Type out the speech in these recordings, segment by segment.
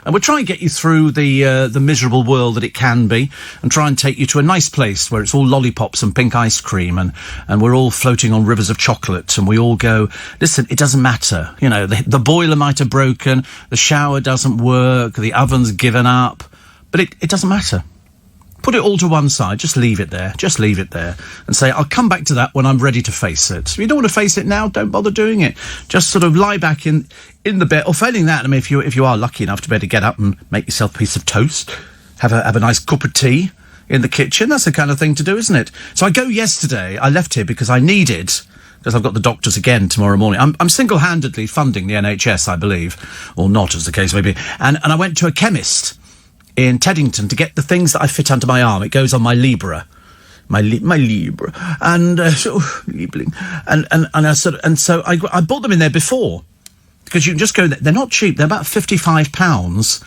And we'll try and get you through the miserable world that it can be, and try and take you to a nice place where it's all lollipops and pink ice cream, and we're all floating on rivers of chocolate, and we all go, listen, it doesn't matter. You know, the boiler might have broken, the shower doesn't work, the oven's given up, but it doesn't matter. Put it all to one side, just leave it there, and say, I'll come back to that when I'm ready to face it. If you don't want to face it now, don't bother doing it. Just sort of lie back in the bed, or failing that, I mean, if you are lucky enough to be able to get up and make yourself a piece of toast, have a nice cup of tea in the kitchen, that's the kind of thing to do, isn't it? So I left here because I needed, because I've got the doctors again tomorrow morning. I'm single-handedly funding the NHS, I believe, or not, as the case may be. And I went to a chemist in Teddington to get the things that I fit under my arm. It goes on my Libra. My Libra. And, Liebling. And so I bought them in there before. Because you can just go there. They're not cheap. They're about £55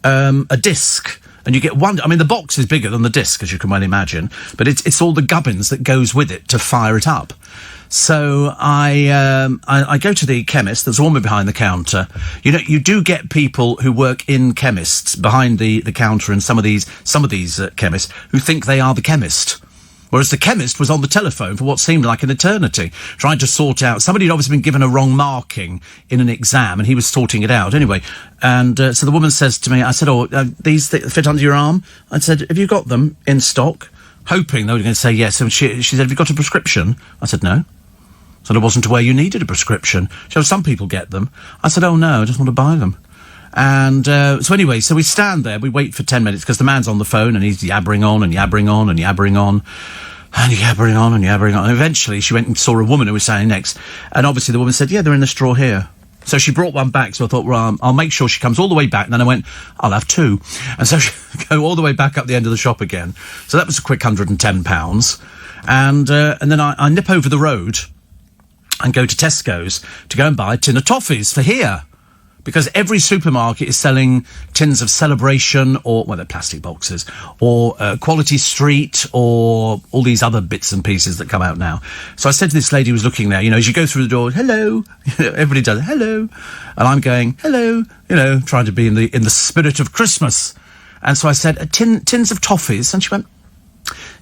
a disc. And you get one. I mean, the box is bigger than the disc, as you can well imagine. But it's all the gubbins that goes with it to fire it up. So I go to the chemist. There's a woman behind the counter. You know, you do get people who work in chemists behind the counter, and some of these chemists who think they are the chemist. Whereas the chemist was on the telephone for what seemed like an eternity, trying to sort out... Somebody had obviously been given a wrong marking in an exam, and he was sorting it out anyway. And so the woman says to me, I said, these fit under your arm? I said, have you got them in stock? Hoping they were going to say yes. And she said, have you got a prescription? I said, no. So I wasn't aware you needed a prescription. So some people get them. I said, oh no, I just want to buy them. And so anyway, so we stand there, we wait for 10 minutes because the man's on the phone and he's yabbering on and yabbering on and yabbering on and yabbering on and yabbering on. And eventually she went and saw a woman who was standing next. And obviously the woman said, yeah, they're in the straw here. So she brought one back, so I thought, well, I'll make sure she comes all the way back. And then I went, I'll have two. And so she go all the way back up the end of the shop again. So that was a quick £110. And then I nip over the road and go to Tesco's to go and buy a tin of toffees for here. Because every supermarket is selling tins of Celebration, or, well, they're plastic boxes, or Quality Street, or all these other bits and pieces that come out now. So I said to this lady who was looking there, you know, as you go through the door, hello, everybody does, hello, and I'm going, hello, you know, trying to be in the spirit of Christmas. And so I said, tins of toffees, and she went,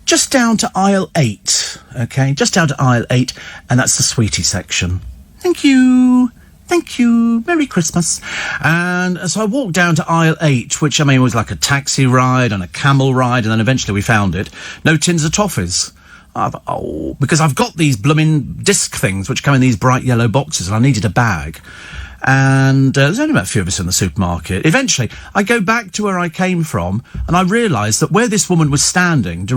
just down to aisle 8, okay, just down to aisle 8, and that's the sweetie section. Thank you. Thank you. Merry Christmas. And so I walked down to aisle 8, which, I mean, was like a taxi ride and a camel ride, and then eventually we found it. No tins of toffees. Because I've got these blooming disc things which come in these bright yellow boxes, and I needed a bag. And there's only about a few of us in the supermarket. Eventually, I go back to where I came from, and I realised that where this woman was standing,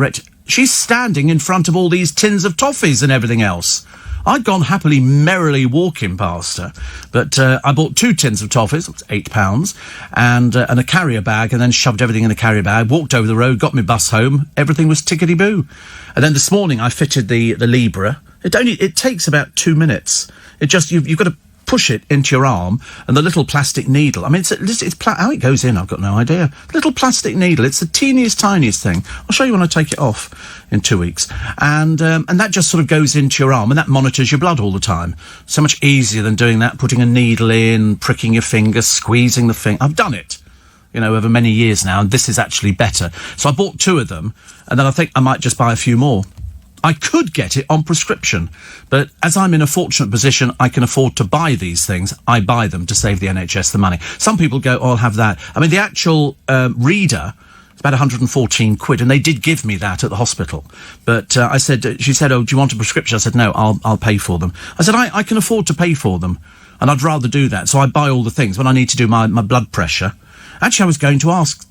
she's standing in front of all these tins of toffees and everything else. I'd gone happily, merrily walking past her, but I bought 2 tins of toffees, £8, and a carrier bag, and then shoved everything in the carrier bag, walked over the road, got my bus home, everything was tickety-boo. And then this morning I fitted the Libra. It takes about 2 minutes. You've got to push it into your arm, and the little plastic needle. I mean, how it goes in, I've got no idea. Little plastic needle. It's the teeniest, tiniest thing. I'll show you when I take it off in 2 weeks. And that just sort of goes into your arm, and that monitors your blood all the time. So much easier than doing that, putting a needle in, pricking your finger, squeezing the finger. I've done it, you know, over many years now, and this is actually better. So I bought 2 of them, and then I think I might just buy a few more. I could get it on prescription, but as I'm in a fortunate position, I can afford to buy these things. I buy them to save the NHS the money. Some people go, oh, I'll have that. I mean, the actual reader, it's about 114 quid, and they did give me that at the hospital. But she said, oh, do you want a prescription? I said, no, I'll pay for them. I said, I can afford to pay for them, and I'd rather do that. So I buy all the things when I need to do my blood pressure. Actually, I was going to ask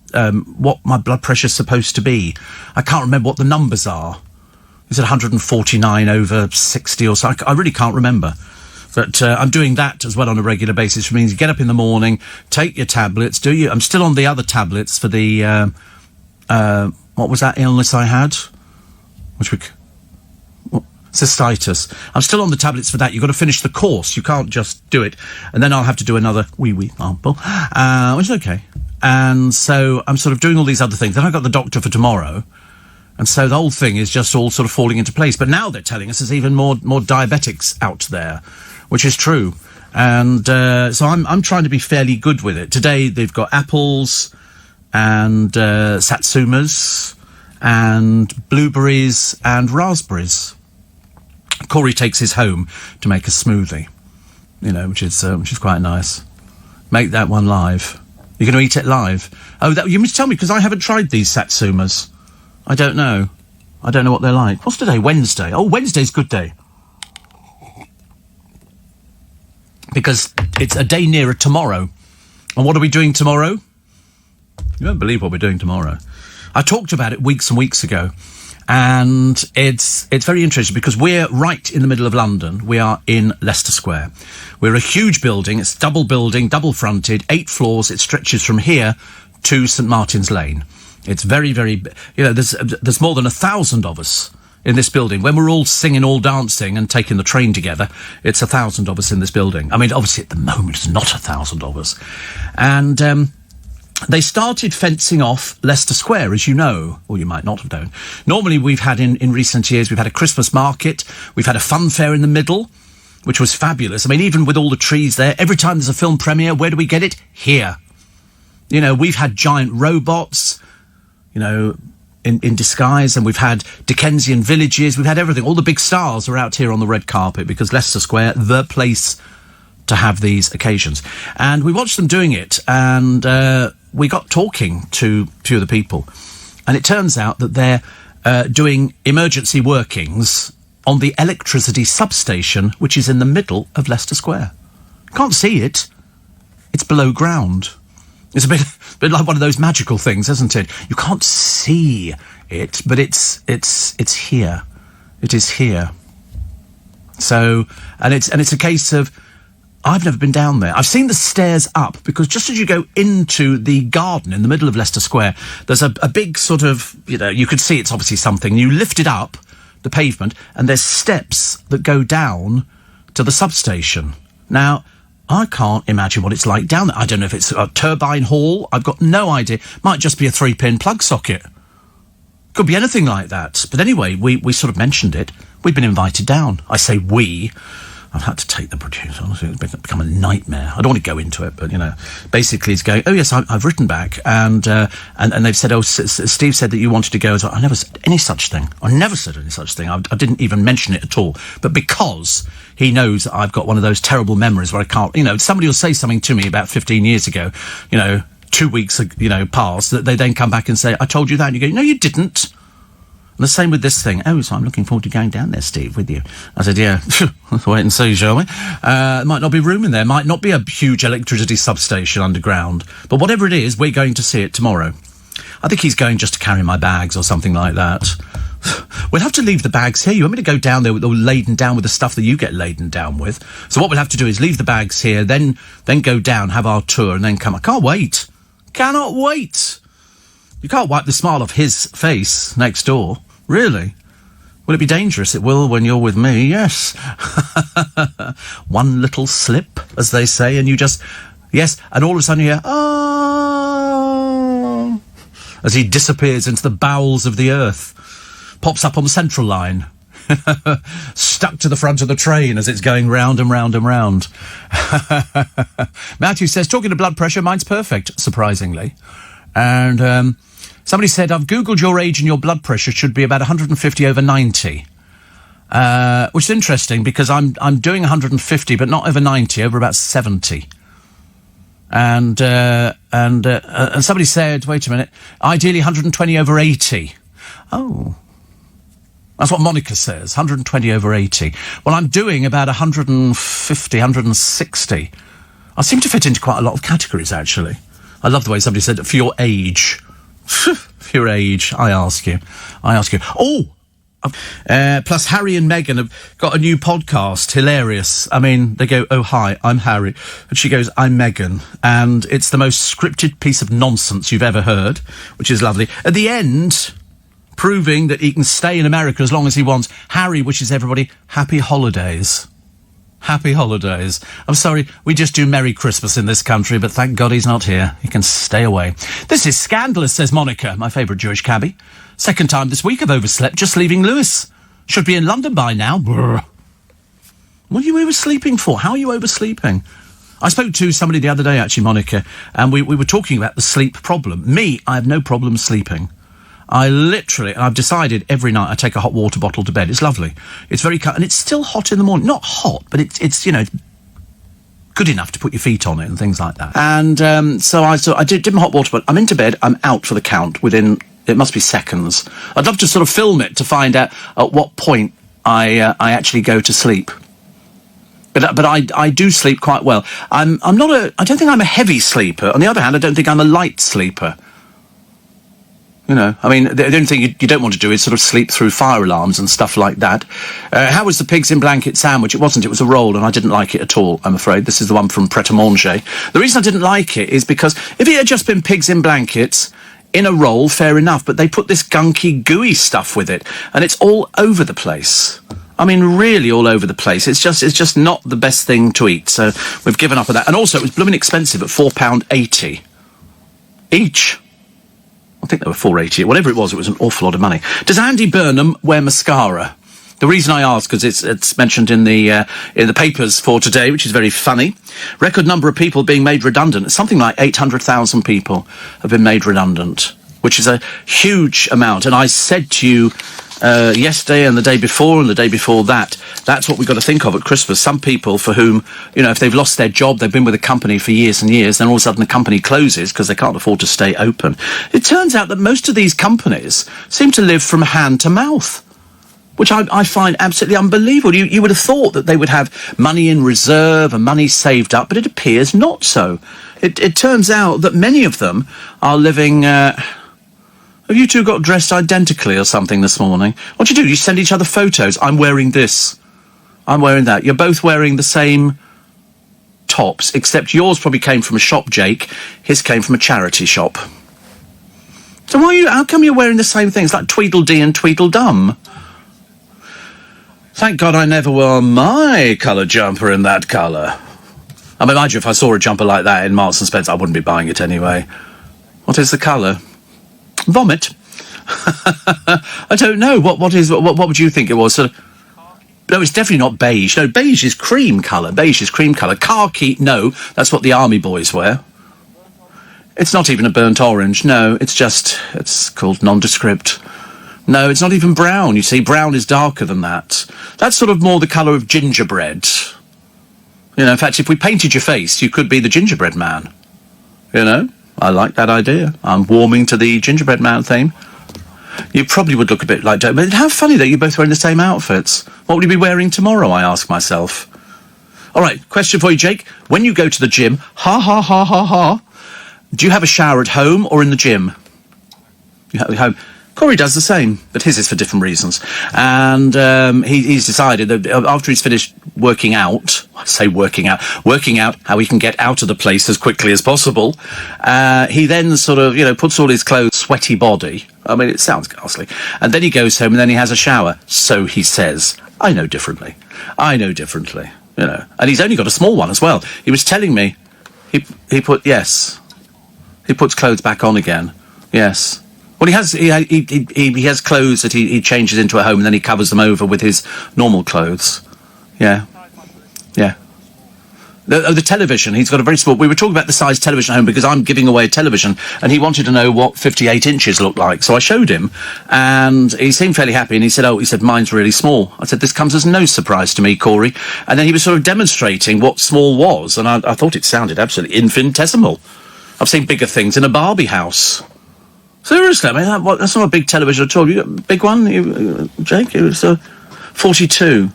what my blood pressure's supposed to be. I can't remember what the numbers are. Is it 149 over 60 or so? I really can't remember. But I'm doing that as well on a regular basis, which means you get up in the morning, take your tablets, I'm still on the other tablets for the, what was that illness I had? Cystitis. I'm still on the tablets for that. You've got to finish the course. You can't just do it. And then I'll have to do another wee sample, which is okay. And so I'm sort of doing all these other things. Then I've got the doctor for tomorrow. And so the whole thing is just all sort of falling into place. But now they're telling us there's even more diabetics out there, which is true. And so I'm trying to be fairly good with it. Today they've got apples and satsumas and blueberries and raspberries. Corey takes his home to make a smoothie, which is quite nice. Make that one live. You're going to eat it live? Oh, you must tell me, because I haven't tried these satsumas. I don't know what they're like. What's today? Wednesday. Oh, Wednesday's good day. Because it's a day nearer tomorrow. And what are we doing tomorrow? You won't believe what we're doing tomorrow. I talked about it weeks and weeks ago. And it's very interesting because we're right in the middle of London. We are in Leicester Square. We're a huge building. It's double building, double fronted, 8 floors. It stretches from here to St Martin's Lane. It's very, very, there's more than 1,000 of us in this building. When we're all singing, all dancing and taking the train together, it's 1,000 of us in this building. I mean, obviously at the moment it's not 1,000 of us. And, they started fencing off Leicester Square, as you know, or you might not have known. Normally we've had in recent years, we've had a Christmas market, we've had a fun fair in the middle, which was fabulous. I mean, even with all the trees there, every time there's a film premiere, where do we get it? Here. We've had giant robots, in disguise, and we've had Dickensian villages, we've had everything. All the big stars are out here on the red carpet because Leicester Square, the place to have these occasions. And we watched them doing it, and we got talking to a few of the people, and it turns out that they're doing emergency workings on the electricity substation, which is in the middle of Leicester Square. You can't see it. It's below ground. It's a bit like one of those magical things, isn't it? You can't see it, but it's here. It is here. So, and it's a case of, I've never been down there. I've seen the stairs up, because just as you go into the garden in the middle of Leicester Square, there's a big sort of, you could see it's obviously something. You lift it up, the pavement, and there's steps that go down to the substation. Now, I can't imagine what it's like down there. I don't know if it's a turbine hall. I've got no idea. Might just be a 3-pin plug socket. Could be anything like that. But anyway, we sort of mentioned it. We've been invited down. I say we. I've had to take the producer. Honestly, it's become a nightmare. I don't want to go into it, but, basically it's going, oh, yes, I've written back. And they've said, oh, Steve said that you wanted to go. I never said any such thing. I never said any such thing. I didn't even mention it at all. But because he knows that I've got one of those terrible memories where I can't, somebody will say something to me about 15 years ago, 2 weeks, pass, that they then come back and say, I told you that. And you go, no, you didn't. And the same with this thing. Oh, so I'm looking forward to going down there, Steve, with you. I said, yeah, let's wait and see, shall we? Might not be room in there. Might not be a huge electricity substation underground. But whatever it is, we're going to see it tomorrow. I think he's going just to carry my bags or something like that. We'll have to leave the bags here. You want me to go down there laden down with the stuff that you get laden down with? So what we'll have to do is leave the bags here, then go down, have our tour, and then come. I can't wait. Cannot wait. You can't wipe the smile off his face next door. Really? Will it be dangerous? It will when you're with me, yes. One little slip, as they say, and you just... Yes, and all of a sudden you hear, oh, as he disappears into the bowels of the earth. Pops up on the Central Line. Stuck to the front of the train as it's going round and round and round. Matthew says, talking to blood pressure, mine's perfect, surprisingly. And somebody said, I've Googled your age and your blood pressure should be about 150 over 90. Which is interesting because I'm doing 150, but not over 90, over about 70. And somebody said, wait a minute, ideally 120 over 80. Oh. That's what Monica says, 120 over 80. Well, I'm doing about 150, 160. I seem to fit into quite a lot of categories, actually. I love the way somebody said, for your age. For your age, I ask you. Oh! Plus, Harry and Meghan have got a new podcast. Hilarious. I mean, they go, oh, hi, I'm Harry. And she goes, I'm Meghan. And it's the most scripted piece of nonsense you've ever heard, which is lovely. At the end, proving that he can stay in America as long as he wants, Harry wishes everybody happy holidays. Happy holidays. I'm sorry, we just do Merry Christmas in this country, but thank God he's not here. He can stay away. This is scandalous, says Monica, my favourite Jewish cabbie. Second time this week I've overslept just leaving Lewis. Should be in London by now. Brr. What are you oversleeping for? How are you oversleeping? I spoke to somebody the other day, actually, Monica, and we were talking about the sleep problem. Me, I have no problem sleeping. I've decided every night I take a hot water bottle to bed. It's lovely. It's very, and it's still hot in the morning. Not hot, but it's good enough to put your feet on it and things like that. And so I did my hot water bottle. I'm into bed. I'm out for the count within, it must be seconds. I'd love to sort of film it to find out at what point I actually go to sleep. But I do sleep quite well. I don't think I'm a heavy sleeper. On the other hand, I don't think I'm a light sleeper. You know, I mean, the only thing you don't want to do is sort of sleep through fire alarms and stuff like that. How was the pigs in blanket sandwich? It wasn't. It was a roll, and I didn't like it at all, I'm afraid. This is the one from Pret a Manger. The reason I didn't like it is because if it had just been pigs in blankets in a roll, fair enough, but they put this gunky, gooey stuff with it, and it's all over the place. I mean, really all over the place. It's just not the best thing to eat, so we've given up on that. And also, it was blooming expensive at £4.80 each. I think they were $4.80. Whatever it was an awful lot of money. Does Andy Burnham wear mascara? The reason I ask, because it's mentioned in the papers for today, which is very funny. Record number of people being made redundant. Something like 800,000 people have been made redundant, which is a huge amount. And I said to you yesterday and the day before and the day before that, that's what we've got to think of at Christmas. Some people for whom, you know, if they've lost their job, they've been with a company for years and years, then all of a sudden the company closes because they can't afford to stay open. It turns out that most of these companies seem to live from hand to mouth, which I find absolutely unbelievable. You would have thought that they would have money in reserve and money saved up, but it appears not so. It turns out that many of them are living... Have you two got dressed identically or something this morning? What do? You send each other photos. I'm wearing this. I'm wearing that. You're both wearing the same tops, except yours probably came from a shop, Jake. His came from a charity shop. So how come you're wearing the same things, like Tweedledee and Tweedledum? Thank God I never wore my colour jumper in that colour. I mean, mind you, if I saw a jumper like that in Marks and Spencer, I wouldn't be buying it anyway. What is the colour? Vomit. I don't know. What would you think it was? No, it's definitely not beige. No, beige is cream colour. Beige is cream colour. Khaki, no, that's what the army boys wear. It's not even a burnt orange. No, it's called nondescript. No, it's not even brown. You see, brown is darker than that. That's sort of more the colour of gingerbread. You know, in fact, if we painted your face, you could be the gingerbread man. You know? I like that idea. I'm warming to the gingerbread man theme. You probably would look a bit like... But how funny that you're both wearing the same outfits. What will you be wearing tomorrow, I ask myself. All right, question for you, Jake. When you go to the gym, do you have a shower at home or in the gym? You have at home. Corey does the same, but his is for different reasons. And he's decided that after he's finished working out how he can get out of the place as quickly as possible, he then sort of, puts all his clothes, sweaty body. I mean, it sounds ghastly. And then he goes home and then he has a shower. So he says. I know differently. And he's only got a small one as well. He was telling me he puts clothes back on again. Yes. Well, he has clothes that he changes into a home and then he covers them over with his normal clothes. Yeah. The television, he's got a very small... We were talking about the size television at home because I'm giving away a television and he wanted to know what 58 inches looked like. So I showed him and he seemed fairly happy and he said, mine's really small. I said, this comes as no surprise to me, Corey. And then he was sort of demonstrating what small was and I thought it sounded absolutely infinitesimal. I've seen bigger things in a Barbie house. Seriously, I mean, that's not a big television at all. You got a big one, Jake? It was 42.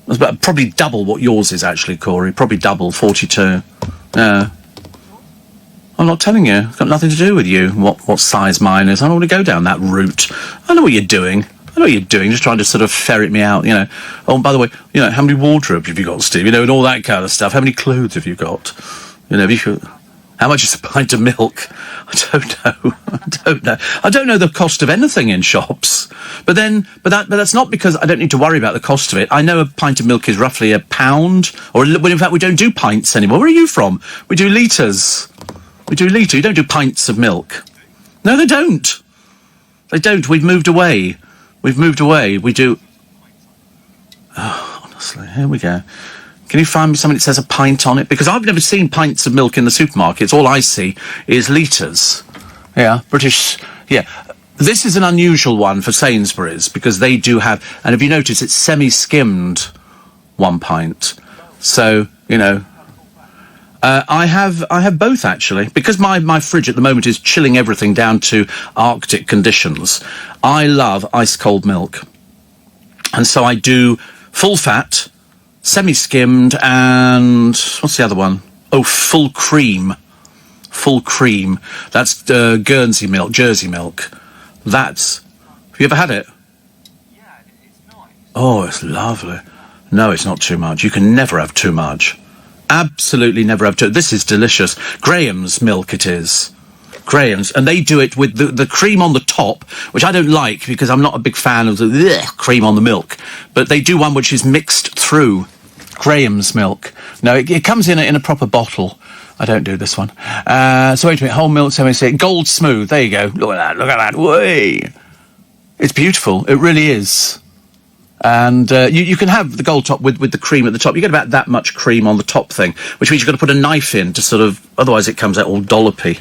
That's about probably double what yours is, actually, Corey. Probably double, 42. Yeah. I'm not telling you. It's got nothing to do with you, what size mine is. I don't want to go down that route. I know what you're doing. Just trying to sort of ferret me out, Oh, and by the way, how many wardrobes have you got, Steve? And all that kind of stuff. How many clothes have you got? How much is a pint of milk? I don't know. I don't know the cost of anything in shops. But that's not because I don't need to worry about the cost of it. I know a pint of milk is roughly £1, or in fact we don't do pints anymore. Where are you from? We do litres. You don't do pints of milk. No, they don't. We've moved away. We do. Oh, honestly. Here we go. Can you find me something that says a pint on it? Because I've never seen pints of milk in the supermarkets. All I see is litres. Yeah, British... Yeah. This is an unusual one for Sainsbury's, because they do have... And if you notice, it's semi-skimmed 1 pint. So, you know... I have both, actually. Because my fridge at the moment is chilling everything down to Arctic conditions, I love ice-cold milk. And so I do full fat... semi-skimmed, and what's the other one? Oh, full cream. Full cream. That's Guernsey milk, Jersey milk. That's... Have you ever had it? Yeah, it's nice. Oh, it's lovely. No, it's not too much. You can never have too much. Absolutely never have too... This is delicious. Graham's milk it is. Graham's. And they do it with the cream on the top, which I don't like because I'm not a big fan of the cream on the milk. But they do one which is mixed through. Graham's milk. No, it comes in a proper bottle. I don't do this one. So wait a minute. Whole milk, semi-skimmed, gold smooth. There you go. Look at that. Look at that. Way. It's beautiful. It really is. And you can have the gold top with the cream at the top. You get about that much cream on the top thing, which means you've got to put a knife in to sort of... Otherwise it comes out all dollopy.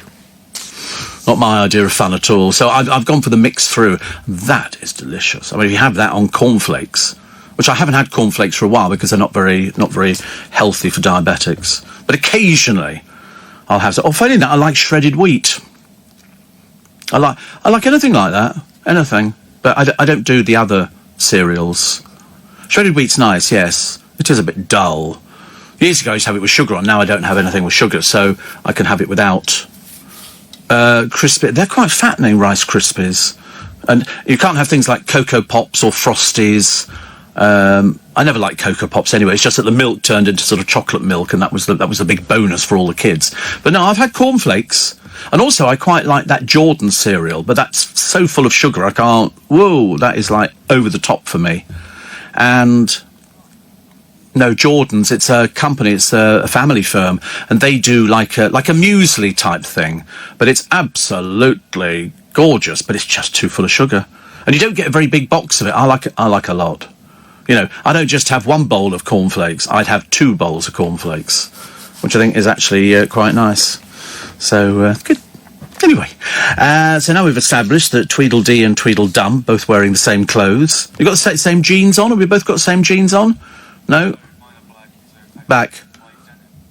Not my idea of fun at all. So I've gone for the mix through. That is delicious. I mean, if you have that on cornflakes, which I haven't had cornflakes for a while because they're not very healthy for diabetics. But occasionally I'll have some. Oh, funny that I like shredded wheat. I like anything like that. Anything. But I don't do the other cereals. Shredded wheat's nice, yes. It is a bit dull. Years ago I used to have it with sugar on. Now I don't have anything with sugar, so I can have it without. Crispy. They're quite fattening, Rice Krispies. And you can't have things like Cocoa Pops or Frosties. I never liked Cocoa Pops anyway. It's just that the milk turned into sort of chocolate milk, and that was the big bonus for all the kids. But no, I've had cornflakes. And also, I quite like that Jordan cereal, but that's so full of sugar, I can't... Whoa, that is, like, over the top for me. And... No, Jordan's, it's a company, it's a family firm, and they do like a muesli type thing. But it's absolutely gorgeous, but it's just too full of sugar. And you don't get a very big box of it. I like a lot. You know, I don't just have one bowl of cornflakes, I'd have 2 bowls of cornflakes, which I think is actually quite nice. So, good. Anyway, so now we've established that Tweedledee and Tweedledum both wearing the same clothes. You got the same jeans on? Have we both got the same jeans on? No? Back.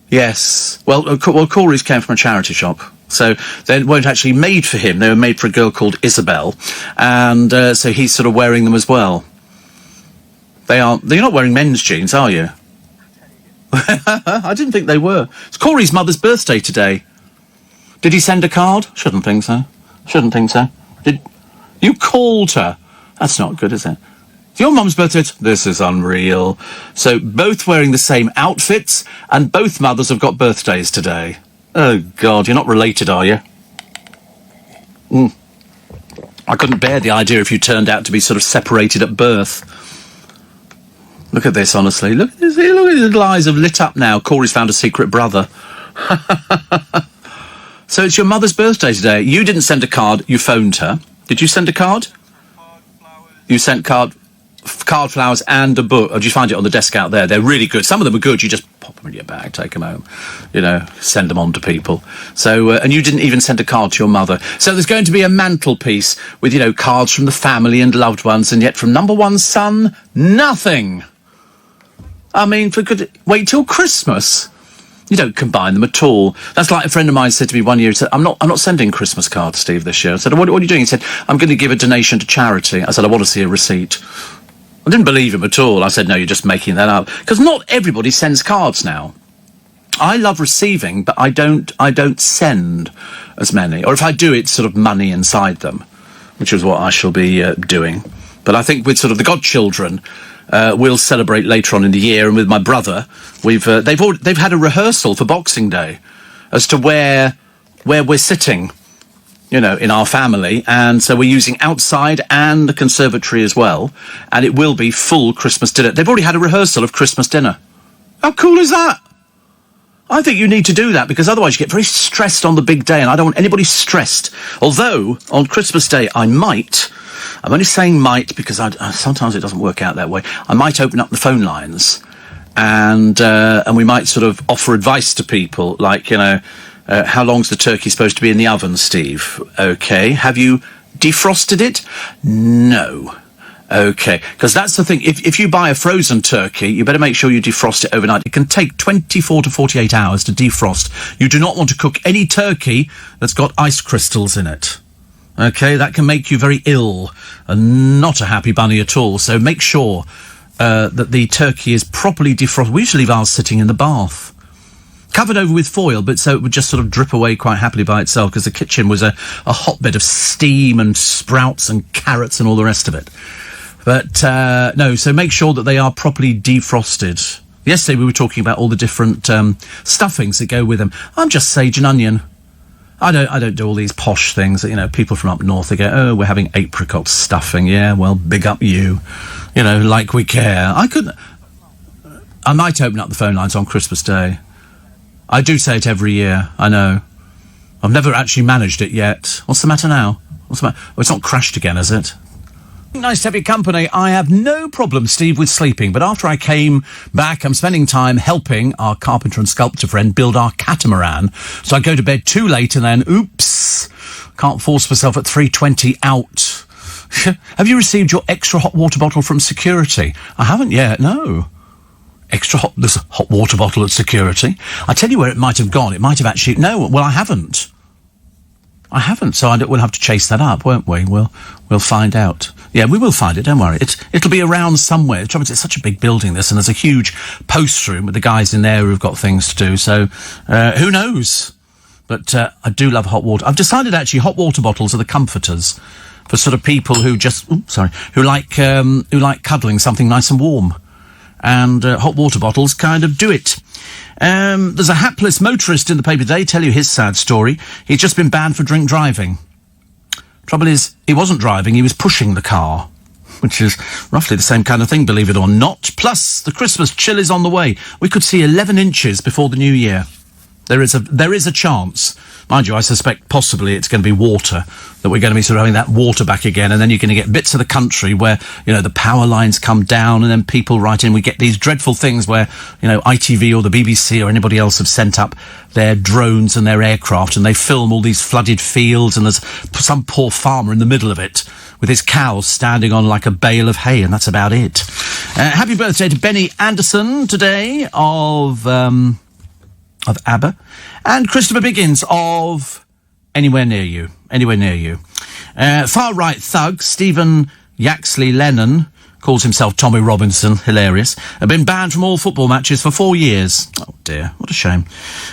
Yes. Well, Corey's came from a charity shop. So they weren't actually made for him. They were made for a girl called Isabel. And so he's sort of wearing them as well. You're not wearing men's jeans, are you? I didn't think they were. It's Corey's mother's birthday today. Did he send a card? Shouldn't think so. Shouldn't think so. Did you called her? That's not good, is it? Your mum's birthday. This is unreal. So both wearing the same outfits, and both mothers have got birthdays today. Oh God, you're not related, are you? I couldn't bear the idea if you turned out to be sort of separated at birth. Look at this, honestly. Look at this. Look at his little eyes have lit up now. Corey's found a secret brother. So it's your mother's birthday today. You didn't send a card, you phoned her. Did you send a card? You sent card, flowers and a book. Oh, did you find it on the desk out there? They're really good. Some of them are good. You just pop them in your bag, take them home, you know, send them on to people. So, and you didn't even send a card to your mother. So there's going to be a mantelpiece with, you know, cards from the family and loved ones, and yet from number one son, nothing. I mean, wait till Christmas. You don't combine them at all. That's like a friend of mine said to me one year, he said, I'm not sending Christmas cards, Steve, this year. I said, what are you doing? He said, I'm going to give a donation to charity. I said, I want to see a receipt. I didn't believe him at all. I said, no, you're just making that up. Because not everybody sends cards now. I love receiving, but I don't send as many. Or if I do, it's sort of money inside them, which is what I shall be doing. But I think with sort of the godchildren, we'll celebrate later on in the year, and with my brother, they've had a rehearsal for Boxing Day as to where we're sitting, you know, in our family, and so we're using outside and the conservatory as well, and it will be full Christmas dinner. They've already had a rehearsal of Christmas dinner. How cool is that? I think you need to do that, because otherwise you get very stressed on the big day, and I don't want anybody stressed. Although, on Christmas Day, I'm only saying might because sometimes it doesn't work out that way. I might open up the phone lines and we might sort of offer advice to people, like, how long's the turkey supposed to be in the oven, Steve? Okay. Have you defrosted it? No. Okay, because that's the thing. If you buy a frozen turkey, you better make sure you defrost it overnight. It can take 24 to 48 hours to defrost. You do not want to cook any turkey that's got ice crystals in it. Okay, that can make you very ill and not a happy bunny at all. So make sure that the turkey is properly defrosted. We usually leave ours sitting in the bath, covered over with foil, but so it would just sort of drip away quite happily by itself, because the kitchen was a hotbed of steam and sprouts and carrots and all the rest of it. But, no, so make sure that they are properly defrosted. Yesterday we were talking about all the different stuffings that go with them. I'm just sage and onion. I don't do all these posh things that, people from up north, they go, oh, we're having apricot stuffing. Yeah, well, big up you. Like we care. I might open up the phone lines on Christmas Day. I do say it every year, I know. I've never actually managed it yet. What's the matter now? Well, it's not crashed again, is it? Nice to have your company. I have no problem, Steve, with sleeping, but after I came back, I'm spending time helping our carpenter and sculptor friend build our catamaran. So I go to bed too late and then, oops, can't force myself at 3:20 out. Have you received your extra hot water bottle from security? I haven't yet, no. There's a hot water bottle at security. I tell you where it might have gone. It might have actually... No, well, I haven't, so we'll have to chase that up, won't we? We'll find out. Yeah, we will find it, don't worry. It'll be around somewhere. The trouble is, it's such a big building, this, and there's a huge post room with the guys in there who've got things to do, so who knows? But I do love hot water. I've decided, actually, hot water bottles are the comforters for sort of people who just... who like cuddling something nice and warm. And hot water bottles kind of do it. There's a hapless motorist in the paper today. Tell you his sad story. He's just been banned for drink driving. Trouble is, he wasn't driving, he was pushing the car, which is roughly the same kind of thing, believe it or not. Plus, the Christmas chill is on the way. We could see 11 inches before the new year. There is a chance. Mind you, I suspect possibly it's going to be water, that we're going to be sort of having that water back again, and then you're going to get bits of the country where, the power lines come down, and then people write in. We get these dreadful things where, ITV or the BBC or anybody else have sent up their drones and their aircraft, and they film all these flooded fields, and there's some poor farmer in the middle of it with his cows standing on like a bale of hay, and that's about it. Happy birthday to Benny Anderson today of ABBA, and Christopher Biggins of Anywhere Near You. Far-right thug Stephen Yaxley Lennon, calls himself Tommy Robinson, hilarious, have been banned from all football matches for 4 years. Oh dear, what a shame.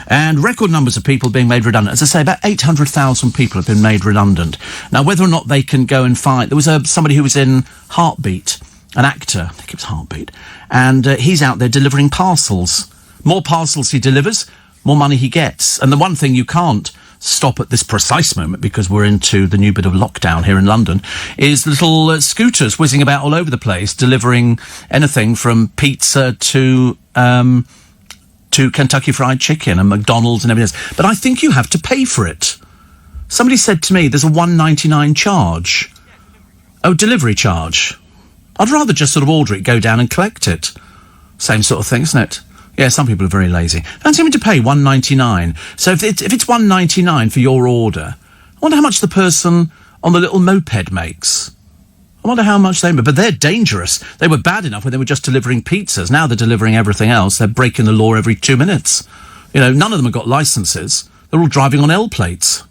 And record numbers of people being made redundant. As I say, about 800,000 people have been made redundant. Now, whether or not they can go and find... There was somebody who was in Heartbeat, an actor, I think it was Heartbeat, and he's out there delivering parcels. More parcels he delivers, more money he gets. And the one thing you can't stop at this precise moment, because we're into the new bit of lockdown here in London, is little scooters whizzing about all over the place, delivering anything from pizza to Kentucky Fried Chicken and McDonald's and everything else. But I think you have to pay for it. Somebody said to me there's a £1.99 charge. Oh, delivery charge. I'd rather just sort of order it, go down and collect it. Same sort of thing, isn't it? Yeah, some people are very lazy. Fancy having to pay £1.99. So if it's £1.99 for your order, I wonder how much the person on the little moped makes. I wonder how much they make. But they're dangerous. They were bad enough when they were just delivering pizzas. Now they're delivering everything else. They're breaking the law every 2 minutes. None of them have got licences. They're all driving on L plates.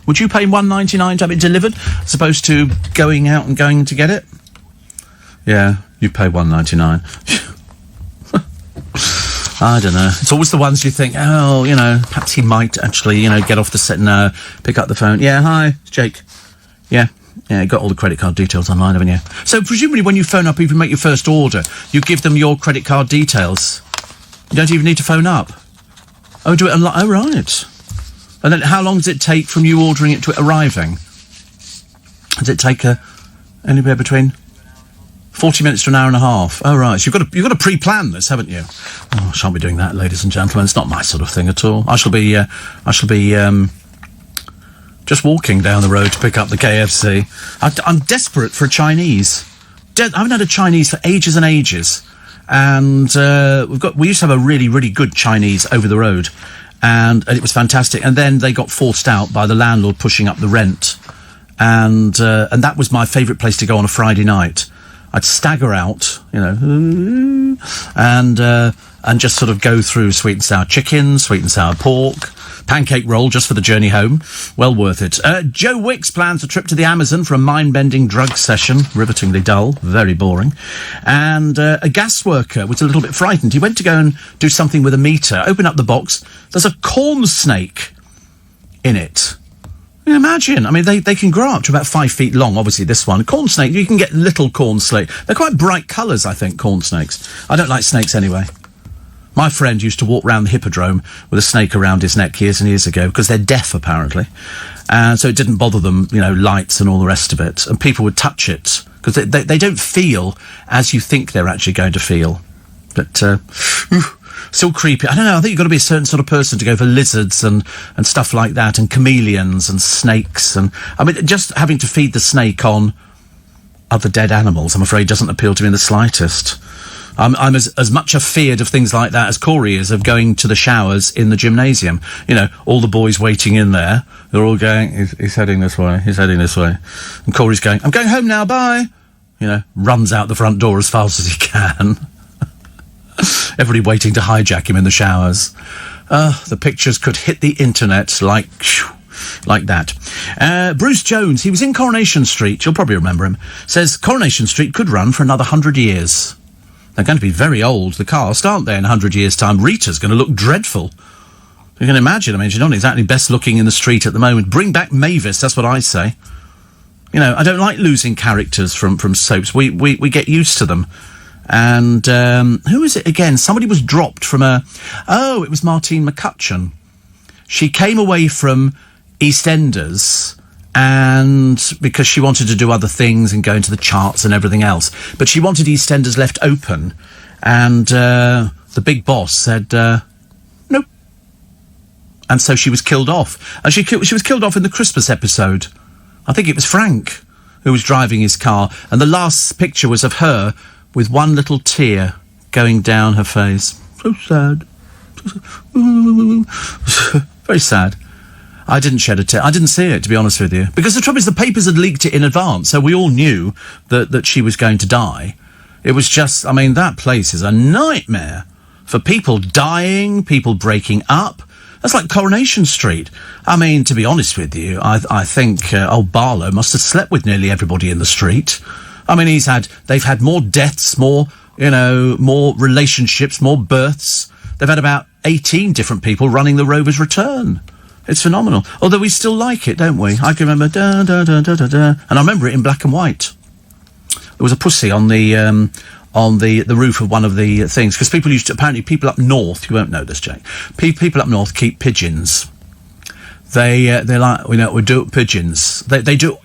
Would you pay £1.99 to have it delivered, as opposed to going out and going to get it? Yeah, you pay £1.99. I don't know. It's always the ones you think, perhaps he might actually, get off the set and pick up the phone. Yeah, hi, it's Jake. Yeah, you got all the credit card details online, haven't you? So presumably when you phone up, even make your first order, you give them your credit card details. You don't even need to phone up. Oh, do it online? Oh, right. And then how long does it take from you ordering it to it arriving? Does it take anywhere between 40 minutes to an hour and a half? Oh, right. So you've got to pre-plan this, haven't you? Oh, I shan't be doing that, ladies and gentlemen. It's not my sort of thing at all. I shall be just walking down the road to pick up the KFC. I'm desperate for a Chinese. I haven't had a Chinese for ages and ages. and we used to have a really, really good Chinese over the road, and it was fantastic. And then they got forced out by the landlord pushing up the rent, and that was my favourite place to go on a Friday night. I'd stagger out, and just sort of go through sweet and sour chicken, sweet and sour pork, pancake roll just for the journey home. Well worth it. Joe Wicks plans a trip to the Amazon for a mind-bending drug session. Rivetingly dull, very boring. And a gas worker was a little bit frightened. He went to go and do something with a meter, open up the box. There's a corn snake in it. You imagine. I mean, they can grow up to about 5 feet long, obviously, this one. Corn snake, you can get little corn snake. They're quite bright colours, I think, corn snakes. I don't like snakes anyway. My friend used to walk round the hippodrome with a snake around his neck years and years ago, because they're deaf, apparently. And so it didn't bother them, lights and all the rest of it. And people would touch it, because they don't feel as you think they're actually going to feel. But, still creepy. I don't know, I think you've got to be a certain sort of person to go for lizards and stuff like that, and chameleons and snakes. And I mean, just having to feed the snake on other dead animals, I'm afraid, doesn't appeal to me in the slightest. I'm as much afeared of things like that as Corey is of going to the showers in the gymnasium. All the boys waiting in there, they're all going, he's heading this way, he's heading this way. And Corey's going, I'm going home now, bye. Runs out the front door as fast as he can. Everybody waiting to hijack him in the showers. The pictures could hit the internet like that. Bruce Jones, he was in Coronation Street, you'll probably remember him, says Coronation Street could run for another 100 years. They're going to be very old, the cast, aren't they, in 100 years' time? Rita's going to look dreadful. You can imagine, I mean, she's not exactly best looking in the street at the moment. Bring back Mavis, that's what I say. I don't like losing characters from soaps. We get used to them. And who is it again? Somebody was dropped from it was Martine McCutcheon. She came away from EastEnders, and because she wanted to do other things and go into the charts and everything else, but she wanted EastEnders left open, and the big boss said nope, and so she was killed off. And she was killed off in the Christmas episode. I think it was Frank who was driving his car, and the last picture was of her with one little tear going down her face. So sad. Very sad. I didn't shed a tear. I didn't see it, to be honest with you. Because the trouble is, the papers had leaked it in advance, so we all knew that she was going to die. It was just, I mean, that place is a nightmare for people dying, people breaking up. That's like Coronation Street. I mean, to be honest with you, I think old Barlow must have slept with nearly everybody in the street. I mean, they've had more deaths, more relationships, more births. They've had about 18 different people running the Rover's Return. It's phenomenal. Although we still like it, don't we? I can remember da da da da da da, and I remember it in black and white. There was a pussy on the roof of one of the things, because apparently people up north, you won't know this, Jake. People up north keep pigeons. They like, we do pigeons. They do.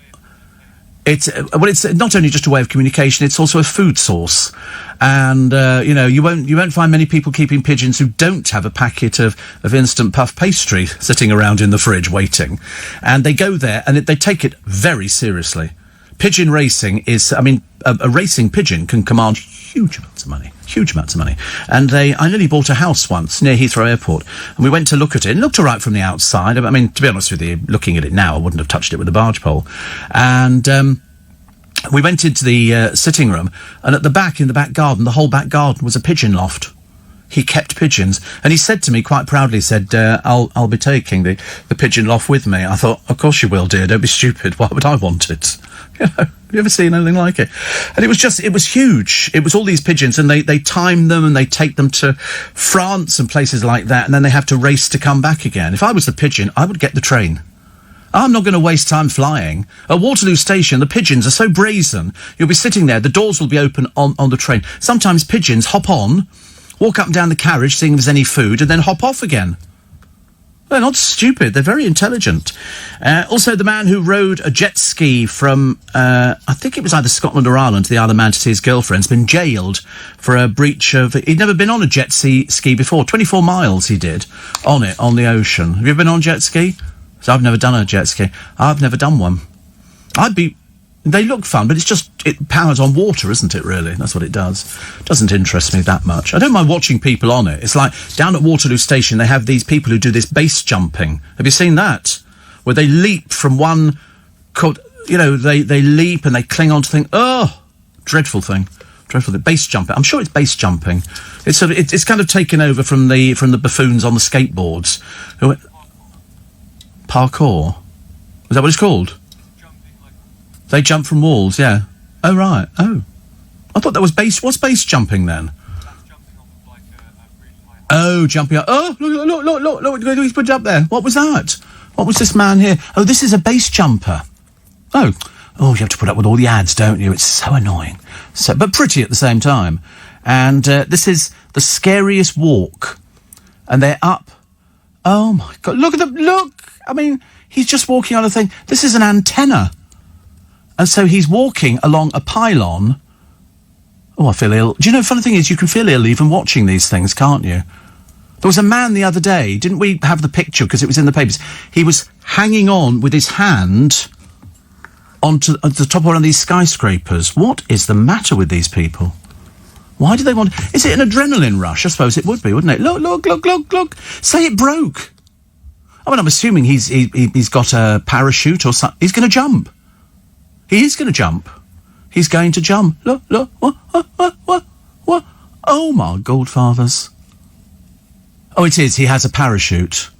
It's not only just a way of communication, it's also a food source. And, you won't find many people keeping pigeons who don't have a packet of instant puff pastry sitting around in the fridge waiting. And they go there and they take it very seriously. Pigeon racing is, I mean, a racing pigeon can command huge amounts of money. And I nearly bought a house once near Heathrow Airport, and we went to look at it. It looked all right from the outside. I mean, to be honest with you, looking at it now, I wouldn't have touched it with a barge pole. And we went into the sitting room, and at the back, in the back garden, the whole back garden was a pigeon loft. He kept pigeons, and he said to me quite proudly, I'll be taking the pigeon loft with me. I thought, of course you will, dear, don't be stupid. Why would I want it? Have you ever seen anything like it? And it was huge. It was all these pigeons, and they time them, and they take them to France and places like that, and then they have to race to come back again. If I was the pigeon, I would get the train. I'm not going to waste time flying. At Waterloo Station, the pigeons are so brazen. You'll be sitting there, the doors will be open on the train. Sometimes pigeons hop on, walk up and down the carriage, seeing if there's any food, and then hop off again. They're not stupid. They're very intelligent. Also, the man who rode a jet ski from, I think it was either Scotland or Ireland, to the Isle of Man to see his girlfriend, has been jailed for a breach of... He'd never been on a jet ski before. 24 miles he did on the ocean. Have you ever been on jet ski? So I've never done a jet ski. I've never done one. I'd be They look fun, but it powers on water, isn't it, really? That's what it does. Doesn't interest me that much. I don't mind watching people on it. It's like down at Waterloo Station, they have these people who do this base jumping. Have you seen that? Where they leap from one... they leap and they cling onto things. Oh! Dreadful thing. Dreadful thing. Base jumping. I'm sure it's base jumping. It's kind of taken over from the buffoons on the skateboards. Parkour? Is that what it's called? They jump from walls, yeah. Oh, right. Oh. I thought that was base... What's base jumping, then? Oh, jumping up. Oh, look, he's put it up there. What was that? What was this man here? Oh, this is a base jumper. Oh, you have to put up with all the ads, don't you? It's so annoying. But pretty at the same time. And this is the scariest walk. And they're up. Oh, my God. Look at them. Look. I mean, he's just walking on a thing. This is an antenna. And so he's walking along a pylon. Oh, I feel ill. Do you know, the funny thing is, you can feel ill even watching these things, can't you? There was a man the other day, didn't we have the picture because it was in the papers? He was hanging on with his hand onto the top of one of these skyscrapers. What is the matter with these people? Why do they want... Is it an adrenaline rush? I suppose it would be, wouldn't it? Look. Say it broke. I mean, I'm assuming he's got a parachute or something. He's going to jump. He is going to jump. He's going to jump. Look. What? Oh, my Goldfathers. Oh, it is. He has a parachute.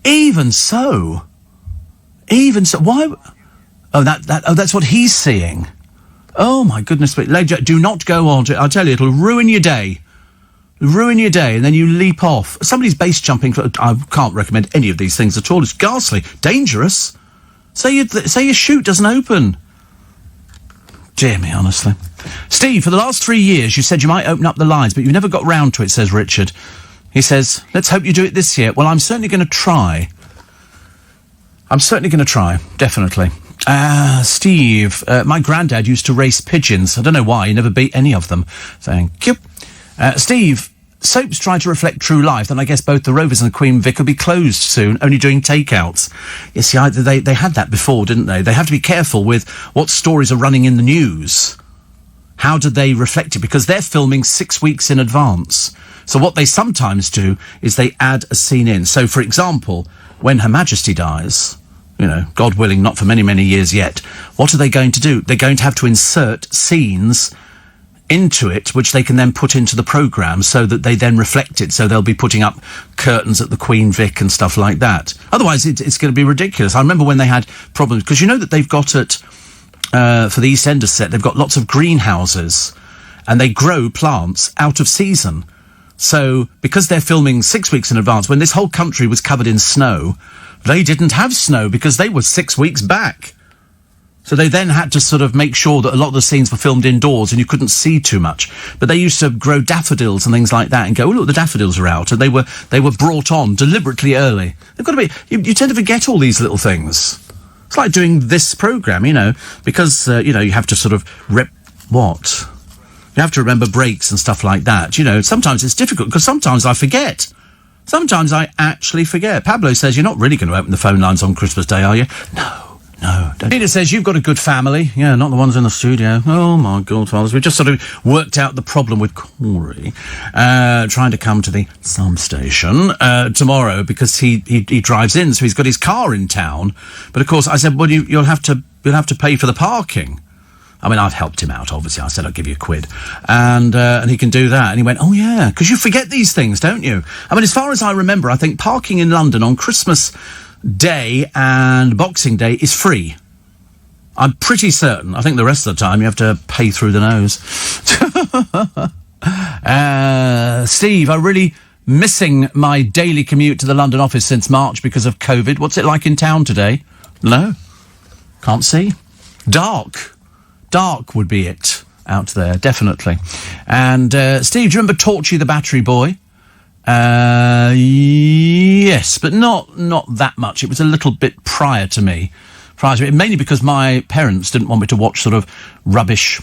Even so. Why? Oh, that's what he's seeing. Oh, my goodness. Do not go on to it. I'll tell you, it'll ruin your day. And then you leap off. Somebody's base jumping. I can't recommend any of these things at all. It's ghastly. Dangerous. Say your chute doesn't open. Dear me, honestly. Steve, for the last 3 years, you said you might open up the lines, but you never got round to it, says Richard. He says, let's hope you do it this year. Well, I'm certainly going to try. Definitely. Steve, my granddad used to race pigeons. I don't know why, he never beat any of them. Thank you. Steve, soaps try to reflect true life, then I guess both the Rovers and the Queen Vic will be closed soon, only doing takeouts. You see, they had that before, didn't they? They have to be careful with what stories are running in the news. How do they reflect it? Because they're filming 6 weeks in advance. So what they sometimes do is they add a scene in. So, for example, when Her Majesty dies, God willing, not for many, many years yet, what are they going to do? They're going to have to insert scenes into it, which they can then put into the programme so that they then reflect it. So they'll be putting up curtains at the Queen Vic and stuff like that. Otherwise, it's going to be ridiculous. I remember when they had problems, because you know that they've got for the EastEnders set, they've got lots of greenhouses, and they grow plants out of season. So, because they're filming 6 weeks in advance, when this whole country was covered in snow, they didn't have snow because they were 6 weeks back. So they then had to sort of make sure that a lot of the scenes were filmed indoors and you couldn't see too much. But they used to grow daffodils and things like that and go, oh, look, the daffodils are out. And they were brought on deliberately early. They've got to be... You tend to forget all these little things. It's like doing this programme, because, you have to sort of... What? You have to remember breaks and stuff like that. Sometimes it's difficult because sometimes I forget. Sometimes I actually forget. Pablo says, you're not really going to open the phone lines on Christmas Day, are you? No. Peter says, you've got a good family. Yeah, not the ones in the studio. Oh, my God, fathers. We've just sort of worked out the problem with Corey, trying to come to the Sam station tomorrow because he drives in, so he's got his car in town. But, of course, I said, well, you'll have to pay for the parking. I mean, I've helped him out, obviously. I said, I'll give you £1. And he can do that. And he went, oh, yeah, because you forget these things, don't you? I mean, as far as I remember, I think parking in London on Christmas Day and Boxing Day is free. I'm pretty certain. I think the rest of the time you have to pay through the nose. Steve, I'm really missing my daily commute to the London office since March because of COVID. What's it like in town today? No. Can't see. Dark would be it out there, definitely. And, Steve, do you remember Torchy the Battery Boy? Yes, but not that much. It was a little bit prior to me, mainly because my parents didn't want me to watch sort of rubbish,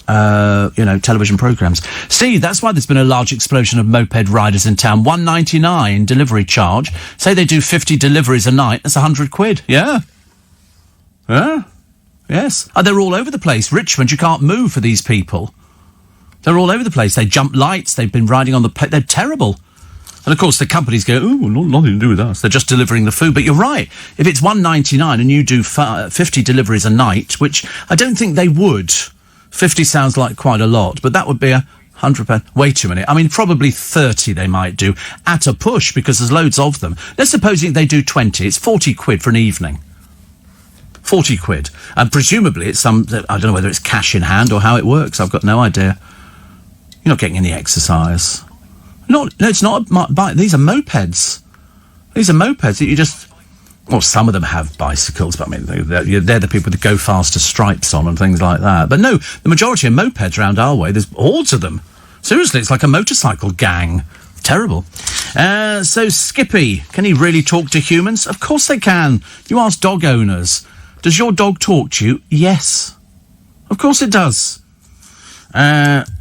television programmes. Steve, that's why there's been a large explosion of moped riders in town. £1.99 delivery charge. Say they do 50 deliveries a night, that's £100. Yeah. Yes. They're all over the place. Richmond, you can't move for these people. They're all over the place. They jump lights. They've been riding on the... They're terrible. And, of course, the companies go, nothing to do with us. They're just delivering the food. But you're right. If it's $1.99 and you do 50 deliveries a night, which I don't think they would. 50 sounds like quite a lot, but that would be £100. Way too many. I mean, probably 30 they might do at a push because there's loads of them. Let's suppose they do 20. It's 40 quid for an evening. 40 quid. And presumably it's I don't know whether it's cash in hand or how it works. I've got no idea. You're not getting any exercise. No, it's not a bike. These are mopeds. These are mopeds that you just... Well, some of them have bicycles, but I mean, they're the people with the go faster stripes on and things like that. But no, the majority of mopeds around our way, there's hordes of them. Seriously, it's like a motorcycle gang. Terrible. So Skippy, can he really talk to humans? Of course they can. You ask dog owners. Does your dog talk to you? Yes. Of course it does.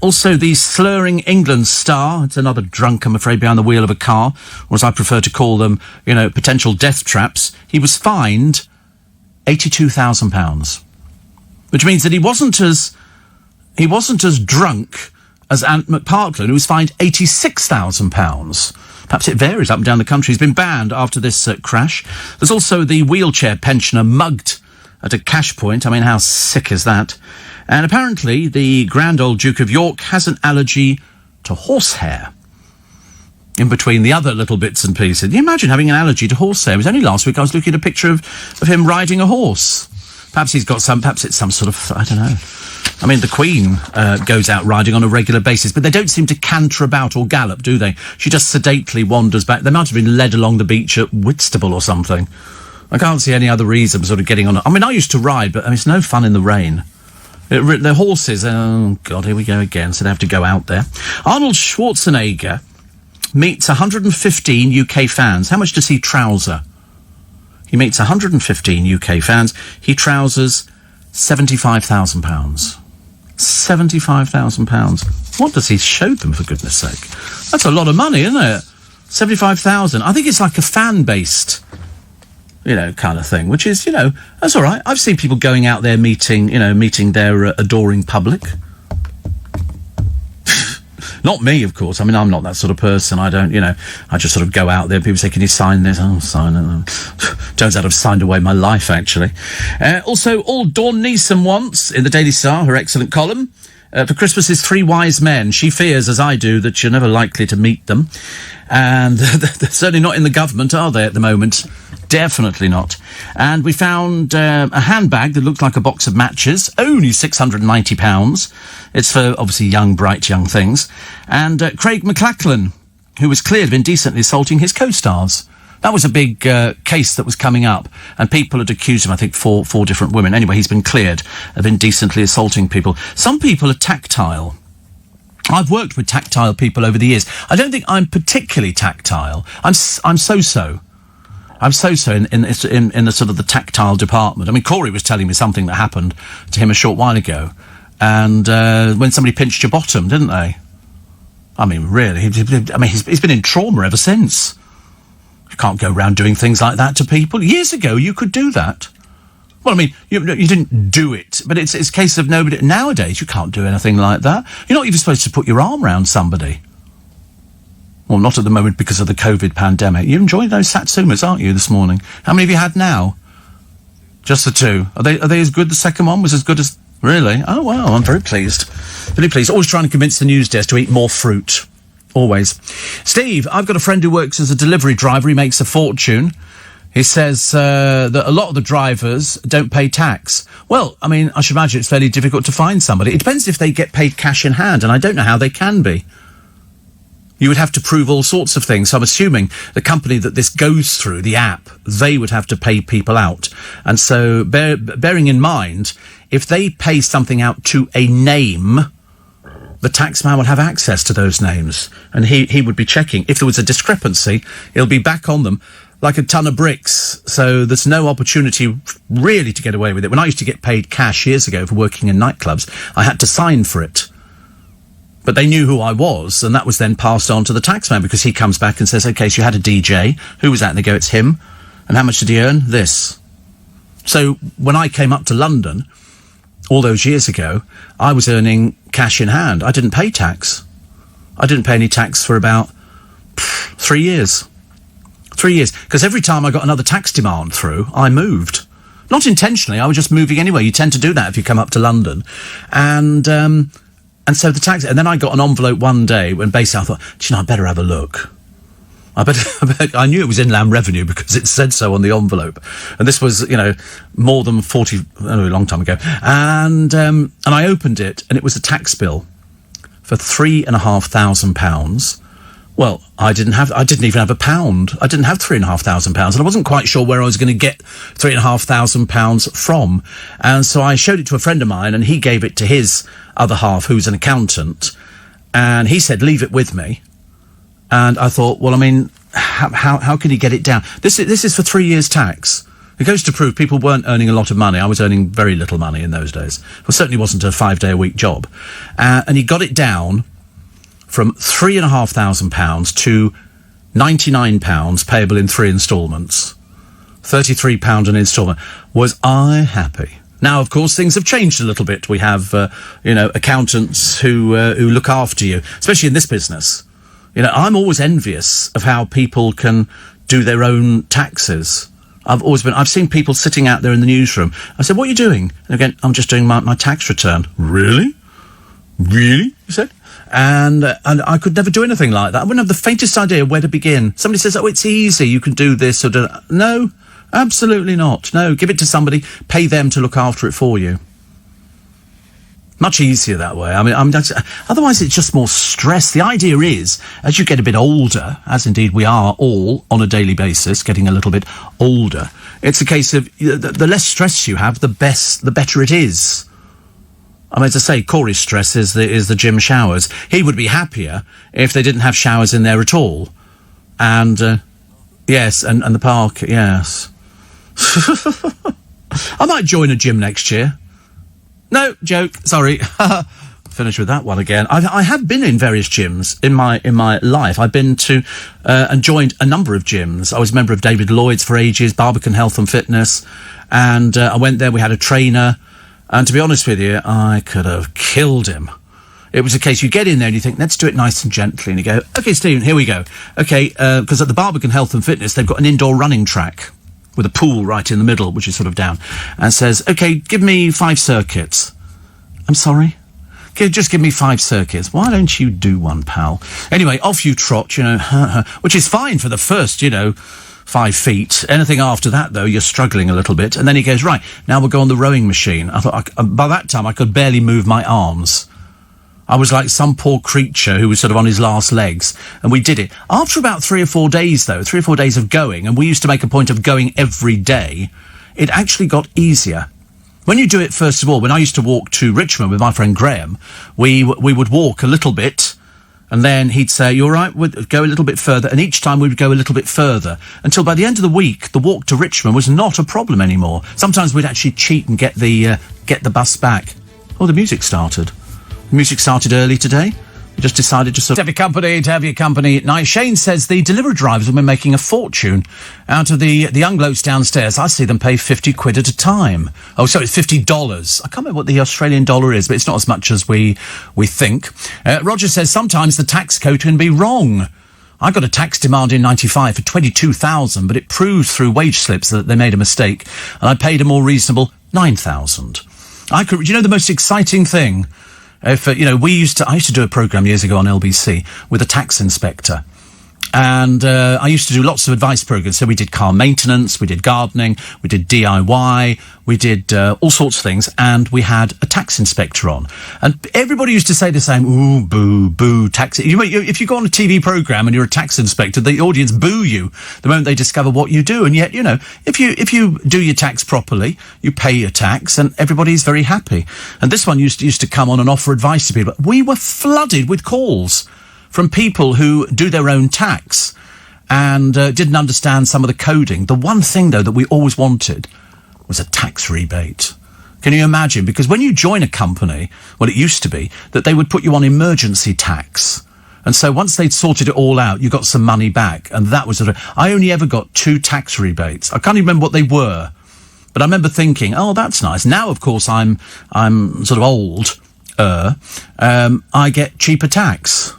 Also, the Slurring England star, it's another drunk, I'm afraid, behind the wheel of a car, or as I prefer to call them, potential death traps. He was fined £82,000, which means that he wasn't as drunk as Ant McPartland, who was fined £86,000. Perhaps it varies up and down the country. He's been banned after this crash. There's also the wheelchair pensioner mugged at a cash point. I mean, how sick is that? And apparently the grand old Duke of York has an allergy to horsehair. In between the other little bits and pieces. Can you imagine having an allergy to horsehair? It was only last week I was looking at a picture of him riding a horse. Perhaps it's some sort of, I don't know. I mean, the Queen goes out riding on a regular basis, but they don't seem to canter about or gallop, do they? She just sedately wanders back. They might have been led along the beach at Whitstable or something. I can't see any other reason for sort of getting on. I mean, I used to ride, but it's no fun in the rain. The horses, oh God, here we go again, so they have to go out there. Arnold Schwarzenegger meets 115 UK fans. How much does he trouser? He meets 115 UK fans. He trousers £75,000. £75,000. What does he show them, for goodness sake? That's a lot of money, isn't it? 75,000. I think it's like a fan-based... kind of thing, which is, that's all right. I've seen people going out there meeting their adoring public. Not me, of course. I mean, I'm not that sort of person. I don't, I just sort of go out there. People say, can you sign this? Oh, sign it. Turns out I've signed away my life, actually. Also, all Dawn Neeson wants, in the Daily Star, her excellent column, for Christmas is 3 wise men. She fears, as I do, that you're never likely to meet them. And they're certainly not in the government, are they, at the moment? Definitely not. And we found a handbag that looked like a box of matches, only £690. It's for, obviously, bright young things. And Craig McLachlan, who was cleared of indecently assaulting his co-stars. That was a big case that was coming up, and people had accused him, I think, four different women. Anyway, he's been cleared of indecently assaulting people. Some people are tactile. I've worked with tactile people over the years. I don't think I'm particularly tactile. I'm so-so. I'm so-so in the sort of the tactile department. I mean, Corey was telling me something that happened to him a short while ago, and when somebody pinched your bottom, didn't they? I mean, really, he's been in trauma ever since. You can't go around doing things like that to people. Years ago, you could do that. Well, I mean, you didn't do it, but it's a case of nobody... Nowadays, you can't do anything like that. You're not even supposed to put your arm around somebody. Well, not at the moment because of the COVID pandemic. You enjoyed those Satsumas, aren't you, this morning? How many have you had now? Just the 2. Are they as good? The second one was as good as... Really? Oh, wow, I'm very pleased. Very pleased. Always trying to convince the news desk to eat more fruit. Always. Steve, I've got a friend who works as a delivery driver. He makes a fortune. He says that a lot of the drivers don't pay tax. Well, I mean, I should imagine it's fairly difficult to find somebody. It depends if they get paid cash in hand, and I don't know how they can be. You would have to prove all sorts of things. So I'm assuming the company that this goes through, the app, they would have to pay people out. And so bearing in mind, if they pay something out to a name, the taxman will have access to those names. And he would be checking. If there was a discrepancy, he'll be back on them like a ton of bricks. So there's no opportunity really to get away with it. When I used to get paid cash years ago for working in nightclubs, I had to sign for it. But they knew who I was, and that was then passed on to the taxman, because he comes back and says, OK, so you had a DJ. Who was that? And they go, it's him. And how much did he earn? This. So when I came up to London all those years ago, I was earning cash in hand. I didn't pay tax. I didn't pay any tax for about 3 years. 3 years. Because every time I got another tax demand through, I moved. Not intentionally, I was just moving anyway. You tend to do that if you come up to London. And so the tax... And then I got an envelope one day when basically I thought, do you know, I better have a look. I knew it was Inland Revenue because it said so on the envelope. And this was, you know, more than a long time ago. And I opened it, and it was a tax bill for £3,500. Well, I didn't even have a pound. I didn't have £3,500, and I wasn't quite sure where I was going to get £3,500 from. And so I showed it to a friend of mine, and he gave it to his other half, who's an accountant, and he said, leave it with me. And I thought, well, I mean, how can you get it down? This is for 3 years' tax. It goes to prove people weren't earning a lot of money. I was earning very little money in those days. It certainly wasn't a 5-day-a-week job. And he got it down from £3,500 to £99 payable in 3 instalments. £33 an instalment. Was I happy? Now, of course, things have changed a little bit. We have, accountants who look after you, especially in this business. You know, I'm always envious of how people can do their own taxes. I've seen people sitting out there in the newsroom. I said, what are you doing? And again, I'm just doing my tax return. Really? Really? You said? And I could never do anything like that. I wouldn't have the faintest idea where to begin. Somebody says, oh, it's easy. You can do this or do that. No, absolutely not. No, give it to somebody. Pay them to look after it for you. Much easier that way. I mean, otherwise it's just more stress. The idea is, as you get a bit older, as indeed we are all on a daily basis, getting a little bit older, it's a case of the less stress you have, the better it is. I mean, as I say, Corey's stress is the gym showers. He would be happier if they didn't have showers in there at all. And, yes, and the park, yes. I might join a gym next year. No, joke, sorry. Finish with that one again. I have been in various gyms in my life. I've been to and joined a number of gyms. I was a member of David Lloyd's for ages, Barbican Health and Fitness, and I went there. We had a trainer, and to be honest with you, I could have killed him. It was a case you get in there and you think, let's do it nice and gently, and you go, okay, Stephen, here we go. Okay, because at the Barbican Health and Fitness, they've got an indoor running track with a pool right in the middle, which is sort of down, and says, okay, give me 5 circuits. I'm sorry? Just give me 5 circuits. Why don't you do one, pal? Anyway, off you trot, you know, which is fine for the first, 5 feet. Anything after that, though, you're struggling a little bit. And then he goes, right, now we'll go on the rowing machine. I thought, by that time, I could barely move my arms. I was like some poor creature who was sort of on his last legs, and we did it. After about 3 or 4 days, though, 3 or 4 days of going, and we used to make a point of going every day, it actually got easier. When you do it, first of all, when I used to walk to Richmond with my friend Graham, we would walk a little bit, and then he'd say, you all right? We'd go a little bit further, and each time we would go a little bit further, until by the end of the week, the walk to Richmond was not a problem anymore. Sometimes we'd actually cheat and get the bus back. Oh, the music started. The music started early today. We just decided to have your company. Now, Shane says the delivery drivers have been making a fortune out of the young blokes downstairs. I see them pay 50 quid at a time. Oh, sorry, it's $50. I can't remember what the Australian dollar is, but it's not as much as we think. Roger says sometimes the tax code can be wrong. I got a tax demand in 95 for 22,000, but it proved through wage slips that they made a mistake, and I paid a more reasonable 9,000. Do you know the most exciting thing? I used to do a programme years ago on LBC with a tax inspector. And I used to do lots of advice programmes. So we did car maintenance, we did gardening, we did DIY, we did all sorts of things. And we had a tax inspector on. And everybody used to say the same, ooh, boo, boo, tax. If you go on a TV programme and you're a tax inspector, the audience boo you the moment they discover what you do. And yet, if you do your tax properly, you pay your tax and everybody's very happy. And this one used to come on and offer advice to people. We were flooded with calls from people who do their own tax and didn't understand some of the coding. The one thing, though, that we always wanted was a tax rebate. Can you imagine? Because when you join a company, well, it used to be that they would put you on emergency tax. And so once they'd sorted it all out, you got some money back. And that was I only ever got 2 tax rebates. I can't even remember what they were. But I remember thinking, oh, that's nice. Now, of course, I'm sort of old. I get cheaper tax,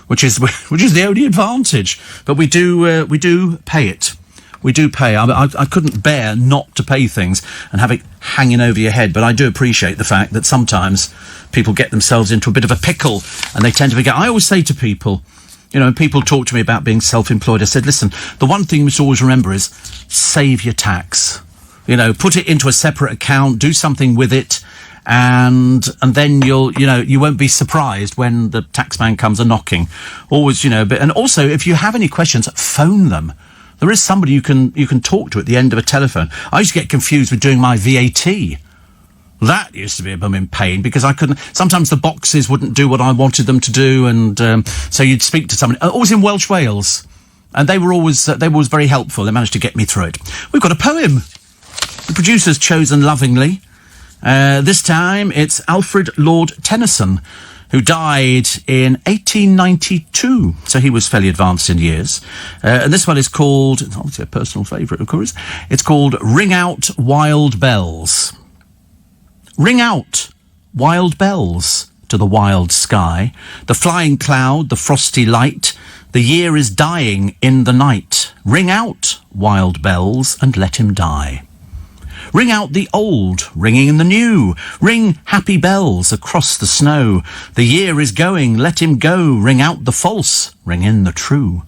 which is the only advantage. But we do pay it. We do pay. I couldn't bear not to pay things and have it hanging over your head. But I do appreciate the fact that sometimes people get themselves into a bit of a pickle and they tend to forget. I always say to people, you know, when people talk to me about being self-employed, I said, listen, the one thing you must always remember is save your tax. You know, put it into a separate account, do something with it, and then you won't be surprised when the taxman comes a knocking. Always, and also if you have any questions, phone them. There is somebody you can talk to at the end of a telephone. I used to get confused with doing my VAT. That used to be a blooming pain because sometimes the boxes wouldn't do what I wanted them to do, and so you'd speak to somebody. Always in Welsh Wales, and they were always very helpful. They managed to get me through it. We've got a poem. The producer's chosen lovingly. This time it's Alfred Lord Tennyson, who died in 1892. So he was fairly advanced in years. And this one is called, it's obviously a personal favourite, of course. It's called Ring Out Wild Bells. Ring out, wild bells, to the wild sky. The flying cloud, the frosty light. The year is dying in the night. Ring out, wild bells, and let him die. Ring out the old, ringing in the new. Ring happy bells across the snow. The year is going, let him go. Ring out the false, ring in the true.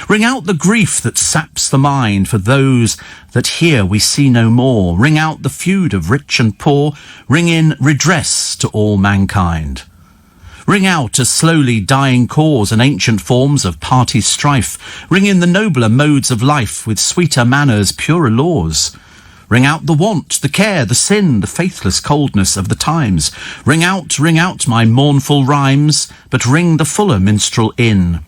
Ring out the grief that saps the mind for those that here we see no more. Ring out the feud of rich and poor. Ring in redress to all mankind. Ring out a slowly dying cause and ancient forms of party strife. Ring in the nobler modes of life with sweeter manners, purer laws. Ring out the want, the care, the sin, the faithless coldness of the times. Ring out my mournful rhymes, but ring the fuller minstrel in.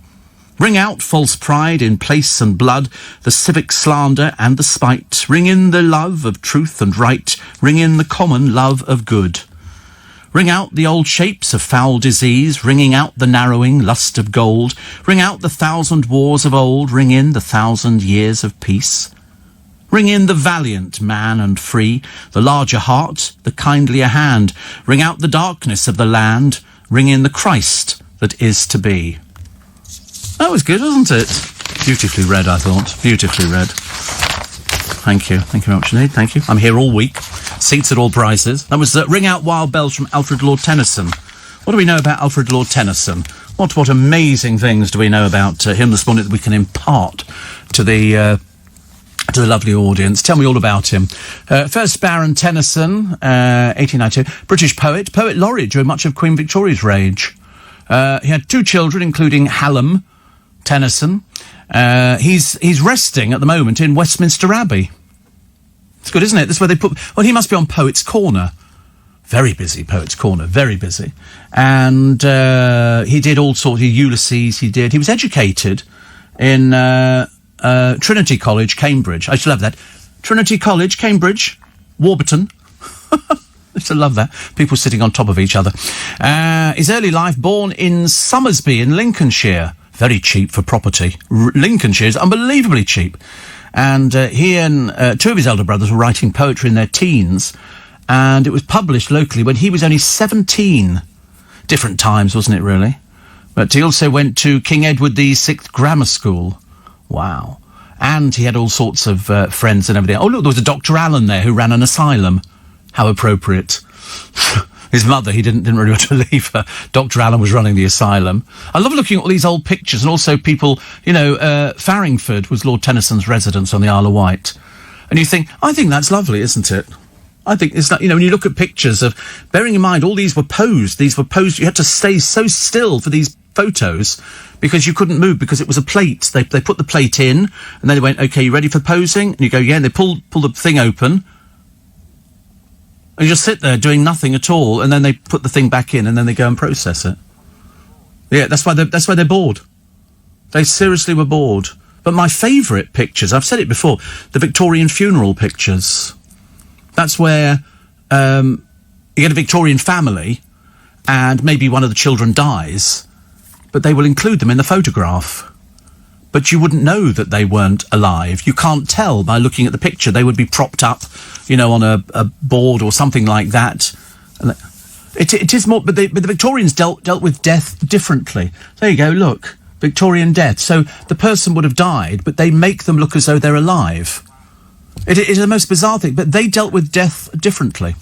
Ring out false pride in place and blood, the civic slander and the spite. Ring in the love of truth and right, ring in the common love of good. Ring out the old shapes of foul disease, ringing out the narrowing lust of gold. Ring out the 1,000 wars of old, ring in the 1,000 years of peace. Ring in the valiant man and free, the larger heart, the kindlier hand. Ring out the darkness of the land, ring in the Christ that is to be. That was good, wasn't it? Beautifully read, I thought. Beautifully read. Thank you. Thank you very much indeed. Thank you. I'm here all week. Seats at all prices. That was Ring Out Wild Bells from Alfred Lord Tennyson. What do we know about Alfred Lord Tennyson? What amazing things do we know about him this morning that we can impart to the lovely audience? Tell me all about him. First Baron Tennyson, 1892. British poet laureate during much of Queen Victoria's reign. He had 2 children, including Hallam Tennyson. He's resting at the moment in Westminster Abbey. It's good, isn't it? That's where they put... Well, he must be on Poets' Corner. Very busy, Poets' Corner, very busy. And he did all sorts of Ulysses, he was educated in Trinity College, Cambridge. I used to love that. Trinity College, Cambridge, Warburton. I used to love that. People sitting on top of each other. His early life, born in Somersby in Lincolnshire. Very cheap for property. Lincolnshire is unbelievably cheap. And he and 2 of his elder brothers were writing poetry in their teens. And it was published locally when he was only 17. Different times, wasn't it, really? But he also went to King Edward VI Grammar School. Wow. And he had all sorts of friends and everything. Oh, look, there was a Dr. Allen there who ran an asylum. How appropriate. His mother, he didn't really want to leave her. Dr. Allen was running the asylum. I love looking at all these old pictures and also people, Farringford was Lord Tennyson's residence on the Isle of Wight. And you think, I think that's lovely, isn't it? I think it's like, when you look at pictures of, bearing in mind all these were posed, you had to stay so still for these photos because you couldn't move because it was a plate. They put the plate in and then they went, okay, you ready for posing? And you go, yeah, and they pull the thing open. And you just sit there doing nothing at all, and then they put the thing back in, and then they go and process it. Yeah, that's why they're bored. They seriously were bored. But my favourite pictures, I've said it before, the Victorian funeral pictures. That's where you get a Victorian family, and maybe one of the children dies, but they will include them in the photograph. but you wouldn't know that they weren't alive. You can't tell by looking at the picture. They would be propped up, on a board or something like that. And it is more, but the Victorians dealt with death differently. There you go, look, Victorian death. So the person would have died, but they make them look as though they're alive. It is the most bizarre thing, but they dealt with death differently.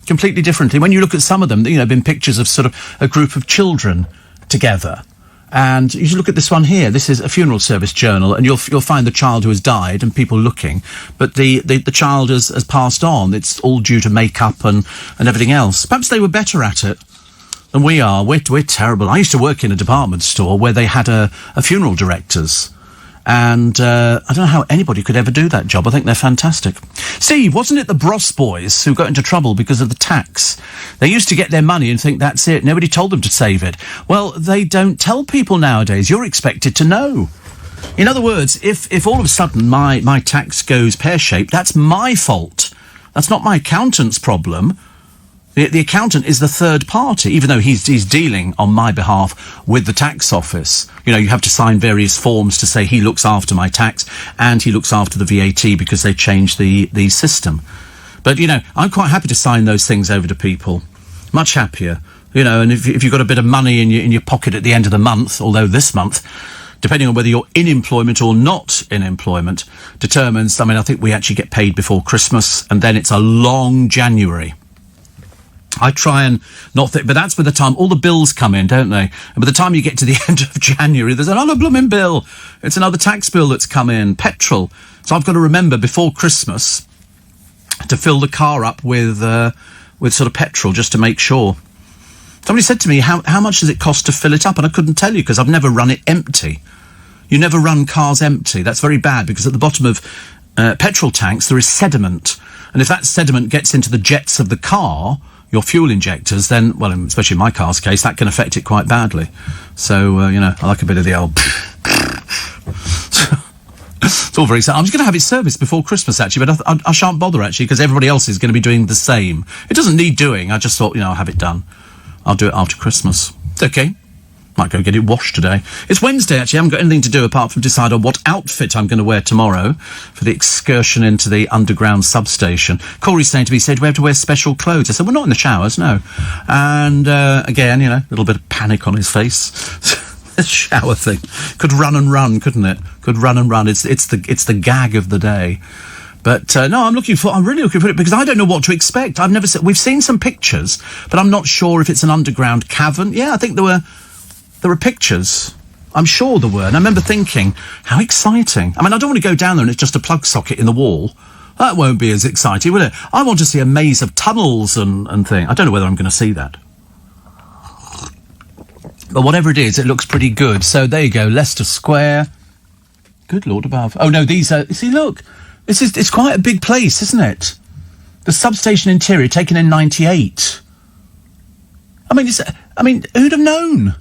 Completely differently. When you look at some of them, been pictures of sort of a group of children together. And you should look at this one here. This is a funeral service journal, and you'll find the child who has died and people looking. But the child has passed on. It's all due to makeup and everything else. Perhaps they were better at it than we are. We're terrible. I used to work in a department store where they had a funeral directors. And I don't know how anybody could ever do that job. I think they're fantastic. Steve, wasn't it the Bros boys who got into trouble because of the tax? They used to get their money and think that's it. Nobody told them to save it. Well, they don't tell people nowadays. You're expected to know. In other words, if all of a sudden my tax goes pear-shaped, that's my fault. That's not my accountant's problem. The accountant is the third party, even though he's dealing on my behalf with the tax office. You have to sign various forms to say he looks after my tax and he looks after the VAT because they changed the system. But, I'm quite happy to sign those things over to people. Much happier. And if you've got a bit of money in your pocket at the end of the month, although this month, depending on whether you're in employment or not in employment, determines, I think we actually get paid before Christmas and then it's a long January. I try and not think, but that's by the time all the bills come in, don't they? And by the time you get to the end of January, there's another blooming bill. It's another tax bill that's come in, petrol. So I've got to remember before Christmas to fill the car up with sort of petrol just to make sure. Somebody said to me, how much does it cost to fill it up? And I couldn't tell you because I've never run it empty. You never run cars empty. That's very bad because at the bottom of petrol tanks there is sediment. And if that sediment gets into the jets of the car, your fuel injectors, then, well, especially in my car's case, that can affect it quite badly. So, I like a bit of the old... It's all very sad. I'm just going to have it serviced before Christmas, actually, but I shan't bother, actually, because everybody else is going to be doing the same. It doesn't need doing. I just thought, I'll have it done. I'll do it after Christmas. It's okay. Might go get it washed today. It's Wednesday, actually. I haven't got anything to do apart from decide on what outfit I'm going to wear tomorrow for the excursion into the underground substation. Corey's saying to me, do we have to wear special clothes? I said, we're not in the showers, no. And, again, a little bit of panic on his face. The shower thing. Could run and run, couldn't it? Could run and run. It's the gag of the day. But, no, I'm really looking for it because I don't know what to expect. We've seen some pictures, but I'm not sure if it's an underground cavern. Yeah, I think there were pictures. I'm sure there were. And I remember thinking, how exciting. I don't want to go down there and it's just a plug socket in the wall. That won't be as exciting, will it? I want to see a maze of tunnels and things. I don't know whether I'm going to see that. But whatever it is, it looks pretty good. So there you go, Leicester Square. Good Lord above. Oh, no, these are... See, look. It's quite a big place, isn't it? The substation interior taken in 98. Who'd have known?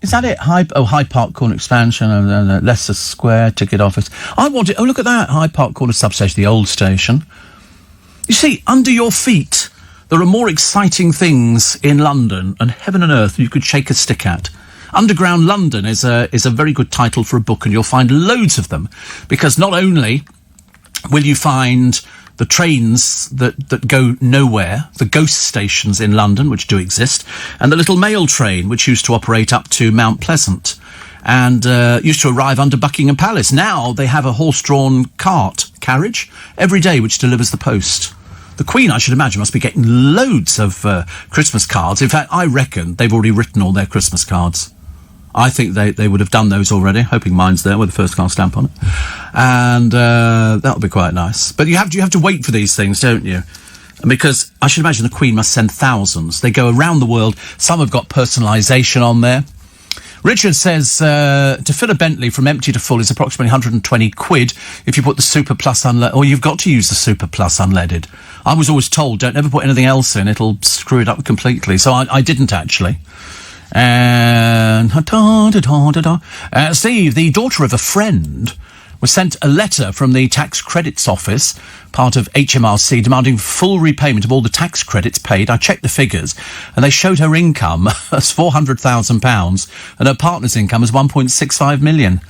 Is that it? Hyde Park Corner expansion, Leicester Square ticket office. I want it. Oh, look at that. Hyde Park Corner substation, the old station. You see, under your feet, there are more exciting things in London, and heaven and earth you could shake a stick at. Underground London is a very good title for a book, and you'll find loads of them, because not only will you find the trains that go nowhere, the ghost stations in London, which do exist, and the little mail train, which used to operate up to Mount Pleasant, and used to arrive under Buckingham Palace. Now they have a horse-drawn carriage every day, which delivers the post. The Queen, I should imagine, must be getting loads of Christmas cards. In fact, I reckon they've already written all their Christmas cards. I think they would have done those already, hoping mine's there with a first-class stamp on it. And that'll be quite nice. But you have to wait for these things, don't you? Because I should imagine the Queen must send thousands. They go around the world. Some have got personalisation on there. Richard says to fill a Bentley from empty to full is approximately 120 quid if you put the Super Plus unleaded. Or you've got to use the Super Plus unleaded. I was always told, don't ever put anything else in. It'll screw it up completely. So I didn't actually. And Steve, the daughter of a friend, was sent a letter from the tax credits office, part of HMRC, demanding full repayment of all the tax credits paid. I checked the figures, and they showed her income as £400,000 and her partner's income as 1.65 million.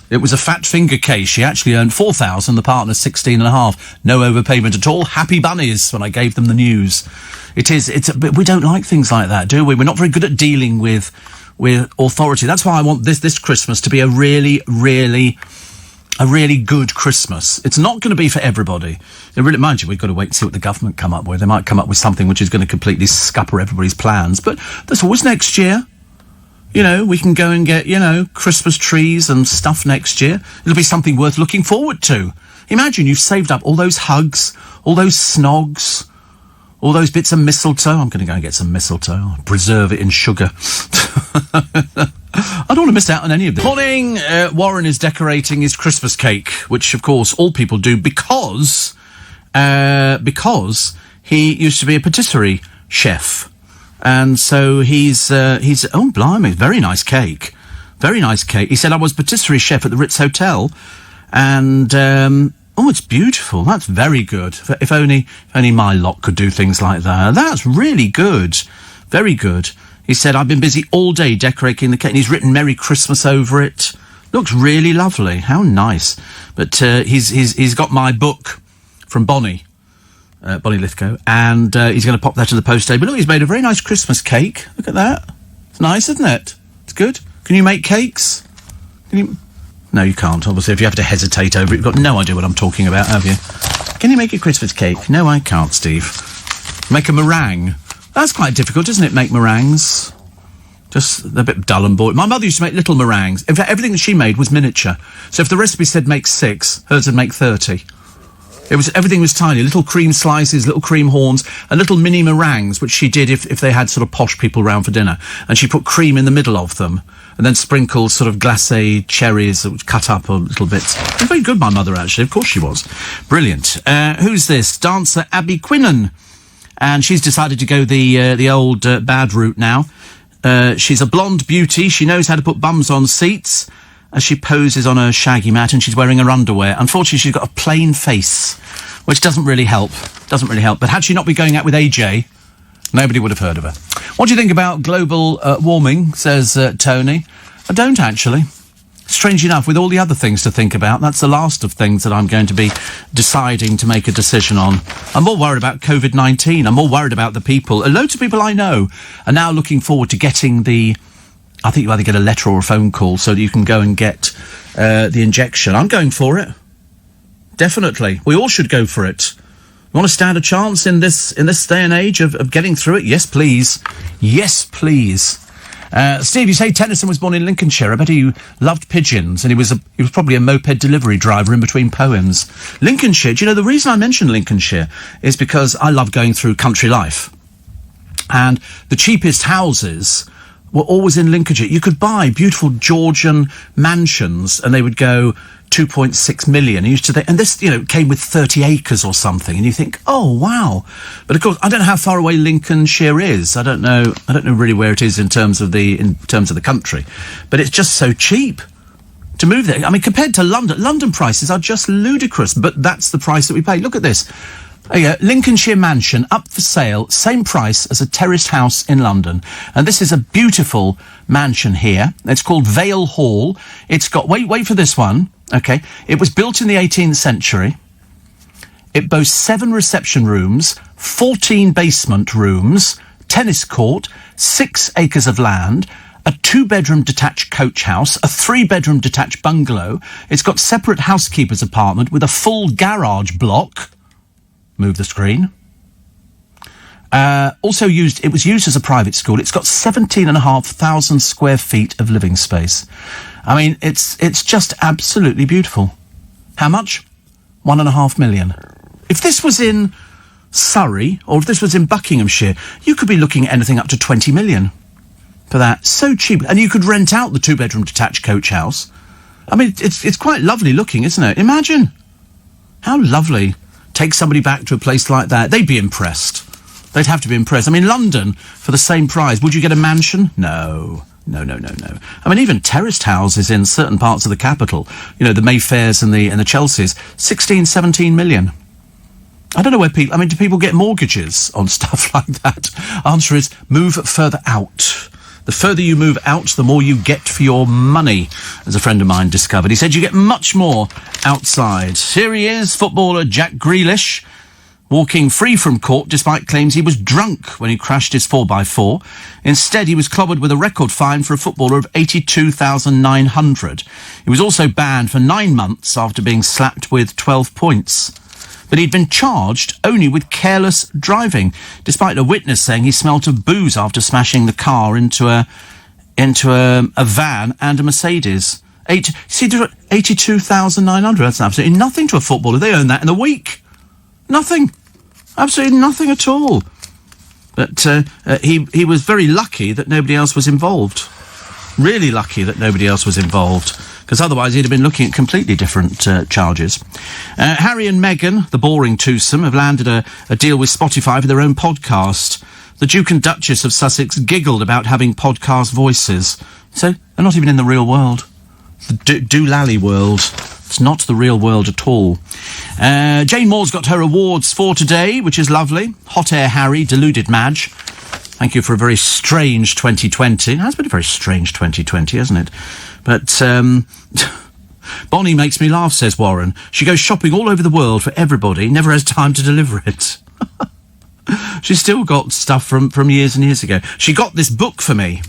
It was a fat finger case. She actually earned 4,000, the partner 16.5. No overpayment at all. Happy bunnies when I gave them the news. But we don't like things like that, do we? We're not very good at dealing with authority. That's why I want this Christmas to be a really good Christmas. It's not going to be for everybody. Mind you, we've got to wait and see what the government come up with. They might come up with something which is going to completely scupper everybody's plans. But there's always next year. You know, we can go and get, Christmas trees and stuff next year. It'll be something worth looking forward to. Imagine you've saved up all those hugs, all those snogs, all those bits of mistletoe. I'm going to go and get some mistletoe. I'll preserve it in sugar. I don't want to miss out on any of this. Morning, Warren is decorating his Christmas cake, which, of course, all people do because he used to be a patisserie chef. And so he's oh, blimey, very nice cake. Very nice cake. He said, I was patisserie chef at the Ritz Hotel. And, it's beautiful. That's very good. If only my lot could do things like that. That's really good. Very good. He said, I've been busy all day decorating the cake. And he's written Merry Christmas over it. Looks really lovely. How nice. But he's got my book from Bonnie. Bonnie Lithgow, and he's going to pop that to the post today. But look, he's made a very nice Christmas cake. Look at that. It's nice, isn't it? It's good. Can you make cakes? No, you can't, obviously. If you have to hesitate over it, you've got no idea what I'm talking about, have you? Can you make a Christmas cake? No, I can't, Steve. Make a meringue. That's quite difficult, isn't it, make meringues? Just a bit dull and boring. My mother used to make little meringues. In fact, everything that she made was miniature. So if the recipe said make 6, hers would make 30. Everything was tiny, little cream slices, little cream horns, and little mini meringues, which she did if they had sort of posh people round for dinner. And she put cream in the middle of them, and then sprinkled sort of glacé cherries that would cut up a little bit. Very good, my mother, actually. Of course she was. Brilliant. Who's this? Dancer Abby Quinnan. And she's decided to go the old bad route now. She's a blonde beauty. She knows how to put bums on seats. As she poses on her shaggy mat, and she's wearing her underwear. Unfortunately, she's got a plain face, which doesn't really help. But had she not been going out with AJ, nobody would have heard of her. What do you think about global warming, says Tony? I don't, actually. Strange enough, with all the other things to think about, that's the last of things that I'm going to be deciding to make a decision on. I'm more worried about COVID-19. I'm more worried about the people. Loads of people I know are now looking forward to getting I think you either get a letter or a phone call so that you can go and get the injection. I'm going for it. Definitely. We all should go for it. You want to stand a chance in this day and age of getting through it? Yes, please. Yes, please. Steve, you say Tennyson was born in Lincolnshire. I bet he loved pigeons, and he was probably a moped delivery driver in between poems. Lincolnshire, do you know, the reason I mention Lincolnshire is because I love going through country life. And the cheapest houses were always in Lincolnshire. You could buy beautiful Georgian mansions, and they would go 2.6 million. And this, came with 30 acres or something. And you think, oh wow! But of course, I don't know how far away Lincolnshire is. I don't know really where it is in terms of the country. But it's just so cheap to move there. I mean, compared to London, London prices are just ludicrous. But that's the price that we pay. Look at this. Lincolnshire mansion up for sale, same price as a terraced house in London. And this is a beautiful mansion here. It's called Vale Hall. It's got, wait for this one, okay. It was built in the 18th century. It boasts 7 reception rooms, 14 basement rooms, tennis court, 6 acres of land, a 2-bedroom detached coach house, a 3-bedroom detached bungalow. It's got separate housekeeper's apartment with a full garage block. Move the screen. It was used as a private school. It's got 17,500 square feet of living space. I mean, it's just absolutely beautiful. How much? 1.5 million. If this was in Surrey, or if this was in Buckinghamshire, you could be looking at anything up to 20 million for that. So cheap. And you could rent out the 2-bedroom detached coach house. I mean, it's quite lovely looking, isn't it? Imagine. How lovely. Take somebody back to a place like that. They'd be impressed. They'd have to be impressed. I mean, London, for the same price, would you get a mansion? No. I mean, even terraced houses in certain parts of the capital, the Mayfairs and the Chelseas, 16, 17 million. I don't know where do people get mortgages on stuff like that? Answer is, move further out. The further you move out, the more you get for your money, as a friend of mine discovered. He said you get much more outside. Here he is, footballer Jack Grealish, walking free from court despite claims he was drunk when he crashed his 4x4. Instead, he was clobbered with a record fine for a footballer of £82,900. He was also banned for 9 months after being slapped with 12 points. But he'd been charged only with careless driving, despite a witness saying he smelt of booze after smashing the car into a van and a Mercedes. 82,900, that's absolutely nothing to a footballer. They earn that in a week. Nothing. Absolutely nothing at all. But he was very lucky that nobody else was involved. Really lucky that nobody else was involved, because otherwise he'd have been looking at completely different charges. Harry and Meghan, the boring twosome, have landed a deal with Spotify for their own podcast. The Duke and Duchess of Sussex giggled about having podcast voices. So they're not even in the real world. The doolally world. It's not the real world at all. Jane Moore's got her awards for today, which is lovely. Hot Air Harry, Deluded Madge. Thank you for a very strange 2020. It has been a very strange 2020, hasn't it? But Bonnie makes me laugh, says Warren. She goes shopping all over the world for everybody, never has time to deliver it. She's still got stuff from years and years ago. She got this book for me.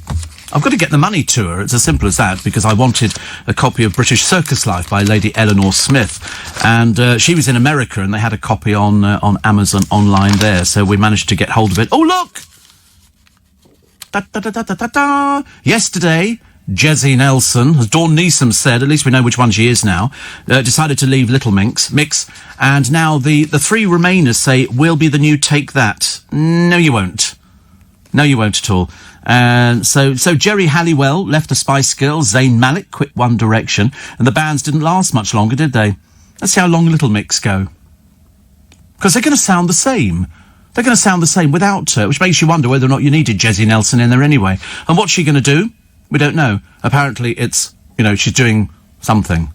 I've got to get the money to her. It's as simple as that, because I wanted a copy of British Circus Life by Lady Eleanor Smith. And she was in America, and they had a copy on Amazon online there, so we managed to get hold of it. Oh, look! Da-da-da-da-da-da! Yesterday, Jessie Nelson, as Dawn Neeson said, at least we know which one she is now, decided to leave Little Mix, and now the three remainers say, we'll be the new Take That. No, you won't. No, you won't at all. So Jerry Halliwell left the Spice Girls, Zayn Malik quit One Direction, and the bands didn't last much longer, did they? Let's see how long Little Mix go. Because they're going to sound the same. They're going to sound the same without her, which makes you wonder whether or not you needed Jessie Nelson in there anyway. And what's she going to do? We don't know. Apparently it's, she's doing something.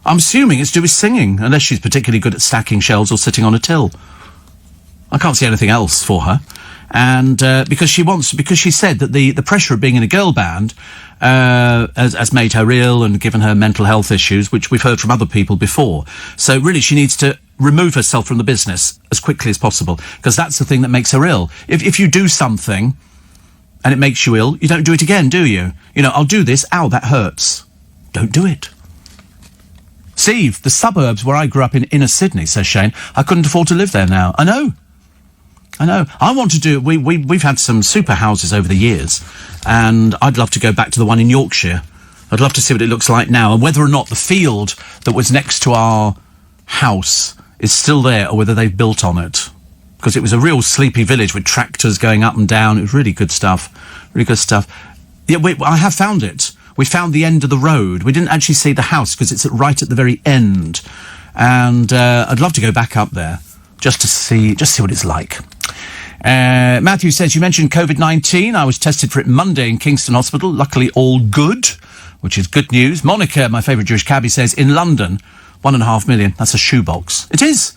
I'm assuming it's to do with singing, unless she's particularly good at stacking shelves or sitting on a till. I can't see anything else for her. And because she said that the pressure of being in a girl band has made her ill and given her mental health issues, which we've heard from other people before. So really she needs to remove herself from the business as quickly as possible, because that's the thing that makes her ill. If you do something and it makes you ill, you don't do it again, do you? I'll do this, ow, that hurts. Don't do it. Steve, the suburbs where I grew up in inner Sydney, says Shane, I couldn't afford to live there now. I know. I want to do... We've had some super houses over the years, and I'd love to go back to the one in Yorkshire. I'd love to see what it looks like now, and whether or not the field that was next to our house is still there, or whether they've built on it. Because it was a real sleepy village with tractors going up and down. It was really good stuff. Really good stuff. Yeah, I have found it. We found the end of the road. We didn't actually see the house, because it's right at the very end. And I'd love to go back up there, just to see what it's like. Matthew says, you mentioned COVID-19. I was tested for it Monday in Kingston Hospital. Luckily, all good, which is good news. Monica, my favourite Jewish cabbie, says, in London, 1.5 million. That's a shoebox. It is.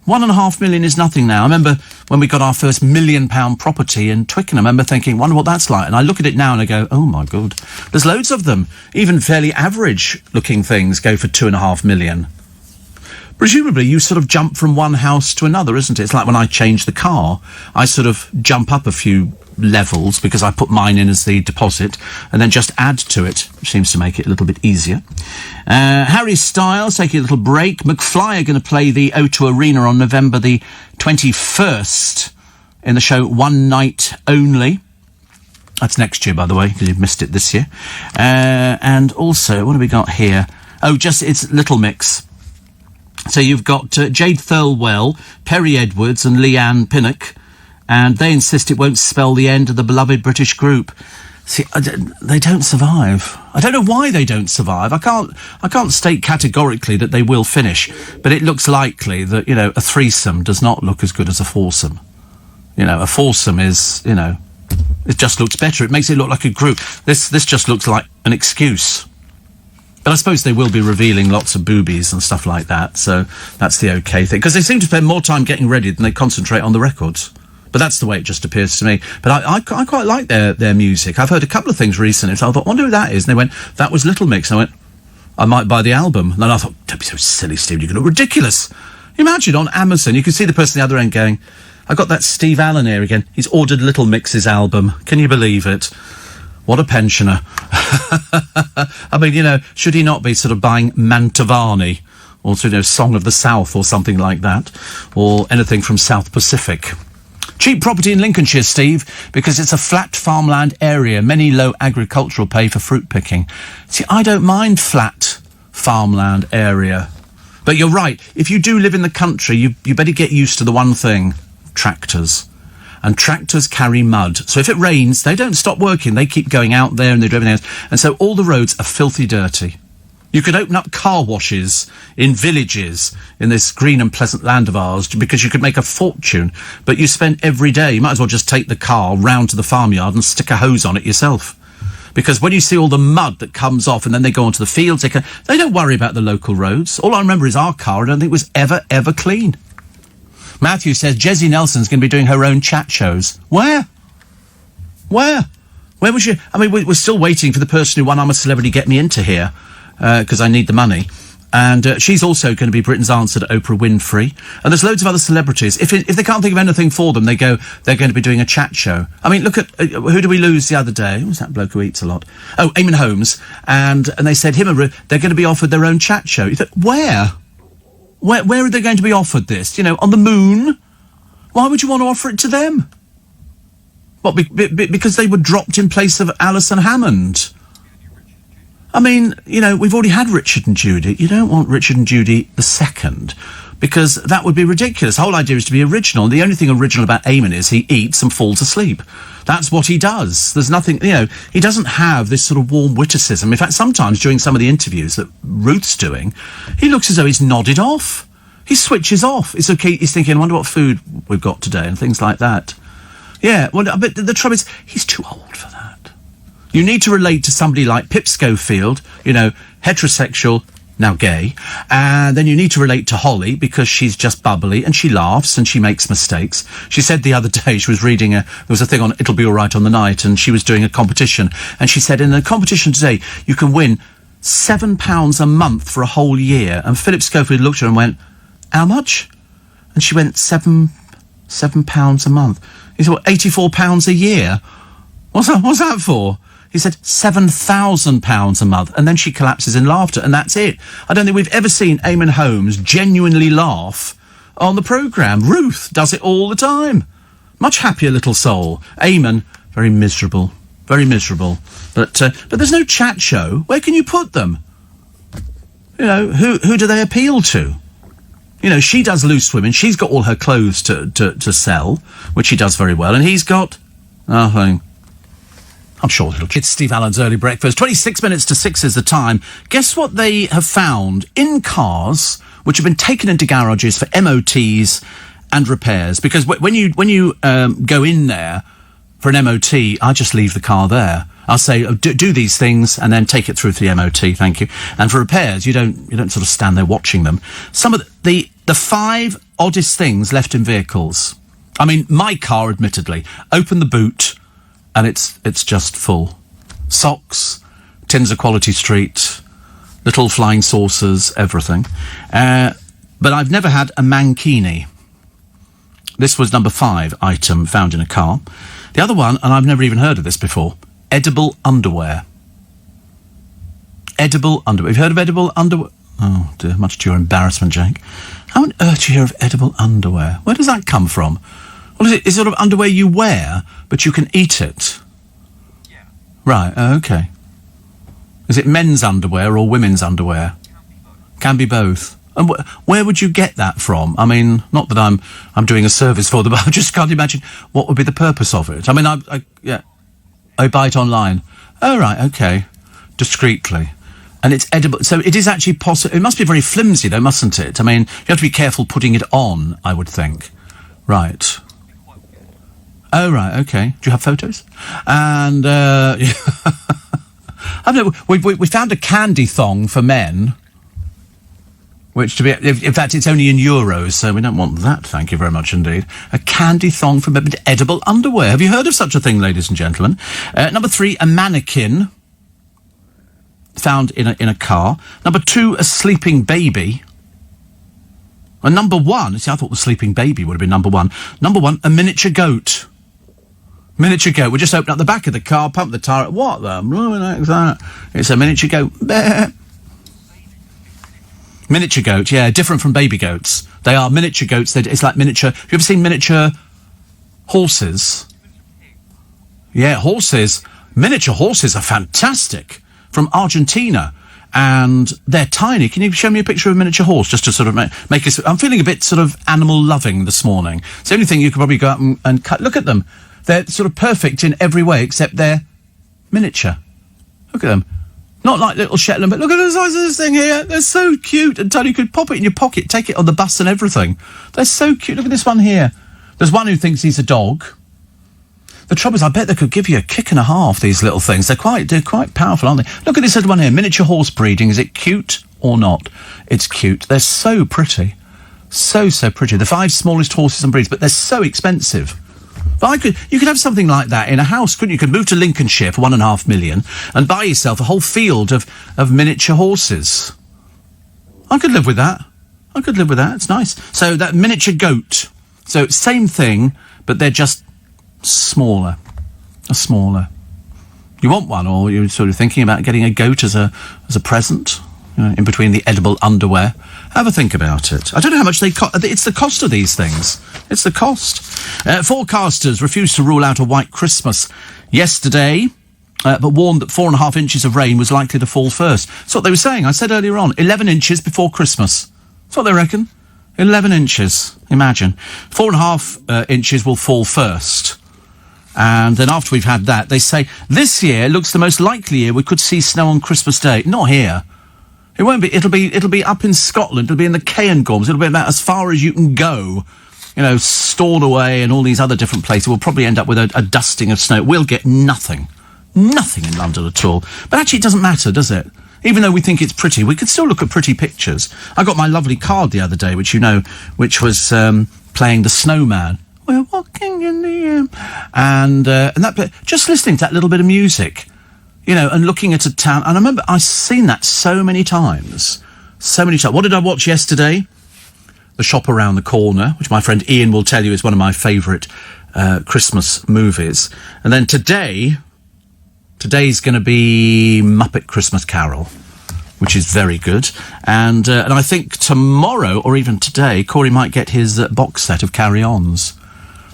1.5 million is nothing now. I remember when we got our first £1 million property in Twickenham. I remember thinking, wonder what that's like. And I look at it now and I go, oh my God. There's loads of them. Even fairly average-looking things go for 2.5 million. Presumably, you sort of jump from one house to another, isn't it? It's like when I change the car, I sort of jump up a few levels because I put mine in as the deposit and then just add to it, which seems to make it a little bit easier. Harry Styles taking a little break. McFly are going to play the O2 Arena on November the 21st in the show One Night Only. That's next year, by the way, because you've missed it this year. And also, what have we got here? Oh, it's Little Mix. So you've got Jade Thirlwell, Perry Edwards and Leanne Pinnock, and they insist it won't spell the end of the beloved British group. See, they don't survive. I don't know why they don't survive. I can't state categorically that they will finish, but it looks likely that, a threesome does not look as good as a foursome. A foursome is, it just looks better. It makes it look like a group. This just looks like an excuse. But I suppose they will be revealing lots of boobies and stuff like that, so that's the okay thing. Because they seem to spend more time getting ready than they concentrate on the records. But that's the way it just appears to me. But I quite like their music. I've heard a couple of things recently, so I thought, I wonder who that is. And they went, that was Little Mix. And I went, I might buy the album. And then I thought, don't be so silly, Steve, you're going to look ridiculous. Imagine on Amazon, you can see the person on the other end going, I got that Steve Allen here again. He's ordered Little Mix's album. Can you believe it? What a pensioner. I mean, should he not be sort of buying Mantovani or, Song of the South or something like that, or anything from South Pacific? Cheap property in Lincolnshire, Steve, because it's a flat farmland area, many low agricultural pay for fruit picking. See, I don't mind flat farmland area. But you're right, if you do live in the country, you better get used to the one thing, tractors. And tractors carry mud. So if it rains, they don't stop working. They keep going out there and they do everything else. And so all the roads are filthy dirty. You could open up car washes in villages in this green and pleasant land of ours because you could make a fortune. But you spend every day, you might as well just take the car round to the farmyard and stick a hose on it yourself. Because when you see all the mud that comes off and then they go onto the fields, they don't worry about the local roads. All I remember is our car, I don't think it was ever clean. Matthew says Jessie Nelson's going to be doing her own chat shows. Where? Where was she? I mean, we're still waiting for the person who won I'm a Celebrity Get Me Into here, because I need the money. And she's also going to be Britain's answer to Oprah Winfrey. And there's loads of other celebrities. If they can't think of anything for them, they're going to be doing a chat show. I mean, look at, who do we lose the other day? Who's that bloke who eats a lot? Oh, Eamon Holmes. And they said they're going to be offered their own chat show. You thought, where? Where are they going to be offered this? On the moon? Why would you want to offer it to them? What, because they were dropped in place of Alison Hammond? I mean, we've already had Richard and Judy. You don't want Richard and Judy the second, because that would be ridiculous. The whole idea is to be original, and the only thing original about Eamon is he eats and falls asleep. That's what he does. There's nothing, he doesn't have this sort of warm witticism. In fact, sometimes during some of the interviews that Ruth's doing, he looks as though he's nodded off. He switches off. It's okay. He's thinking, I wonder what food we've got today, and things like that. Yeah, well, but the trouble is, he's too old for that. You need to relate to somebody like Pip Schofield, heterosexual, now gay, and then you need to relate to Holly because she's just bubbly and she laughs and she makes mistakes. She said the other day, she was reading there was a thing on It'll Be All Right on the Night, and she was doing a competition, and she said in the competition today you can win £7 a month for a whole year. And Philip Schofield looked at her and went, how much? And she went, £7 a month. He said, what, £84 a year? What's that for? He said, £7,000 a month. And then she collapses in laughter, and that's it. I don't think we've ever seen Eamon Holmes genuinely laugh on the programme. Ruth does it all the time. Much happier little soul. Eamon, very miserable. Very miserable. But there's no chat show. Where can you put them? Who do they appeal to? She does Loose Women. She's got all her clothes to sell, which she does very well. And he's got nothing. I'm sure it's Steve Allen's Early Breakfast. 26 minutes to 6 is the time. Guess what they have found in cars which have been taken into garages for MOTs and repairs? Because when you go in there for an MOT, I just leave the car there. I'll say, do these things and then take it through to the MOT, thank you. And for repairs, you don't sort of stand there watching them. Some of the 5 oddest things left in vehicles. I mean, my car, admittedly, open the boot and it's just full. Socks, tins of Quality Street, little flying saucers, everything. But I've never had a mankini. This was number 5 item found in a car. The other one, and I've never even heard of this before, edible underwear. Edible underwear. Have you heard of edible underwear? Oh dear, much to your embarrassment, Jake. How on earth do you hear of edible underwear? Where does that come from? Well, is it sort of underwear you wear, but you can eat it? Yeah. Right, okay. Is it men's underwear or women's underwear? Can be both. And where would you get that from? I mean, not that I'm doing a service for them, but I just can't imagine what would be the purpose of it. I mean, I buy it online. Oh, right, okay. Discreetly. And it's edible. So it is actually possible. It must be very flimsy, though, mustn't it? I mean, you have to be careful putting it on, I would think. Right. Oh, right, okay. Do you have photos? And, I don't know, we found a candy thong for men. Which, to be, in fact, it's only in euros, so we don't want that, thank you very much indeed. A candy thong from edible underwear. Have you heard of such a thing, ladies and gentlemen? Number 3, a mannequin found in a car. Number 2, a sleeping baby. And number 1, see, I thought the sleeping baby would have been number 1. Number 1, a miniature goat. Miniature goat. We just open up the back of the car, pump the tyre. What the blowing heck's that? It's a miniature goat. Bah. Miniature goat, yeah, different from baby goats. They are miniature goats. It's like miniature. Have you ever seen miniature horses? Yeah, horses. Miniature horses are fantastic. From Argentina. And they're tiny. Can you show me a picture of a miniature horse just to sort of make us... I'm feeling a bit sort of animal-loving this morning. It's the only thing you could probably go out and cut. Look at them. They're sort of perfect in every way except they're miniature. Look at them. Not like little Shetland, but look at the size of this thing here. They're so cute. And Tony, you could pop it in your pocket, take it on the bus and everything. They're so cute. Look at this one here. There's one who thinks he's a dog. The trouble is, I bet they could give you a kick and a half, these little things. They're quite powerful, aren't they? Look at this little one here. Miniature horse breeding. Is it cute or not? It's cute. They're so pretty. So pretty. The 5 smallest horses and breeds, but they're so expensive. But you could have something like that in a house, couldn't you? You could move to Lincolnshire for $1.5 million and buy yourself a whole field of miniature horses. I could live with that. It's nice. So that miniature goat. So same thing, but they're just smaller. You want one, or you're sort of thinking about getting a goat as a present, in between the edible underwear? Have a think about it. I don't know how much they cost. It's the cost of these things. It's the cost. Forecasters refused to rule out a white Christmas yesterday, but warned that 4.5 inches of rain was likely to fall first. That's what they were saying. I said earlier on, 11 inches before Christmas. That's what they reckon. 11 inches. Imagine. 4.5 inches will fall first. And then after we've had that, they say, this year looks the most likely year we could see snow on Christmas Day. Not here. It won't be. It'll be up in Scotland. It'll be in the Cairngorms. It'll be about as far as you can go. Stored away and all these other different places. We'll probably end up with a dusting of snow. We'll get nothing. Nothing in London at all. But actually it doesn't matter, does it? Even though we think it's pretty, we could still look at pretty pictures. I got my lovely card the other day, which was playing the Snowman. We're walking in the air. And that, just listening to that little bit of music, and looking at a town. And I remember I've seen that so many times. What did I watch yesterday? The Shop Around the Corner, which my friend Ian will tell you is one of my favourite Christmas movies. And then today's going to be Muppet Christmas Carol, which is very good. And I think tomorrow, or even today, Corey might get his box set of Carry-Ons.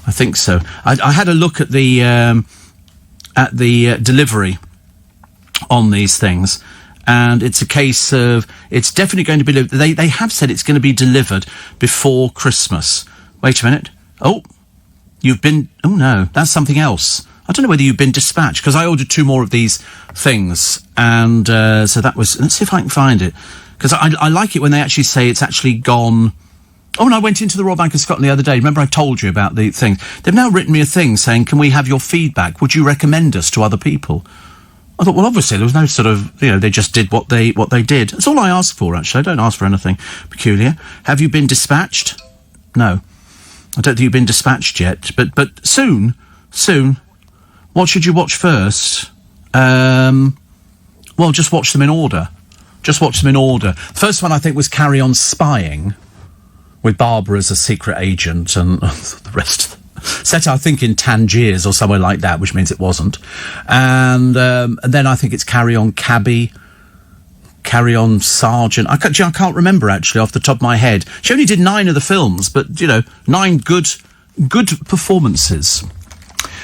I think so. I had a look at the delivery on these things, and it's a case of it's definitely going to be. They have said it's going to be delivered before Christmas. Wait a minute. Oh no, that's something else. I don't know whether you've been dispatched, because I ordered 2 more of these things, and so that was. Let's see if I can find it, because I like it when they actually say it's actually gone. Oh, and I went into the Royal Bank of Scotland the other day. Remember I told you about the thing? They've now written me a thing saying, can we have your feedback? Would you recommend us to other people? I thought, well, obviously, there was no sort of, they just did what they did. That's all I ask for, actually. I don't ask for anything peculiar. Have you been dispatched? No. I don't think you've been dispatched yet, but soon. What should you watch first? Well, just watch them in order. The first one, I think, was Carry On Spying, with Barbara as a secret agent, and the rest set, I think, in Tangiers or somewhere like that, which means it wasn't. And then I think it's Carry On Cabby, Carry On Sergeant. I can't remember, actually, off the top of my head. She only did 9 of the films, but, 9 good performances.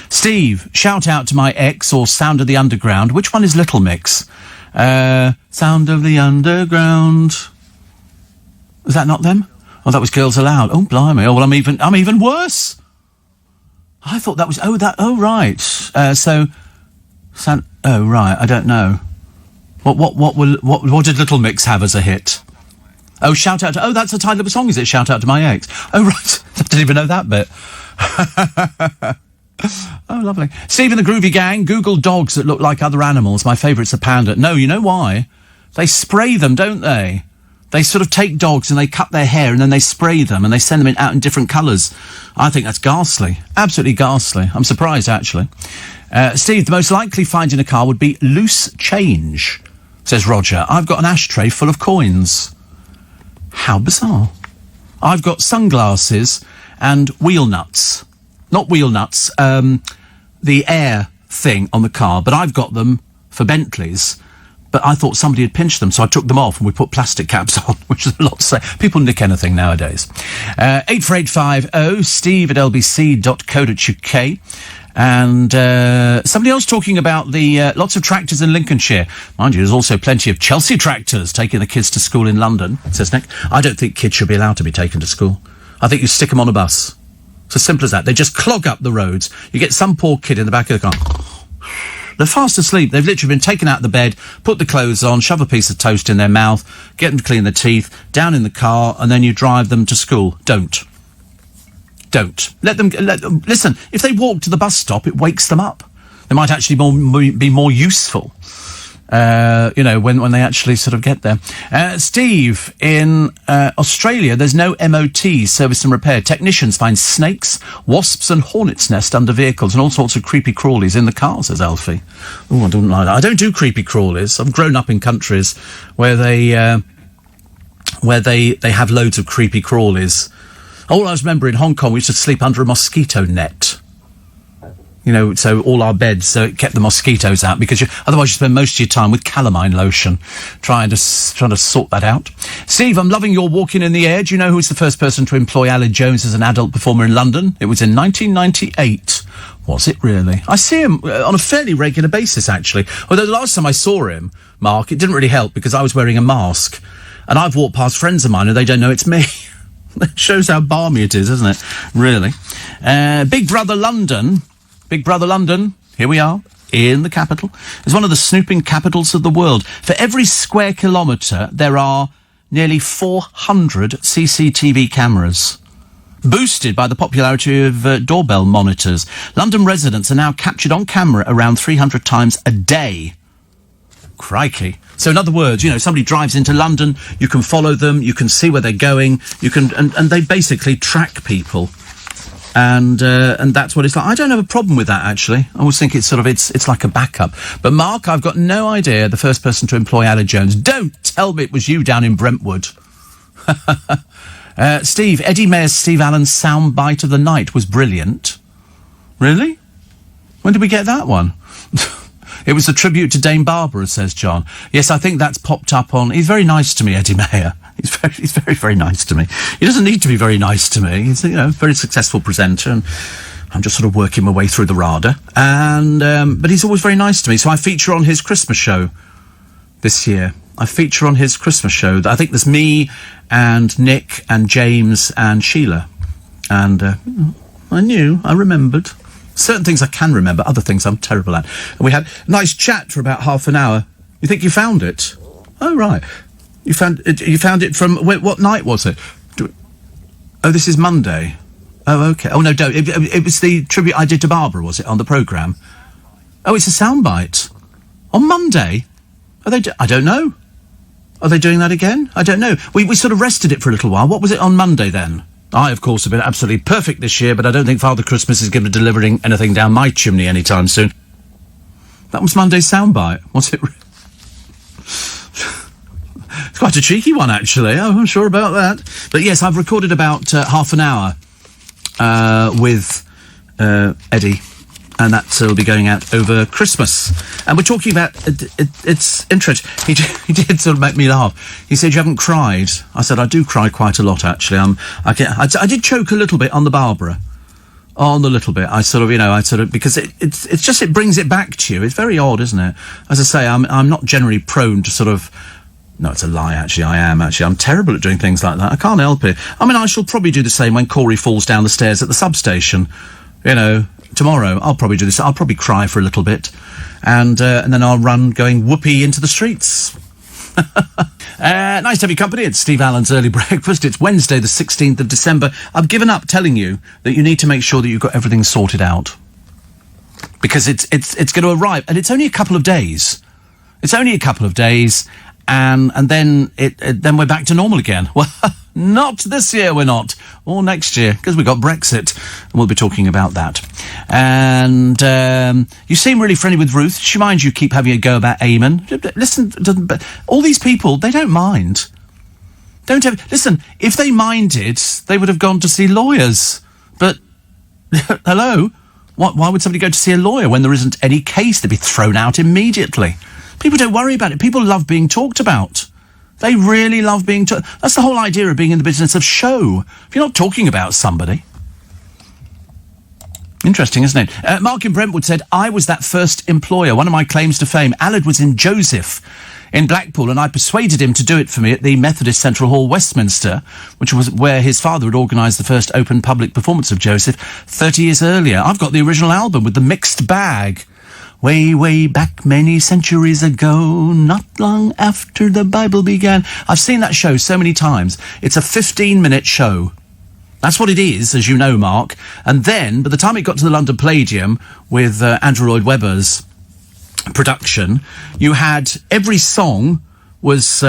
Steve, shout out to my ex, or Sound of the Underground. Which one is Little Mix? Sound of the Underground. Is that not them? Oh, that was Girls Aloud. Oh, blimey. Oh, well, I'm even worse. I thought that was... Oh, right. Oh, right. I don't know. What did Little Mix have as a hit? Oh, Shout Out to... Oh, that's the title of a song, is it? Shout Out to My Ex. Oh, right. I didn't even know that bit. Oh, lovely. Steve and the Groovy Gang, Google dogs that look like other animals. My favourite's a panda. No, you know why? They spray them, don't they? They sort of take dogs and they cut their hair and then they spray them and they send them out in different colours. I think that's ghastly. Absolutely ghastly. I'm surprised, actually. Steve, the most likely find in a car would be loose change, says Roger. I've got an ashtray full of coins. How bizarre. I've got sunglasses and wheel nuts. Not wheel nuts, the air thing on the car, but I've got them for Bentleys. But I thought somebody had pinched them, so I took them off and we put plastic caps on, which is a lot to say. People nick anything nowadays. 84850 steve@lbc.co.uk. And somebody else talking about the lots of tractors in Lincolnshire. Mind you, there's also plenty of Chelsea tractors taking the kids to school in London, says Nick. I don't think kids should be allowed to be taken to school. I think you stick them on a bus. It's as simple as that. They just clog up the roads. You get some poor kid in the back of the car. They're fast asleep. They've literally been taken out of the bed, put the clothes on, shove a piece of toast in their mouth, get them to clean their teeth, down in the car, and then you drive them to school. Don't. Let them, listen, if they walk to the bus stop, it wakes them up. They might actually be more useful, when they actually sort of get there. Steve, in Australia, there's no MOT, service and repair. Technicians find snakes, wasps and hornets' nest under vehicles and all sorts of creepy crawlies in the car, says Alfie. Oh, I don't like that. I don't do creepy crawlies. I've grown up in countries where they have loads of creepy crawlies. All I remember in Hong Kong, we used to sleep under a mosquito net. So all our beds, so it kept the mosquitoes out, because otherwise you spend most of your time with calamine lotion trying to sort that out. Steve, I'm loving your Walking in the Air. Do you know who was the first person to employ Aled Jones as an adult performer in London? It was in 1998. Was it really? I see him on a fairly regular basis, actually. Although the last time I saw him, Mark, it didn't really help because I was wearing a mask. And I've walked past friends of mine and they don't know it's me. That shows how balmy it is, doesn't it? Really. Big Brother London, here we are, in the capital. It's one of the snooping capitals of the world. For every square kilometre, there are nearly 400 CCTV cameras. Boosted by the popularity of doorbell monitors, London residents are now captured on camera around 300 times a day. Crikey. So in other words, somebody drives into London, you can follow them, you can see where they're going, you can, and they basically track people. And that's what it's like. I don't have a problem with that, actually. I always think it's like a backup. But Mark, I've got no idea the first person to employ Aled Jones. Don't tell me it was you down in Brentwood. Steve, Eddie Mayer's Steve Allen's soundbite of the night was brilliant. Really? When did we get that one? It was a tribute to Dame Barbara, says John. Yes, I think that's popped up on... He's very nice to me, Eddie Mayer. He's very, very nice to me. He doesn't need to be very nice to me. He's, a very successful presenter, and I'm just sort of working my way through the RADA. And, but he's always very nice to me. So I feature on his Christmas show this year. I think there's me and Nick and James and Sheila. And I remembered. Certain things I can remember, other things I'm terrible at. And we had a nice chat for about half an hour. You think you found it? Oh, right. You found it from... what night was it? Oh, this is Monday. Oh, OK. Oh, no, don't. It was the tribute I did to Barbara, was it, on the programme? Oh, it's a soundbite. On Monday? Are they... I don't know. Are they doing that again? I don't know. We sort of rested it for a little while. What was it on Monday, then? I, of course, have been absolutely perfect this year, but I don't think Father Christmas is going to be delivering anything down my chimney anytime soon. That was Monday's soundbite, was it? It's quite a cheeky one, actually. I'm sure about that. But yes, I've recorded about half an hour with Eddie, and that will be going out over Christmas. And we're talking about... it's interesting. He did sort of make me laugh. He said, you haven't cried. I said, I do cry quite a lot, actually. I did choke a little bit on the Barbara. On the little bit. Because it's just, it brings it back to you. It's very odd, isn't it? As I say, I'm not generally prone to sort of... No, it's a lie, actually. I am, actually. I'm terrible at doing things like that. I can't help it. I mean, I shall probably do the same when Corey falls down the stairs at the substation. Tomorrow, I'll probably do this. I'll probably cry for a little bit. And then I'll run going whoopee into the streets. Nice to have your company. It's Steve Allen's Early Breakfast. It's Wednesday, the 16th of December. I've given up telling you that you need to make sure that you've got everything sorted out. Because it's going to arrive. And it's only a couple of days. and then then we're back to normal again. Well, not this year, we're not, or next year, because we've got Brexit, and we'll be talking about that. And you seem really friendly with Ruth. She minds you keep having a go about Eamon. Listen, all these people, they don't mind. Listen, if they minded, they would have gone to see lawyers. But, hello? Why would somebody go to see a lawyer when there isn't any case? They'd be thrown out immediately. People don't worry about it. People love being talked about. They really love being talked. That's the whole idea of being in the business of show. If you're not talking about somebody. Interesting, isn't it? Mark in Brentwood said, I was that first employer. One of my claims to fame. Aled was in Joseph in Blackpool, and I persuaded him to do it for me at the Methodist Central Hall, Westminster, which was where his father had organised the first open public performance of Joseph 30 years earlier. I've got the original album with the mixed bag. Way, way back many centuries ago, not long after the Bible began. I've seen that show so many times. It's a 15-minute show. That's what it is, as you know, Mark. And then, by the time it got to the London Palladium with Andrew Lloyd Webber's production, you had every song was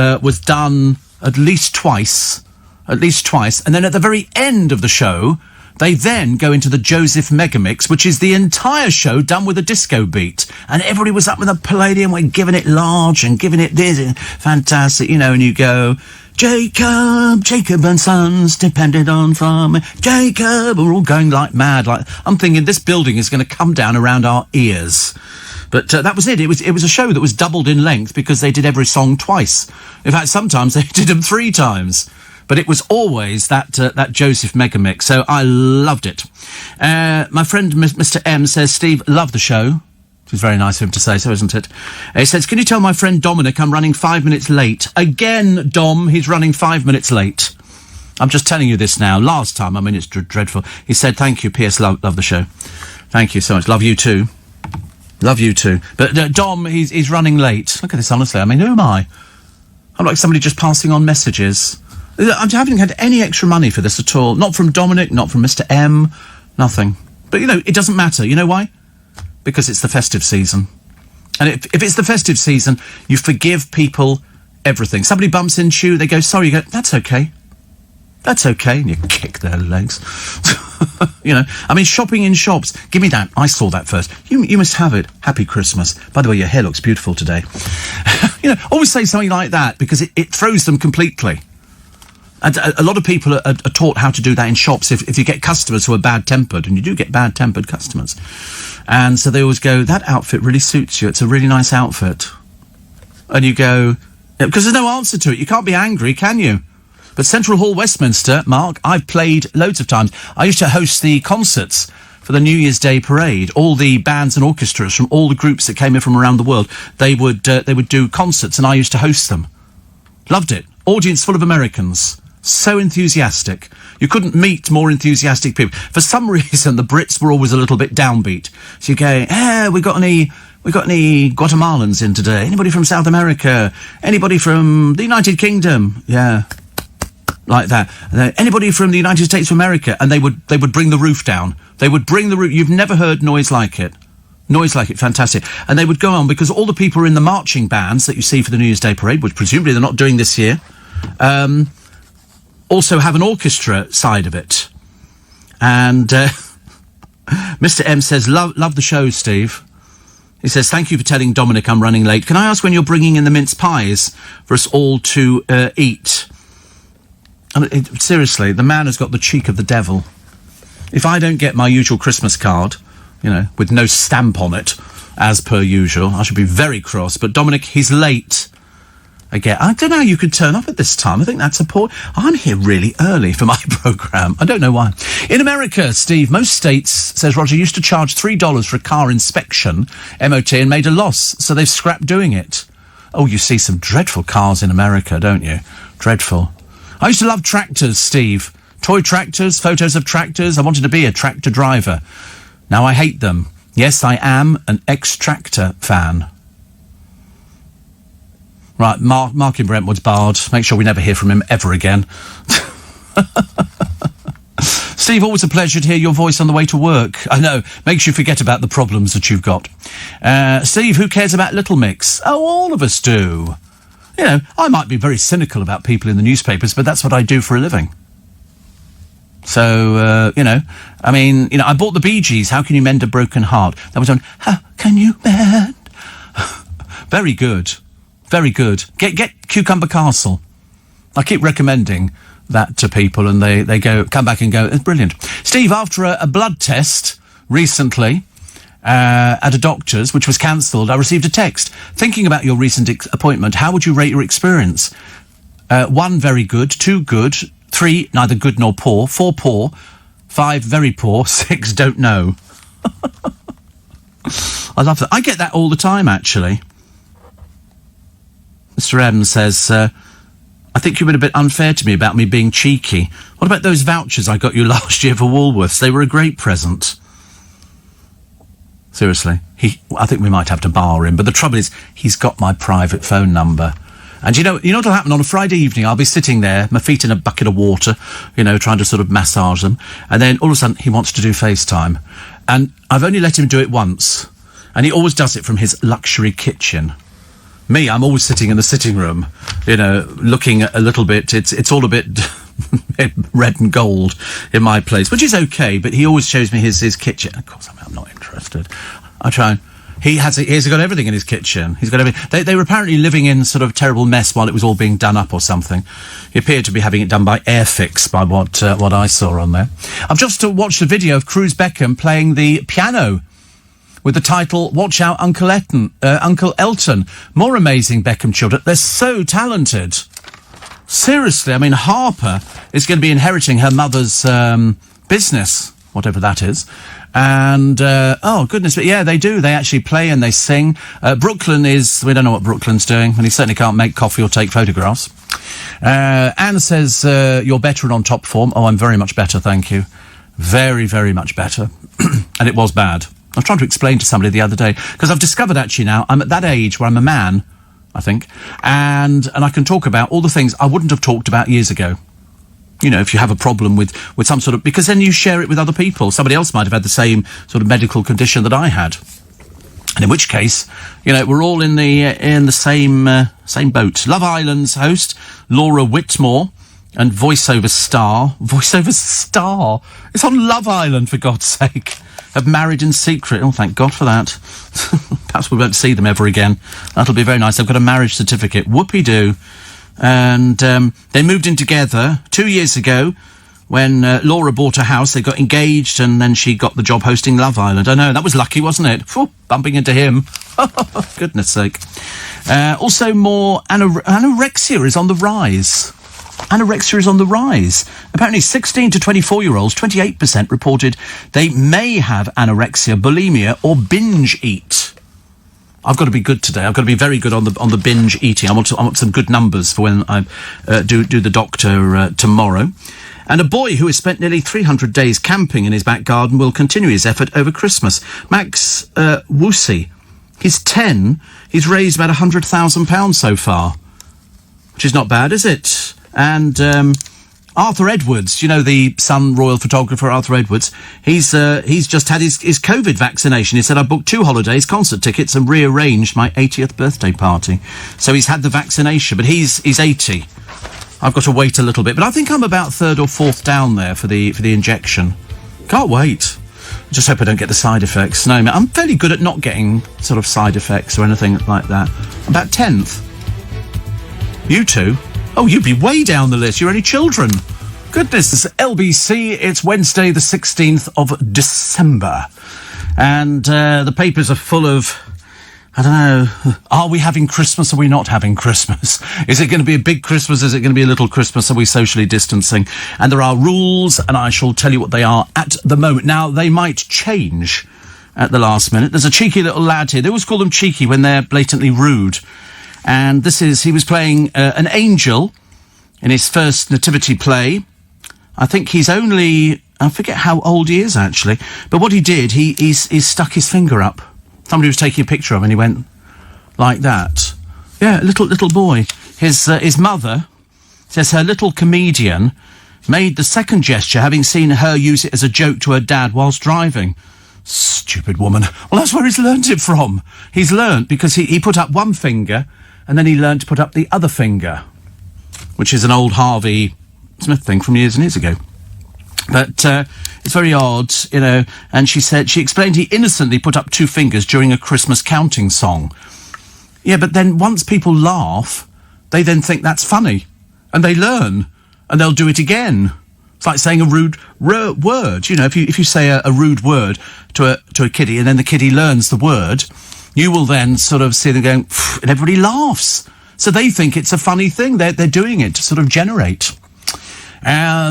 done at least twice, and then at the very end of the show, they then go into the Joseph Megamix, which is the entire show done with a disco beat, and everybody was up in the Palladium, we're giving it large and giving it this, fantastic, and you go, Jacob and Sons depended on farming. Jacob, we're all going like mad. I'm thinking this building is going to come down around our ears. But that was it. It was a show that was doubled in length because they did every song twice. In fact, sometimes they did them 3 times. But it was always that Joseph Megamix. So I loved it. My friend Mr. M says, Steve, love the show. Which is very nice of him to say so, isn't it? He says, can you tell my friend Dominic I'm running 5 minutes late? Again, Dom, he's running 5 minutes late. I'm just telling you this now. Last time, it's dreadful. He said, thank you, P.S. Love the show. Thank you so much. Love you too. Love you too. But Dom, he's running late. Look at this, honestly. Who am I? I'm like somebody just passing on messages. I haven't had any extra money for this at all. Not from Dominic, not from Mr. M, nothing. But, it doesn't matter. You know why? Because it's the festive season. And if it's the festive season, you forgive people everything. Somebody bumps into you, they go, sorry, you go, that's okay. That's okay. And you kick their legs. Shopping in shops. Give me that. I saw that first. You must have it. Happy Christmas. By the way, your hair looks beautiful today. Always say something like that because it throws them completely. And a lot of people are taught how to do that in shops if you get customers who are bad-tempered, and you do get bad-tempered customers. And so they always go, that outfit really suits you. It's a really nice outfit. And you go, because there's no answer to it. You can't be angry, can you? But Central Hall, Westminster, Mark, I've played loads of times. I used to host the concerts for the New Year's Day parade. All the bands and orchestras from all the groups that came in from around the world, they would do concerts, and I used to host them. Loved it. Audience full of Americans. So enthusiastic. You couldn't meet more enthusiastic people. For some reason, the Brits were always a little bit downbeat. So you go, we got any Guatemalans in today? Anybody from South America? Anybody from the United Kingdom? Yeah. Like that. Anybody from the United States of America? And they would bring the roof down. They would bring the roof. You've never heard noise like it. Noise like it, fantastic. And they would go on because all the people in the marching bands that you see for the New Year's Day parade, which presumably they're not doing this year, also have an orchestra side of it. And Mr. M says, love the show, Steve. He says, thank you for telling Dominic I'm running late. Can I ask when you're bringing in the mince pies for us all to eat? Seriously, the man has got the cheek of the devil. If I don't get my usual Christmas card, with no stamp on it, as per usual, I should be very cross. But Dominic, he's late. Again, I don't know how you could turn up at this time. I think that's a poor... I'm here really early for my programme. I don't know why. In America, Steve, most states, says Roger, used to charge $3 for a car inspection, MOT, and made a loss, so they've scrapped doing it. Oh, you see some dreadful cars in America, don't you? Dreadful. I used to love tractors, Steve. Toy tractors, photos of tractors. I wanted to be a tractor driver. Now I hate them. Yes, I am an ex-tractor fan. Right, Mark in Brentwood's barred. Make sure we never hear from him ever again. Steve, always a pleasure to hear your voice on the way to work. I know, makes you forget about the problems that you've got. Steve, who cares about Little Mix? Oh, all of us do. You know, I might be very cynical about people in the newspapers, but that's what I do for a living. So, you know, I mean, you know, I bought the Bee Gees, How Can You Mend a Broken Heart? That was on, How Can You Mend? Very good. Very good. Get Cucumber Castle. I keep recommending that to people, and they come back and go, it's brilliant. Steve, after a blood test recently at a doctor's, which was cancelled, I received a text. Thinking about your recent appointment, how would you rate your experience? 1, very good. 2, good. 3, neither good nor poor. 4, poor. 5, very poor. 6, don't know. I love that. I get that all the time, actually. Mr. M says, I think you've been a bit unfair to me about me being cheeky. What about those vouchers I got you last year for Woolworths? They were a great present. Seriously. I think we might have to bar him, but the trouble is, he's got my private phone number. And you know what'll happen on a Friday evening? I'll be sitting there, my feet in a bucket of water, you know, trying to sort of massage them. And then all of a sudden, he wants to do FaceTime. And I've only let him do it once. And he always does it from his luxury kitchen. Me, I'm always sitting in the sitting room, you know, looking a little bit, it's all a bit red and gold in my place, which is okay, but he always shows me his kitchen. Of course, I'm not interested. I try and... He's got everything in his kitchen. He's got everything. They were apparently living in sort of terrible mess while it was all being done up or something. He appeared to be having it done by Airfix, by what I saw on there. I've just watched a video of Cruz Beckham playing the piano with the title, Watch Out, Uncle Elton. More amazing Beckham children. They're so talented. Seriously, I mean, Harper is going to be inheriting her mother's business, whatever that is. And, oh, goodness, but yeah, they do. They actually play and they sing. Brooklyn we don't know what Brooklyn's doing, and he certainly can't make coffee or take photographs. Anne says, you're better and on top form. Oh, I'm very much better, thank you. Very, very much better. And it was bad. I was trying to explain to somebody the other day, because I've discovered actually now, I'm at that age where I'm a man, I think, and I can talk about all the things I wouldn't have talked about years ago. You know, if you have a problem with some sort of... Because then you share it with other people. Somebody else might have had the same sort of medical condition that I had. And in which case, you know, we're all in the same boat. Love Island's host, Laura Whitmore, and voiceover star... Voiceover star? It's on Love Island, for God's sake. Have married in secret. Oh, thank God for that. Perhaps we won't see them ever again. That'll be very nice. I've got a marriage certificate. Whoopee-doo. And they moved in together 2 years ago when Laura bought a house. They got engaged, and then she got the job hosting Love Island. I know, that was lucky, wasn't it? Phew, bumping into him. Goodness sake. Also, more anorexia is on the rise. Anorexia is on the rise. Apparently 16 to 24-year-olds, 28% reported they may have anorexia, bulimia, or binge eat. I've got to be good today. I've got to be very good on the binge eating. I want some good numbers for when I do the doctor tomorrow. And a boy who has spent nearly 300 days camping in his back garden will continue his effort over Christmas. Max Woosie, he's 10. He's raised about £100,000 so far, which is not bad, is it? And Arthur Edwards, you know, the Sun royal photographer Arthur Edwards, he's just had his COVID vaccination. He said, I booked 2 holidays, concert tickets, and rearranged my 80th birthday party. So he's had the vaccination, but he's 80. I've got to wait a little bit, but I think I'm about 3rd or 4th down there for the injection. Can't wait. Just hope I don't get the side effects. No, I'm fairly good at not getting sort of side effects or anything like that. About 10th. You two? Oh, you'd be way down the list. You're only children. Goodness, this is LBC. It's Wednesday, the 16th of December. And the papers are full of, I don't know, are we having Christmas or are we not having Christmas? Is it going to be a big Christmas? Is it going to be a little Christmas? Are we socially distancing? And there are rules, and I shall tell you what they are at the moment. Now, they might change at the last minute. There's a cheeky little lad here. They always call them cheeky when they're blatantly rude. And he was playing an angel in his first nativity play. I think he's only, I forget how old he is actually, but what he did, he stuck his finger up. Somebody was taking a picture of him and he went like that. Yeah, little boy. His mother says her little comedian made the second gesture, having seen her use it as a joke to her dad whilst driving. Stupid woman. Well, that's where he's learnt it from. He's learnt because he put up one finger and then he learned to put up the other finger, which is an old Harvey Smith thing from years and years ago. But it's very odd, you know, and she explained he innocently put up 2 fingers during a Christmas counting song. Yeah, but then once people laugh, they then think that's funny, and they learn, and they'll do it again. It's like saying a rude word. You know, if you say a rude word to a kiddie, and then the kiddie learns the word, you will then sort of see them going, and everybody laughs. So they think it's a funny thing. They're doing it to sort of generate.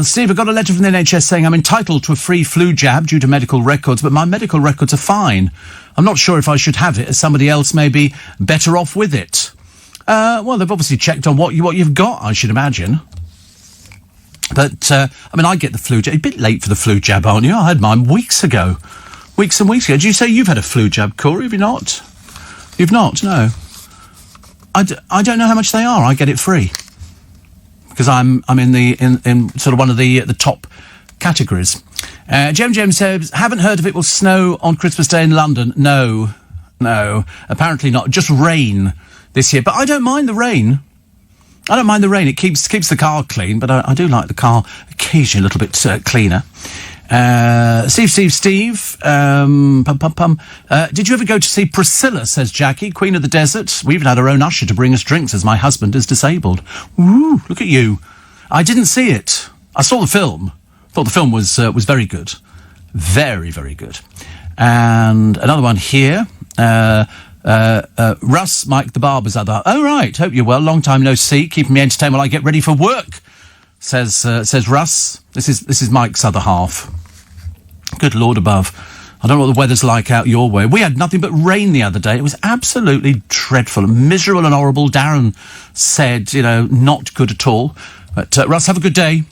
Steve, I got a letter from the NHS saying I'm entitled to a free flu jab due to medical records, but my medical records are fine. I'm not sure if I should have it, as somebody else may be better off with it. Well, they've obviously checked on what you've got, I should imagine. But, I mean, I get the flu jab. A bit late for the flu jab, aren't you? I had mine weeks ago. Weeks and weeks ago. Did you say you've had a flu jab, Corey? Have you not? You've not? No. I don't know how much they are. I get it free. Because I'm in sort of one of the top categories. Jem says, haven't heard if it will snow on Christmas Day in London. No. Apparently not. Just rain this year. But I don't mind the rain. It keeps the car clean, but I do like the car occasionally a little bit cleaner. Steve. Did you ever go to see Priscilla, says Jackie, Queen of the Desert? We even had our own usher to bring us drinks as my husband is disabled. Ooh, look at you. I didn't see it. I saw the film. Thought the film was very good. Very, very good. And another one here. Russ, Mike the Barber's other. Oh, right. Hope you're well. Long time no see. Keeping me entertained while I get ready for work, says Russ. This is Mike's other half. Good Lord above. I don't know what the weather's like out your way. We had nothing but rain the other day. It was absolutely dreadful and miserable and horrible. Darren said, you know, not good at all. But Russ, have a good day.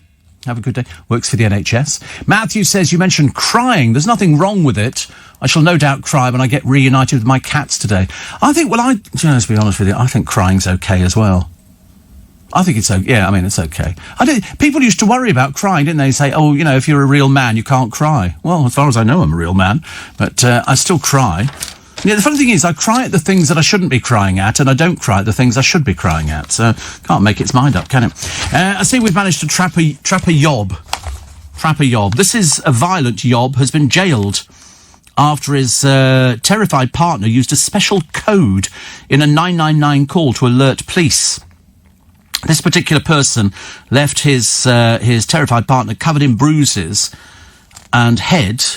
Have a good day. Works for the NHS. Matthew says, you mentioned crying. There's nothing wrong with it. I shall no doubt cry when I get reunited with my cats today. I think, to be honest with you, I think crying's okay as well. I think it's okay. Yeah, I mean, it's okay. People used to worry about crying, didn't they? Say, oh, you know, if you're a real man, you can't cry. Well, as far as I know, I'm a real man, but I still cry. Yeah, the funny thing is, I cry at the things that I shouldn't be crying at, and I don't cry at the things I should be crying at. So, can't make its mind up, can it? I see we've managed to trap a yob. Trap a yob. This is a violent yob, has been jailed after his terrified partner used a special code in a 999 call to alert police. This particular person left his terrified partner covered in bruises and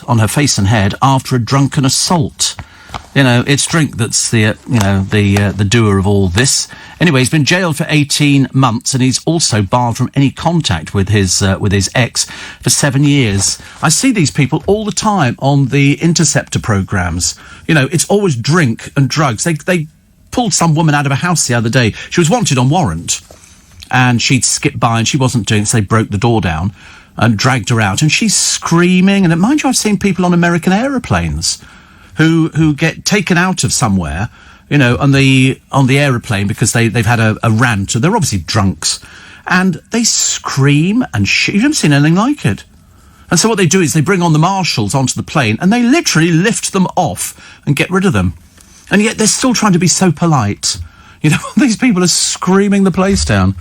on her face and head after a drunken assault. You know, it's drink that's the doer of all this. Anyway, he's been jailed for 18 months, and he's also barred from any contact with his ex for 7 years. I see these people all the time on the Interceptor programmes. You know, it's always drink and drugs. They pulled some woman out of a house the other day. She was wanted on warrant, and she'd skipped by, and she wasn't doing it, so they broke the door down and dragged her out, and she's screaming. And mind you, I've seen people on American aeroplanes who get taken out of somewhere, you know, on the aeroplane because they've had a rant. They're obviously drunks, and they scream and you've never seen anything like it. And so what they do is they bring on the marshals onto the plane, and they literally lift them off and get rid of them. And yet they're still trying to be so polite. You know, these people are screaming the place down.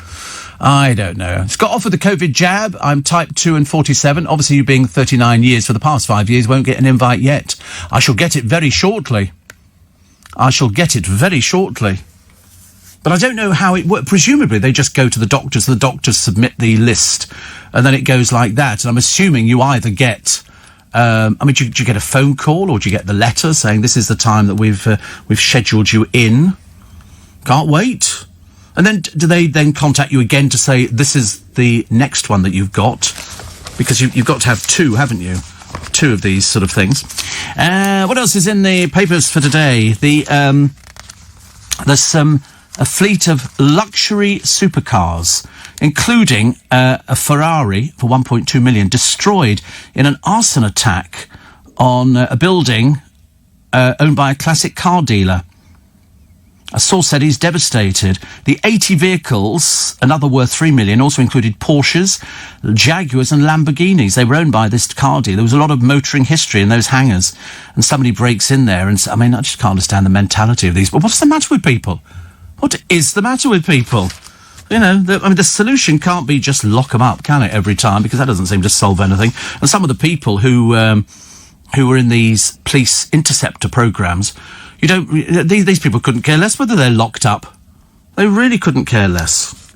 I don't know. It's got offered the COVID jab. I'm type 2 and 47. Obviously, you being 39 years for the past 5 years won't get an invite yet. I shall get it very shortly. But I don't know how it works. Presumably, they just go to the doctors. The doctors submit the list, and then it goes like that. And I'm assuming you either get... do you get a phone call, or do you get the letter saying this is the time that we've scheduled you in? Can't wait. And then do they then contact you again to say this is the next one that you've got? Because you've got to have two, haven't you? Two of these sort of things. What else is in the papers for today? There's a fleet of luxury supercars, including a Ferrari for 1.2 million, destroyed in an arson attack on a building owned by a classic car dealer. A source said he's devastated. The 80 vehicles, another worth 3 million, also included Porsches, Jaguars and Lamborghinis. They were owned by this car dealer. There was a lot of motoring history in those hangars. And somebody breaks in there and I just can't understand the mentality of these. But what's the matter with people? What is the matter with people? You know, the solution can't be just lock them up, can it, every time? Because that doesn't seem to solve anything. And some of the people who were in these police interceptor programmes, these people couldn't care less whether they're locked up. They really couldn't care less.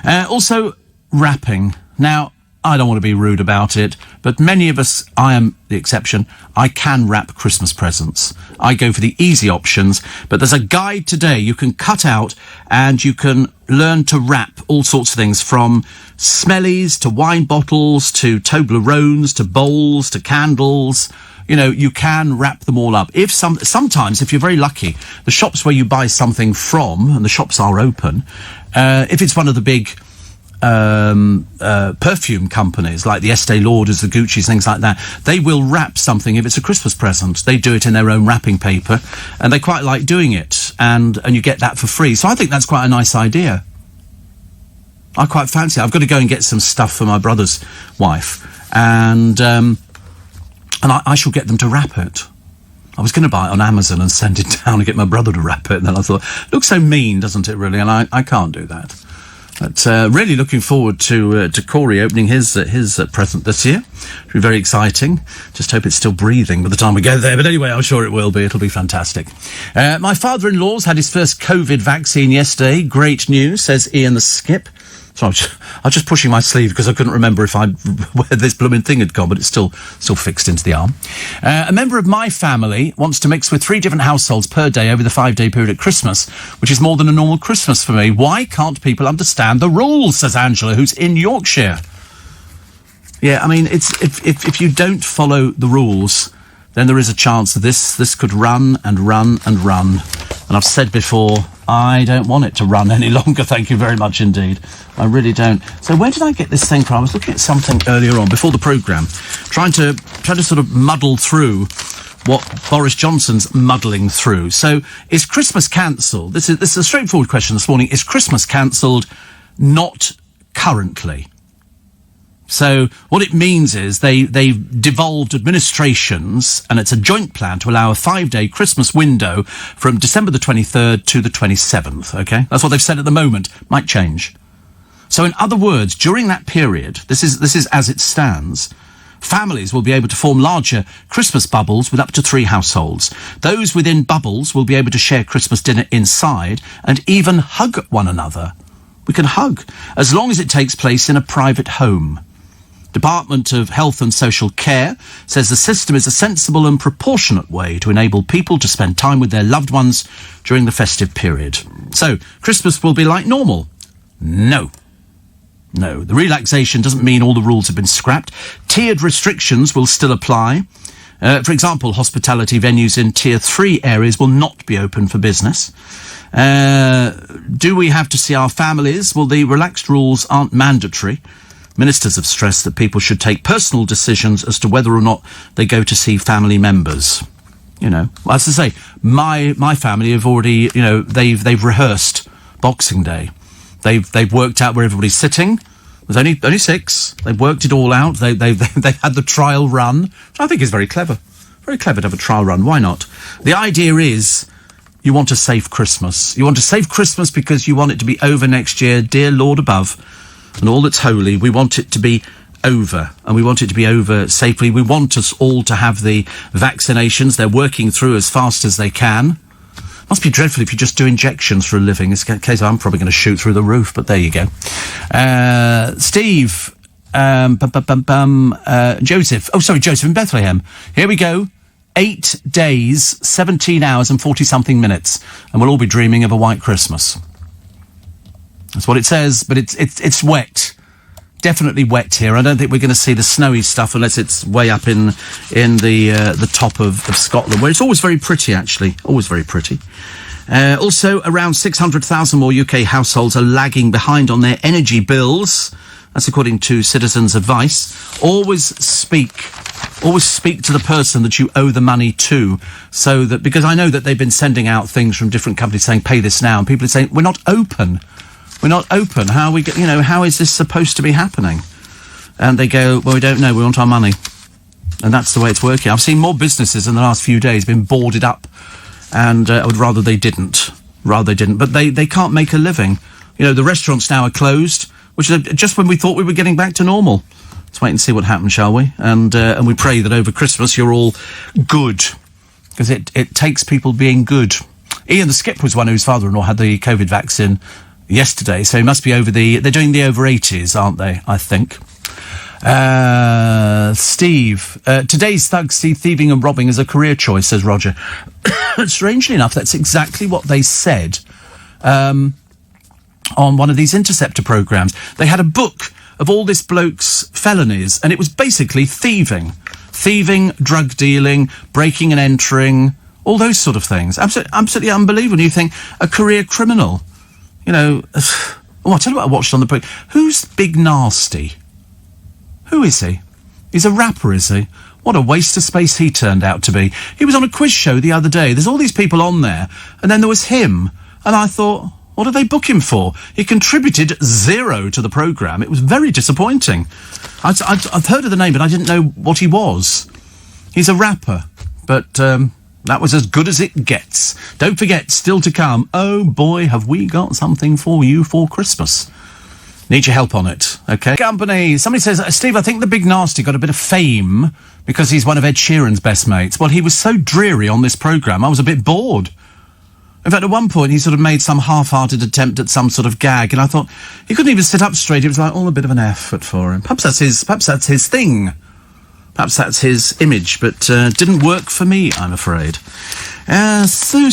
Also, wrapping. Now, I don't want to be rude about it, but many of us, I am the exception, I can wrap Christmas presents. I go for the easy options, but there's a guide today you can cut out and you can learn to wrap all sorts of things, from smellies to wine bottles to Toblerones to bowls to candles. You know, you can wrap them all up. Sometimes, if you're very lucky, the shops where you buy something from, and the shops are open, if it's one of the big perfume companies like the Estee Lauders, the Gucci's, things like that, they will wrap something if it's a Christmas present. They do it in their own wrapping paper, and they quite like doing it, and you get that for free. So I think that's quite a nice idea. I quite fancy it. I've got to go and get some stuff for my brother's wife, and I shall get them to wrap it. I was going to buy it on Amazon and send it down and get my brother to wrap it, and then I thought, looks so mean, doesn't it, really? And I can't do that. But really looking forward to Corey opening his present this year. It'll be very exciting. Just hope it's still breathing by the time we get there. But anyway, I'm sure it will be. It'll be fantastic. My father-in-law's had his first COVID vaccine yesterday. Great news, says Ian the Skip. So I was just pushing my sleeve because I couldn't remember where this blooming thing had gone, but it's still fixed into the arm. A member of my family wants to mix with 3 different households per day over the 5-day period at Christmas, which is more than a normal Christmas for me. Why can't people understand the rules, says Angela, who's in Yorkshire. Yeah, I mean, it's if you don't follow the rules, then there is a chance that this could run and run and run. And I've said before, I don't want it to run any longer, thank you very much indeed. I really don't. So where did I get this thing from? I was looking at something earlier on, before the programme, trying to sort of muddle through what Boris Johnson's muddling through. So, is Christmas cancelled? This is a straightforward question this morning. Is Christmas cancelled? Not currently. So what it means is they've devolved administrations, and it's a joint plan to allow a 5-day Christmas window from December the 23rd to the 27th, okay? That's what they've said at the moment. Might change. So in other words, during that period, this is as it stands, families will be able to form larger Christmas bubbles with up to 3 households. Those within bubbles will be able to share Christmas dinner inside and even hug one another. We can hug, as long as it takes place in a private home. Department of Health and Social Care says the system is a sensible and proportionate way to enable people to spend time with their loved ones during the festive period. So, Christmas will be like normal? No. No, the relaxation doesn't mean all the rules have been scrapped. Tiered restrictions will still apply. For example, hospitality venues in Tier 3 areas will not be open for business. Do we have to see our families? Well, the relaxed rules aren't mandatory. Ministers have stressed that people should take personal decisions as to whether or not they go to see family members. You know, as I say, my family have already, you know, they've rehearsed Boxing Day. They've worked out where everybody's sitting. There's only 6. They've worked it all out. They've had the trial run, which I think is very clever. Very clever to have a trial run. Why not? The idea is you want a safe Christmas. You want a safe Christmas because you want it to be over next year, dear Lord above. And all that's holy, we want it to be over, and we want it to be over safely. We want us all to have the vaccinations. They're working through as fast as they can. Must be dreadful if you just do injections for a living. It's a case I'm probably going to shoot through the roof, but there you go. Steve, Joseph in Bethlehem. Here we go. 8 days, 17 hours and 40-something minutes, and we'll all be dreaming of a white Christmas. That's what it says, but it's wet. Definitely wet here. I don't think we're going to see the snowy stuff unless it's way up in the top of Scotland, where it's always very pretty, actually. Always very pretty. Also, around 600,000 more UK households are lagging behind on their energy bills. That's according to Citizens Advice. Always speak to the person that you owe the money to, so that, because I know that they've been sending out things from different companies saying, pay this now, and people are saying, we're not open. We're not open. How are we, how is this supposed to be happening? And they go, well, we don't know. We want our money. And that's the way it's working. I've seen more businesses in the last few days been boarded up, and I would rather they didn't. Rather they didn't, but they can't make a living. You know, the restaurants now are closed, which is just when we thought we were getting back to normal. Let's wait and see what happens, shall we? And we pray that over Christmas you're all good, because it takes people being good. Ian the Skip was one whose father-in-law had the COVID vaccine yesterday, so he must be they're doing the over 80s, aren't they, I think. Steve, today's thugs see thieving and robbing as a career choice, says Roger. Strangely enough, that's exactly what they said on one of these Interceptor programmes. They had a book of all this bloke's felonies, and it was basically thieving, drug dealing, breaking and entering, all those sort of things. Absolutely unbelievable. You think, a career criminal, you know. Oh, I'll tell you what I watched on the book. Who's Big Nasty? Who is he? He's a rapper, is he? What a waste of space he turned out to be. He was on a quiz show the other day. There's all these people on there, and then there was him. And I thought, what did they book him for? He contributed 0 to the programme. It was very disappointing. I've heard of the name, but I didn't know what he was. He's a rapper, but that was as good as it gets. Don't forget, still to come, oh boy, have we got something for you for Christmas. Need your help on it, OK? Company. Somebody says, Steve, I think the Big Nasty got a bit of fame because he's one of Ed Sheeran's best mates. Well, he was so dreary on this programme, I was a bit bored. In fact, at one point, he sort of made some half-hearted attempt at some sort of gag, and I thought, he couldn't even sit up straight. It was like all a bit of an effort for him. Perhaps that's his thing. Perhaps that's his image, but didn't work for me, I'm afraid. So.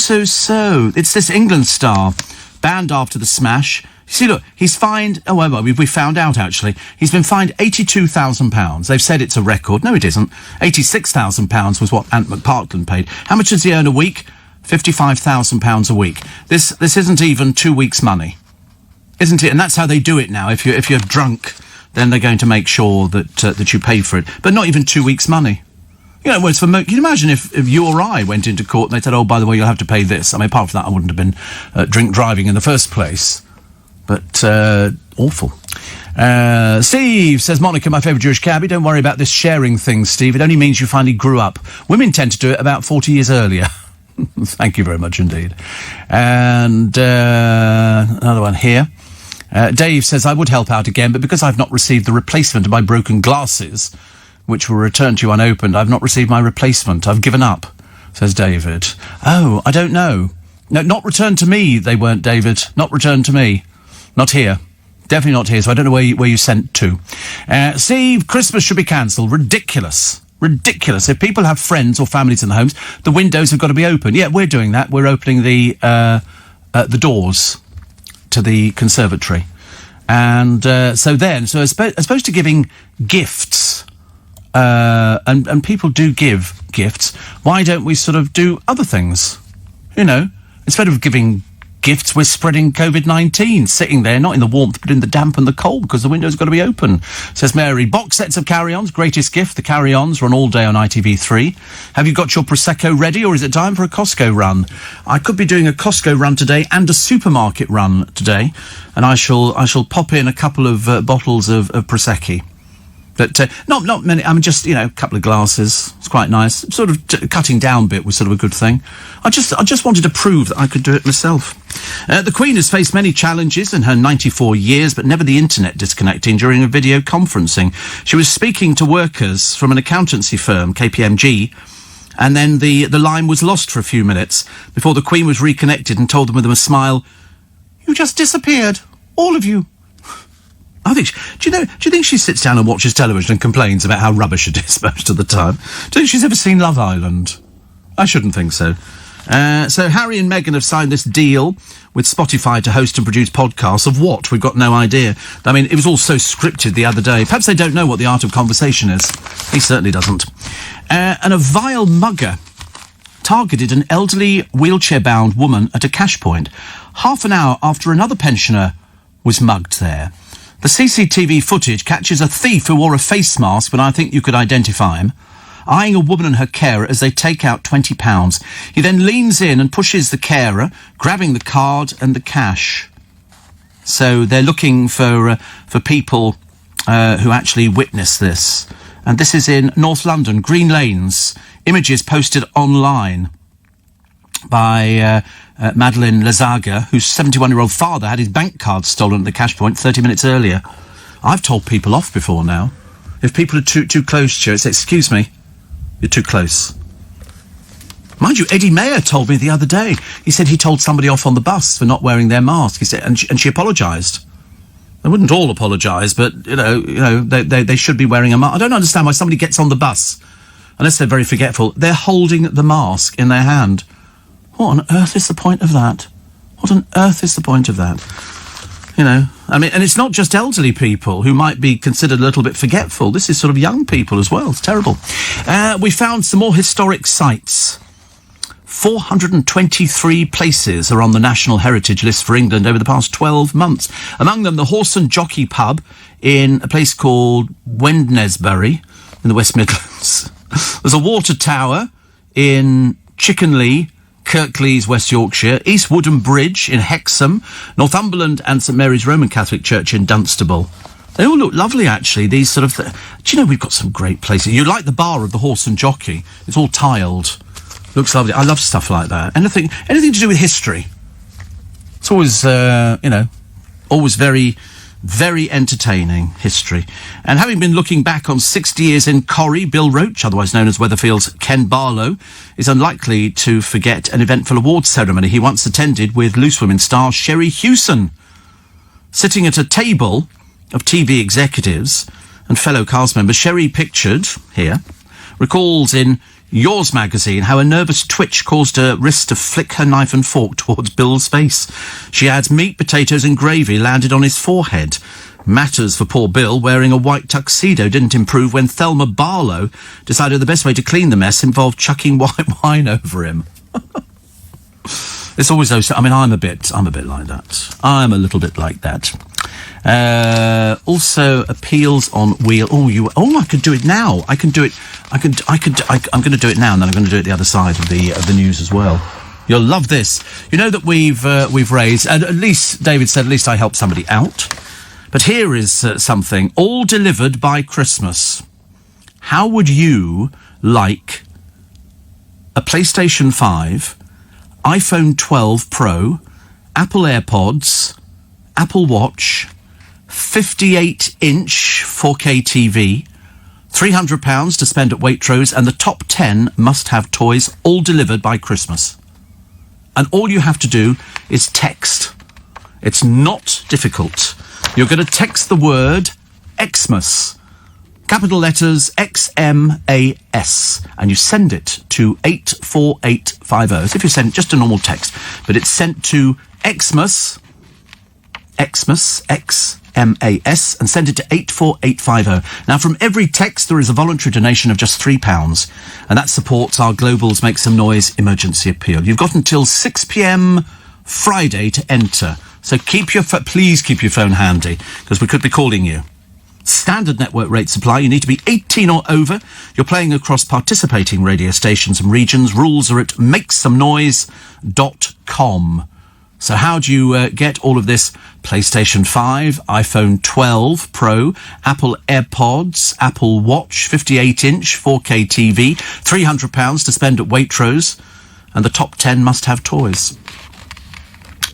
It's this England star, banned after the smash. See, look, he's fined... Oh, well, we found out, actually. He's been fined £82,000. They've said it's a record. No, it isn't. £86,000 was what Ant McPartland paid. How much does he earn a week? £55,000 a week. This isn't even 2 weeks' money, isn't it? And that's how they do it now. If you're drunk, then they're going to make sure that you pay for it. But not even 2 weeks' money. You know, whereas can you imagine if you or I went into court and they said, oh, by the way, you'll have to pay this. I mean, apart from that, I wouldn't have been drink driving in the first place. But awful. Steve says, Monica, my favourite Jewish cabbie, don't worry about this sharing thing, Steve. It only means you finally grew up. Women tend to do it about 40 years earlier. Thank you very much indeed. And another one here. Dave says, I would help out again, but because I've not received the replacement of my broken glasses, which were returned to you unopened, I've not received my replacement. I've given up, says David. Oh, I don't know. No, not returned to me, they weren't, David. Not returned to me. Not here. Definitely not here, so I don't know where you sent to. Steve, Christmas should be cancelled. Ridiculous. Ridiculous. If people have friends or families in the homes, the windows have got to be open. Yeah, we're doing that. We're opening the doors to the conservatory. And so as opposed to giving gifts, and people do give gifts, why don't we sort of do other things? You know, instead of giving gifts, we're spreading COVID-19, sitting there, not in the warmth, but in the damp and the cold, because the window's got to be open, says Mary. Box sets of Carry-Ons, greatest gift. The Carry-Ons are on all day on ITV3. Have you got your Prosecco ready, or is it time for a Costco run? I could be doing a Costco run today and a supermarket run today, and I shall pop in a couple of bottles of Prosecco. But not many. I mean, just, a couple of glasses. It's quite nice. Sort of cutting down bit was sort of a good thing. I just wanted to prove that I could do it myself. The Queen has faced many challenges in her 94 years, but never the internet disconnecting during a video conferencing. She was speaking to workers from an accountancy firm, KPMG, and then the line was lost for a few minutes before the Queen was reconnected and told them with a smile, "You just disappeared, all of you." I think. Do you think she sits down and watches television and complains about how rubbish it is most of the time? Do you think she's ever seen Love Island? I shouldn't think so. So Harry and Meghan have signed this deal with Spotify to host and produce podcasts of what? We've got no idea. I mean, it was all so scripted the other day. Perhaps they don't know what the art of conversation is. He certainly doesn't. And a vile mugger targeted an elderly wheelchair-bound woman at a cash point half an hour after another pensioner was mugged there. The CCTV footage catches a thief who wore a face mask, but I think you could identify him, eyeing a woman and her carer as they take out £20. He then leans in and pushes the carer, grabbing the card and the cash. So they're looking for people who actually witnessed this. And this is in North London, Green Lanes. Images posted online. by Madeleine Lazaga, whose 71-year-old father had his bank card stolen at the cash point 30 minutes earlier. I've told people off before now. If people are too close to you, it's, excuse me, you're too close. Mind you, Eddie Mayer told me the other day. He said he told somebody off on the bus for not wearing their mask. He said, and she apologised. They wouldn't all apologise, but you know, they should be wearing a mask. I don't understand why somebody gets on the bus, unless they're very forgetful. They're holding the mask in their hand. What on earth is the point of that? What on earth is the point of that? You know, I mean, and it's not just elderly people who might be considered a little bit forgetful. This is sort of young people as well. It's terrible. We found some more historic sites. 423 places are on the National Heritage List for England over the past 12 months. Among them, the Horse and Jockey pub in a place called Wendnesbury in the West Midlands. There's a water tower in Chickenley, Kirklees, West Yorkshire, East Woodham Bridge in Hexham, Northumberland and St Mary's Roman Catholic Church in Dunstable. They all look lovely, actually, these sort of... Do you know, we've got some great places. You like the bar of the Horse and Jockey. It's all tiled. Looks lovely. I love stuff like that. Anything to do with history. It's always, always very, very entertaining, history. And having been looking back on 60 years in Corrie, Bill Roach, otherwise known as Weatherfield's Ken Barlow, is unlikely to forget an eventful awards ceremony he once attended with Loose Women star Sherry Hewson. Sitting at a table of TV executives and fellow cast members, Sherry, pictured here, recalls in Yours magazine how a nervous twitch caused her wrist to flick her knife and fork towards Bill's face. She adds meat, potatoes and gravy landed on his forehead. Matters for poor Bill wearing a white tuxedo didn't improve when Thelma Barlow decided the best way to clean the mess involved chucking white wine over him. It's always those... I mean, I'm a bit like that. I'm a little bit like that. Also, appeals on wheel. I could do it now. I'm going to do it now, and then I'm going to do it the other side of the news as well. You'll love this. You know that we've raised, and at least David said, at least I helped somebody out. But here is something all delivered by Christmas. How would you like a PlayStation 5, iPhone 12 Pro, Apple AirPods, Apple Watch, 58-inch 4K TV, £300 to spend at Waitrose, and the top 10 must-have toys, all delivered by Christmas. And all you have to do is text. It's not difficult. You're going to text the word Xmas, capital letters XMAS, and you send it to 84850. So if you send just a normal text, but it's sent to Xmas, XMAS, and send it to 84850. Now, from every text, there is a voluntary donation of just £3, and that supports our Global's Make Some Noise emergency appeal. You've got until 6 p.m. Friday to enter, so please keep your phone handy, because we could be calling you. Standard network rate supply. You need to be 18 or over. You're playing across participating radio stations and regions. Rules are at makesomenoise.com. So how do you get all of this? PlayStation 5, iPhone 12 Pro, Apple AirPods, Apple Watch, 58-inch 4K TV, £300 to spend at Waitrose, and the top 10 must-have toys.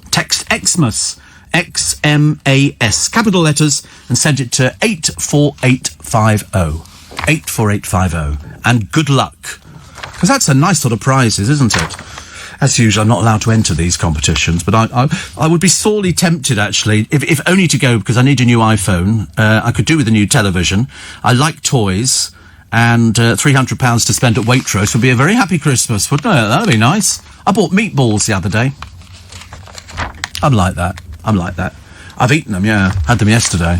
Text Xmas, XMAS, capital letters, and send it to 84850. 84850. And good luck. Because that's a nice sort of prizes, isn't it? As usual, I'm not allowed to enter these competitions, but I would be sorely tempted, actually, if only to go, because I need a new iPhone. I could do with a new television. I like toys, and £300 to spend at Waitrose would be a very happy Christmas, wouldn't it? That'd be nice. I bought meatballs the other day. I'm like that. I've eaten them, yeah. Had them yesterday.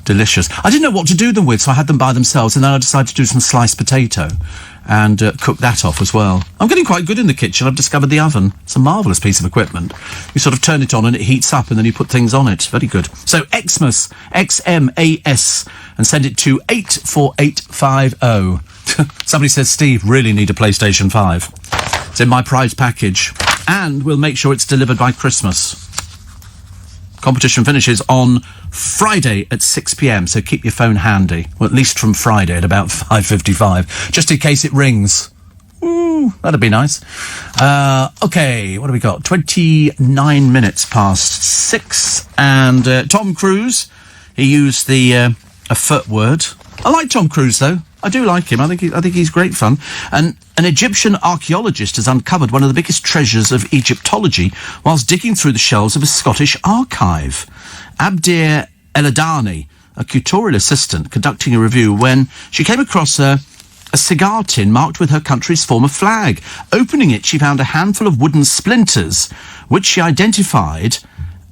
Delicious. I didn't know what to do them with, so I had them by themselves, and then I decided to do some sliced potato and cook that off as well. I'm getting quite good in the kitchen. I've discovered the oven. It's a marvellous piece of equipment. You sort of turn it on and it heats up, and then you put things on it. Very good. So Xmas, XMAS, and send it to 84850. Somebody says, Steve, really need a PlayStation 5. It's in my prize package. And we'll make sure it's delivered by Christmas. Competition finishes on Friday at 6 p.m, so keep your phone handy. Well, at least from Friday at about 5:55, just in case it rings. Ooh, that'd be nice. Okay, what have we got? 29 minutes past 6. And Tom Cruise, he used the a foot word. I like Tom Cruise, though. I do like him. I think he's great fun. And an Egyptian archaeologist has uncovered one of the biggest treasures of Egyptology whilst digging through the shelves of a Scottish archive. Abdir Eladani, a curatorial assistant, conducting a review when she came across a cigar tin marked with her country's former flag. Opening it, she found a handful of wooden splinters, which she identified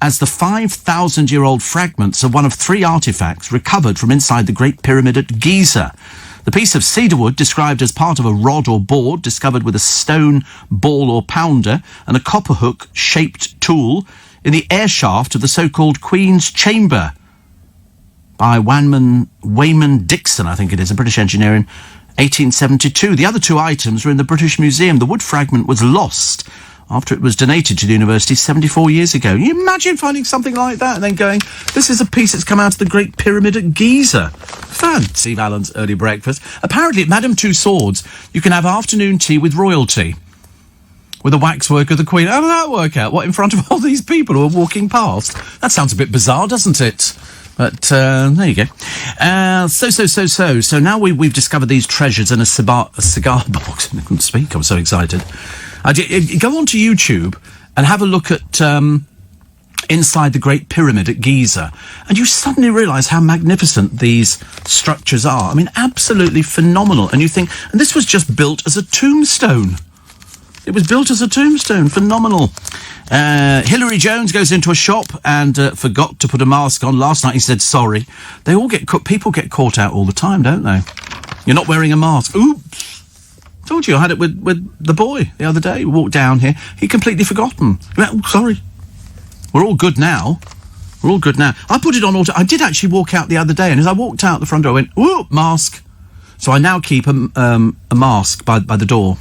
as the 5,000-year-old fragments of one of 3 artefacts recovered from inside the Great Pyramid at Giza. The piece of cedarwood, described as part of a rod or board discovered with a stone ball or pounder and a copper hook-shaped tool in the air shaft of the so-called Queen's Chamber by Wayman Dixon, I think it is, a British engineer in 1872. The other 2 items were in the British Museum. The wood fragment was lost after it was donated to the university 74 years ago. Can you imagine finding something like that and then going, this is a piece that's come out of the Great Pyramid at Giza? Fancy Alan's early breakfast. Apparently at Madame Tussauds, you can have afternoon tea with royalty, with the waxwork of the Queen. How did that work out? What, in front of all these people who are walking past? That sounds a bit bizarre, doesn't it? But there you go. So now we've discovered these treasures in a cigar box. I couldn't speak, I'm so excited. Go onto YouTube and have a look at inside the Great Pyramid at Giza, and you suddenly realise how magnificent these structures are. I mean, absolutely phenomenal. And you think, and this was just built as a tombstone. It was built as a tombstone. Phenomenal. Hilary Jones goes into a shop and forgot to put a mask on. Last night he said sorry. They all people get caught out all the time, don't they? You're not wearing a mask. Oops. Told you I had it with the boy the other day. We walked down here. He'd completely forgotten. He went, oh, sorry. We're all good now. We're all good now. I put it on auto. I did actually walk out the other day, and as I walked out the front door, I went, ooh, mask. So I now keep a mask by the door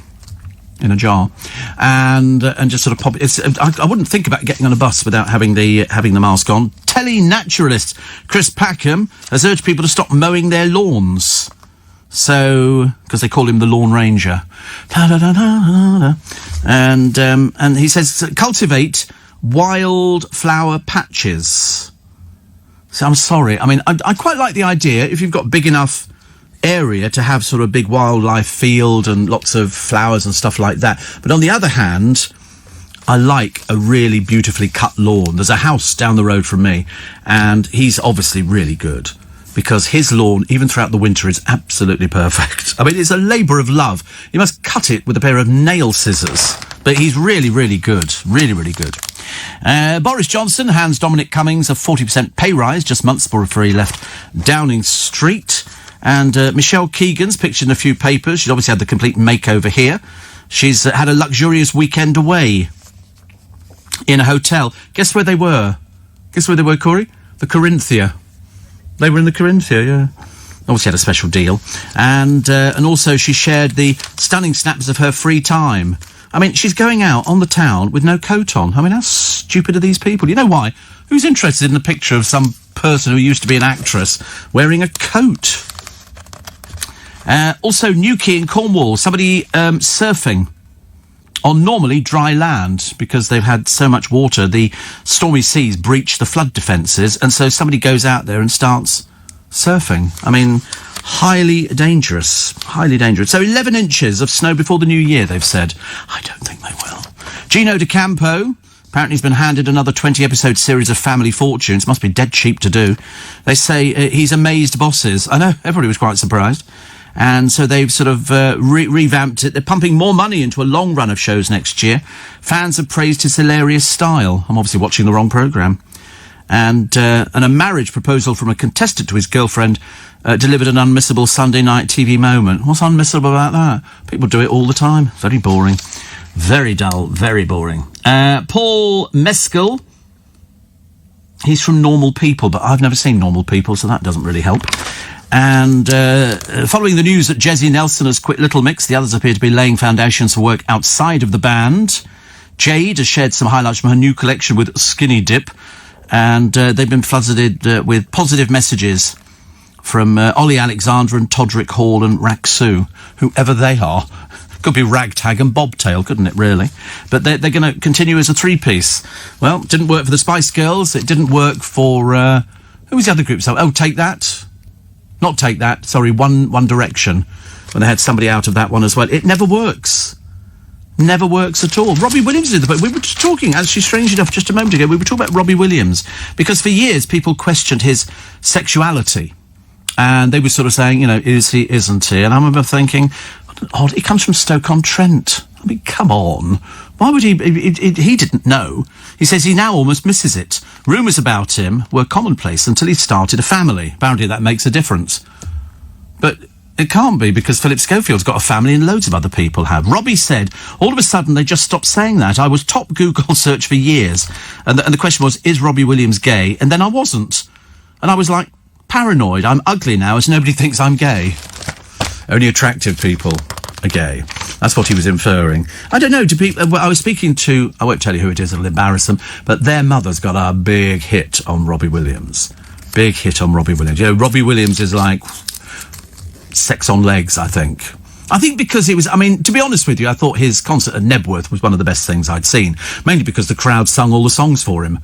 in a jar, and just sort of pop it. I wouldn't think about getting on a bus without having the mask on. Tele-naturalist Chris Packham has urged people to stop mowing their lawns. So, because they call him the Lawn Ranger. And he says, cultivate wildflower patches. So I'm sorry. I mean, I quite like the idea if you've got big enough area to have sort of a big wildlife field and lots of flowers and stuff like that. But on the other hand, I like a really beautifully cut lawn. There's a house down the road from me, and he's obviously really good, because his lawn, even throughout the winter, is absolutely perfect. I mean, it's a labour of love. You must cut it with a pair of nail scissors. But he's really, really good. Really, really good. Boris Johnson hands Dominic Cummings a 40% pay rise just months before he left Downing Street. And Michelle Keegan's pictured in a few papers. She's obviously had the complete makeover here. She's had a luxurious weekend away in a hotel. Guess where they were? Guess where they were, Corey? The Corinthia. They were in the Corinthia, yeah. Obviously had a special deal. And also she shared the stunning snaps of her free time. I mean, she's going out on the town with no coat on. I mean, how stupid are these people? You know why? Who's interested in a picture of some person who used to be an actress wearing a coat? Also, Newquay in Cornwall, somebody surfing on normally dry land because they've had so much water. The stormy seas breach the flood defences, and so somebody goes out there and starts surfing. I mean, highly dangerous. Highly dangerous. So 11 inches of snow before the new year, they've said. I don't think they will. Gino D'Acampo, apparently he's been handed another 20-episode series of Family Fortunes. Must be dead cheap to do. They say he's amazed bosses. I know, everybody was quite surprised. And so they've sort of revamped it. They're pumping more money into a long run of shows next year. Fans have praised his hilarious style. I'm obviously watching the wrong programme. And a marriage proposal from a contestant to his girlfriend delivered an unmissable Sunday night TV moment. What's unmissable about that? People do it all the time. Very boring. Very dull. Very boring. Paul Mescal. He's from Normal People, but I've never seen Normal People, so that doesn't really help. And following the news that Jesy Nelson has quit Little Mix, the others appear to be laying foundations for work outside of the band. Jade has shared some highlights from her new collection with Skinny Dip, and they've been flooded with positive messages from Ollie Alexander and Todrick Hall and Raksu, whoever they are. Could be Ragtag and Bobtail, couldn't it, really? But they're going to continue as a three-piece. Well, it didn't work for the Spice Girls. It didn't work for... who was the other group? Oh, Take That. Not Take That. Sorry, One Direction. When they had somebody out of that one as well. It never works. Never works at all. Robbie Williams did we were just talking, actually, strange enough, just a moment ago, we were talking about Robbie Williams. Because for years, people questioned his sexuality. And they were sort of saying, you know, is he, isn't he? And I remember thinking, what an odd, he comes from Stoke-on-Trent. I mean, come on. Why would he didn't know. He says he now almost misses it. Rumours about him were commonplace until he started a family. Apparently that makes a difference. But it can't be, because Philip Schofield's got a family and loads of other people have. Robbie said, all of a sudden they just stopped saying that. I was top Google search for years. And the question was, is Robbie Williams gay? And then I wasn't. And I was like, paranoid. I'm ugly now, as nobody thinks I'm gay. Only attractive people are gay. That's what he was inferring. I don't know, do people... I was speaking to... I won't tell you who it is, it'll embarrass them, but their mother's got a big hit on Robbie Williams. Big hit on Robbie Williams. You know, Robbie Williams is like... sex on legs, I think. I think because it was... I mean, to be honest with you, I thought his concert at Nebworth was one of the best things I'd seen. Mainly because the crowd sung all the songs for him.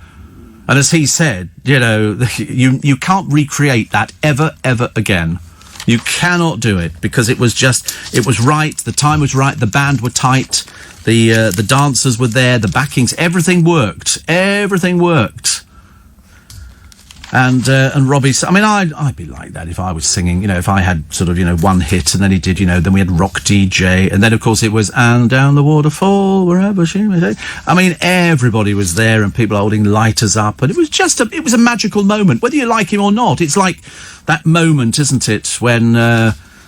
And as he said, you know, you can't recreate that ever again. You cannot do it, because it was right, the time was right, the band were tight, the dancers were there, the backings, everything worked. And Robbie, I mean, I'd be like that if I was singing, you know, if I had sort of, you know, one hit and then he did, you know, then we had Rock DJ, and then of course it was, and down the waterfall, wherever she may say. I mean, everybody was there and people holding lighters up, and it was just it was a magical moment, whether you like him or not. It's like that moment, isn't it, when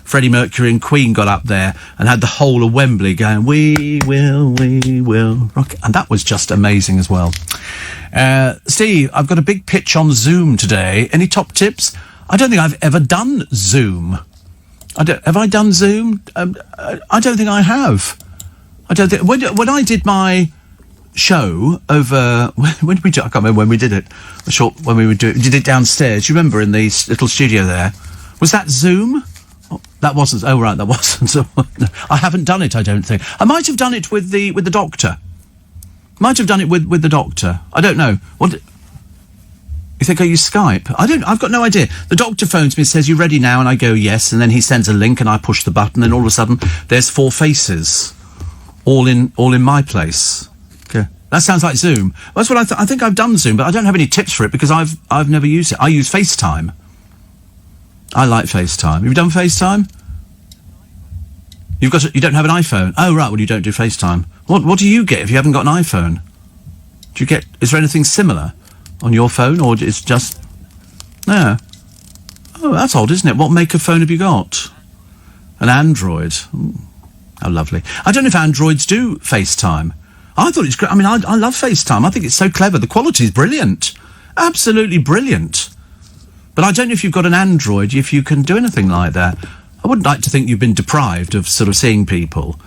Freddie Mercury and Queen got up there and had the whole of Wembley going, we will rock, and that was just amazing as well. Steve, I've got a big pitch on Zoom today. Any top tips? I don't think I've ever done Zoom. Have I done Zoom? I don't think I have. I don't think... When I did my show over... When did we do... I can't remember when we did it. When we did it downstairs. You remember, in the little studio there? Was that Zoom? Oh, that wasn't... Oh, right, that wasn't. I haven't done it, I don't think. I might have done it with the doctor. Might have done it with the doctor. I don't know. What? You think I use Skype? I've got no idea. The doctor phones me and says, you ready now? And I go, yes. And then he sends a link and I push the button, and all of a sudden there's 4 faces. All in my place. Okay. That sounds like Zoom. Well, that's what I think I've done Zoom, but I don't have any tips for it because I've never used it. I use FaceTime. I like FaceTime. Have you done FaceTime? You don't have an iPhone? Oh, right, well, you don't do FaceTime. What do you get if you haven't got an iPhone? Is there anything similar on your phone, or it's just... No. Oh, that's odd, isn't it? What make of phone have you got? An Android. Ooh, how lovely. I don't know if Androids do FaceTime. I thought it's great. I mean, I love FaceTime. I think it's so clever. The quality's brilliant. Absolutely brilliant. But I don't know if you've got an Android, if you can do anything like that. I wouldn't like to think you've been deprived of sort of seeing people,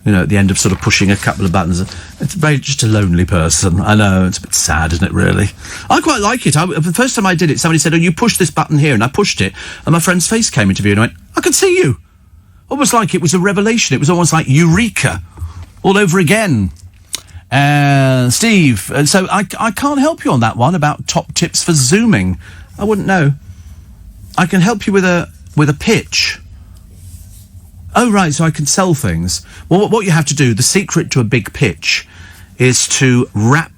you know, at the end of sort of pushing a couple of buttons. It's just a lonely person. I know, it's a bit sad, isn't it, really? I quite like it. The first time I did it, somebody said, oh, you push this button here, and I pushed it, and my friend's face came into view, and I went, I can see you. Almost like it was a revelation. It was almost like Eureka all over again. Steve, so I can't help you on that one about top tips for Zooming. I wouldn't know. I can help you with a pitch. Oh, right, so I can sell things. Well, what you have to do, the secret to a big pitch, is to wrap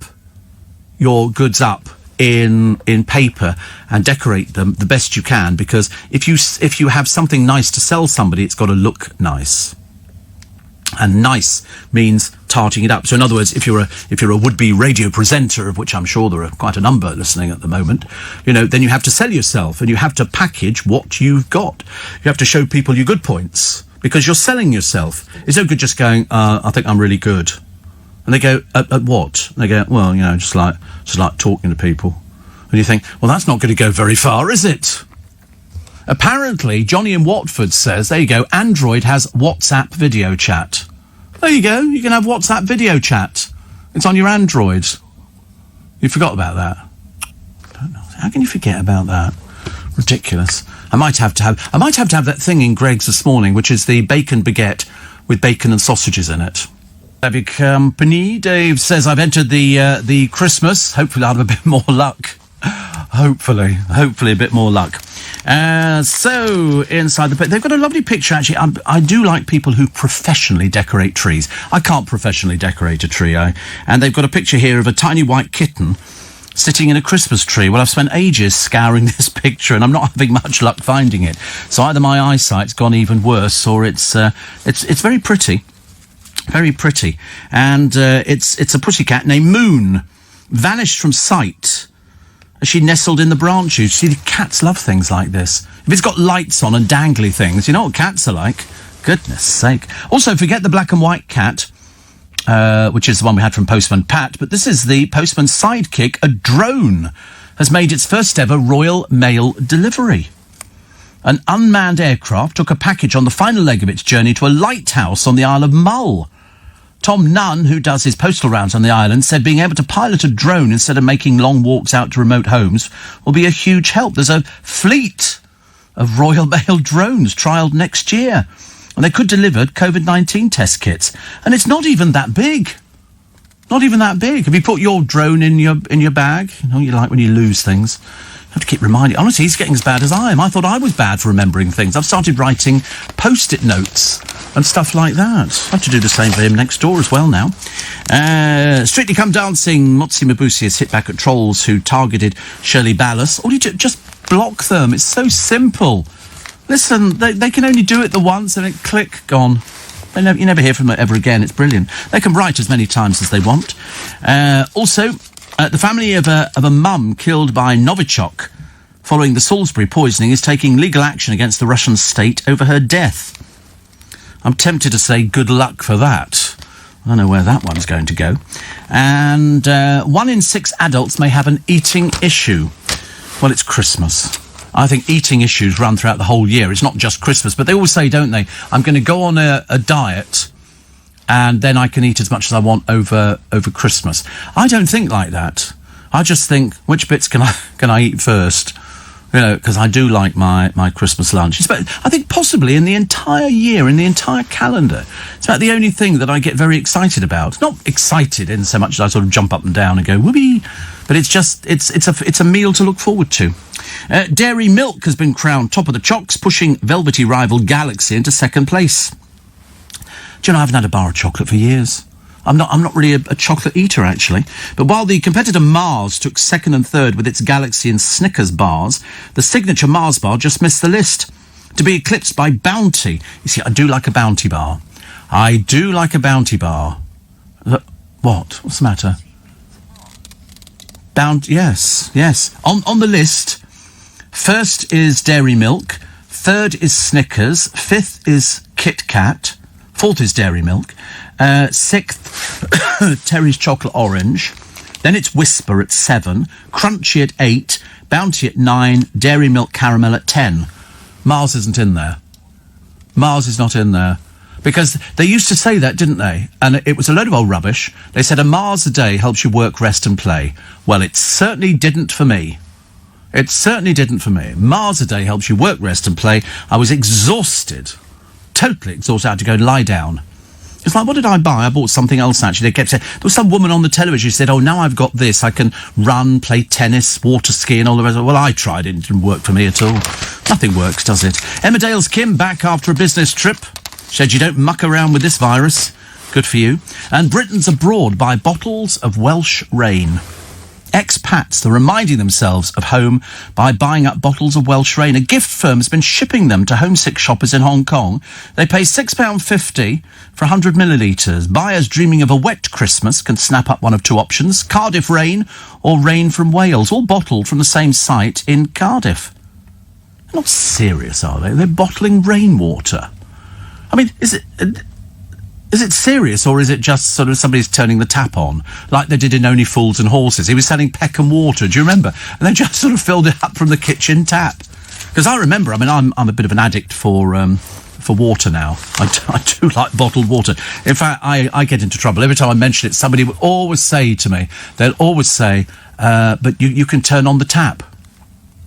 your goods up in paper and decorate them the best you can, because if you have something nice to sell somebody, it's got to look nice. And nice means tarting it up. So in other words, if you're a would-be radio presenter, of which I'm sure there are quite a number listening at the moment, you know, then you have to sell yourself and you have to package what you've got. You have to show people your good points, because you're selling yourself. It's no good just going, I think I'm really good. And they go, at what? And they go, well, you know, just like talking to people. And you think, well, that's not going to go very far, is it? Apparently, Johnny in Watford says, there you go, Android has WhatsApp video chat. There you go, you can have WhatsApp video chat. It's on your Android. You forgot about that? I don't know. How can you forget about that? Ridiculous. I might have to have that thing in Greggs this morning, which is the bacon baguette with bacon and sausages in it. Have company. Dave says, I've entered the Christmas. Hopefully I'll have a bit more luck. Hopefully a bit more luck. So inside they've got a lovely picture, actually. I do like people who professionally decorate trees. I can't professionally decorate a tree. And they've got a picture here of a tiny white kitten sitting in a Christmas tree. Well, I've spent ages scouring this picture and I'm not having much luck finding it. So either my eyesight's gone even worse or it's very pretty. Very pretty. And it's a pussycat named Moon. Vanished from sight as she nestled in the branches. See, the cats love things like this. If it's got lights on and dangly things, you know what cats are like. Goodness sake. Also, forget the black and white cat, which is the one we had from Postman Pat, but this is the postman's sidekick. A drone has made its first ever Royal Mail delivery. An unmanned aircraft took a package on the final leg of its journey to a lighthouse on the Isle of Mull. Tom Nunn, who does his postal rounds on the island, said being able to pilot a drone instead of making long walks out to remote homes will be a huge help. There's a fleet of Royal Mail drones trialled next year, and they could deliver COVID-19 test kits. And it's not even that big. Not even that big. Have you put your drone in your bag? You know, you like when you lose things. You have to keep reminding. Honestly, he's getting as bad as I am. I thought I was bad for remembering things. I've started writing post-it notes and stuff like that. I have to do the same for him next door as well now. Strictly Come Dancing, Motsi Mabuse has hit back at trolls who targeted Shirley Ballas. All you do, just block them. It's so simple. Listen, they can only do it the once and it click, gone. You never hear from them ever again. It's brilliant. They can write as many times as they want. Also, the family of a mum killed by Novichok following the Salisbury poisoning is taking legal action against the Russian state over her death. I'm tempted to say good luck for that. I don't know where that one's going to go. And 1 in 6 adults may have an eating issue. Well, it's Christmas. I think eating issues run throughout the whole year. It's not just Christmas, but they always say, don't they, I'm going to go on a diet and then I can eat as much as I want over Christmas. I don't think like that. I just think, which bits can I eat first? You know, because I do like my Christmas lunch. But I think possibly in the entire year, in the entire calendar, it's about the only thing that I get very excited about. Not excited in so much as I sort of jump up and down and go, whoopee. But it's just, it's a meal to look forward to. Dairy Milk has been crowned top of the chocks, pushing velvety rival Galaxy into second place. Do you know, I haven't had a bar of chocolate for years. I'm not really a chocolate eater, actually. But while the competitor Mars took second and third with its Galaxy and Snickers bars, the signature Mars bar just missed the list, to be eclipsed by Bounty. You see, I do like a Bounty bar. I do like a Bounty bar. What? What's the matter? Bounty, yes. On the list, first is Dairy Milk, third is Snickers, fifth is Kit Kat, fourth is Dairy Milk, sixth, Terry's Chocolate Orange, then it's Whisper at 7, Crunchy at 8, Bounty at 9, Dairy Milk Caramel at 10. Mars isn't in there. Mars is not in there. Because they used to say that, didn't they? And it was a load of old rubbish. They said a Mars a day helps you work, rest and play. Well, it certainly didn't for me. It certainly didn't for me. Mars a day helps you work, rest and play. I was exhausted. Totally exhausted. I had to go and lie down. It's like, what did I buy? I bought something else, actually. They kept saying, there was some woman on the television who said, oh, now I've got this. I can run, play tennis, water ski and all the rest. Well, I tried it. It didn't work for me at all. Nothing works, does it? Emmerdale's Kim back after a business trip. Said you don't muck around with this virus. Good for you. And Britons abroad buy bottles of Welsh Rain. Expats are reminding themselves of home by buying up bottles of Welsh Rain. A gift firm has been shipping them to homesick shoppers in Hong Kong. They pay £6.50 for 100 millilitres. Buyers dreaming of a wet Christmas can snap up one of two options: Cardiff Rain or Rain from Wales, all bottled from the same site in Cardiff. They're not serious, are they? They're bottling rainwater. I mean, is it serious, or is it just sort of somebody's turning the tap on, like they did in Only Fools and Horses? He was selling Peckham water, do you remember? And they just sort of filled it up from the kitchen tap. Because I remember, I mean, I'm a bit of an addict for water now. I do like bottled water. In fact, I get into trouble. Every time I mention it, somebody will always say to me, they'll always say, but you can turn on the tap.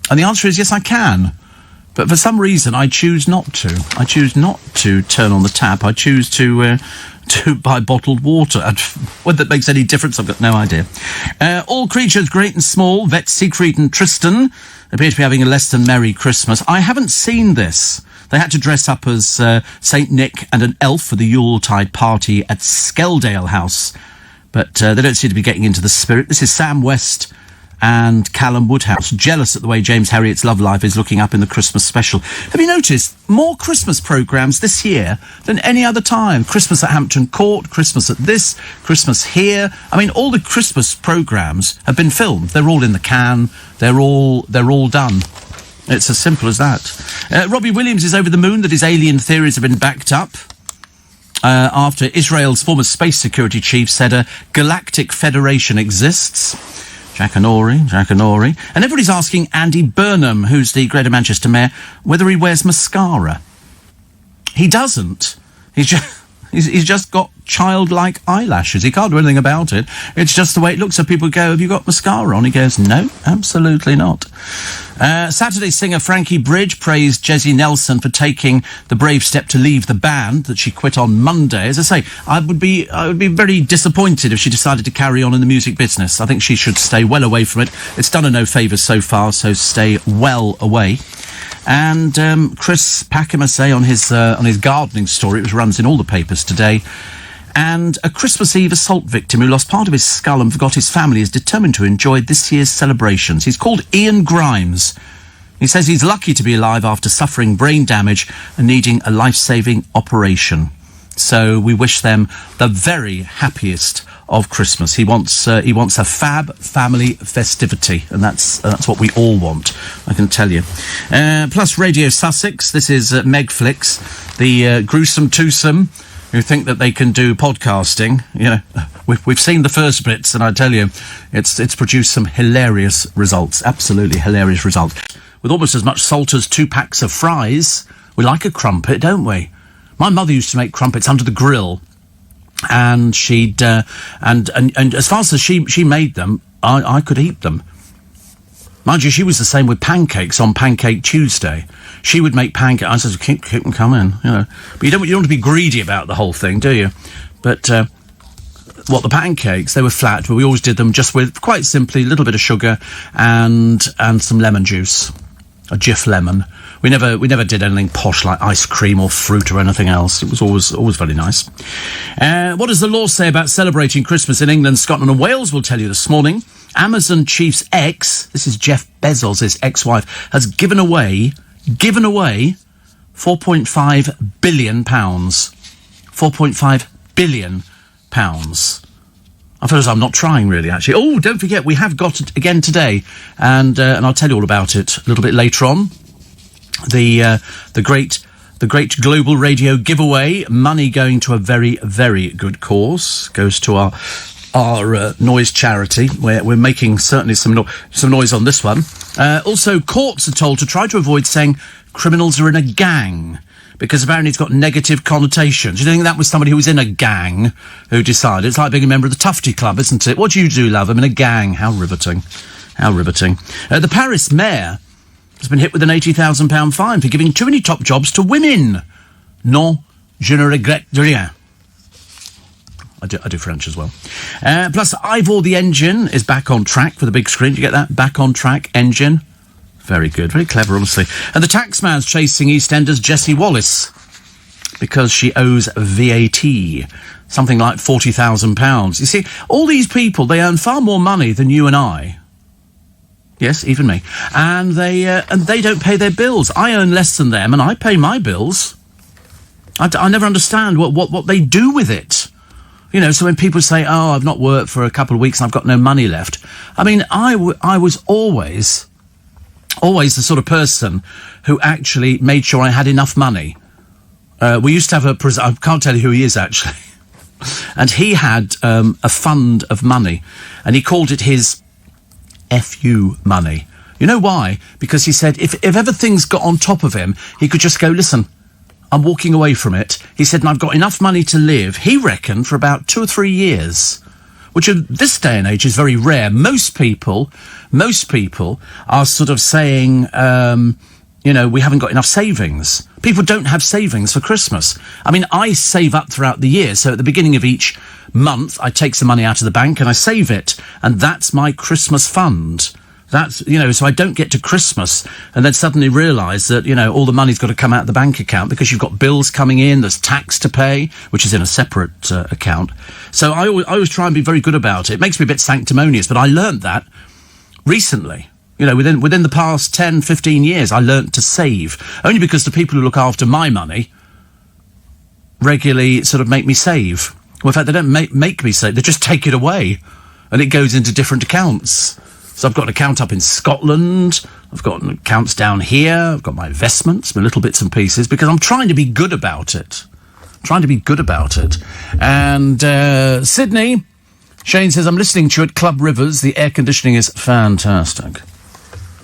And the answer is, yes, I can. But for some reason, I choose not to. I choose not to turn on the tap. I choose to buy bottled water. And whether that makes any difference, I've got no idea. All creatures, great and small, Vet Siegfried and Tristan, appear to be having a less than merry Christmas. I haven't seen this. They had to dress up as St. Nick and an elf for the Yuletide party at Skeldale House. But they don't seem to be getting into the spirit. This is Sam West and Callum Woodhouse, jealous at the way James Herriot's love life is looking up in the Christmas special. Have you noticed more Christmas programmes this year than any other time? Christmas at Hampton Court, Christmas at this, Christmas here. I mean, all the Christmas programmes have been filmed. They're all in the can. They're all done. It's as simple as that. Robbie Williams is over the moon that his alien theories have been backed up. After Israel's former space security chief said a galactic federation exists. Jack Anori. And everybody's asking Andy Burnham, who's the Greater Manchester Mayor, whether he wears mascara. He doesn't. He's just got childlike eyelashes. He can't do anything about it. It's just the way it looks. So people go, have you got mascara on? He goes, no, absolutely not. Saturday singer Frankie Bridge praised Jessie Nelson for taking the brave step to leave the band that she quit on Monday. As I say, I would be very disappointed if she decided to carry on in the music business. I think she should stay well away from it. It's done her no favours so far, so stay well away. And Chris Packham, I say, on his gardening story, it runs in all the papers today. And a Christmas Eve assault victim who lost part of his skull and forgot his family is determined to enjoy this year's celebrations. He's called Ian Grimes. He says he's lucky to be alive after suffering brain damage and needing a life-saving operation. So we wish them the very happiest of Christmas. He wants a fab family festivity, and that's what we all want, I can tell you. Plus Radio Sussex. This is Megflix, the gruesome twosome who think that they can do podcasting. You know, we've seen the first bits, and I tell you, it's produced some hilarious results. Absolutely hilarious results. With almost as much salt as 2 packs of fries, we like a crumpet, don't we? My mother used to make crumpets under the grill, and she'd and as fast as she made them, I could eat them. Mind you, she was the same with pancakes on Pancake Tuesday. She would make pancakes. I said, keep them coming, you know. But you don't want to be greedy about the whole thing, do you? But the pancakes, they were flat, but we always did them just with, quite simply, a little bit of sugar and some lemon juice, a Jif lemon. We never did anything posh like ice cream or fruit or anything else. It was always very nice. What does the law say about celebrating Christmas in England, Scotland and Wales? We'll tell you this morning. Amazon chief's ex, this is Jeff Bezos' ex-wife, has given away 4.5 billion pounds. 4.5 billion pounds. I feel as I'm not trying really, actually. Oh, don't forget, we have got it again today, and I'll tell you all about it a little bit later on. The great global radio giveaway, money going to a very, very good cause, goes to our noise charity. We're making certainly some noise on this one. Also, courts are told to try to avoid saying criminals are in a gang, because apparently it's got negative connotations. You think that was somebody who was in a gang who decided? It's like being a member of the Tufty Club, isn't it? What do you do, love? I'm in a gang. How riveting. How riveting. The Paris mayor has been hit with an £80,000 fine for giving too many top jobs to women. Non, je ne regrette rien. I do French as well. Plus, Ivor the Engine is back on track for the big screen. Do you get that? Back on track, Engine. Very good. Very clever, honestly. And the taxman's chasing EastEnders Jessie Wallace because she owes VAT. Something like £40,000. You see, all these people, they earn far more money than you and I. Yes, even me. And they don't pay their bills. I earn less than them, and I pay my bills. I never understand what they do with it. You know, so when people say, oh, I've not worked for a couple of weeks and I've got no money left. I mean, I was always the sort of person who actually made sure I had enough money. We used to have I can't tell you who he is, actually. And he had a fund of money, and he called it his FU money. You know why? Because he said if ever things got on top of him, he could just go, listen, I'm walking away from it. He said, and I've got enough money to live, he reckoned, for about 2 or 3 years, which in this day and age is very rare. Most people are sort of saying, we haven't got enough savings. People don't have savings for Christmas. I mean, I save up throughout the year, so at the beginning of each month, I take some money out of the bank and I save it, and that's my Christmas fund. That's, so I don't get to Christmas and then suddenly realise that, all the money's got to come out of the bank account because you've got bills coming in, there's tax to pay, which is in a separate account. So I always try and be very good about it. It makes me a bit sanctimonious, but I learned that recently. Within the past 10, 15 years, I learnt to save. Only because the people who look after my money regularly sort of make me save. Well, in fact, they don't make me save, they just take it away. And it goes into different accounts. So I've got an account up in Scotland, I've got accounts down here, I've got my investments, my little bits and pieces, because I'm trying to be good about it. And Sydney, Shane says, I'm listening to you at Club Rivers, the air conditioning is fantastic.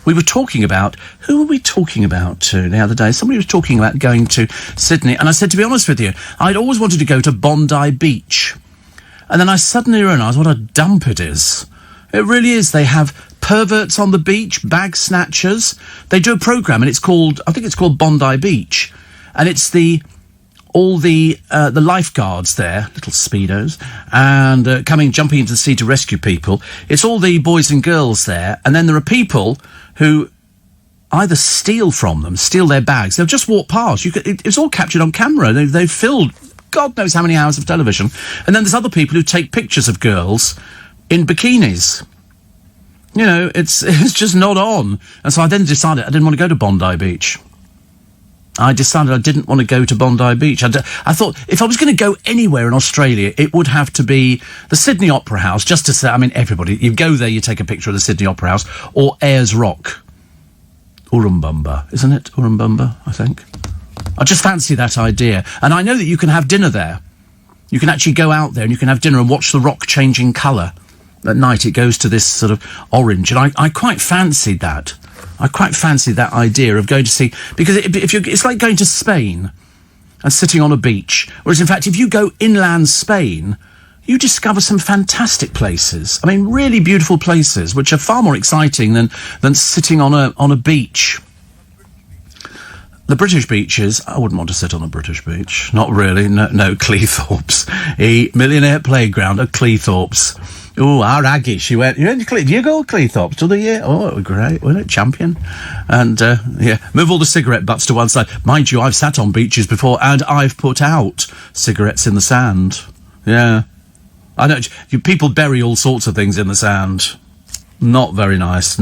Who were we talking about the other day? Somebody was talking about going to Sydney, and I said, to be honest with you, I'd always wanted to go to Bondi Beach. And then I suddenly realised what a dump it is. It really is. They have perverts on the beach, bag snatchers. They do a programme, and I think it's called Bondi Beach. And it's all the lifeguards there, little speedos, and jumping into the sea to rescue people. It's all the boys and girls there, and then there are people who either steal their bags. They'll just walk past. It's all captured on camera. They've filled God knows how many hours of television. And then there's other people who take pictures of girls in bikinis. It's just not on. And so I then decided I didn't want to go to Bondi Beach. I decided I didn't want to go to Bondi Beach. I thought if I was going to go anywhere in Australia, it would have to be the Sydney Opera House, just to say, everybody, you go there, you take a picture of the Sydney Opera House, or Ayers Rock. Urumbumba, isn't it? Urumbumba, I think. I just fancy that idea. And I know that you can have dinner there. You can actually go out there and you can have dinner and watch the rock changing colour. At night it goes to this sort of orange, and I quite fancied that. I quite fancy that idea of going to see, because it's like going to Spain and sitting on a beach. Whereas, in fact, if you go inland Spain, you discover some fantastic places. Really beautiful places, which are far more exciting than sitting on a beach. The British beaches, I wouldn't want to sit on a British beach. Not really. No, Cleethorpes. A millionaire playground at Cleethorpes. Oh, our Aggie, she went, do you go to Cleethorpes to the year? Oh, great, wasn't it? Champion. And, move all the cigarette butts to one side. Mind you, I've sat on beaches before, and I've put out cigarettes in the sand. Yeah. I know, people bury all sorts of things in the sand. Not very nice.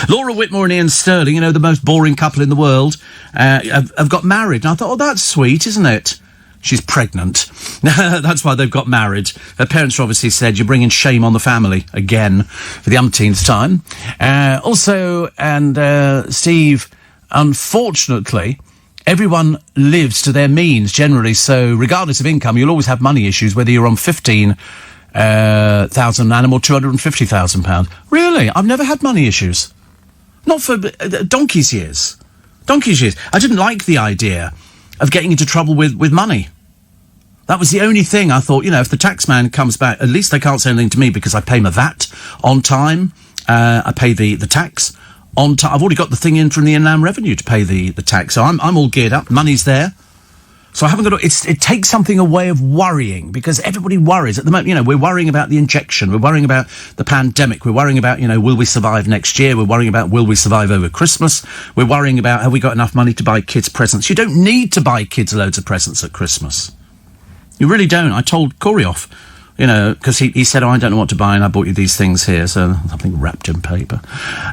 Laura Whitmore and Ian Sterling, the most boring couple in the world, have got married. And I thought, that's sweet, isn't it? She's pregnant. That's why they've got married. Her parents obviously said, you're bringing shame on the family again for the umpteenth time. Steve, unfortunately, everyone lives to their means generally. So regardless of income, you'll always have money issues, whether you're on 15,000 animal, £250,000. Really? I've never had money issues. Not for donkey's years. I didn't like the idea of getting into trouble with money. That was the only thing I thought, if the taxman comes back, at least they can't say anything to me because I pay my VAT on time. I pay the tax on time. I've already got the thing in from the Inland Revenue to pay the tax. So I'm all geared up. Money's there. So I haven't got to, it takes something away of worrying, because everybody worries at the moment. We're worrying about the injection. We're worrying about the pandemic. We're worrying about, will we survive next year? We're worrying about, will we survive over Christmas? We're worrying about, have we got enough money to buy kids presents? You don't need to buy kids loads of presents at Christmas. You really don't. I told Corey off, because he said, I don't know what to buy, and I bought you these things here, so something wrapped in paper.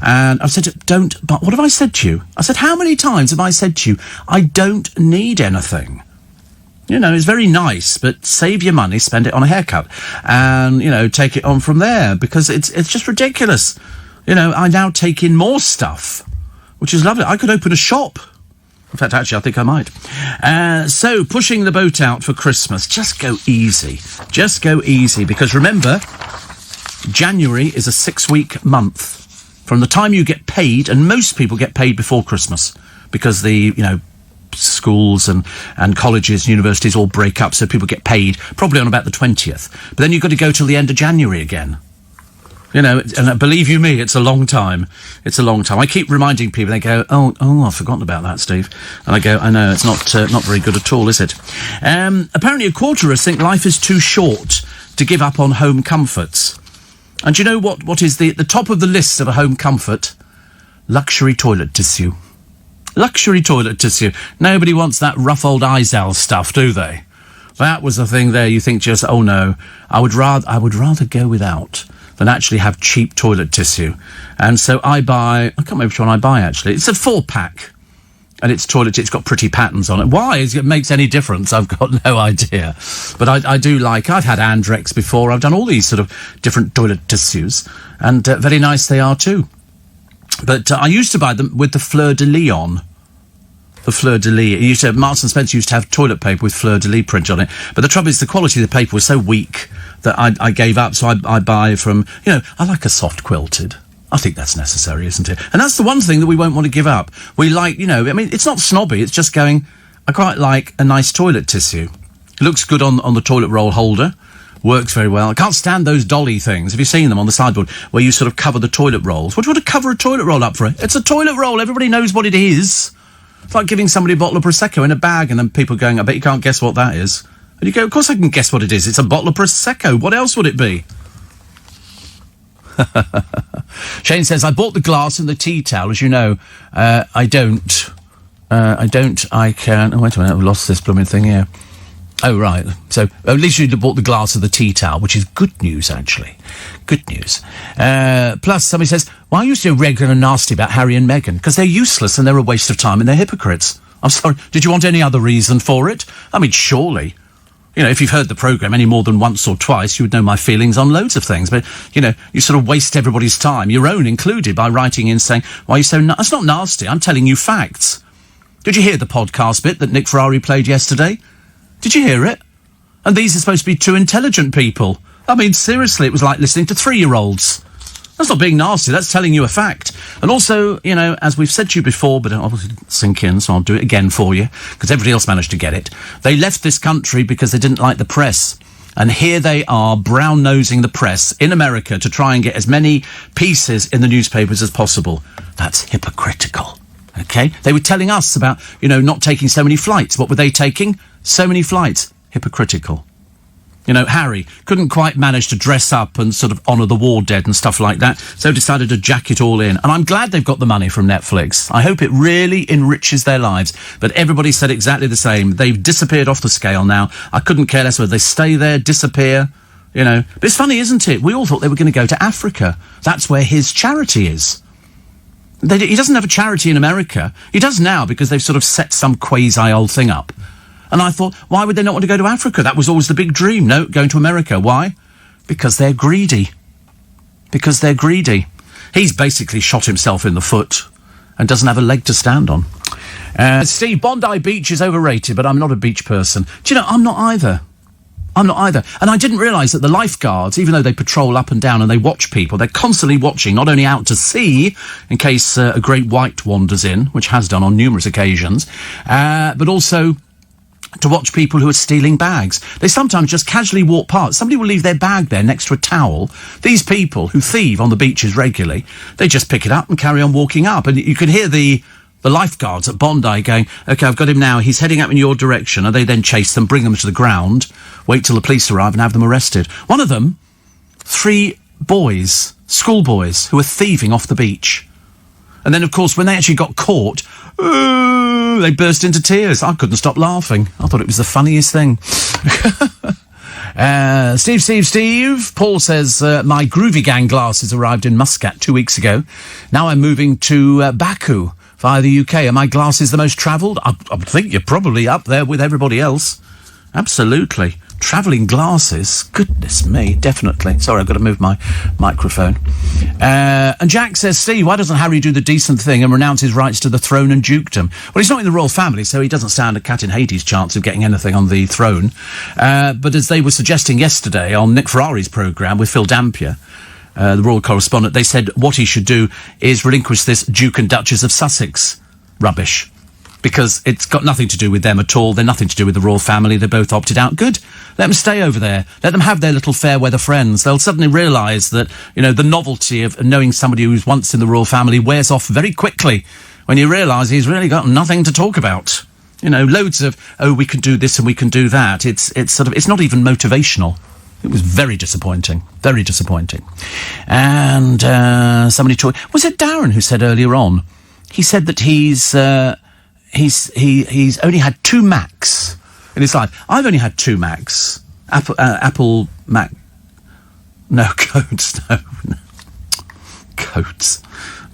And I said, but what have I said to you? I said, how many times have I said to you, I don't need anything? It's very nice, but save your money, spend it on a haircut, and, take it on from there, because it's just ridiculous. I now take in more stuff, which is lovely. I could open a shop. In fact, actually, I think I might. So, pushing the boat out for Christmas. Just go easy. Because remember, January is a 6-week month. From the time you get paid, and most people get paid before Christmas, because schools and colleges and universities all break up, so people get paid probably on about the 20th. But then you've got to go till the end of January again. You know, and believe you me, it's a long time. It's a long time. I keep reminding people, they go, oh, I've forgotten about that, Steve. And I go, I know, it's not very good at all, is it? Apparently a quarter of us think life is too short to give up on home comforts. And do you know what is the top of the list of a home comfort? Luxury toilet tissue. Luxury toilet tissue. Nobody wants that rough old Izal stuff, do they? That was the thing there. You think just, oh no, I would rather go without than actually have cheap toilet tissue. And so I can't remember which one I buy actually. It's a 4-pack. And it's it's got pretty patterns on it. Why it makes any difference, I've got no idea. But I do like, I've had Andrex before, I've done all these sort of different toilet tissues, and very nice they are too. But I used to buy them with the Fleur de Lis on. The Fleur de Lis. Marks and Spencer used to have toilet paper with Fleur de Lis print on it. But the trouble is the quality of the paper was so weak that I gave up. So I buy from, I like a soft quilted. I think that's necessary, isn't it? And that's the one thing that we won't want to give up. We like, it's not snobby, it's just going, I quite like a nice toilet tissue. It looks good on the toilet roll holder, works very well. I can't stand those dolly things. Have you seen them on the sideboard where you sort of cover the toilet rolls? What do you want to cover a toilet roll up for? It's a toilet roll, everybody knows what it is. It's like giving somebody a bottle of Prosecco in a bag and then people going, I bet you can't guess what that is. And you go, of course I can guess what it is. It's a bottle of Prosecco. What else would it be? Shane says, I bought the glass and the tea towel. As you know, I don't. I can... Oh, wait a minute, I've lost this blooming thing here. Oh, right. So, at least you bought the glass of the tea towel, which is good news, actually. Good news. Plus, somebody says, why are you so regular and nasty about Harry and Meghan? Because they're useless and they're a waste of time and they're hypocrites. I'm sorry, did you want any other reason for it? I mean, surely... if you've heard the programme any more than once or twice, you would know my feelings on loads of things. But, you sort of waste everybody's time, your own included, by writing in saying, why are you so... That's not nasty, I'm telling you facts. Did you hear the podcast bit that Nick Ferrari played yesterday? Did you hear it? And these are supposed to be two intelligent people. I mean, seriously, it was like listening to 3-year-olds. That's not being nasty, that's telling you a fact. And also, as we've said to you before, but it obviously didn't sink in, so I'll do it again for you, because everybody else managed to get it. They left this country because they didn't like the press. And here they are, brown-nosing the press in America to try and get as many pieces in the newspapers as possible. That's hypocritical, okay? They were telling us about, not taking so many flights. What were they taking? So many flights. Hypocritical. Harry couldn't quite manage to dress up and sort of honour the war dead and stuff like that, so decided to jack it all in. And I'm glad they've got the money from Netflix. I hope it really enriches their lives. But everybody said exactly the same. They've disappeared off the scale now. I couldn't care less whether they stay there, disappear, But it's funny, isn't it? We all thought they were going to go to Africa. That's where his charity is. He doesn't have a charity in America. He does now because they've sort of set some quasi-old thing up. And I thought, why would they not want to go to Africa? That was always the big dream. No, going to America. Why? Because they're greedy. Because they're greedy. He's basically shot himself in the foot and doesn't have a leg to stand on. Steve, Bondi Beach is overrated, but I'm not a beach person. Do you know, I'm not either. I'm not either. And I didn't realise that the lifeguards, even though they patrol up and down and they watch people, they're constantly watching, not only out to sea, in case a great white wanders in, which has done on numerous occasions, but also... to watch people who are stealing bags. They sometimes just casually walk past. Somebody will leave their bag there next to a towel. These people who thieve on the beaches regularly, they just pick it up and carry on walking up. And you can hear the lifeguards at Bondi going, OK, I've got him now. He's heading up in your direction. And they then chase them, bring them to the ground, wait till the police arrive and have them arrested. One of them, 3 boys, schoolboys, who were thieving off the beach. And then, of course, when they actually got caught... they burst into tears. I couldn't stop laughing. I thought it was the funniest thing. Steve. Paul says, my Groovy Gang glasses arrived in Muscat 2 weeks ago. Now I'm moving to Baku via the UK. Are my glasses the most travelled? I think you're probably up there with everybody else. Absolutely. Travelling glasses, goodness me, definitely. Sorry, I've got to move my microphone. And Jack says, Steve, why doesn't Harry do the decent thing and renounce his rights to the throne and dukedom? Well, he's not in the royal family, so he doesn't stand a cat in Hades' chance of getting anything on the throne. But as they were suggesting yesterday on Nick Ferrari's programme with Phil Dampier, the royal correspondent, they said what he should do is relinquish this Duke and Duchess of Sussex rubbish. because it's got nothing to do with them at all. They're nothing to do with the royal family. They both opted out. Good. Let them stay over there. Let them have their little fair weather friends. They'll suddenly realise that, you know, the novelty of knowing somebody who's once in the royal family wears off very quickly when you realise he's really got nothing to talk about. You know, loads of, oh, we can do this and we can do that. It's not even motivational. It was very disappointing. Very disappointing. And somebody talked... Was it Darren who said earlier on? He said that he's only had 2 Macs in his life. I've only had 2 Macs. Apple Mac... No, codes. No. Codes.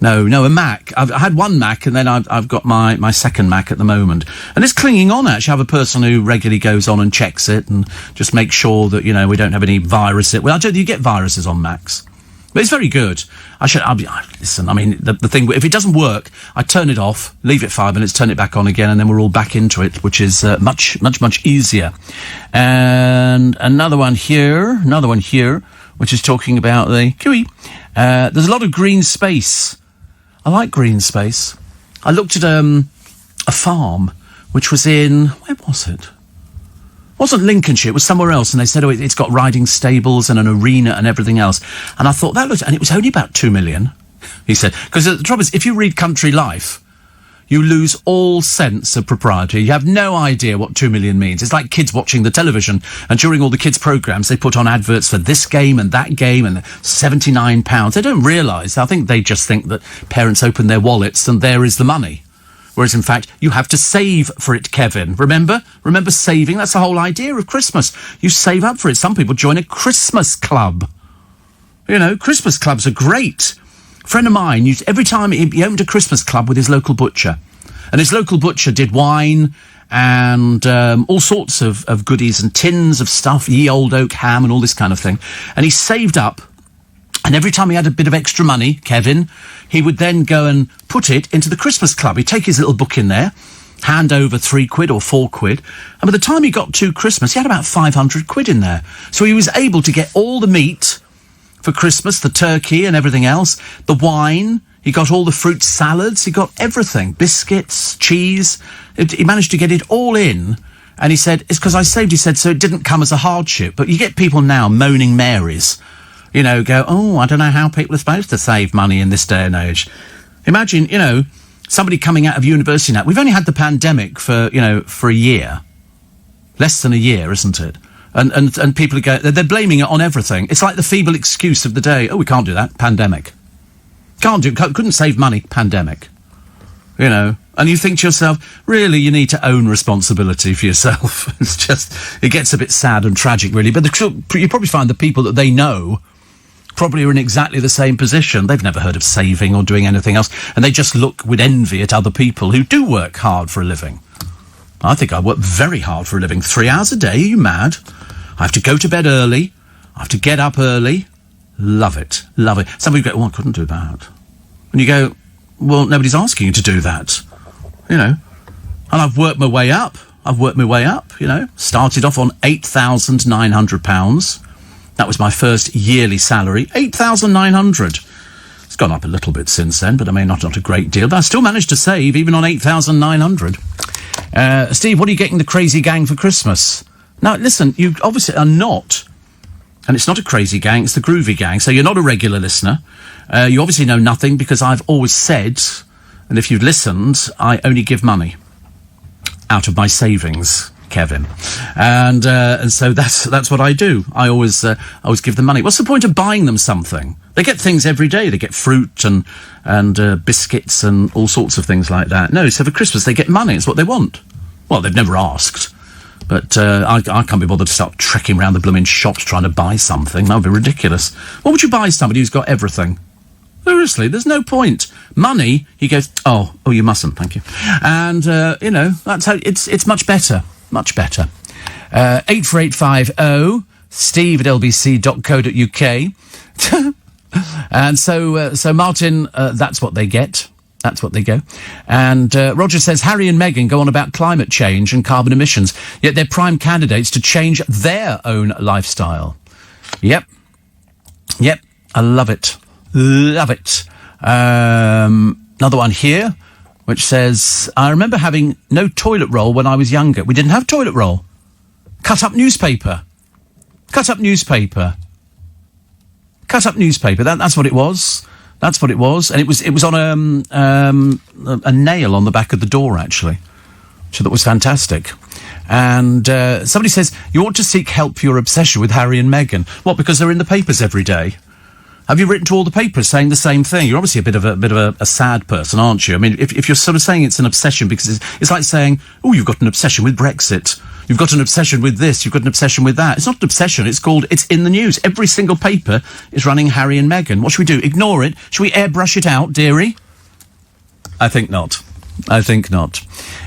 No, a Mac. I've had 1 Mac, and then I've got my second Mac at the moment. And it's clinging on, actually. I have a person who regularly goes on and checks it and just makes sure that, you know, we don't have any viruses. Well, I don't think you get viruses on Macs. But it's very good. Listen, I mean, the thing, if it doesn't work, I turn it off, leave it 5 minutes, turn it back on again, and then we're all back into it, which is much easier. And another one here, which is talking about the QE. There's a lot of green space. I like green space. I looked at a farm which was in... Where was it? It wasn't Lincolnshire, it was somewhere else, and they said, oh, it's got riding stables and an arena and everything else. And I thought, that looked... And it was only about 2 million, he said. Because the trouble is, if you read Country Life, you lose all sense of propriety. You have no idea what 2 million means. It's like kids watching the television, and during all the kids' programmes, they put on adverts for this game and that game, and £79. They don't realise. I think they just think that parents open their wallets and there is the money. Whereas, in fact, you have to save for it, Kevin. Remember saving? That's the whole idea of Christmas. You save up for it. Some people join a Christmas club. You know, Christmas clubs are great. A friend of mine, every time he opened a Christmas club with his local butcher. And his local butcher did wine and all sorts of goodies and tins of stuff, ye old oak ham and all this kind of thing. And he saved up. And every time he had a bit of extra money, Kevin, he would then go and put it into the Christmas club. He'd take his little book in there, hand over £3 or £4. And by the time he got to Christmas, he had about 500 quid in there. So he was able to get all the meat for Christmas, the turkey and everything else, the wine, he got all the fruit salads, he got everything, biscuits, cheese. He managed to get it all in. And he said, it's because I saved, he said, so it didn't come as a hardship. But you get people now moaning Marys, you know, go, oh, I don't know how people are supposed to save money in this day and age. Imagine, you know, somebody coming out of university now. We've only had the pandemic for a year. Less than a year, isn't it? And people go, they're blaming it on everything. It's like the feeble excuse of the day. Oh, we can't do that. Pandemic. Couldn't save money. Pandemic. You know, and you think to yourself, really, you need to own responsibility for yourself. It gets a bit sad and tragic, really. But you probably find the people that they know probably are in exactly the same position. They've never heard of saving or doing anything else. And they just look with envy at other people who do work hard for a living. I think I work very hard for a living. 3 hours a day, are you mad? I have to go to bed early. I have to get up early. Love it. Love it. Some people go, oh, I couldn't do that. And you go, well, nobody's asking you to do that. You know. And I've worked my way up. You know. Started off on £8,900. That was my first yearly salary. £8,900. It's gone up a little bit since then, but I mean, not a great deal. But I still managed to save, even on £8,900. Steve, what are you getting the crazy gang for Christmas? Now, listen, you obviously are not, and it's not a crazy gang, it's the groovy gang, so you're not a regular listener. You obviously know nothing, because I've always said, and if you've listened, I only give money out of my savings, Kevin. And so that's what I do. I always give them money. What's the point of buying them something? They get things every day. They get fruit and biscuits and all sorts of things like that. No, so for Christmas they get money. It's what they want. Well, they've never asked. But I can't be bothered to start trekking around the blooming shops trying to buy something. That would be ridiculous. What would you buy somebody who's got everything? Seriously, there's no point. Money, he goes, oh, you mustn't, thank you. And, you know, that's how it's much better. Much better. 84850 steve@lbc.co.uk. And so Martin, that's what they get. That's what they go. And Roger says, Harry and Meghan go on about climate change and carbon emissions, yet they're prime candidates to change their own lifestyle. Yep. I love it. Love it. Another one here. which says, I remember having no toilet roll when I was younger. We didn't have toilet roll. Cut up newspaper. Cut up newspaper. Cut up newspaper. That's what it was. That's what it was. And it was on a nail on the back of the door, actually. So that was fantastic. And somebody says, you ought to seek help for your obsession with Harry and Meghan. What, because they're in the papers every day? Have you written to all the papers saying the same thing? You're obviously a bit of a sad person, aren't you? I mean, if you're sort of saying it's an obsession, because it's like saying, oh, you've got an obsession with Brexit. You've got an obsession with this. You've got an obsession with that. It's not an obsession. It's in the news. Every single paper is running Harry and Meghan. What should we do? Ignore it? Should we airbrush it out, dearie? I think not. I think not.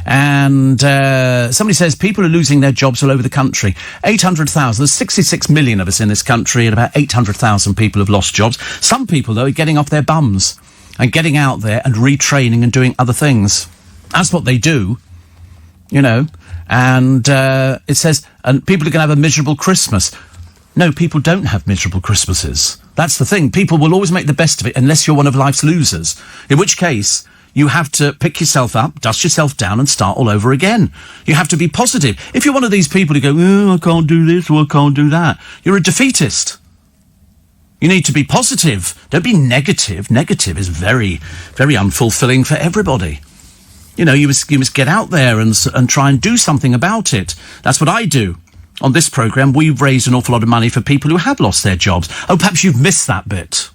And somebody says people are losing their jobs all over the country. 800,000. There's 66 million of us in this country, and about 800,000 people have lost jobs. Some people, though, are getting off their bums and getting out there and retraining and doing other things. That's what they do, you know. And it says, and people are going to have a miserable Christmas. No, people don't have miserable Christmases. That's the thing. People will always make the best of it unless you're one of life's losers. In which case, you have to pick yourself up, dust yourself down and start all over again. You have to be positive. If you're one of these people who go, oh, I can't do this or I can't do that, you're a defeatist. You need to be positive. Don't be negative. Negative is very, very unfulfilling for everybody. You know, you must get out there and try and do something about it. That's what I do. On this programme, we've raised an awful lot of money for people who have lost their jobs. Oh, perhaps you've missed that bit.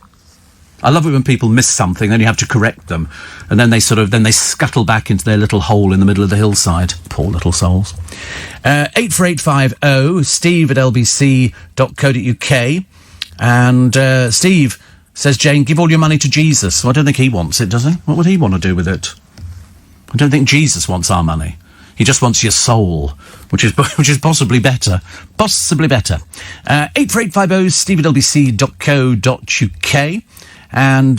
I love it when people miss something, then you have to correct them. And then they scuttle back into their little hole in the middle of the hillside. Poor little souls. 84850 steve at lbc.co.uk. And Steve says, Jane, give all your money to Jesus. Well, I don't think he wants it, does he? What would he want to do with it? I don't think Jesus wants our money. He just wants your soul, which is possibly better. Possibly better. 84850 steve at lbc.co.uk. And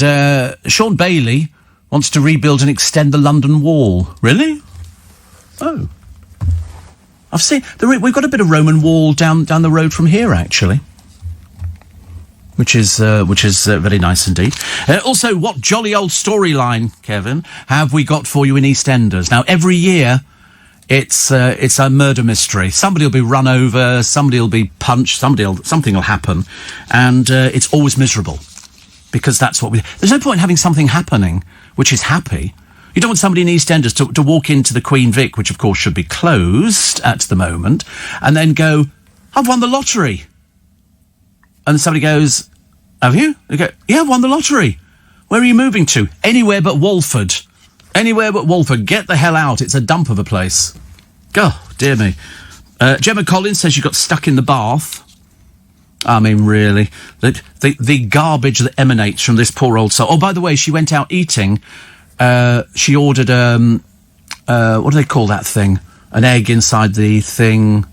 Sean Bailey wants to rebuild and extend the London Wall. Really? Oh. I've seen... we've got a bit of Roman wall down the road from here, actually. Which is very nice indeed. Also, what jolly old storyline, Kevin, have we got for you in EastEnders? Now, every year, it's a murder mystery. Somebody will be run over, somebody will be punched, something will happen, and it's always miserable. Because that's what there's no point in having something happening which is happy. You don't want somebody in EastEnders to walk into the Queen Vic, which of course should be closed at the moment, and then go, I've won the lottery. And somebody goes, have you? They go, yeah, I've won the lottery. Where are you moving to? Anywhere but Walford. Anywhere but Walford. Get the hell out. It's a dump of a place. Oh, dear me. Gemma Collins says you got stuck in the bath. I mean, really. The garbage that emanates from this poor old soul. Oh, by the way, she went out eating. She ordered, what do they call that thing? An egg inside the thing.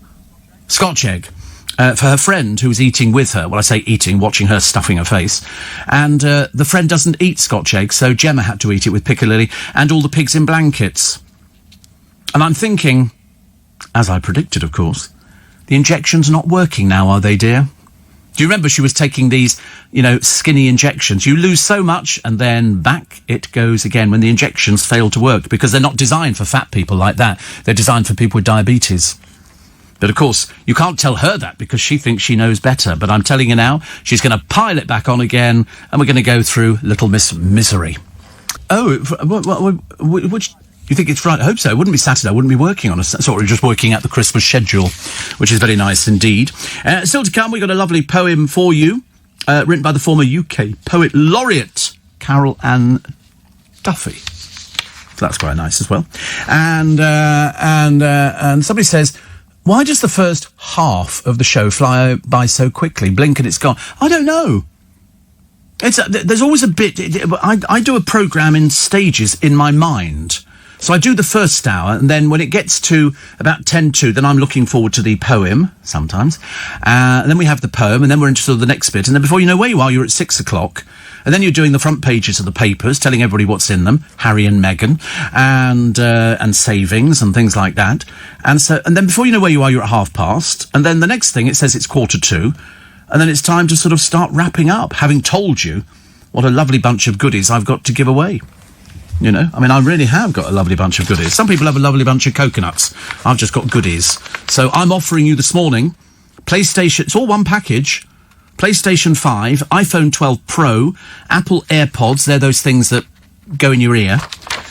Scotch egg. For her friend who was eating with her. Well, I say eating, watching her stuffing her face. And the friend doesn't eat Scotch egg, so Gemma had to eat it with piccalilli and all the pigs in blankets. And I'm thinking, as I predicted, of course, the injection's not working now, are they, dear? Do you remember she was taking these, skinny injections? You lose so much and then back it goes again when the injections fail to work because they're not designed for fat people like that. They're designed for people with diabetes. But of course, you can't tell her that because she thinks she knows better. But I'm telling you now, she's going to pile it back on again and we're going to go through Little Miss Misery. Oh, which... You think it's Friday? I hope so. It wouldn't be Saturday. I wouldn't be working on a... Sorry, just working out the Christmas schedule, which is very nice indeed. Still to come, we've got a lovely poem for you, written by the former UK Poet Laureate, Carol Ann Duffy. So that's quite nice as well. And somebody says, why does the first half of the show fly by so quickly? Blink and it's gone. I don't know. There's always a bit... I do a programme in stages in my mind. So I do the first hour, and then when it gets to about 10 to, then I'm looking forward to the poem, sometimes. And then we have the poem, and then we're into sort of the next bit. And then before you know where you are, you're at 6 o'clock. And then you're doing the front pages of the papers, telling everybody what's in them, Harry and Meghan, and savings and things like that. And then before you know where you are, you're at past. And then the next thing, it says it's 1:45. And then it's time to sort of start wrapping up, having told you what a lovely bunch of goodies I've got to give away. You know, I mean, I really have got a lovely bunch of goodies. Some people have a lovely bunch of coconuts. I've just got goodies. So I'm offering you this morning PlayStation, it's all one package, PlayStation 5, iPhone 12 Pro, Apple AirPods, they're those things that go in your ear,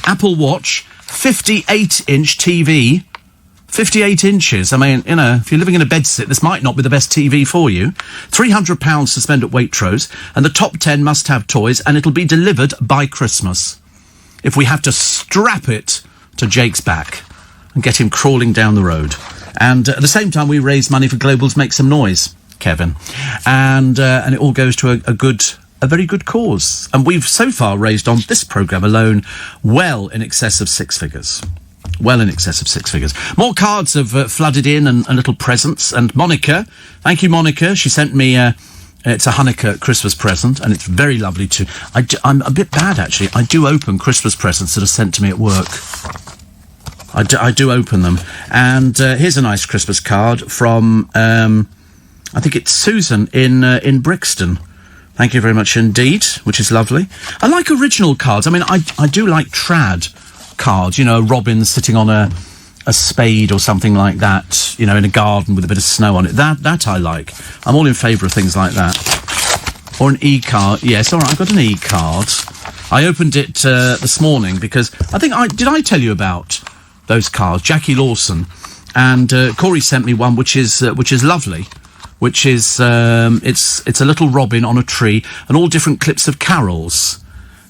Apple Watch, 58-inch TV, 58 inches. I mean, you know, if you're living in a bedsit, this might not be the best TV for you. £300 to spend at Waitrose, and the top 10 must-have toys, and it'll be delivered by Christmas. If we have to strap it to Jake's back and get him crawling down the road. And at the same time, we raise money for Global's Make Some Noise, Kevin. And it all goes to a very good cause. And we've so far raised on this programme alone well in excess of six figures. Well in excess of six figures. More cards have flooded in and little presents. And Monica, thank you, Monica. She sent me it's a Hanukkah Christmas present, and it's very lovely too. I'm a bit bad, actually. I do open Christmas presents that are sent to me at work. I do open them. And here's a nice Christmas card from, I think it's Susan in Brixton. Thank you very much indeed, which is lovely. I like original cards. I mean, I do like trad cards, you know, a robin sitting on a spade or something like that, you know, in a garden with a bit of snow on it. That I like. I'm all in favour of things like that. Or an e-card. Yes, all right, I've got an e-card. I opened it this morning because I think did I tell you about those cards? Jackie Lawson. And Corey sent me one which is lovely. Which is, it's a little robin on a tree and all different clips of carols.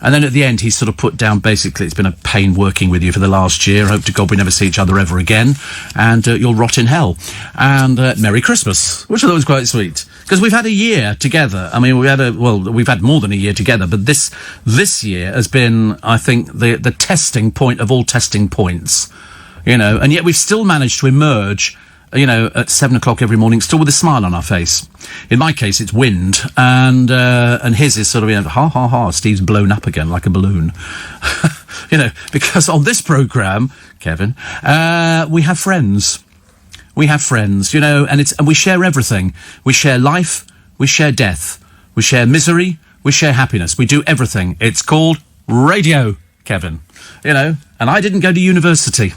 And then at the end, he sort of put down, basically, it's been a pain working with you for the last year. I hope to God we never see each other ever again. And you'll rot in hell. And Merry Christmas, which I thought was quite sweet. Because we've had a year together. I mean, we've had more than a year together. But this year has been, I think, the testing point of all testing points. You know, and yet we've still managed to emerge, you know, at 7 o'clock every morning, still with a smile on our face. In my case, it's wind, and his is sort of, you know, ha, ha, ha, Steve's blown up again like a balloon. You know, because on this programme, Kevin, we have friends. We have friends, you know, and we share everything. We share life, we share death, we share misery, we share happiness. We do everything. It's called radio, Kevin. You know, and I didn't go to university.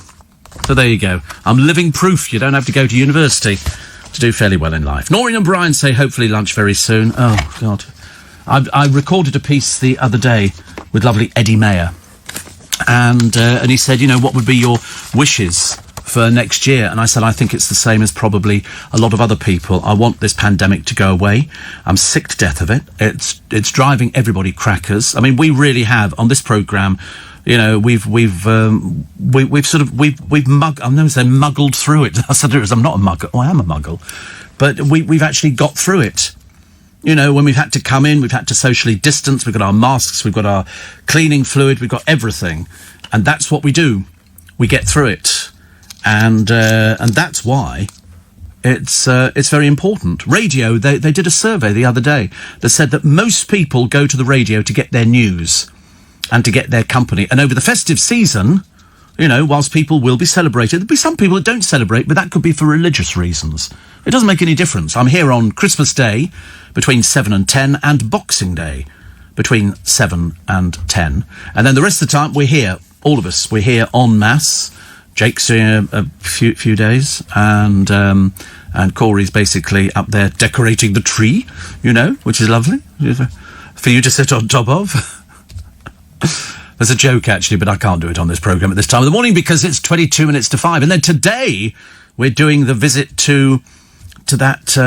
So there you go. I'm living proof you don't have to go to university to do fairly well in life. Noreen and Brian say hopefully lunch very soon. Oh, God. I recorded a piece the other day with lovely Eddie Mayer. And he said, you know, what would be your wishes for next year? And I said, I think it's the same as probably a lot of other people. I want this pandemic to go away. I'm sick to death of it. It's driving everybody crackers. I mean, we really have, on this programme, you know, we've I'm never saying muggled through it. That's what it is. I'm not a muggle. Oh, I am a muggle. But we've actually got through it. You know, when we've had to come in, we've had to socially distance, we've got our masks, we've got our cleaning fluid, we've got everything. And that's what we do. We get through it. And that's why it's very important. Radio, they did a survey the other day that said that most people go to the radio to get their news and to get their company. And over the festive season, you know, whilst people will be celebrated, there'll be some people that don't celebrate, but that could be for religious reasons. It doesn't make any difference. I'm here on Christmas Day between 7 and 10 and Boxing Day between 7 and 10. And then the rest of the time, we're here, all of us. We're here en masse. Jake's here a few days, and Corey's basically up there decorating the tree, you know, which is lovely for you to sit on top of. There's a joke, actually, but I can't do it on this programme at this time of the morning because it's 22 minutes to 5. And then today, we're doing the visit to that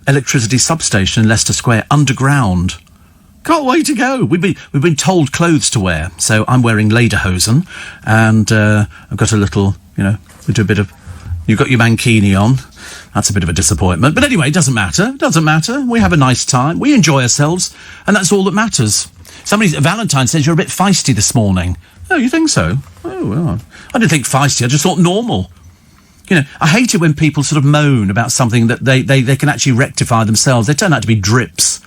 electricity substation in Leicester Square, underground. Can't wait to go. We've been told clothes to wear, so I'm wearing lederhosen, and I've got a little, you know, we do a bit of. You've got your mankini on. That's a bit of a disappointment, but anyway, it doesn't matter. It doesn't matter. We have a nice time. We enjoy ourselves, and that's all that matters. Valentine says you're a bit feisty this morning. Oh, you think so? Oh, well, I didn't think feisty. I just thought normal. You know, I hate it when people sort of moan about something that they can actually rectify themselves. They turn out to be drips.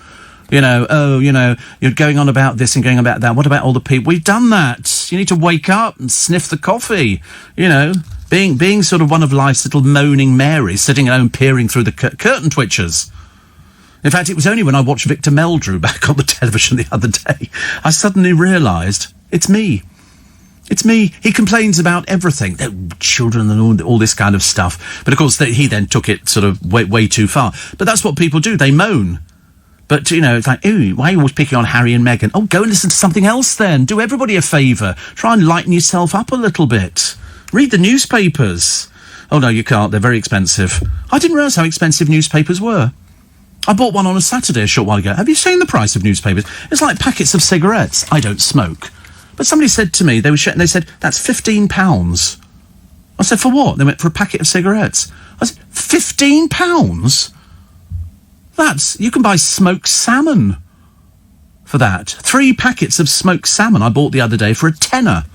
You know, oh, you know, you're going on about this and going about that. What about all the people? We've done that. You need to wake up and sniff the coffee. You know, being sort of one of life's little moaning Marys, sitting at home peering through the curtain twitchers. In fact, it was only when I watched Victor Meldrew back on the television the other day, I suddenly realised it's me. It's me. He complains about everything. Children and all this kind of stuff. But of course, he then took it sort of way too far. But that's what people do. They moan. But, you know, it's like, ooh, why are you always picking on Harry and Meghan? Oh, go and listen to something else then. Do everybody a favour. Try and lighten yourself up a little bit. Read the newspapers. Oh, no, you can't. They're very expensive. I didn't realise how expensive newspapers were. I bought one on a Saturday a short while ago. Have you seen the price of newspapers? It's like packets of cigarettes. I don't smoke. But somebody said to me, they said, that's £15. I said, for what? They went, for a packet of cigarettes. I said, £15? You can buy smoked salmon for that. 3 packets of smoked salmon I bought the other day for £10.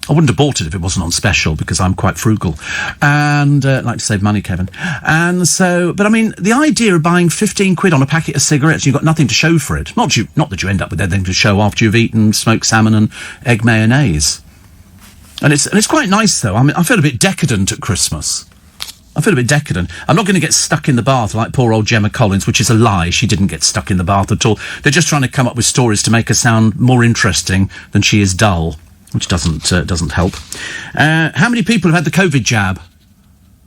I wouldn't have bought it if it wasn't on special, because I'm quite frugal and like to save money, Kevin. And so, but I mean, the idea of buying 15 quid on a packet of cigarettes, you've got nothing to show for it. Not that you end up with anything to show after you've eaten smoked salmon and egg mayonnaise. And it's quite nice though. I mean, I feel a bit decadent at Christmas. I feel a bit decadent. I'm not going to get stuck in the bath like poor old Gemma Collins, which is a lie. She didn't get stuck in the bath at all. They're just trying to come up with stories to make her sound more interesting than she is dull, which doesn't help. How many people have had the COVID jab?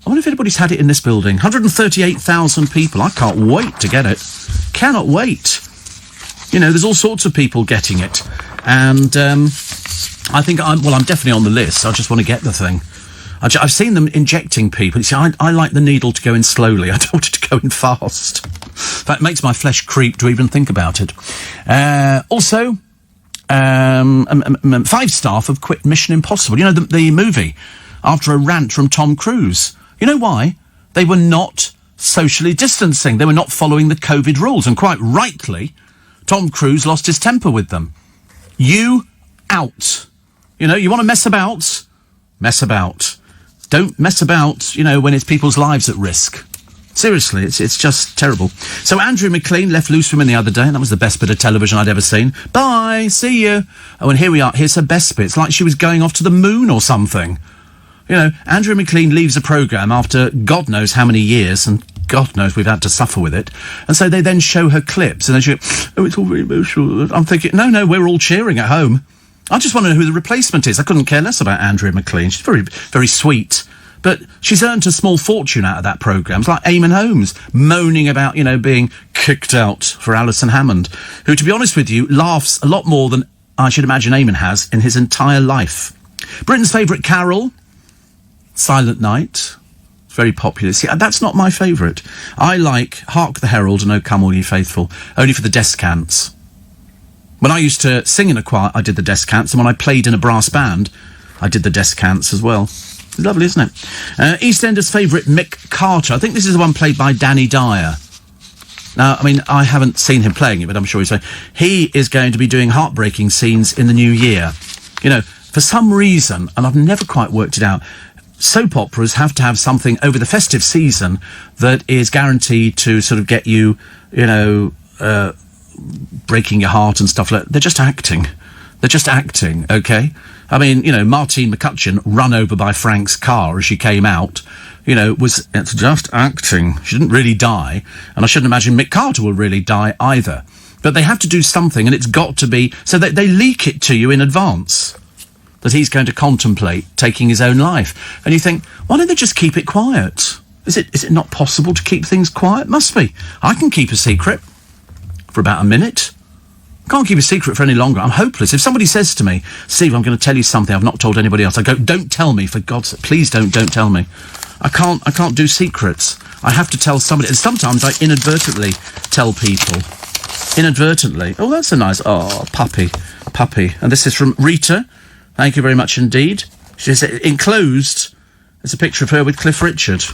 I wonder if anybody's had it in this building. 138,000 people. I can't wait to get it. Cannot wait. You know, there's all sorts of people getting it. And I think I'm definitely on the list. I just want to get the thing. I've seen them injecting people. You see, I like the needle to go in slowly. I don't want it to go in fast. In fact, it makes my flesh creep to even think about it. Also, 5 staff have quit Mission Impossible. You know, the movie, after a rant from Tom Cruise. You know why? They were not socially distancing. They were not following the COVID rules. And quite rightly, Tom Cruise lost his temper with them. You out. You know, you want to mess about? Mess about. Don't mess about, you know, when it's people's lives at risk. Seriously, it's just terrible. So Andrew McLean left loose women the other day, and that was the best bit of television I'd ever seen. Bye, see you. Oh, and here we are. Here's her best bit. It's like she was going off to the moon or something. You know, Andrew McLean leaves a programme after God knows how many years, and God knows we've had to suffer with it. And so they then show her clips, and then she goes, oh, it's all very emotional. I'm thinking, no, we're all cheering at home. I just want to know who the replacement is. I couldn't care less about Andrea McLean. She's very, very sweet. But she's earned a small fortune out of that programme. It's like Eamon Holmes moaning about, you know, being kicked out for Alison Hammond, who, to be honest with you, laughs a lot more than I should imagine Eamon has in his entire life. Britain's favourite carol, Silent Night. It's very popular. See, that's not my favourite. I like Hark the Herald and O Come All Ye Faithful, only for the descants. When I used to sing in a choir, I did the descants, and when I played in a brass band, I did the descants as well. Lovely, isn't it? EastEnders' favourite, Mick Carter. I think this is the one played by Danny Dyer. Now, I mean, I haven't seen him playing it, but I'm sure he is going to be doing heartbreaking scenes in the new year. You know, for some reason, and I've never quite worked it out, soap operas have to have something over the festive season that is guaranteed to sort of get you, you know, breaking your heart and stuff like that. They're just acting. They're just acting, okay? I mean, you know, Martine McCutcheon, run over by Frank's car as she came out, you know, it's just acting. She didn't really die, and I shouldn't imagine Mick Carter will really die either. But they have to do something, and it's got to be... So they leak it to you in advance, that he's going to contemplate taking his own life. And you think, why don't they just keep it quiet? Is it not possible to keep things quiet? Must be. I can keep a secret for about a minute. Can't keep a secret for any longer. I'm hopeless. If somebody says to me, Steve, I'm going to tell you something I've not told anybody else, I go, don't tell me, for God's sake. Please don't tell me. I can't do secrets. I have to tell somebody. And sometimes I inadvertently tell people. Inadvertently. Oh, that's a nice... Oh, puppy. And this is from Rita. Thank you very much indeed. She says, enclosed, there's a picture of her with Cliff Richard.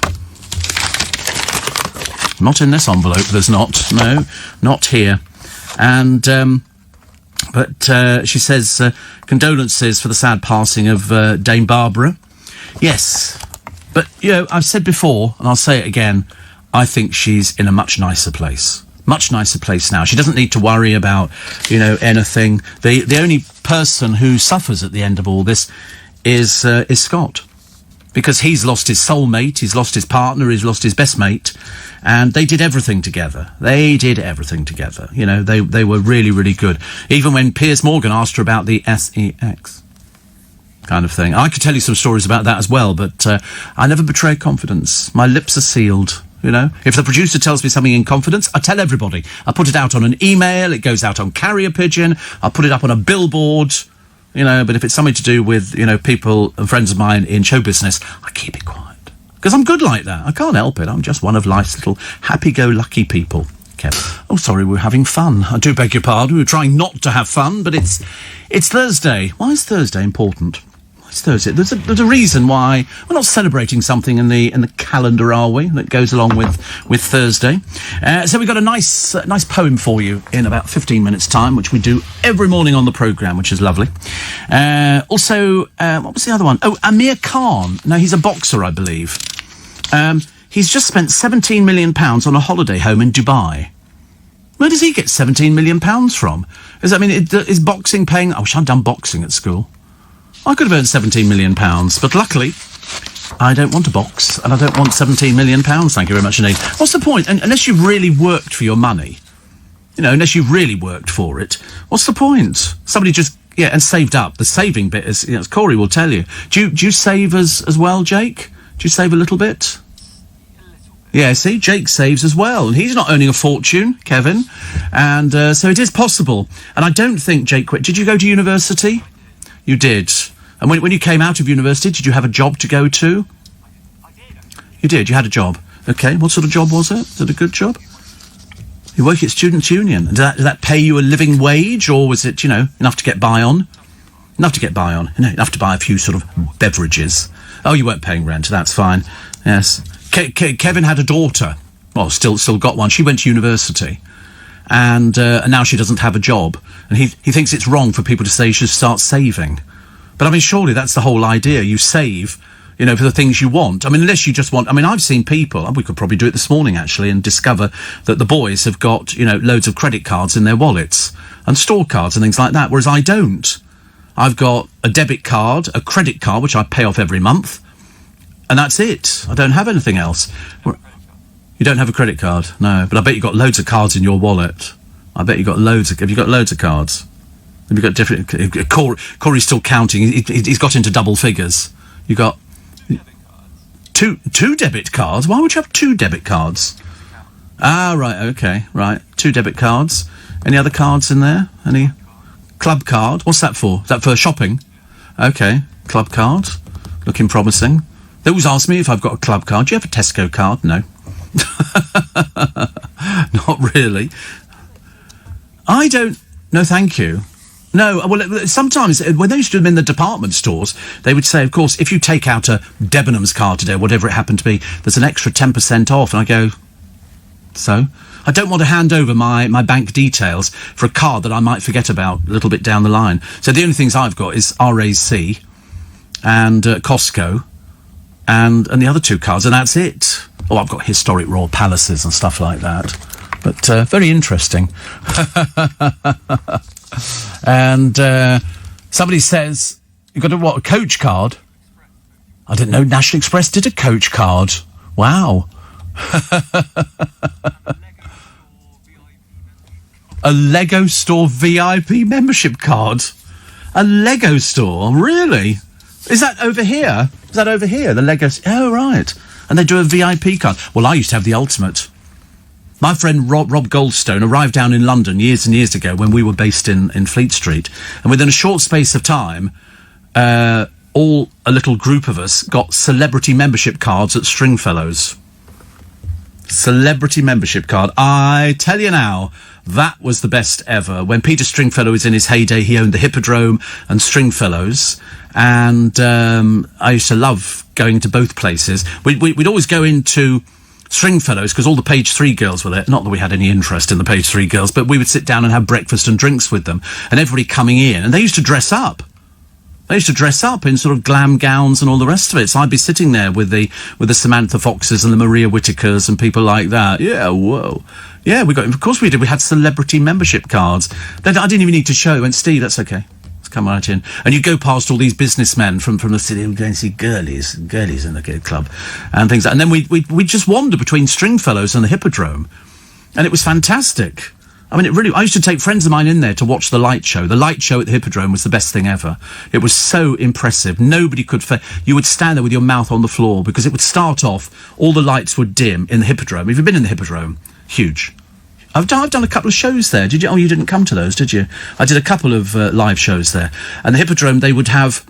Not in this envelope, there's not. No, not here. And, but she says, condolences for the sad passing of Dame Barbara. Yes, but, you know, I've said before, and I'll say it again, I think she's in a much nicer place. Much nicer place now. She doesn't need to worry about, you know, anything. The only person who suffers at the end of all this is Scott. Because he's lost his soulmate, he's lost his partner, he's lost his best mate, and they did everything together. You know, they were really, really good. Even when Piers Morgan asked her about the SEX. kind of thing. I could tell you some stories about that as well, but I never betray confidence. My lips are sealed. You know, if the producer tells me something in confidence, I tell everybody. I put it out on an email, it goes out on carrier pigeon, I put it up on a billboard, you know, but if it's something to do with, you know, people and friends of mine in show business, I keep it quiet. Because I'm good like that. I can't help it. I'm just one of life's little happy-go-lucky people. Kevin. Oh, sorry, we're having fun. I do beg your pardon. We were trying not to have fun, but it's Thursday. Why is Thursday important? It's Thursday. There's a reason why we're not celebrating something in the calendar, are we? That goes along with Thursday. So we've got a nice poem for you in about 15 minutes' time, which we do every morning on the programme, which is lovely. Also, what was the other one? Oh, Amir Khan. Now, he's a boxer, I believe. He's just spent £17 million on a holiday home in Dubai. Where does he get £17 million from? Is boxing paying? I wish I'd done boxing at school. I could have earned £17 million, but luckily, I don't want a box, and I don't want £17 million, thank you very much indeed. What's the point? Unless you've really worked for your money, you know, unless you've really worked for it, what's the point? Somebody just, and saved up. The saving bit is, as Corey will tell you. Do you save as well, Jake? Do you save a little bit? Yeah, see, Jake saves as well. And he's not earning a fortune, Kevin. And so it is possible. And I don't think Jake quit. Did you go to university? You did. And when you came out of university, did you have a job to go to? I did. You did? You had a job. Okay, what sort of job was it? Was it a good job? You work at Students' Union. Did that pay you a living wage, or was it, you know, enough to get by on? Enough to get by on. You know, enough to buy a few sort of beverages. Oh, you weren't paying rent. That's fine. Yes. Kevin had a daughter. Well, still got one. She went to university. And now she doesn't have a job. And he thinks it's wrong for people to say you should start saving. But, I mean, surely that's the whole idea. You save, you know, for the things you want. I mean, unless you just want... I mean, I've seen people, and we could probably do it this morning, actually, and discover that the boys have got, you know, loads of credit cards in their wallets and store cards and things like that, whereas I don't. I've got a debit card, a credit card, which I pay off every month, and that's it. I don't have anything else. You don't have a credit card? No, but I bet you've got loads of cards in your wallet. I bet you've got loads of... Have you got loads of cards? Have you got different... Corey's still counting. He's got into double figures. You got... Two debit cards? Why would you have two debit cards? Ah, right, okay, right. 2 debit cards. Any other cards in there? Any... Club card? What's that for? Is that for shopping? Okay, club card. Looking promising. They always ask me if I've got a club card. Do you have a Tesco card? No. Not really. I don't... No, thank you. No, well, sometimes when they used to do them in the department stores, they would say, of course, if you take out a Debenhams card today, whatever it happened to be, there's an extra 10% off. And I go, so? I don't want to hand over my bank details for a card that I might forget about a little bit down the line. So the only things I've got is RAC and Costco and the other 2 cards, and that's it. Oh, I've got historic royal palaces and stuff like that. But very interesting. And somebody says, you've got a coach card? I didn't know National Express did a coach card. Wow. A Lego Store VIP membership card? A Lego Store? Really? Is that over here? Is that over here? The Lego... Oh, right. And they do a VIP card. Well, I used to have the ultimate. My friend Rob Goldstone arrived down in London years and years ago when we were based in Fleet Street. And within a short space of time, a little group of us got celebrity membership cards at Stringfellows. Celebrity membership card. I tell you now, that was the best ever. When Peter Stringfellow was in his heyday, he owned the Hippodrome and Stringfellows. And I used to love going to both places. We'd always go into Stringfellows because all the Page 3 girls were there. Not that we had any interest in the Page 3 girls, but we would sit down and have breakfast and drinks with them. And everybody coming in. And they used to dress up. They used to dress up in sort of glam gowns and all the rest of it. So I'd be sitting there with the Samantha Foxes and the Maria Whitakers and people like that. Yeah, whoa. Yeah, of course we did. We had celebrity membership cards. I didn't even need to show. I went, Steve, that's okay. Let's come right in. And you go past all these businessmen from the city and go and see girlies in the club and things like that. And then we just wander between Stringfellows and the Hippodrome. And it was fantastic. I mean, I used to take friends of mine in there to watch the light show. The light show at the Hippodrome was the best thing ever. It was so impressive. Nobody could... You would stand there with your mouth on the floor because it would start off, all the lights would dim in the Hippodrome. Have you been in the Hippodrome? Huge. I've done a couple of shows there. Did you? Oh, you didn't come to those, did you? I did a couple of live shows there. And the Hippodrome, they would have...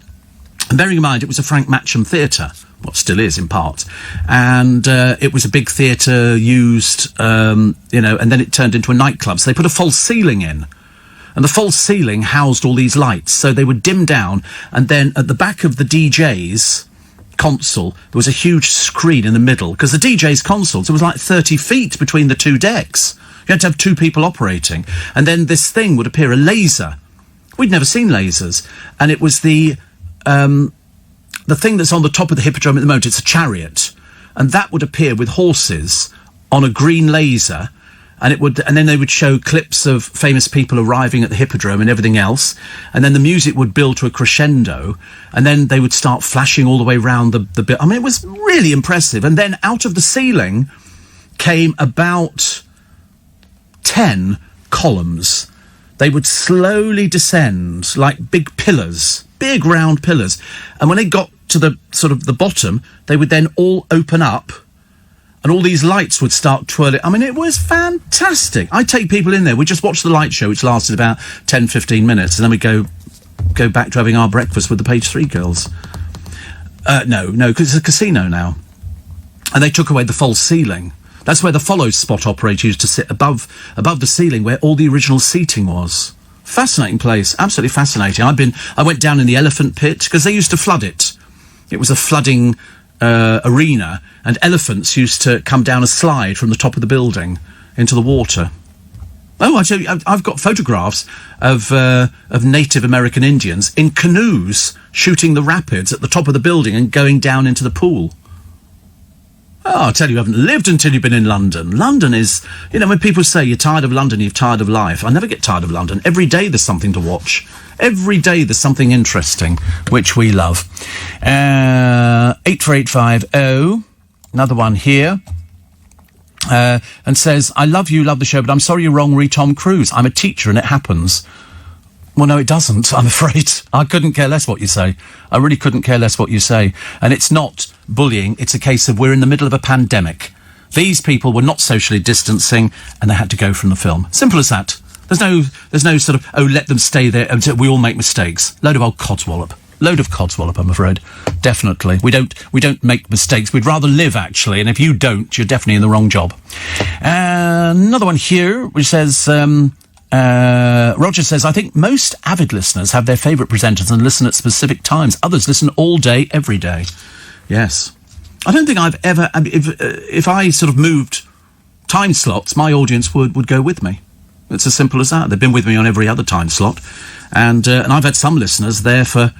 Bearing in mind, it was a Frank Matcham theatre, what still is in part, and it was a big theatre used, and then it turned into a nightclub. So they put a false ceiling in, and the false ceiling housed all these lights, so they would dim down, and then at the back of the DJ's console, there was a huge screen in the middle, because the DJ's console, there was like 30 feet between the two decks. You had to have two people operating, and then this thing would appear, a laser. We'd never seen lasers, and it was the thing that's on the top of the Hippodrome at the moment. It's a chariot, and that would appear with horses on a green laser, and then they would show clips of famous people arriving at the Hippodrome and everything else, and then the music would build to a crescendo, and then they would start flashing all the way round the bit. I mean, it was really impressive. And then out of the ceiling came about 10 columns. They would slowly descend like big pillars, big round pillars. And when they got to the sort of the bottom, they would then all open up and all these lights would start twirling. I mean, it was fantastic. I'd take people in there. We'd just watch the light show, which lasted about 10, 15 minutes. And then we'd go back to having our breakfast with the Page 3 girls. No, because it's a casino now. And they took away the false ceiling. That's where the follow spot operator used to sit above the ceiling where all the original seating was. Fascinating place, absolutely fascinating. I went down in the elephant pit because they used to flood it. It was a flooding arena, and elephants used to come down a slide from the top of the building into the water. Oh, I tell you, I've got photographs of Native American Indians in canoes shooting the rapids at the top of the building and going down into the pool. Oh, I'll tell you, you haven't lived until you've been in London. London is, when people say you're tired of London, you're tired of life. I never get tired of London. Every day there's something to watch. Every day there's something interesting, which we love. 84850, another one here, and says, I love you, love the show, but I'm sorry you're wrong, re Tom Cruise. I'm a teacher and it happens. Well, no, it doesn't, I'm afraid. I couldn't care less what you say. I really couldn't care less what you say. And it's not bullying. It's a case of we're in the middle of a pandemic. These people were not socially distancing and they had to go from the film. Simple as that. There's no sort of, let them stay there until we all make mistakes. Load of old codswallop. Load of codswallop, I'm afraid. Definitely. We don't make mistakes. We'd rather live, actually. And if you don't, you're definitely in the wrong job. Another one here, which says... Roger says, I think most avid listeners have their favourite presenters and listen at specific times. Others listen all day, every day. Yes. I don't think I've ever... if I sort of moved time slots, my audience would go with me. It's as simple as that. They've been with me on every other time slot. And I've had some listeners there for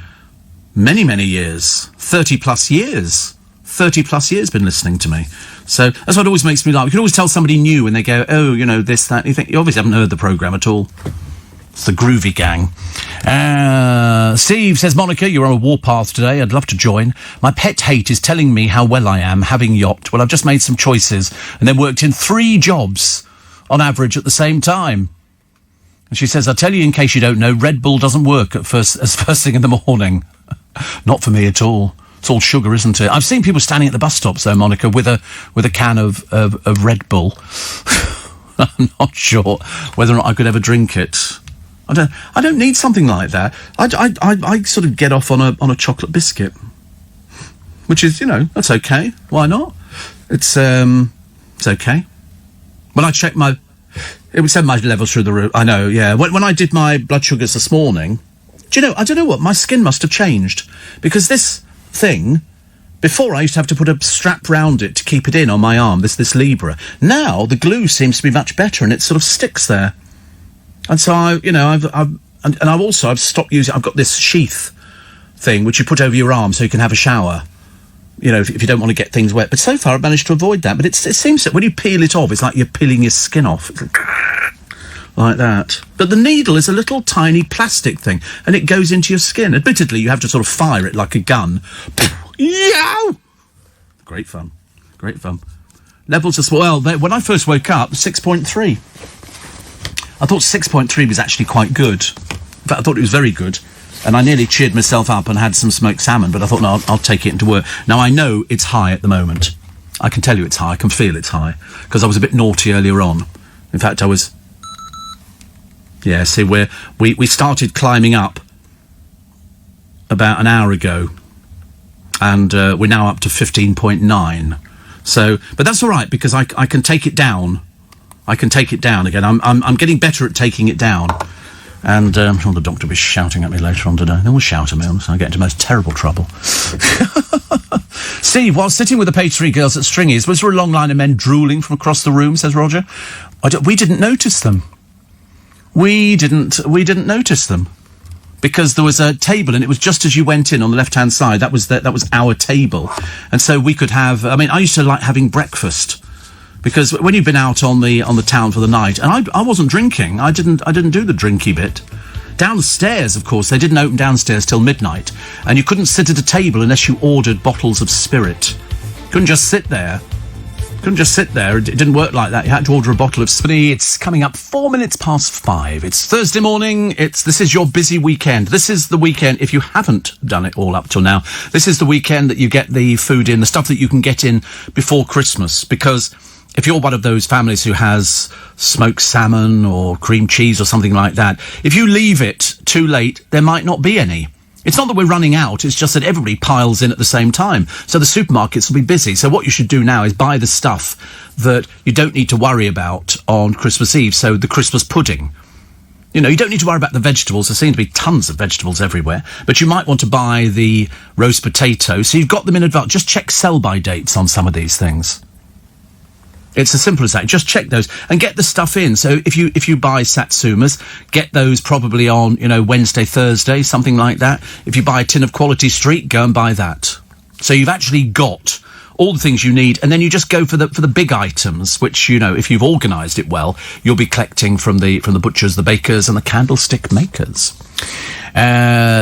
many, many years. 30-plus years. 30-plus years been listening to me. So that's what always makes me laugh. You can always tell somebody new when they go, this, that. You think, you obviously haven't heard the programme at all. It's the Groovy Gang. Steve says, Monica, you're on a warpath today. I'd love to join. My pet hate is telling me how well I am having yacht. Well, I've just made some choices and then worked in 3 jobs on average at the same time. And she says, I'll tell you in case you don't know, Red Bull doesn't work as first thing in the morning. Not for me at all. It's all sugar, isn't it? I've seen people standing at the bus stops, though, Monica, with a can of Red Bull. I'm not sure whether or not I could ever drink it. I don't need something like that. I sort of get off on a chocolate biscuit, which is, that's okay. Why not? It's okay. When I check it would send my levels through the roof. I know, yeah. When I did my blood sugars this morning, I don't know what, my skin must have changed because this thing, before I used to have to put a strap round it to keep it in on my arm, this Libra. Now the glue seems to be much better and it sort of sticks there. And so I've stopped using, I've got this sheath thing which you put over your arm so you can have a shower, if you don't want to get things wet. But so far I've managed to avoid that. But it seems that when you peel it off, it's like you're peeling your skin off. Like that. But the needle is a little tiny plastic thing, and it goes into your skin. Admittedly, you have to sort of fire it like a gun. Yow! Great fun. Great fun. Levels are small. Well, when I first woke up, 6.3. I thought 6.3 was actually quite good. In fact, I thought it was very good. And I nearly cheered myself up and had some smoked salmon, but I thought, no, I'll take it into work. Now, I know it's high at the moment. I can tell you it's high. I can feel it's high. Because I was a bit naughty earlier on. In fact, I was... Yeah, see, we started climbing up about an hour ago. And we're now up to 15.9. So, but that's all right, because I can take it down. I can take it down again. I'm getting better at taking it down. And I'm sure the doctor will be shouting at me later on today. They will shout at me, so I get into most terrible trouble. Steve, while sitting with the page 3 girls at Stringy's, was there a long line of men drooling from across the room, says Roger? We didn't notice them. We didn't notice them. Because there was a table, and it was just as you went in on the left-hand side. That was our table. And so we could have... I mean, I used to like having breakfast. Because when you've been out on the town for the night, and I wasn't drinking, I didn't do the drinky bit. Downstairs, of course, they didn't open downstairs till midnight, and you couldn't sit at a table unless you ordered bottles of spirit. Couldn't just sit there. It didn't work like that. You had to order a bottle of spirit. It's coming up 4 minutes past 5. It's Thursday morning. This is your busy weekend. This is the weekend, if you haven't done it all up till now, this is the weekend that you get the food in, the stuff that you can get in before Christmas, because... if you're one of those families who has smoked salmon or cream cheese or something like that, if you leave it too late, there might not be any. It's not that we're running out, it's just that everybody piles in at the same time. So the supermarkets will be busy. So what you should do now is buy the stuff that you don't need to worry about on Christmas Eve. So the Christmas pudding. You know, you don't need to worry about the vegetables. There seem to be tons of vegetables everywhere. But you might want to buy the roast potato. So you've got them in advance. Just check sell-by dates on some of these things. It's as simple as that. Just check those and get the stuff in. So if you buy Satsumas, get those probably on, Wednesday, Thursday, something like that. If you buy a tin of Quality Street, go and buy that. So you've actually got all the things you need, and then you just go for the big items, which, if you've organised it well, you'll be collecting from the butchers, the bakers, and the candlestick makers.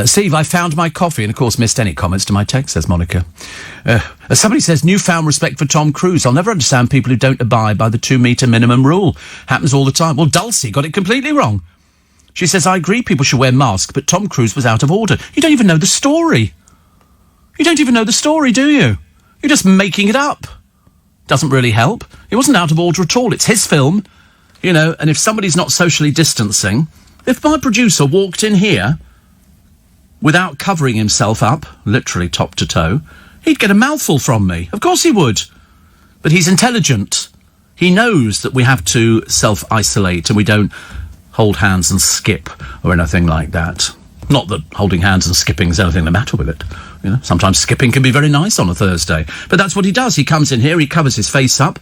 Steve, I found my coffee, and of course missed any comments to my text, says Monica. Somebody says, newfound respect for Tom Cruise. I'll never understand people who don't abide by the 2 metre minimum rule. Happens all the time. Well, Dulcie got it completely wrong. She says, I agree people should wear masks, but Tom Cruise was out of order. You don't even know the story. You don't even know the story, do you? You're just making it up. Doesn't really help. It wasn't out of order at all. It's his film, and if somebody's not socially distancing, if my producer walked in here without covering himself up, literally top to toe, he'd get a mouthful from me. Of course he would. But he's intelligent. He knows that we have to self-isolate and we don't hold hands and skip or anything like that. Not that holding hands and skipping is anything the matter with it. Sometimes skipping can be very nice on a Thursday. But that's what he does. He comes in here, he covers his face up,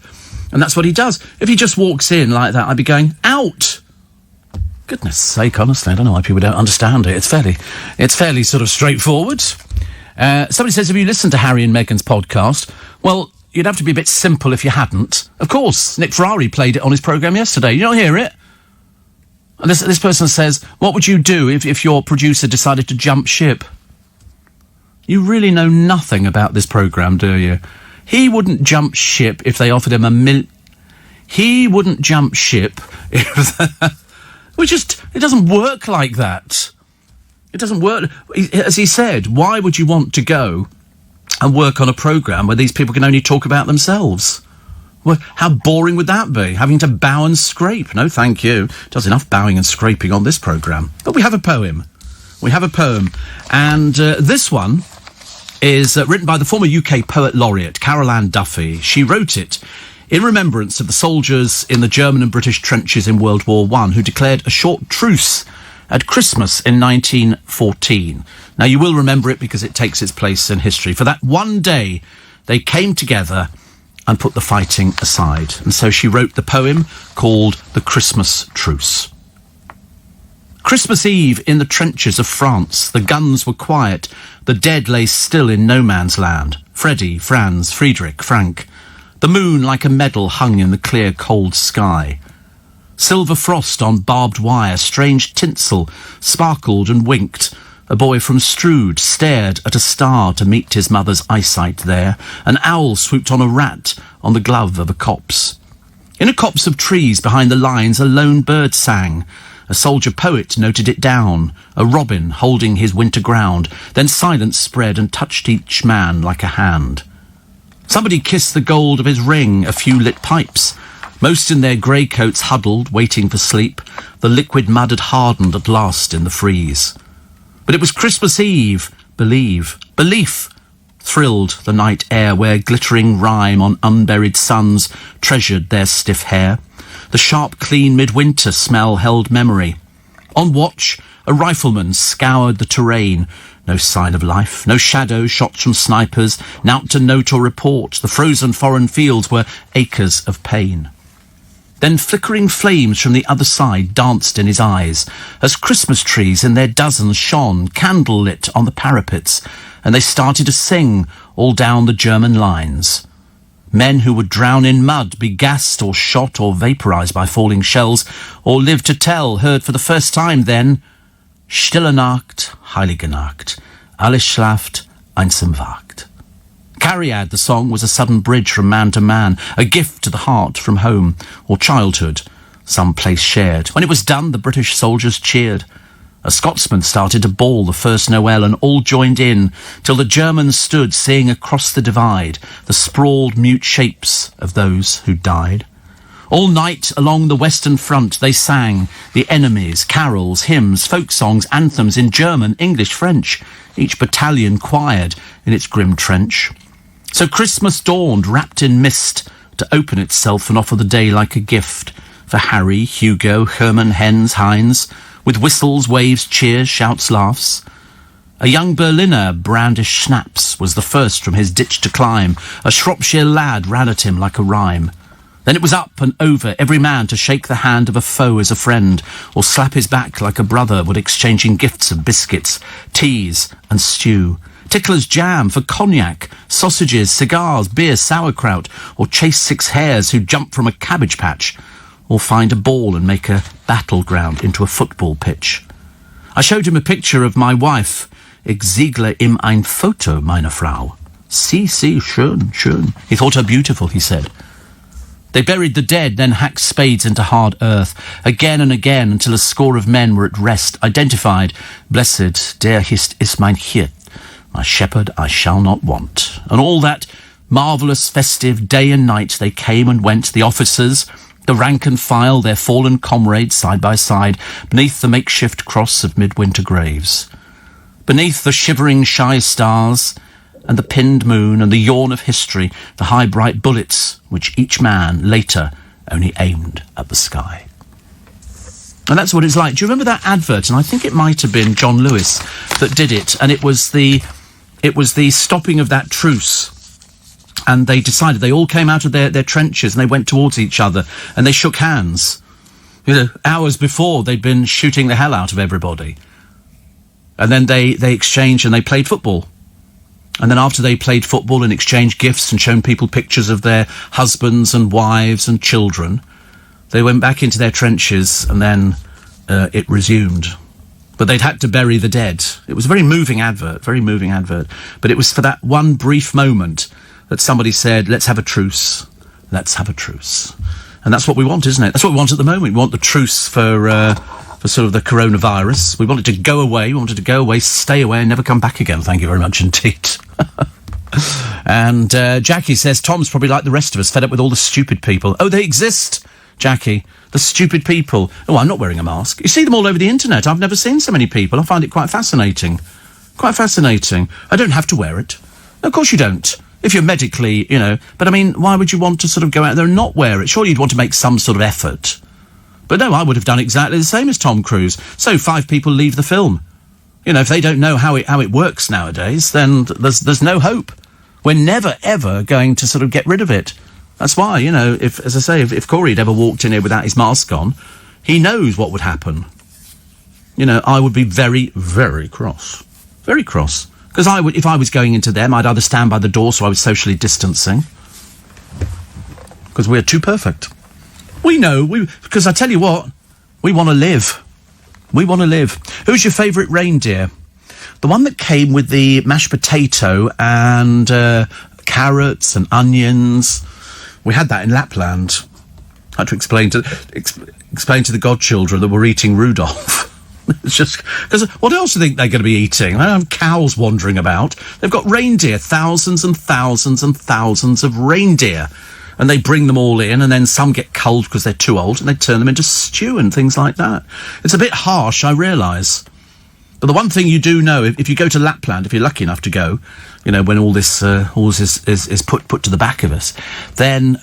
and that's what he does. If he just walks in like that, I'd be going, out! Goodness sake, honestly, I don't know why people don't understand it. It's fairly sort of straightforward. Somebody says, have you listened to Harry and Meghan's podcast? Well, you'd have to be a bit simple if you hadn't. Of course, Nick Ferrari played it on his programme yesterday. You don't hear it? And this person says, what would you do if your producer decided to jump ship? You really know nothing about this programme, do you? He wouldn't jump ship if they offered him He wouldn't jump ship if... it doesn't work like that. It doesn't work. As he said, why would you want to go and work on a programme where these people can only talk about themselves? Well, how boring would that be, having to bow and scrape? No, thank you. Does enough bowing and scraping on this programme. But we have a poem. And this one is written by the former UK Poet Laureate, Carol Ann Duffy. She wrote it in remembrance of the soldiers in the German and British trenches in World War I who declared a short truce at Christmas in 1914. Now, you will remember it because it takes its place in history. For that one day, they came together and put the fighting aside. And so she wrote the poem called The Christmas Truce. Christmas Eve in the trenches of France, the guns were quiet, the dead lay still in no man's land. Freddie, Franz, Friedrich, Frank. The moon like a medal hung in the clear cold sky. Silver frost on barbed wire, strange tinsel, sparkled and winked. A boy from Strood stared at a star to meet his mother's eyesight there. An owl swooped on a rat on the glove of a copse. In a copse of trees behind the lines, a lone bird sang. A soldier poet noted it down, a robin holding his winter ground. Then silence spread and touched each man like a hand. Somebody kissed the gold of his ring, a few lit pipes. Most in their grey coats huddled, waiting for sleep. The liquid mud had hardened at last in the freeze. But it was Christmas Eve. Believe. Belief thrilled the night air where glittering rime on unburied suns treasured their stiff hair. The sharp, clean midwinter smell held memory. On watch, a rifleman scoured the terrain. No sign of life, no shadow, shots from snipers, nought to note or report. The frozen foreign fields were acres of pain. Then flickering flames from the other side danced in his eyes, as Christmas trees in their dozens shone, candle-lit on the parapets, and they started to sing all down the German lines. Men who would drown in mud, be gassed or shot or vaporized by falling shells, or live to tell, heard for the first time then, Stille Nacht, Heilige Nacht, alles schlaft, einsam wagt. Cariad, the song, was a sudden bridge from man to man, a gift to the heart from home, or childhood, some place shared. When it was done, the British soldiers cheered. A Scotsman started to bawl the first Noel, and all joined in, till the Germans stood seeing across the divide the sprawled mute shapes of those who died. All night along the Western Front they sang the enemies, carols, hymns, folk songs, anthems in German, English, French, each battalion choired in its grim trench. So Christmas dawned, wrapped in mist, to open itself and offer the day like a gift for Harry, Hugo, Herman, Hens, Heinz, with whistles, waves, cheers, shouts, laughs. A young Berliner brandished schnapps, was the first from his ditch to climb. A Shropshire lad ran at him like a rhyme. Then it was up and over, every man to shake the hand of a foe as a friend, or slap his back like a brother, would exchanging gifts of biscuits, teas and stew. Tickler's jam for cognac, sausages, cigars, beer, sauerkraut, or chase 6 hares who jump from a cabbage patch, or find a ball and make a battleground into a football pitch. I showed him a picture of my wife. Ich siegle ihm ein Foto, meine Frau. Sie, schön, schön. He thought her beautiful, he said. They buried the dead, then hacked spades into hard earth, again and again, until a score of men were at rest, identified. Blessed, der ist mein Hirt, my shepherd I shall not want. And all that marvellous, festive day and night they came and went, the officers, the rank and file, their fallen comrades side by side, beneath the makeshift cross of midwinter graves. Beneath the shivering shy stars, and the pinned moon, and the yawn of history, the high bright bullets, which each man later only aimed at the sky. And that's what it's like. Do you remember that advert? And I think it might have been John Lewis that did it, and it was the stopping of that truce. And they decided, they all came out of their trenches and they went towards each other and they shook hands. You know, hours before they'd been shooting the hell out of everybody. And then they exchanged and they played football. And then after they played football and exchanged gifts and shown people pictures of their husbands and wives and children, they went back into their trenches and then it resumed. But they'd had to bury the dead. It was a very moving advert. But it was for that one brief moment that somebody said, let's have a truce. Let's have a truce. And that's what we want, isn't it? That's what we want at the moment. We want the truce for sort of the coronavirus. We want it to go away. We want it to go away, stay away, and never come back again. Thank you very much indeed. And Jackie says, Tom's probably like the rest of us, fed up with all the stupid people. Oh, they exist, Jackie. The stupid people. Oh, I'm not wearing a mask. You see them all over the internet. I've never seen so many people. I find it quite fascinating. Quite fascinating. I don't have to wear it. No, of course you don't. If you're medically, you know. But, I mean, why would you want to sort of go out there and not wear it? Surely you'd want to make some sort of effort. But no, I would have done exactly the same as Tom Cruise. So 5 people leave the film. You know, if they don't know how it works nowadays, then there's no hope. We're never, ever going to sort of get rid of it. That's why, you know, if Corey had ever walked in here without his mask on, he knows what would happen. You know, I would be very, very cross. Very cross. Because if I was going into them, I'd either stand by the door so I was socially distancing. Because we're too perfect. We know, because I tell you what, we want to live. We want to live. Who's your favourite reindeer? The one that came with the mashed potato and carrots and onions. We had that in Lapland. I had to explain to the godchildren that we're eating Rudolph. It's just because what else do you think they're going to be eating? They don't have cows wandering about. They've got reindeer, thousands and thousands and thousands of reindeer, and they bring them all in, and then some get culled because they're too old, and they turn them into stew and things like that. It's a bit harsh, I realise. But the one thing you do know, if you go to Lapland, if you're lucky enough to go, you know, when all this is put to the back of us, then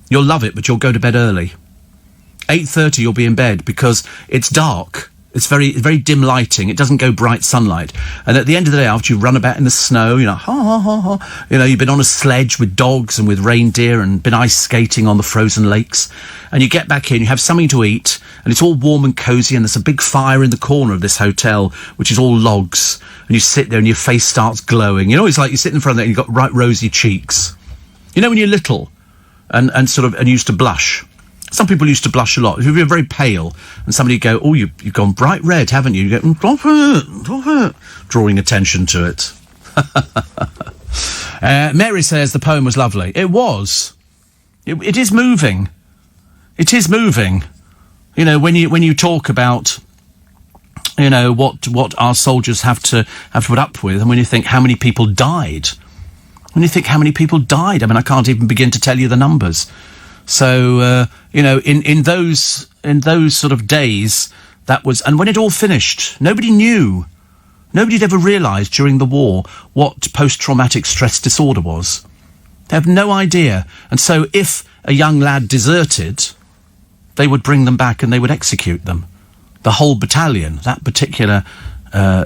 you'll love it, but you'll go to bed early. 8:30 you'll be in bed because it's dark. It's very, very dim lighting. It doesn't go bright sunlight. And at the end of the day, after you run about in the snow, you know, you've been on a sledge with dogs and with reindeer and been ice skating on the frozen lakes. And you get back in, you have something to eat, and it's all warm and cosy, and there's a big fire in the corner of this hotel, which is all logs. And you sit there and your face starts glowing. You know, it's like you sit in front of it and you've got right rosy cheeks. You know when you're little and used to blush? Some people used to blush a lot. If you're very pale and somebody go, oh, you've gone bright red, haven't you? You go, stop it, drawing attention to it. Mary says the poem was lovely. It was. It is moving. It is moving. You know, when you talk about, you know, what our soldiers have to put up with, and when you think how many people died. When you think how many people died, I mean, I can't even begin to tell you the numbers. So, you know, in those sort of days, that was, and when it all finished, nobody knew. Nobody had ever realised during the war what post-traumatic stress disorder was. They have no idea. And so if a young lad deserted, they would bring them back and they would execute them. The whole battalion, that particular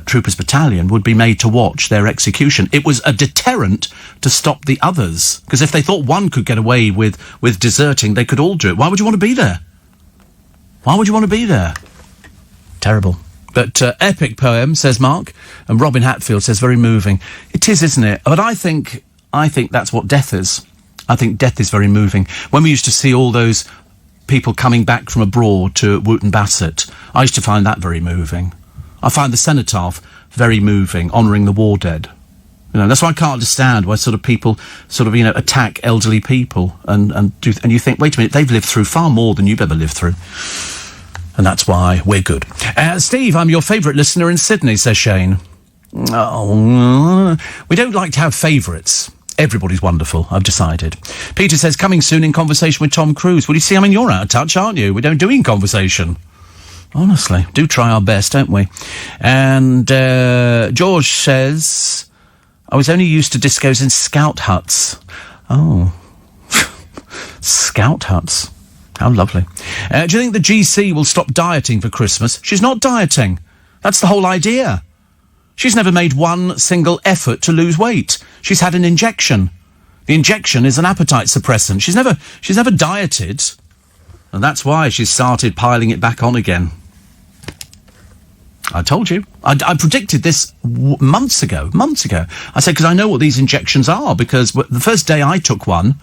troopers battalion, would be made to watch their execution. It was a deterrent to stop the others, because if they thought one could get away with deserting, they could all do it. Why would you want to be there? Why would you want to be there? Terrible. But epic poem, says Mark, and Robin Hatfield says very moving. It is, isn't it? But I think that's what death is. I think death is very moving. When we used to see all those people coming back from abroad to Wootton Bassett, I used to find that very moving. I find the cenotaph very moving, honouring the war dead. You know, that's why I can't understand why sort of people sort of, you know, attack elderly people and you think, wait a minute, they've lived through far more than you've ever lived through. And that's why we're good. Steve, I'm your favourite listener in Sydney, says Shane. Oh, we don't like to have favourites. Everybody's wonderful, I've decided. Peter says, coming soon in conversation with Tom Cruise. Well, you see, I mean, you're out of touch, aren't you? We don't do in conversation. Honestly, do try our best, don't we? And George says, I was only used to discos in scout huts. Oh. Scout huts. How lovely. Do you think the GC will stop dieting for Christmas? She's not dieting. That's the whole idea. She's never made one single effort to lose weight. She's had an injection. The injection is an appetite suppressant. She's never dieted. And that's why she's started piling it back on again. I told you. I predicted this months ago. I said, because I know what these injections are, because the first day I took one,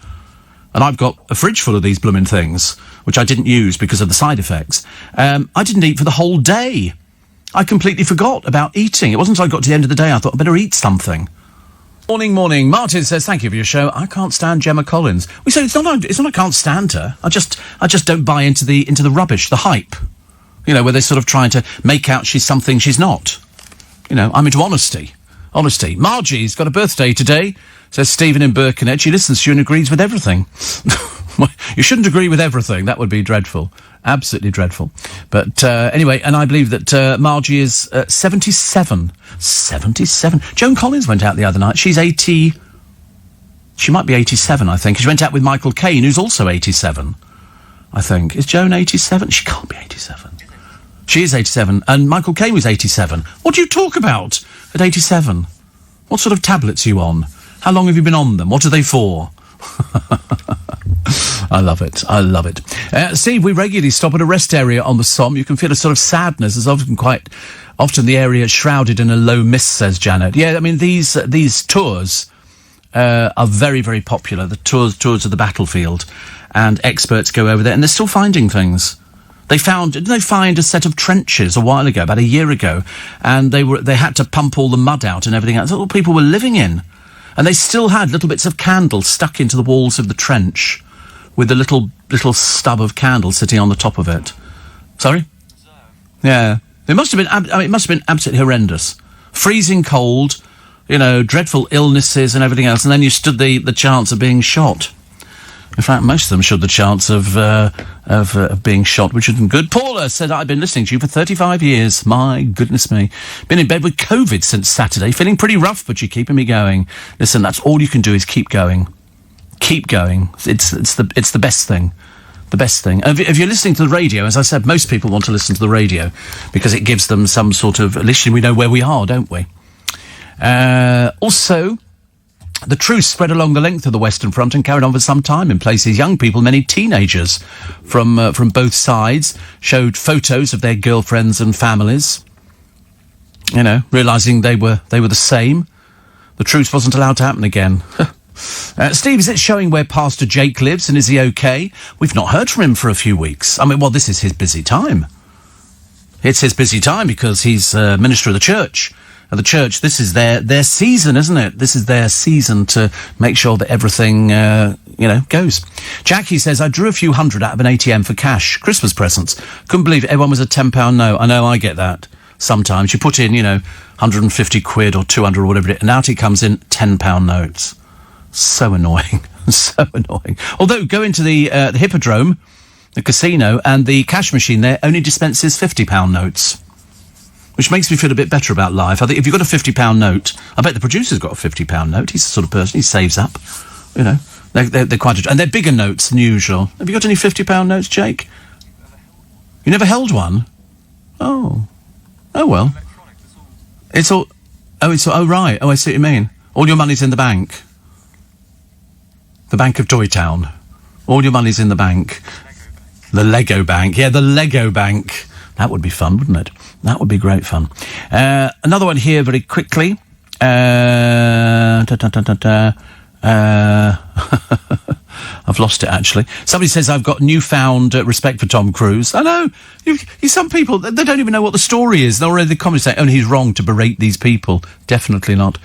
and I've got a fridge full of these blooming things, which I didn't use because of the side effects, I didn't eat for the whole day. I completely forgot about eating. It wasn't until I got to the end of the day I thought I better eat something. Morning. Martin says, thank you for your show. I can't stand Gemma Collins. We say it's not I can't stand her. I just don't buy into the rubbish, the hype. You know, where they're sort of trying to make out she's something she's not. You know, I'm into honesty. Margie's got a birthday today, says Stephen in Birkenhead. She listens to you and agrees with everything. You shouldn't agree with everything. That would be dreadful. Absolutely dreadful. But anyway, and I believe that Margie is 77. 77. Joan Collins went out the other night. She's 80... She might be 87, I think. She went out with Michael Caine, who's also 87, I think. Is Joan 87? She can't be 87. She is 87, and Michael Caine was 87. What do you talk about at 87? What sort of tablets are you on? How long have you been on them? What are they for? I love it. Steve, we regularly stop at a rest area on the Somme. You can feel a sort of sadness. There's quite often the area shrouded in a low mist, says Janet. Yeah, I mean, these tours are very, very popular. The tours of the battlefield, and experts go over there, and they're still finding things. Didn't they find a set of trenches a while ago, about a year ago, and they had to pump all the mud out and everything else. That's what people were living in. And they still had little bits of candle stuck into the walls of the trench. with the little stub of candle sitting on the top of it. Sorry? Yeah. It must have been absolutely horrendous. Freezing cold, dreadful illnesses and everything else, and then you stood the chance of being shot. In fact, most of them stood the chance of being shot, which isn't good. Paula said, I've been listening to you for 35 years. My goodness me. Been in bed with COVID since Saturday. Feeling pretty rough, but you're keeping me going. Listen, that's all you can do is keep going. Keep going. It's the best thing. The best thing. If you're listening to the radio, as I said, most people want to listen to the radio because it gives them some sort of... At least we know where we are, don't we? Also... The truce spread along the length of the Western Front and carried on for some time in places. Young people, many teenagers from both sides, showed photos of their girlfriends and families. Realising they were the same. The truce wasn't allowed to happen again. Steve, is it showing where Pastor Jake lives and is he okay? We've not heard from him for a few weeks. This is his busy time. It's his busy time because he's minister of the church. At the church, this is their season, isn't it? This is their season to make sure that everything, goes. Jackie says, I drew a few hundred out of an ATM for cash, Christmas presents. Couldn't believe everyone was a £10 note. I know, I get that. Sometimes you put in, 150 quid or 200 or whatever it is, and out it comes in £10 notes. So annoying. So annoying. Although, go into the Hippodrome, the casino, and the cash machine there only dispenses £50 notes. Which makes me feel a bit better about life. I think if you've got a £50 note, I bet the producer's got a £50 note. He's the sort of person, he saves up. They're quite... And they're bigger notes than usual. Have you got any £50 notes, Jake? You never held one? Oh. Oh, well. It's all... Oh, right. Oh, I see what you mean. All your money's in the bank. The Bank of Toytown. All your money's in the bank. The Lego Bank. Yeah, the Lego Bank. That would be fun, wouldn't it? That would be great fun. Another one here very quickly. I've lost it, actually. Somebody says, I've got newfound respect for Tom Cruise. I know. Some people, they don't even know what the story is. They're already the comments saying, he's wrong to berate these people. Definitely not.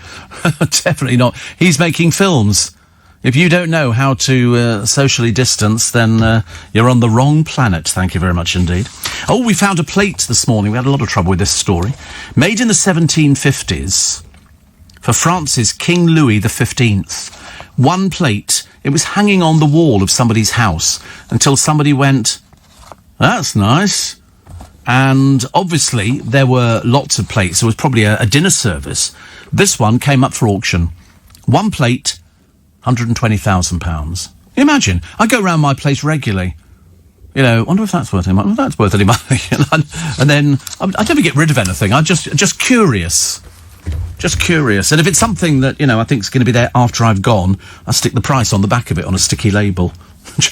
Definitely not. He's making films. If you don't know how to socially distance, then you're on the wrong planet. Thank you very much indeed. Oh, we found a plate this morning. We had a lot of trouble with this story. Made in the 1750s for France's King Louis XV. One plate. It was hanging on the wall of somebody's house until somebody went, that's nice. And obviously there were lots of plates. There was probably a dinner service. This one came up for auction. One plate, £120,000. Imagine, I go round my place regularly. Wonder if that's worth any money. Well, that's worth any money. and then I never get rid of anything. I'm just curious. Just curious. And if it's something that, I think is going to be there after I've gone, I'll stick the price on the back of it on a sticky label.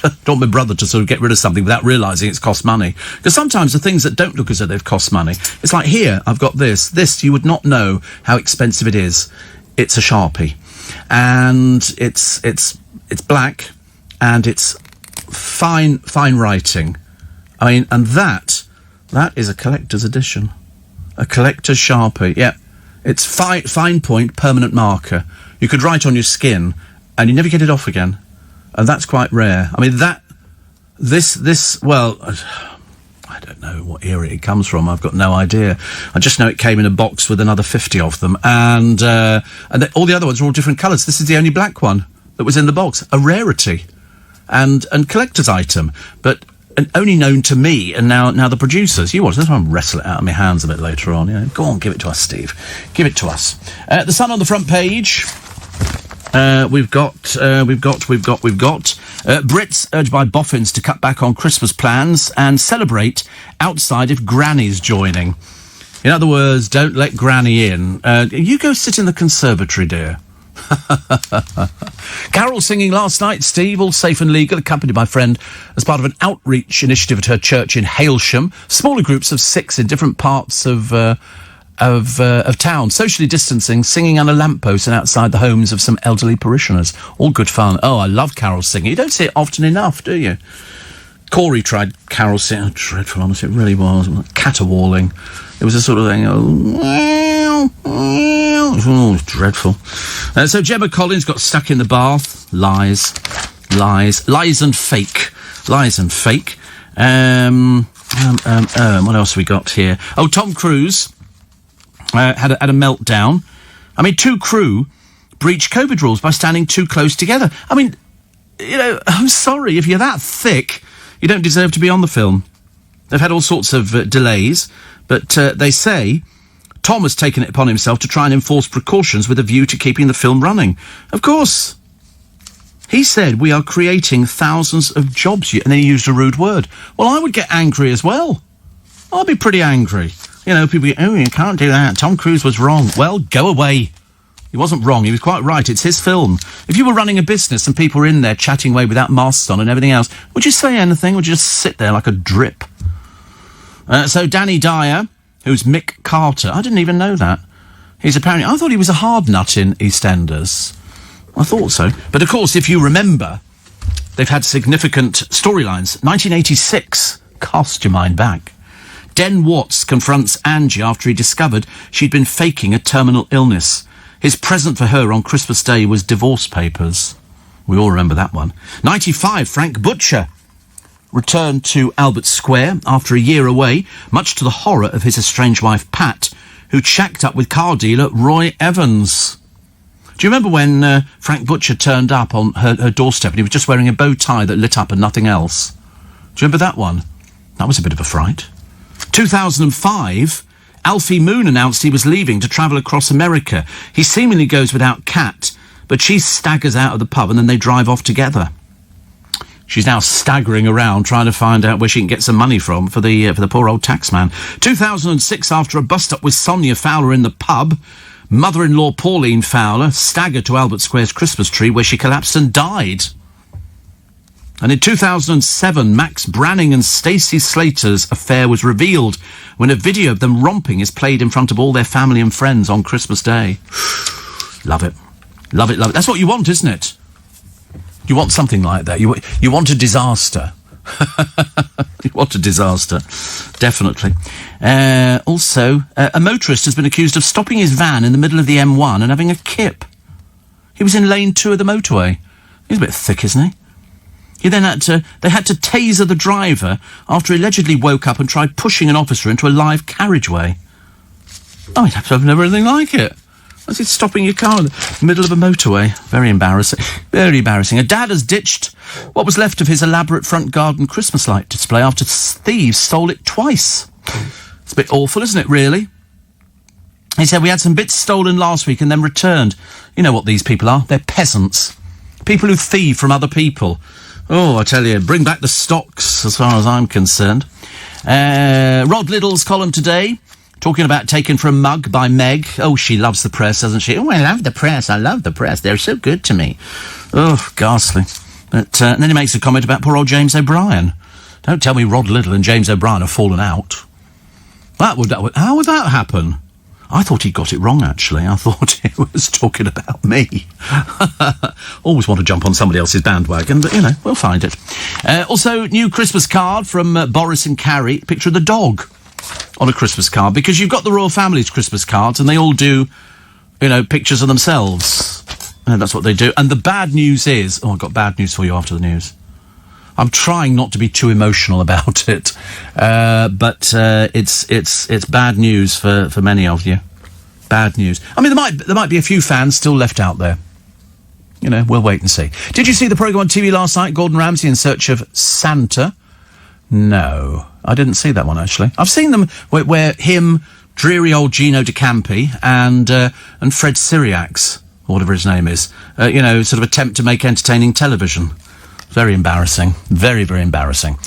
Don't want my brother to sort of get rid of something without realising it's cost money. Because sometimes the things that don't look as though they've cost money, it's like, here, I've got this. This, you would not know how expensive it is. It's a Sharpie. And it's black, and it's fine writing. And that is a collector's edition. A collector's Sharpie, yeah. It's fine point, permanent marker. You could write on your skin, and you never get it off again. And that's quite rare. Well, I don't know what era it comes from. I've got no idea. I just know it came in a box with another 50 of them. And all the other ones are all different colours. This is the only black one that was in the box. A rarity. And collector's item. But only known to me and now the producers. You watch, that's why I'm wrestling it out of my hands a bit later on. Go on, give it to us, Steve. Give it to us. The Sun on the front page. We've got Brits urged by boffins to cut back on Christmas plans and celebrate outside if Granny's joining. In other words, don't let Granny in. You go sit in the conservatory, dear. Carol singing last night, Steve, all safe and legal, accompanied by a friend as part of an outreach initiative at her church in Hailsham. Smaller groups of 6 in different parts of town, socially distancing, singing on a lamppost and outside the homes of some elderly parishioners. All good fun. Oh, I love carol singing. You don't see it often enough, do you? Corey tried carol singing. Oh, dreadful, honestly, it really was. Caterwauling. It was a sort of thing. Oh, dreadful. So Gemma Collins got stuck in the bath. Lies. Lies and fake. Lies and fake. What else have we got here? Oh, Tom Cruise had a meltdown. I mean, two crew breached COVID rules by standing too close together. I mean, I'm sorry, if you're that thick, you don't deserve to be on the film. They've had all sorts of delays, but they say Tom has taken it upon himself to try and enforce precautions with a view to keeping the film running. Of course. He said, we are creating thousands of jobs, and then he used a rude word. Well, I would get angry as well. I'd be pretty angry. People go, you can't do that. Tom Cruise was wrong. Well, go away. He wasn't wrong. He was quite right. It's his film. If you were running a business and people were in there chatting away without masks on and everything else, would you say anything? Would you just sit there like a drip? So Danny Dyer, who's Mick Carter, I didn't even know that. I thought he was a hard nut in EastEnders. I thought so. But, of course, if you remember, they've had significant storylines. 1986, cast your mind back. Den Watts confronts Angie after he discovered she'd been faking a terminal illness. His present for her on Christmas Day was divorce papers. We all remember that one. 95, Frank Butcher returned to Albert Square after a year away, much to the horror of his estranged wife, Pat, who'd shacked up with car dealer Roy Evans. Do you remember when Frank Butcher turned up on her doorstep and he was just wearing a bow tie that lit up and nothing else? Do you remember that one? That was a bit of a fright. 2005, Alfie Moon announced he was leaving to travel across America. He seemingly goes without Kat, but she staggers out of the pub and then they drive off together. She's now staggering around trying to find out where she can get some money from for the poor old taxman. 2006, after a bust-up with Sonia Fowler in the pub, mother-in-law Pauline Fowler staggered to Albert Square's Christmas tree where she collapsed and died. And in 2007, Max Branning and Stacey Slater's affair was revealed when a video of them romping is played in front of all their family and friends on Christmas Day. Love it. Love it, love it. That's what you want, isn't it? You want something like that. You want a disaster. You want a disaster. Definitely. Also, a motorist has been accused of stopping his van in the middle of the M1 and having a kip. He was in lane 2 of the motorway. He's a bit thick, isn't he? They had to taser the driver after he allegedly woke up and tried pushing an officer into a live carriageway. Oh, I've never anything like it. What's it stopping your car in the middle of a motorway? Very embarrassing. Very embarrassing. A dad has ditched what was left of his elaborate front garden Christmas light display after thieves stole it twice. It's a bit awful, isn't it, really? He said, we had some bits stolen last week and then returned. You know what these people are? They're peasants. People who thieve from other people. Oh, I tell you, bring back the stocks, as far as I'm concerned. Rod Liddell's column today, talking about Taken for a Mug by Meg. Oh, she loves the press, doesn't she? Oh, I love the press. I love the press. They're so good to me. Oh, ghastly. But and then he makes a comment about poor old James O'Brien. Don't tell me Rod Liddell and James O'Brien have fallen out. How would that happen? I thought he got it wrong, actually. I thought he was talking about me. Always want to jump on somebody else's bandwagon, but, we'll find it. Also, new Christmas card from Boris and Carrie. Picture of the dog on a Christmas card, because you've got the royal family's Christmas cards, and they all do, pictures of themselves. And that's what they do. And the bad news is... Oh, I've got bad news for you after the news. I'm trying not to be too emotional about it, but it's bad news for many of you. Bad news. I mean, there might be a few fans still left out there. We'll wait and see. Did you see the programme on TV last night, Gordon Ramsay in Search of Santa? No, I didn't see that one, actually. I've seen them where him, dreary old Gino De Campi, and Fred Siriax, or whatever his name is, sort of attempt to make entertaining television. Very embarrassing. Very, very embarrassing.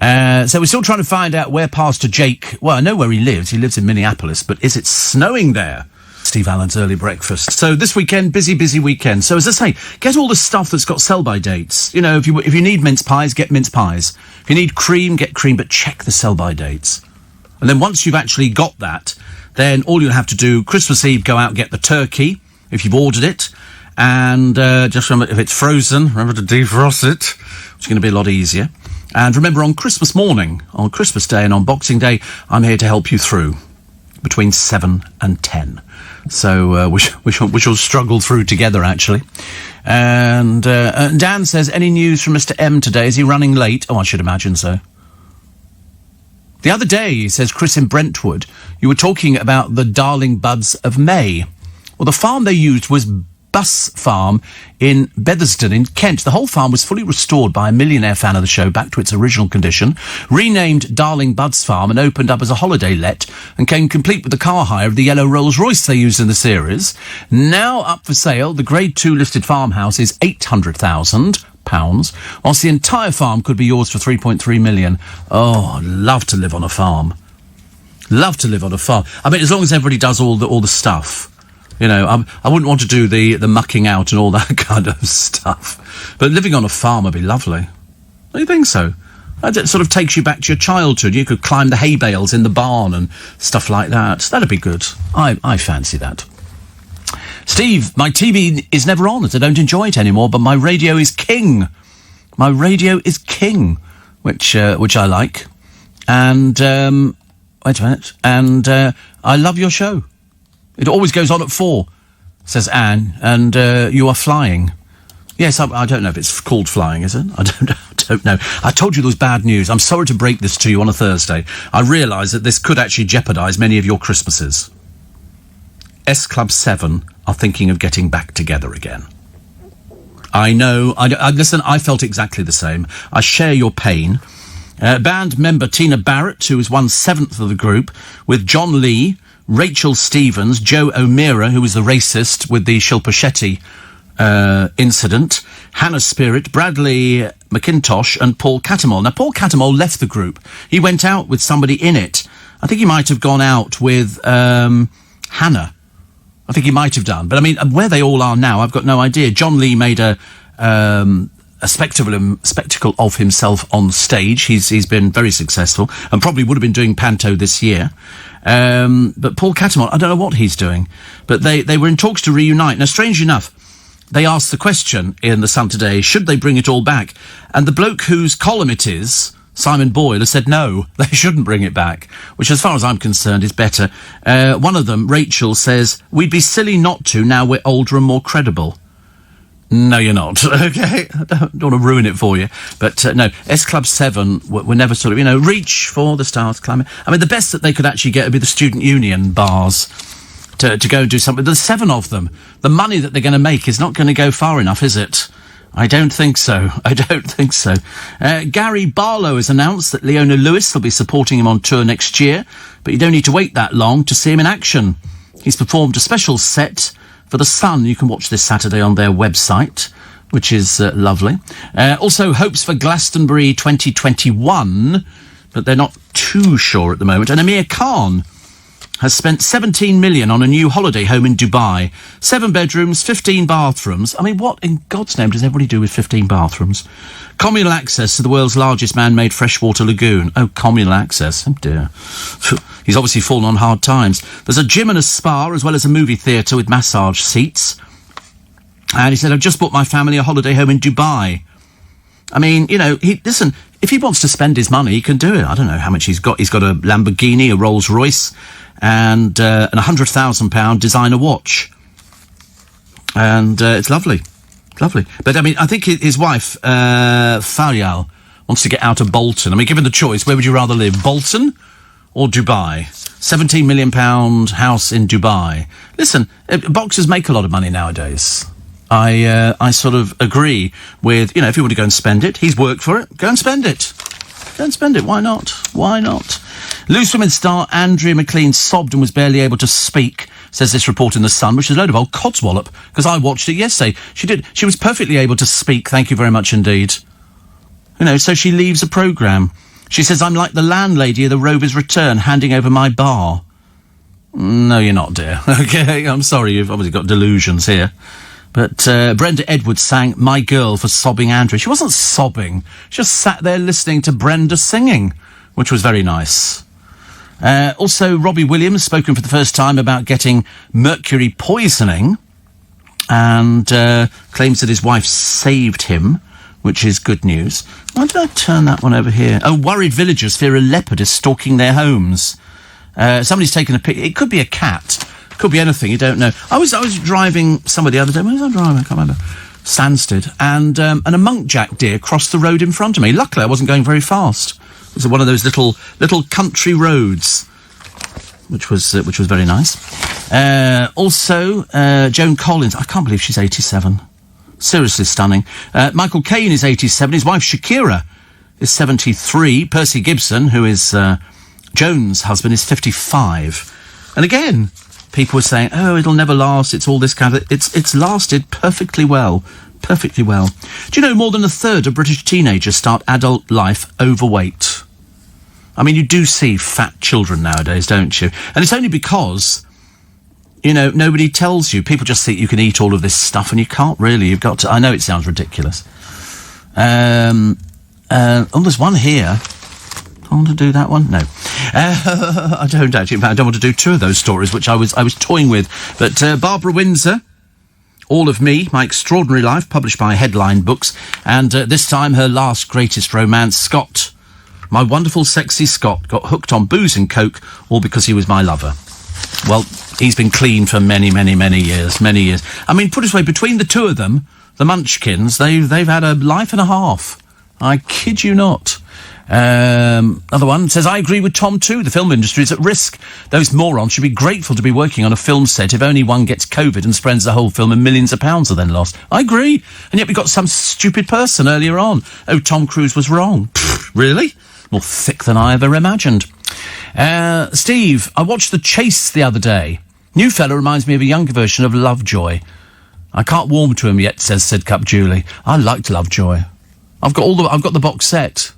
So we're still trying to find out where Pastor Jake... Well, I know where he lives. He lives in Minneapolis, but is it snowing there? Steve Allen's early breakfast. So this weekend, busy weekend. So as I say, get all the stuff that's got sell-by dates. If you need mince pies, get mince pies. If you need cream, get cream, but check the sell-by dates. And then once you've actually got that, then all you'll have to do, Christmas Eve, go out and get the turkey, if you've ordered it. And just remember, if it's frozen, remember to defrost it, which is going to be a lot easier. And remember, on Christmas morning, on Christmas Day and on Boxing Day, I'm here to help you through. between 7 and 10. So we shall struggle through together, actually. And Dan says, any news from Mr. M today? Is he running late? Oh, I should imagine so. The other day, says Chris in Brentwood, you were talking about the darling buds of May. Well, the farm they used was Bus Farm in Bethersden in Kent. The whole farm was fully restored by a millionaire fan of the show back to its original condition, renamed Darling Buds Farm and opened up as a holiday let and came complete with the car hire of the yellow Rolls Royce they used in the series. Now up for sale, the Grade 2 listed farmhouse is £800,000, whilst the entire farm could be yours for 3.3 million. Oh, I'd love to live on a farm. Love to live on a farm. I mean, as long as everybody does all the stuff. You know, I wouldn't want to do the mucking out and all that kind of stuff. But living on a farm would be lovely. Don't you think so? It sort of takes you back to your childhood. You could climb the hay bales in the barn and stuff like that. That'd be good. I fancy that. Steve, my TV is never on as I don't enjoy it anymore, but my radio is king. My radio is king, which I like. And, wait a minute. And I love your show. It always goes on at 4, says Anne, and you are flying. Yes, I don't know if it's called flying, is it? I don't know. I told you there was bad news. I'm sorry to break this to you on a Thursday. I realise that this could actually jeopardise many of your Christmases. S Club 7 are thinking of getting back together again. I know. Listen, I felt exactly the same. I share your pain. Band member Tina Barrett, who is 1/7 of the group, with John Lee, Rachel Stevens, Joe O'Meara, who was the racist with the Shilpa Shetty incident, Hannah Spirit, Bradley McIntosh and Paul Cattermole. Now, Paul Cattermole left the group. He went out with somebody in it. I think he might have gone out with Hannah. I think he might have done. But, I mean, where they all are now, I've got no idea. John Lee made a spectacle of himself on stage. He's been very successful and probably would have been doing Panto this year. But Paul Cattermole, I don't know what he's doing. But they were in talks to reunite. Now, strangely enough, they asked the question in The Sun today, should they bring it all back? And the bloke whose column it is, Simon Boyle, has said no, they shouldn't bring it back, which as far as I'm concerned is better. One of them, Rachel, says, we'd be silly not to now we're older and more credible. No, you're not. Okay, I don't want to ruin it for you, but no. S Club 7 were never sort of, reach for the stars, climb it. I mean, the best that they could actually get would be the student union bars to go and do something. There's 7 of them. The money that they're going to make is not going to go far enough, is it? I don't think so. Gary Barlow has announced that Leona Lewis will be supporting him on tour next year, but you don't need to wait that long to see him in action. He's performed a special set for The Sun. You can watch this Saturday on their website, which is lovely. Also, hopes for Glastonbury 2021, but they're not too sure at the moment. And Amir Khan has spent 17 million on a new holiday home in Dubai. 7 bedrooms, 15 bathrooms. I mean, what in God's name does everybody do with 15 bathrooms? Communal access to the world's largest man-made freshwater lagoon. Oh, communal access. Oh, dear. He's obviously fallen on hard times. There's a gym and a spa, as well as a movie theatre with massage seats. And he said, I've just bought my family a holiday home in Dubai. I mean, listen, if he wants to spend his money, he can do it. I don't know how much he's got. He's got a Lamborghini, a Rolls Royce, and an £100,000 designer watch. And it's lovely. Lovely. But, I mean, I think his wife, Faryal, wants to get out of Bolton. I mean, given the choice, where would you rather live, Bolton or Dubai? £17 million house in Dubai. Listen, boxers make a lot of money nowadays. I sort of agree with, if you want to go and spend it, he's worked for it, go and spend it. Go and spend it, why not? Why not? Loose Women star Andrea McLean sobbed and was barely able to speak, says this report in The Sun, which is a load of old codswallop, because I watched it yesterday. She was perfectly able to speak, thank you very much indeed. So she leaves a programme. She says, I'm like the landlady of the Rovers Return, handing over my bar. No, you're not, dear. Okay, I'm sorry, you've obviously got delusions here. But Brenda Edwards sang My Girl for sobbing Andrea. She wasn't sobbing. She just sat there listening to Brenda singing, which was very nice. Also, Robbie Williams spoken for the first time about getting mercury poisoning and claims that his wife saved him, which is good news. Why did I turn that one over here? Oh, worried villagers fear a leopard is stalking their homes. Somebody's taken a pic. It could be a cat. Could be anything. You don't know. I was driving somewhere the other day. Where was I driving? I can't remember. Stansted. And a muntjac deer crossed the road in front of me. Luckily, I wasn't going very fast. It was one of those little country roads, which was very nice. Also, Joan Collins. I can't believe she's 87. Seriously stunning. Michael Caine is 87. His wife Shakira is 73. Percy Gibson, who is Joan's husband, is 55. And again, people were saying, "Oh, it'll never last. It's all this kind of." It's lasted perfectly well. Perfectly well. Do you know more than a third of British teenagers start adult life overweight? I mean, you do see fat children nowadays, don't you? And it's only because, you know, nobody tells you. People just think you can eat all of this stuff, and you can't really. You've got to. I know it sounds ridiculous. There's one here. I want to do that one? No. I don't actually. I don't want to do two of those stories, which I was toying with. But Barbara Windsor, All of Me, My Extraordinary Life, published by Headline Books, and this time her last greatest romance, Scott. My wonderful, sexy Scott got hooked on booze and coke, all because he was my lover. Well, he's been clean for many, many, many years. Many years. I mean, put it this way, between the two of them, the Munchkins, they've had a life and a half. I kid you not. Another one says, I agree with Tom too. The film industry is at risk. Those morons should be grateful to be working on a film set if only one gets COVID and spreads the whole film and millions of pounds are then lost. I agree. And yet we got some stupid person earlier on. Oh, Tom Cruise was wrong. Pfft, really? More thick than I ever imagined. Steve, I watched The Chase the other day. New fella reminds me of a younger version of Lovejoy. I can't warm to him yet, says Sid Cup Julie. I liked Lovejoy. I've got the box set,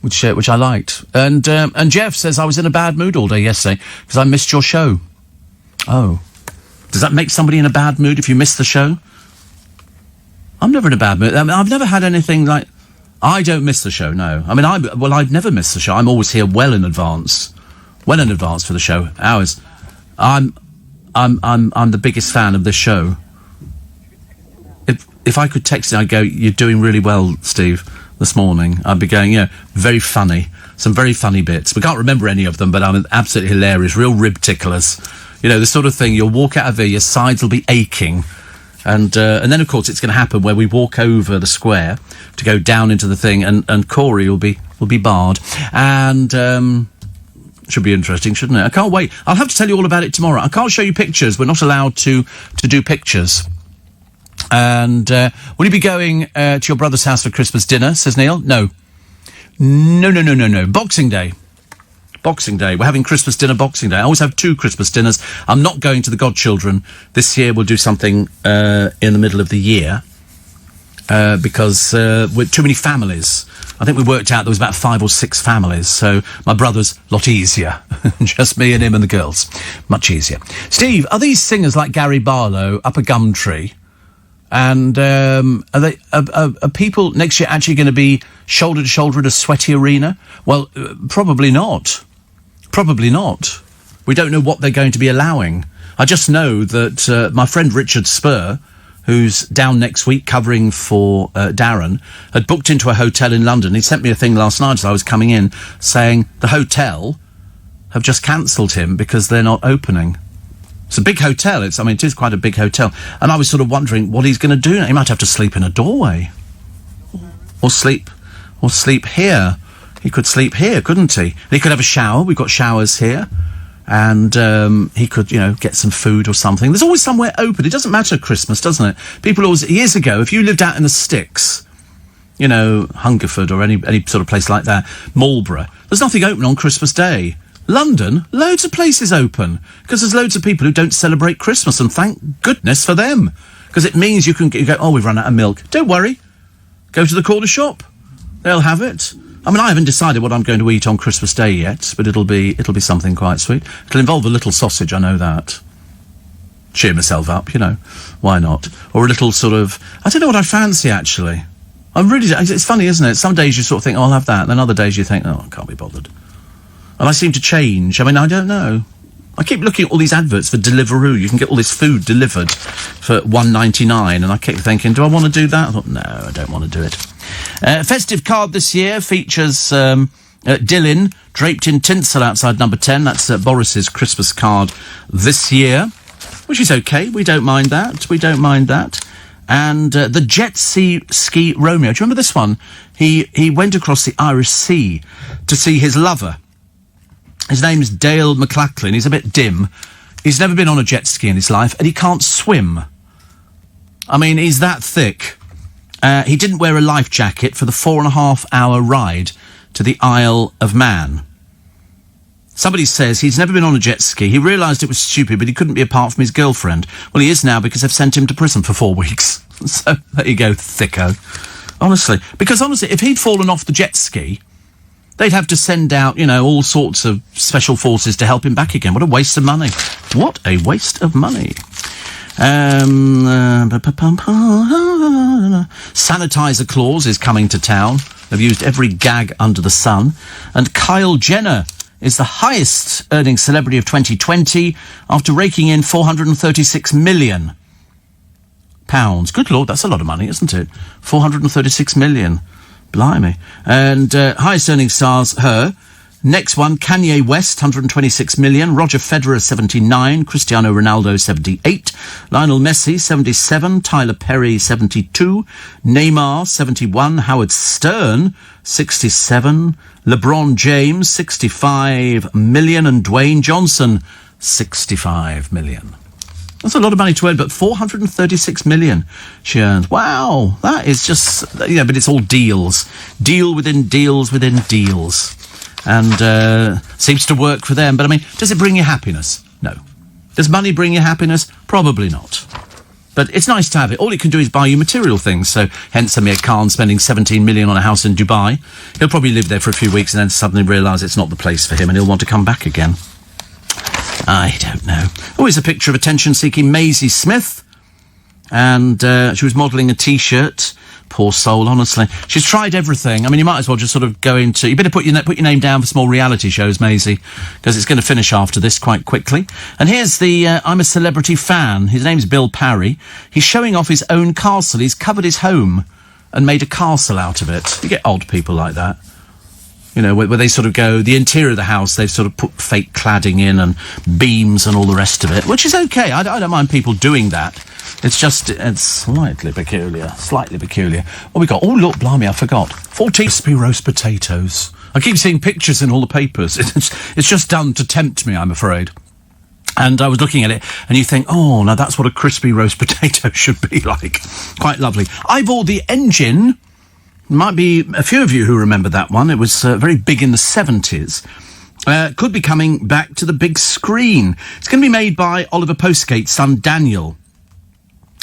which I liked. And Jeff says I was in a bad mood all day yesterday because I missed your show. Oh, does that make somebody in a bad mood if you miss the show? I'm never in a bad mood. I mean, I've never had anything like. I don't miss the show. No, I mean I've never missed the show. I'm always here well in advance for the show. Hours. I'm the biggest fan of this show. If I could text you, I'd go, you're doing really well, Steve, this morning. I'd be going, very funny. Some very funny bits. We can't remember any of them, but I'm absolutely hilarious. Real rib ticklers. You know, the sort of thing, you'll walk out of here, your sides will be aching. And then, of course, it's going to happen where we walk over the square to go down into the thing, and Corey will be barred. And should be interesting, shouldn't it? I can't wait. I'll have to tell you all about it tomorrow. I can't show you pictures. We're not allowed to do pictures. And will you be going to your brother's house for Christmas dinner, says Neil? No. Boxing Day. We're having Christmas dinner Boxing Day. I always have two Christmas dinners. I'm not going to the Godchildren. This year we'll do something in the middle of the year because we're too many families. I think we worked out there was about 5 or 6 families, so my brother's a lot easier. Just me and him and the girls. Much easier. Steve, are these singers like Gary Barlow up a gum tree? And are people next year actually going to be shoulder to shoulder in a sweaty arena? Well, probably not. Probably not. We don't know what they're going to be allowing. I just know that my friend Richard Spur, who's down next week covering for Darren, had booked into a hotel in London. He sent me a thing last night as I was coming in saying the hotel have just cancelled him because they're not opening. It's a big hotel. It is quite a big hotel. And I was sort of wondering what he's going to do. He might have to sleep in a doorway. Or sleep here. He could sleep here, couldn't he? And he could have a shower. We've got showers here. And he could, get some food or something. There's always somewhere open. It doesn't matter at Christmas, doesn't it? People always, years ago, if you lived out in the sticks, Hungerford or any sort of place like that, Marlborough, there's nothing open on Christmas Day. London, loads of places open, because there's loads of people who don't celebrate Christmas, and thank goodness for them, because it means you go, oh, we've run out of milk. Don't worry. Go to the corner shop. They'll have it. I mean, I haven't decided what I'm going to eat on Christmas Day yet, but it'll be something quite sweet. It'll involve a little sausage, I know that. Cheer myself up, why not? Or a little sort of, I don't know what I fancy, actually. It's funny, isn't it? Some days you sort of think, oh, I'll have that, then other days you think, oh, I can't be bothered. And I seem to change. I mean, I don't know. I keep looking at all these adverts for Deliveroo. You can get all this food delivered for $1.99, and I keep thinking, do I want to do that? I thought, no, I don't want to do it. Festive card this year features a Dylan, draped in tinsel outside number 10. That's Boris's Christmas card this year, which is okay. We don't mind that. We don't mind that. And the Jet Ski Romeo. Do you remember this one? He went across the Irish Sea to see his lover. His name's Dale McLachlan. He's a bit dim. He's never been on a jet ski in his life, and he can't swim. I mean, he's that thick. He didn't wear a life jacket for the 4.5-hour ride to the Isle of Man. Somebody says he's never been on a jet ski. He realised it was stupid, but he couldn't be apart from his girlfriend. Well, he is now because they've sent him to prison for 4 weeks. So, there you go, thicko. Honestly. Because, honestly, if he'd fallen off the jet ski, they'd have to send out, all sorts of special forces to help him back again. What a waste of money. What a waste of money. Sanitizer Claus is coming to town. They've used every gag under the sun. And Kyle Jenner is the highest earning celebrity of 2020 after raking in £436 million. Good Lord, that's a lot of money, isn't it? 436 million. Blimey. And highest earning stars, her. Next one, Kanye West, 126 million. Roger Federer, 79. Cristiano Ronaldo, 78. Lionel Messi, 77. Tyler Perry, 72. Neymar, 71. Howard Stern, 67. LeBron James, 65 million. And Dwayne Johnson, 65 million. That's a lot of money to earn, but 436 million she earns. Wow, that is just, but it's all deals. Deal within deals within deals. And seems to work for them. But, I mean, does it bring you happiness? No. Does money bring you happiness? Probably not. But it's nice to have it. All it can do is buy you material things. So, hence Amir Khan spending 17 million on a house in Dubai. He'll probably live there for a few weeks and then suddenly realise it's not the place for him and he'll want to come back again. I don't know. Always a picture of attention-seeking Maisie Smith. And she was modelling a T-shirt. Poor soul, honestly. She's tried everything. I mean, you might as well just sort of go into... You better put your name down for small reality shows, Maisie, because it's going to finish after this quite quickly. And here's the I'm a Celebrity fan. His name's Bill Parry. He's showing off his own castle. He's covered his home and made a castle out of it. You get odd people like that. Where they sort of go, the interior of the house, they've sort of put fake cladding in and beams and all the rest of it, which is okay. I don't mind people doing that. It's slightly peculiar. What we got? Oh, look, blimey, I forgot. 14 crispy roast potatoes. I keep seeing pictures in all the papers. It's just done to tempt me, I'm afraid. And I was looking at it, and you think, oh, now that's what a crispy roast potato should be like. Quite lovely. Ivor the Engine. Might be a few of you who remember that one. It was very big in the 70s. Could be coming back to the big screen. It's going to be made by Oliver Postgate's son, Daniel.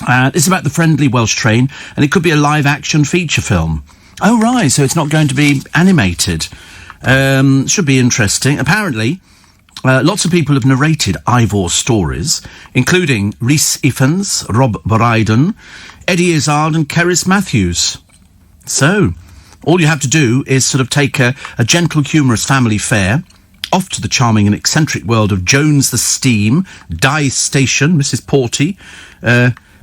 This is about the friendly Welsh train, and it could be a live-action feature film. Oh, right, so it's not going to be animated. Should be interesting. Apparently, lots of people have narrated Ivor's stories, including Rhys Ifans, Rob Brydon, Eddie Izzard and Cerys Matthews. So, all you have to do is sort of take a gentle, humorous family fare off to the charming and eccentric world of Jones the Steam, Di Station, Mrs. Porty,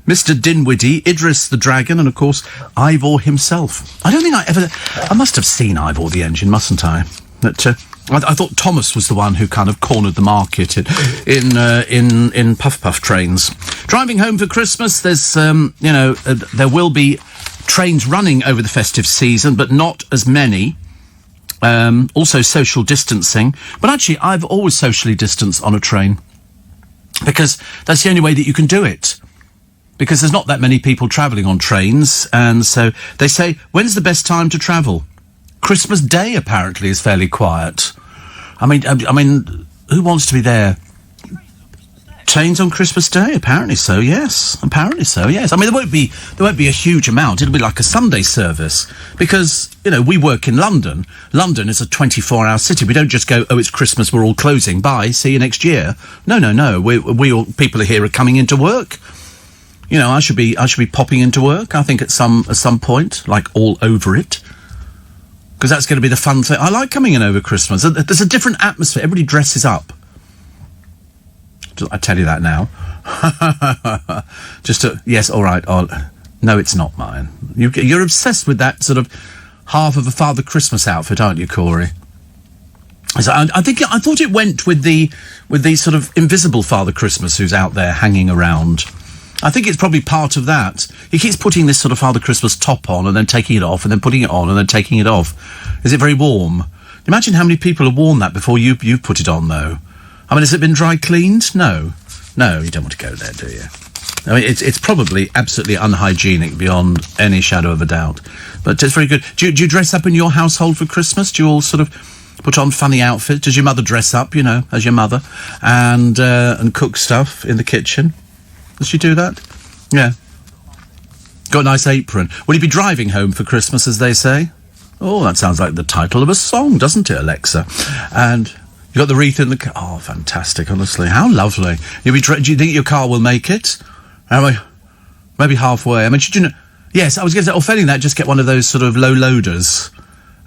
Mr. Dinwiddie, Idris the Dragon, and, of course, Ivor himself. I don't think I must have seen Ivor the Engine, mustn't I? But I thought Thomas was the one who kind of cornered the market in puff-puff trains. Driving home for Christmas, there's, there will be trains running over the festive season, but not as many. Also social distancing. But actually, I've always socially distanced on a train because that's the only way that you can do it. Because there's not that many people travelling on trains, and so they say, when's the best time to travel? Christmas Day, apparently, is fairly quiet. I mean, who wants to be there? Trains on Christmas Day? Apparently so, yes. I mean, there won't be a huge amount. It'll be like a Sunday service because, we work in London. London is a 24-hour city. We don't just go, oh, it's Christmas, we're all closing. Bye, see you next year. No. We all, people here are coming into work. I should be popping into work, I think, at some point, like all over it. Because that's going to be the fun thing. I like coming in over Christmas. There's a different atmosphere. Everybody dresses up. I tell you that now. Yes, all right. No, it's not mine. You're obsessed with that sort of half of a Father Christmas outfit, aren't you, Corey? So I thought it went with the sort of invisible Father Christmas who's out there hanging around. I think it's probably part of that. He keeps putting this sort of Father Christmas top on and then taking it off and then putting it on and then taking it off. Is it very warm? Imagine how many people have worn that before you put it on, though. I mean, has it been dry cleaned? No, you don't want to go there, do you? I mean, it's probably absolutely unhygienic beyond any shadow of a doubt. But it's very good. Do you dress up in your household for Christmas? Do you all sort of put on funny outfits? Does your mother dress up, as your mother, and cook stuff in the kitchen? Does she do that? Yeah. Got a nice apron. Will you be driving home for Christmas, as they say? Oh, that sounds like the title of a song, doesn't it, Alexa? And you got the wreath in the car. Oh, fantastic, honestly. How lovely. Do you think your car will make it? Maybe halfway. I mean, should you know? Yes, I was going to say, failing that, just get one of those sort of low loaders.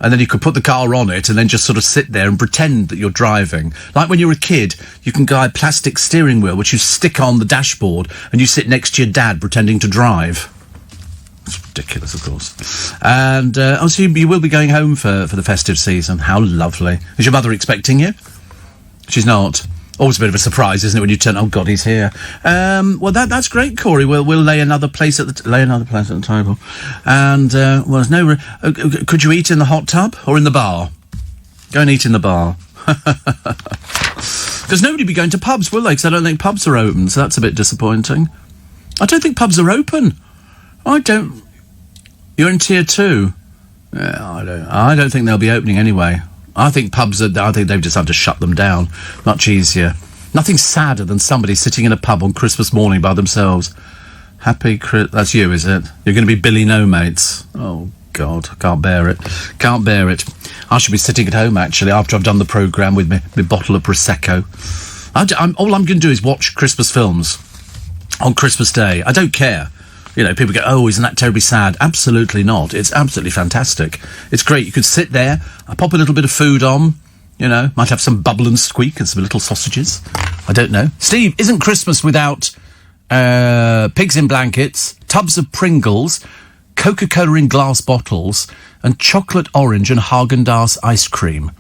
And then you could put the car on it and then just sort of sit there and pretend that you're driving. Like when you're a kid, you can buy a plastic steering wheel, which you stick on the dashboard, and you sit next to your dad pretending to drive. It's ridiculous, of course. And, so you will be going home for the festive season. How lovely. Is your mother expecting you? She's not. Always a bit of a surprise, isn't it, when you turn, oh God, he's here. Well, that's great, Corey. We'll lay another place at the table. And, well, there's no, could you eat in the hot tub or in the bar? Go and eat in the bar. Because nobody will be going to pubs, will they? Because I don't think pubs are open, so that's a bit disappointing. I don't think pubs are open. You're in tier 2. Yeah, I don't think they'll be opening anyway. I think I think they've just had to shut them down. Much easier. Nothing sadder than somebody sitting in a pub on Christmas morning by themselves. That's you, is it? You're going to be Billy No Mates. Oh, God, I can't bear it. Can't bear it. I should be sitting at home, actually, after I've done the programme with my bottle of Prosecco. All I'm going to do is watch Christmas films on Christmas Day. I don't care. People go, oh, isn't that terribly sad? Absolutely not. It's absolutely fantastic. It's great. You could sit there, I pop a little bit of food on, might have some bubble and squeak and some little sausages. I don't know. Steve, isn't Christmas without pigs in blankets, tubs of Pringles, Coca-Cola in glass bottles, and chocolate orange and Haagen-Dazs ice cream?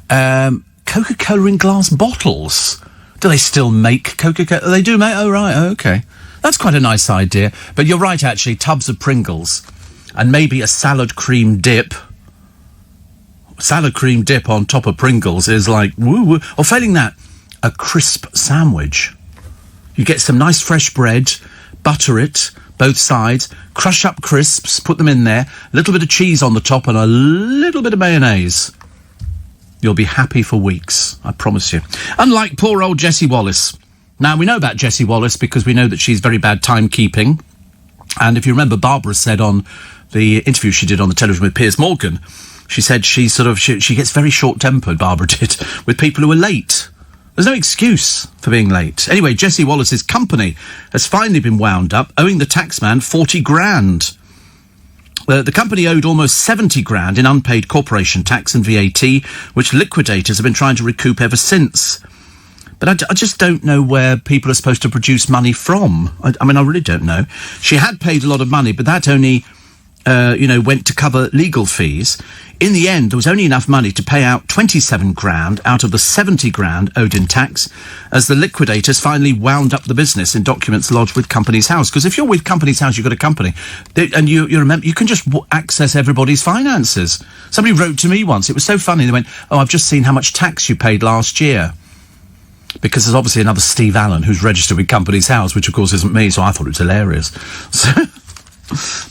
Coca-Cola in glass bottles? Do they still make Coca-Cola? They do make... Oh, right, okay. That's quite a nice idea. But you're right, actually, tubs of Pringles and maybe a salad cream dip. Salad cream dip on top of Pringles is like, woo-woo. Or failing that, a crisp sandwich. You get some nice fresh bread, butter it, both sides, crush up crisps, put them in there, a little bit of cheese on the top and a little bit of mayonnaise. You'll be happy for weeks, I promise you. Unlike poor old Jessie Wallace. Now, we know about Jessie Wallace because we know that she's very bad timekeeping. And if you remember, Barbara said on the interview she did on the television with Piers Morgan, she said she gets very short-tempered, Barbara did, with people who are late. There's no excuse for being late. Anyway, Jessie Wallace's company has finally been wound up, owing the taxman 40 grand. The company owed almost 70 grand in unpaid corporation tax and VAT, which liquidators have been trying to recoup ever since. But I just don't know where people are supposed to produce money from. I mean, I really don't know. She had paid a lot of money, but that only, went to cover legal fees. In the end, there was only enough money to pay out 27 grand out of the 70 grand owed in tax, as the liquidators finally wound up the business in documents lodged with Companies House. Because if you're with Companies House, you've got a company, and you remember, you can just access everybody's finances. Somebody wrote to me once, it was so funny, they went, oh, I've just seen how much tax you paid last year. Because there's obviously another Steve Allen who's registered with Companies House, which of course isn't me, so I thought it was hilarious.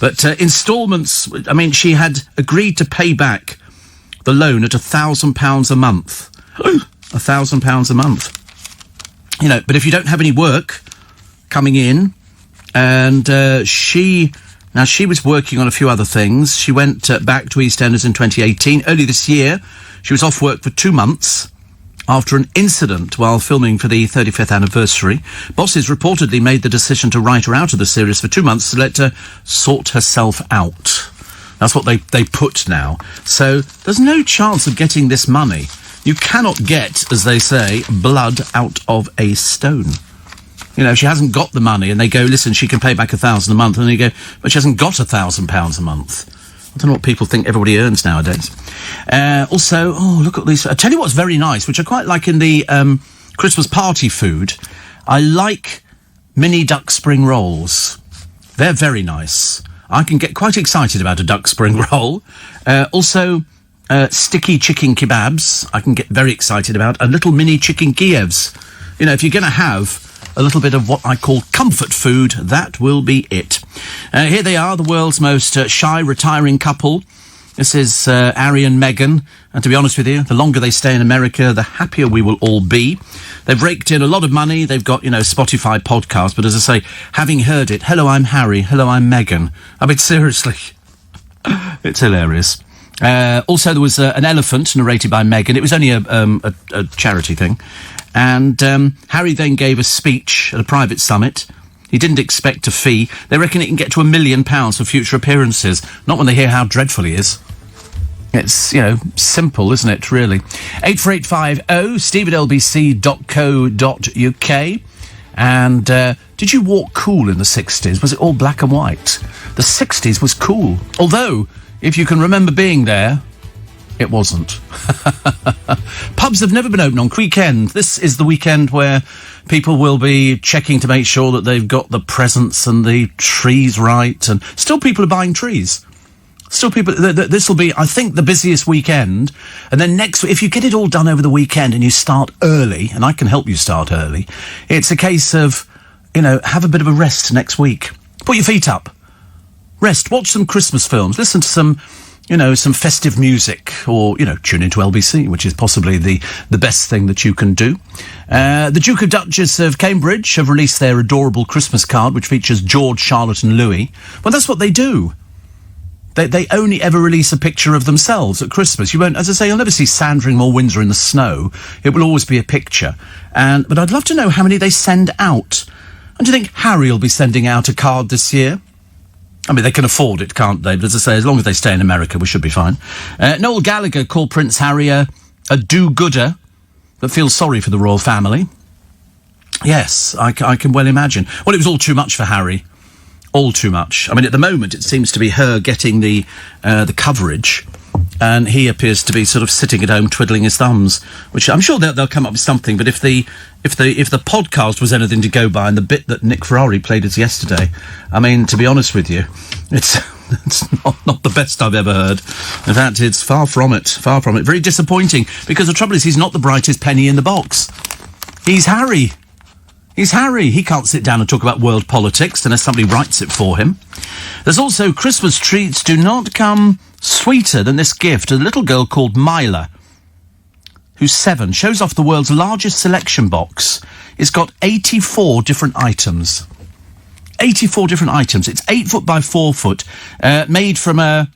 But instalments, I mean, she had agreed to pay back the loan at £1,000 a month. £1,000 a month. But if you don't have any work coming in, and she was working on a few other things. She went back to EastEnders in 2018. Early this year, she was off work for 2 months. After an incident while filming for the 35th anniversary, bosses reportedly made the decision to write her out of the series for 2 months to let her sort herself out. That's what they put now. So there's no chance of getting this money. You cannot get, as they say, blood out of a stone. She hasn't got the money, and they go, listen, she can pay back £1,000 a month, and they go, but she hasn't got £1,000 a month. I don't know what people think everybody earns nowadays. Also, look at these. I tell you what's very nice, which I quite like in the Christmas party food. I like mini duck spring rolls. They're very nice. I can get quite excited about a duck spring roll. Also, sticky chicken kebabs. I can get very excited about. And little mini chicken Kievs. You know, if you're going to have a little bit of what I call comfort food, that will be it. Here they are, the world's most shy retiring couple. This is Harry and Meghan. And to be honest with you, the longer they stay in America, the happier we will all be. They've raked in a lot of money. They've got, Spotify podcasts. But as I say, having heard it, hello, I'm Harry. Hello, I'm Meghan. I mean, seriously, it's hilarious. Also, there was an elephant narrated by Meghan. It was only a charity thing. And Harry then gave a speech at a private summit. He didn't expect a fee. They reckon it can get to £1 million for future appearances. Not when they hear how dreadful he is. It's, simple, isn't it, really? 84850 steve@lbc.co.uk. And did you walk cool in the 60s? Was it all black and white? The 60s was cool. Although, if you can remember being there, it wasn't. Pubs have never been open on weekend. This is the weekend where people will be checking to make sure that they've got the presents and the trees right. And still people are buying trees. Still people, this will be, I think, the busiest weekend. And then if you get it all done over the weekend and you start early, and I can help you start early, it's a case of, have a bit of a rest next week. Put your feet up. Rest. Watch some Christmas films. Listen to some festive music, or, tune into LBC, which is possibly the best thing that you can do. The Duke and Duchess of Cambridge have released their adorable Christmas card, which features George, Charlotte and Louis. Well, that's what they do. They only ever release a picture of themselves at Christmas. You won't, as I say, you'll never see Sandringham or Windsor in the snow. It will always be a picture. But I'd love to know how many they send out. And do you think Harry will be sending out a card this year? I mean, they can afford it, can't they? But as I say, as long as they stay in America, we should be fine. Noel Gallagher called Prince Harry a do-gooder that feels sorry for the royal family. Yes, I can well imagine. Well, it was all too much for Harry. All too much. I mean, at the moment, it seems to be her getting the coverage, and he appears to be sort of sitting at home twiddling his thumbs, which I'm sure they'll come up with something. But if the podcast was anything to go by, and the bit that Nick Ferrari played us yesterday, I mean, to be honest with you, it's not the best I've ever heard. In fact, it's far from it. Far from it. Very disappointing, because the trouble is, he's not the brightest penny in the box. He's Harry. He's Harry. He can't sit down and talk about world politics unless somebody writes it for him. There's also Christmas treats do not come sweeter than this gift. A little girl called Myla, who's 7, shows off the world's largest selection box. It's got 84 different items. 84 different items. It's 8 foot by 4 foot, made from a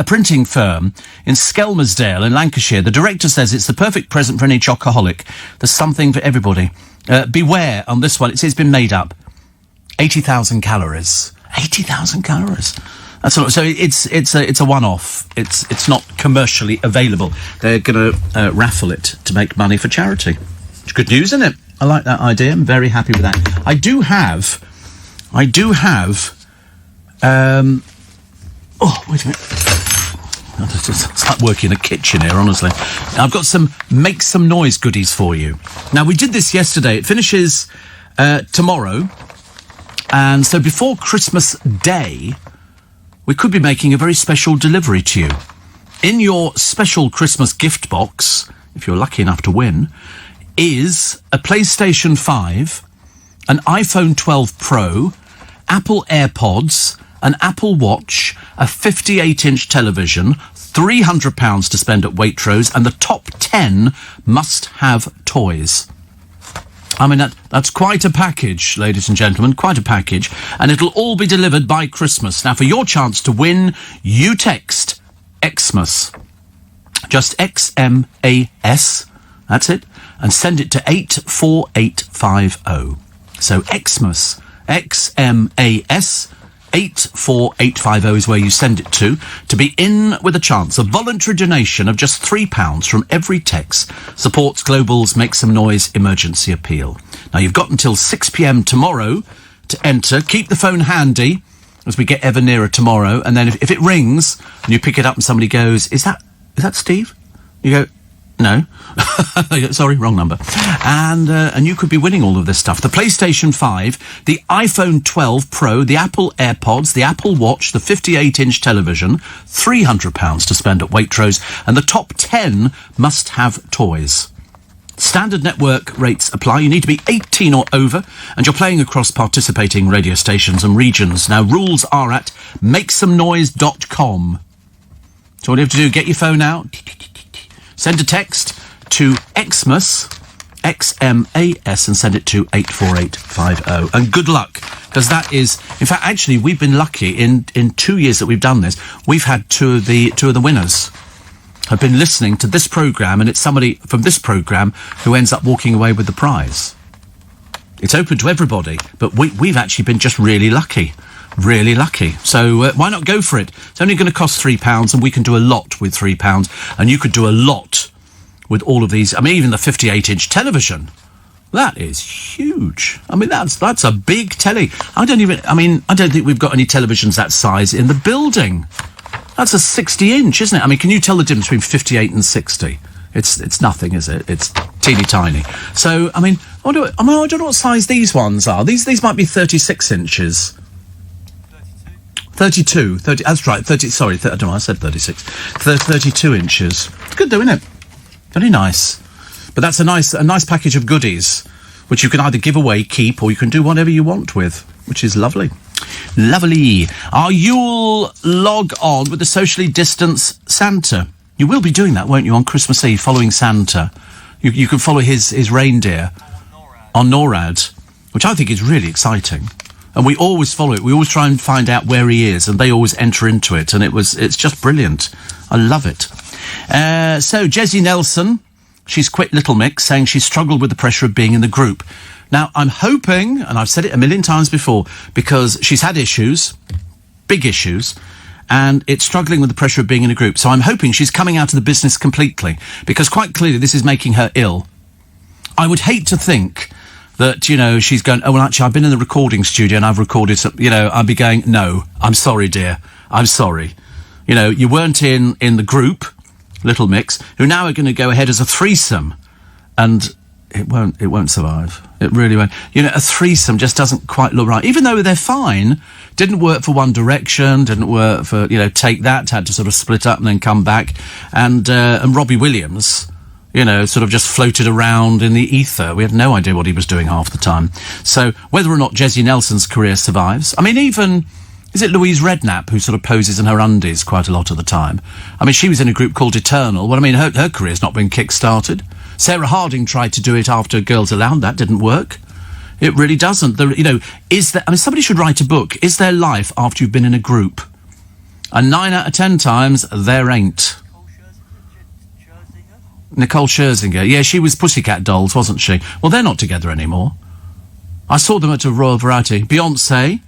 printing firm in Skelmersdale in Lancashire. The director says it's the perfect present for any chocoholic. There's something for everybody. Beware on this one. It says it's been made up. 80,000 calories. 80,000 calories. That's a lot. So it's a one-off. It's not commercially available. They're going to raffle it to make money for charity. It's good news, isn't it? I like that idea. I'm very happy with that. I do have. Oh, wait a minute. It's like working in a kitchen here, honestly. I've got some make some noise goodies for you. Now, we did this yesterday. It finishes tomorrow. And so before Christmas Day, we could be making a very special delivery to you. In your special Christmas gift box, if you're lucky enough to win, is a PlayStation 5, an iPhone 12 Pro, Apple AirPods, an Apple Watch, a 58-inch television, £300 to spend at Waitrose, and the top 10 must-have toys. I mean, that's quite a package, ladies and gentlemen, quite a package, and it'll all be delivered by Christmas. Now, for your chance to win, you text Xmas, just XMAS, that's it, and send it to 84850. So Xmas, XMAS, 84850 is where you send it to be in with a chance. A voluntary donation of just £3 from every text supports Global's Make Some Noise emergency appeal. Now, you've got until 6 p.m. tomorrow to enter. Keep the phone handy, as we get ever nearer tomorrow. And then if it rings and you pick it up and somebody goes, is that Steve? You go, no. Sorry, wrong number. And you could be winning all of this stuff. The PlayStation 5, the iPhone 12 Pro, the Apple AirPods, the Apple Watch, the 58-inch television, £300 to spend at Waitrose, and the top 10 must-have toys. Standard network rates apply. You need to be 18 or over, and you're playing across participating radio stations and regions. Now, rules are at makesomenoise.com. So what do you have to do? Get your phone out, send a text to Xmas, XMAS, and send it to 84850. And good luck, because that is... In fact, actually, we've been lucky. In 2 years that we've done this, we've had two of the winners have been listening to this programme, and it's somebody from this programme who ends up walking away with the prize. It's open to everybody, but we've actually been just really lucky. Really lucky. So why not go for it? It's only going to cost £3, and we can do a lot with £3, and you could do a lot with all of these. I mean, even the 58-inch television. That is huge. I mean, that's a big telly. I don't think we've got any televisions that size in the building. That's a 60-inch, isn't it? I mean, can you tell the difference between 58 and 60? It's nothing, is it? It's teeny tiny. So, I mean, I don't know what size these ones are. These might be 36 inches. 32, that's right, I don't know, I said 36. 32 inches. Good though, isn't it? Very nice. But that's a nice package of goodies, which you can either give away, keep, or you can do whatever you want with, which is lovely. Lovely. You'll log on with the socially distanced Santa. You will be doing that, won't you, on Christmas Eve, following Santa. You can follow his reindeer on NORAD, which I think is really exciting. And we always follow it. We always try and find out where he is, and they always enter into it. And it's just brilliant. I love it. So Jessie Nelson, she's quit Little Mix, saying she struggled with the pressure of being in the group. Now, I'm hoping, and I've said it a million times before, because she's had issues, big issues, and it's struggling with the pressure of being in a group. So I'm hoping she's coming out of the business completely, because quite clearly this is making her ill. I would hate to think that, she's going, oh, well, actually, I've been in the recording studio and I've recorded some, I'd be going, no, I'm sorry, dear. I'm sorry. You weren't in the group, Little Mix, who now are going to go ahead as a threesome. And it won't survive. It really won't. A threesome just doesn't quite look right. Even though they're fine, didn't work for One Direction, didn't work for, Take That, had to sort of split up and then come back. And Robbie Williams, sort of just floated around in the ether. We had no idea what he was doing half the time. So whether or not Jessie Nelson's career survives, I mean, even, is it Louise Redknapp who sort of poses in her undies quite a lot of the time? I mean, she was in a group called Eternal. Well, I mean, her career's not been kick-started. Sarah Harding tried to do it after Girls Aloud. That didn't work. It really doesn't. Somebody should write a book. Is there life after you've been in a group? And 9 out of 10 times, there ain't. Nicole Scherzinger. Yeah, she was Pussycat Dolls, wasn't she? Well, they're not together anymore. I saw them at a Royal Variety. Beyonce.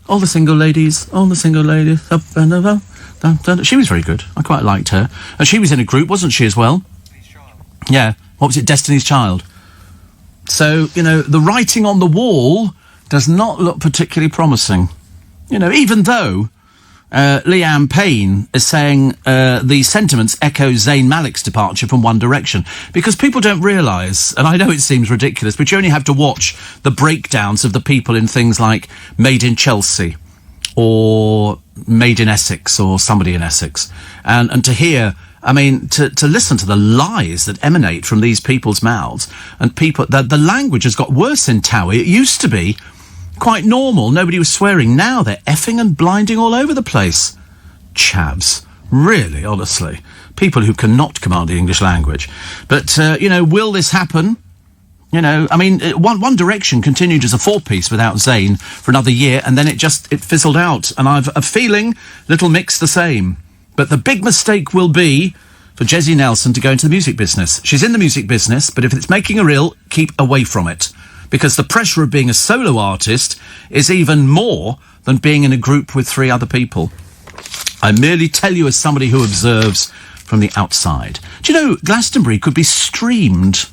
All the single ladies. Up and over. She was very good. I quite liked her. And she was in a group, wasn't she, as well? Yeah. What was it? Destiny's Child. So, the writing on the wall does not look particularly promising. Even though Liam Payne is saying the sentiments echo Zayn Malik's departure from One Direction, because people don't realise, and I know it seems ridiculous, but you only have to watch the breakdowns of the people in things like Made in Chelsea or Made in Essex or Somebody in Essex, and to hear, I mean, to listen to the lies that emanate from these people's mouths, and the language has got worse in Towie. It used to be quite normal. Nobody was swearing. Now they're effing and blinding all over the place. Chavs. Really, honestly. People who cannot command the English language. But, will this happen? One Direction continued as a four-piece without Zayn for another year, and then it fizzled out. And I've a feeling Little Mix the same. But the big mistake will be for Jessie Nelson to go into the music business. She's in the music business, but if it's making her ill, keep away from it. Because the pressure of being a solo artist is even more than being in a group with 3 other people. I merely tell you as somebody who observes from the outside. Do you know, Glastonbury could be streamed?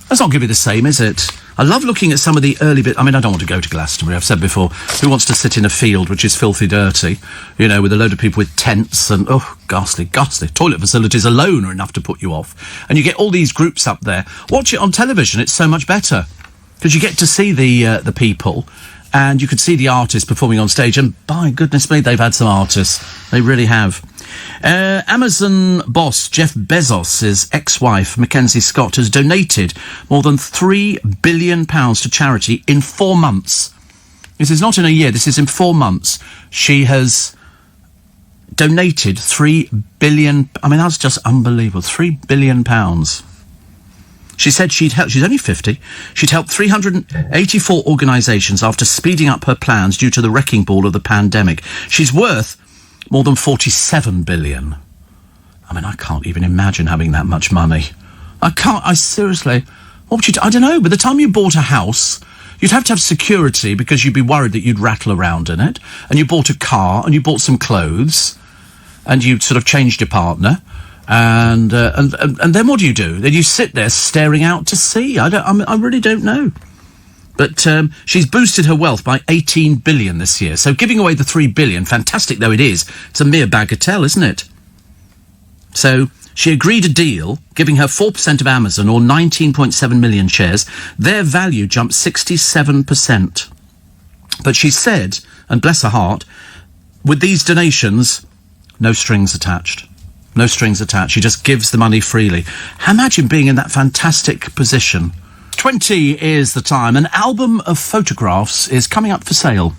That's not going to be the same, is it? I love looking at some of the early bit. I mean, I don't want to go to Glastonbury. I've said before, who wants to sit in a field which is filthy dirty, you know, with a load of people with tents and, ghastly. Toilet facilities alone are enough to put you off. And you get all these groups up there. Watch it on television, it's so much better. Because you get to see the people, and you could see the artists performing on stage, and by goodness me, they've had some artists. They really have. Amazon boss Jeff Bezos' ex-wife, Mackenzie Scott, has donated more than £3 billion to charity in 4 months. This is not in a year, this is in 4 months. She has donated £3 billion. I mean, that's just unbelievable. £3 billion. She said she'd helped, she's only 50, she'd helped 384 organisations after speeding up her plans due to the wrecking ball of the pandemic. She's worth more than 47 billion. I mean, I can't even imagine having that much money. I seriously, what would you do? I don't know, by the time you bought a house, you'd have to have security because you'd be worried that you'd rattle around in it, and you bought a car, and you bought some clothes, and you sort of changed your partner, and then what do? Then you sit there staring out to sea. I really don't know. But she's boosted her wealth by 18 billion this year. So giving away the 3 billion, fantastic though it is, it's a mere bagatelle, isn't it? So she agreed a deal, giving her 4% of Amazon, or 19.7 million shares. Their value jumped 67%. But she said, and bless her heart, with these donations, no strings attached. No strings attached. She just gives the money freely. Imagine being in that fantastic position. 20 is the time. An album of photographs is coming up for sale.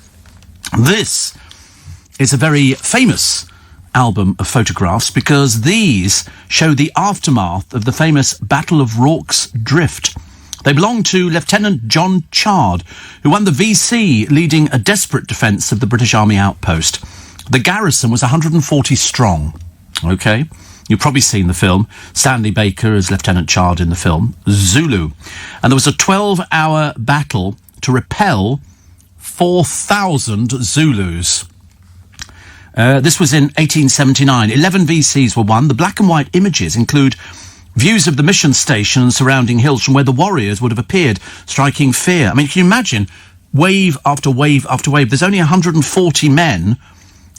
This is a very famous album of photographs because these show the aftermath of the famous Battle of Rorke's Drift. They belong to Lieutenant John Chard, who won the VC leading a desperate defence of the British Army outpost. The garrison was 140 strong. OK? You've probably seen the film. Stanley Baker as Lieutenant Chard in the film. Zulu. And there was a 12-hour battle to repel 4,000 Zulus. This was in 1879. 11 VCs were won. The black and white images include views of the mission station and surrounding hills from where the warriors would have appeared, striking fear. I mean, can you imagine wave after wave after wave? There's only 140 men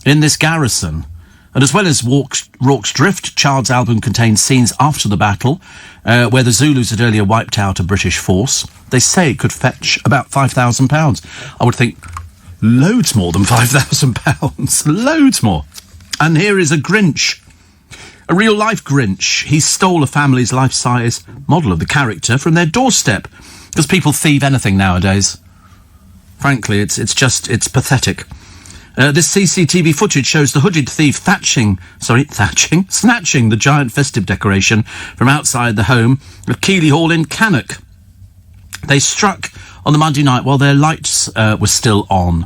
in this garrison. And as well as Rorke's Drift, Chard's album contains scenes after the battle, where the Zulus had earlier wiped out a British force. They say it could fetch about £5,000. I would think loads more than £5,000. Loads more. And here is a Grinch. A real-life Grinch. He stole a family's life-size model of the character from their doorstep. Because people thieve anything nowadays. Frankly, it's pathetic. This CCTV footage shows the hooded thief snatching the giant festive decoration from outside the home of Keeley Hall in Cannock. They struck on the Monday night while their lights were still on.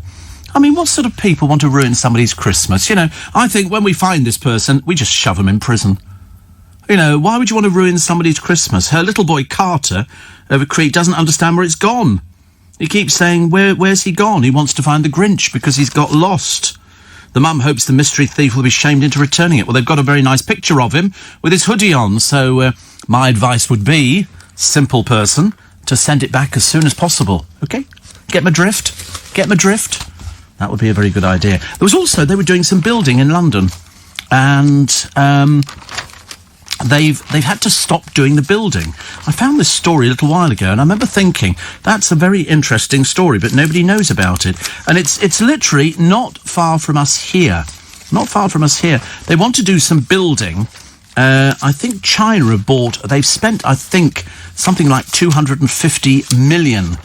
I mean, what sort of people want to ruin somebody's Christmas? You know, I think when we find this person, we just shove them in prison. You know, why would you want to ruin somebody's Christmas? Her little boy Carter over Crete doesn't understand where it's gone. He keeps saying, where's he gone? He wants to find the Grinch because he's got lost. The mum hopes the mystery thief will be shamed into returning it. Well, they've got a very nice picture of him with his hoodie on. So my advice would be, simple person, to send it back as soon as possible. OK? Get my drift? Get my drift? That would be a very good idea. There was also, they were doing some building in London. And they've had to stop doing the building. I found this story a little while ago, and I remember thinking, that's a very interesting story, but nobody knows about it. And it's literally not far from us here. Not far from us here. They want to do some building. I think China have they've spent, I think, something like £250 million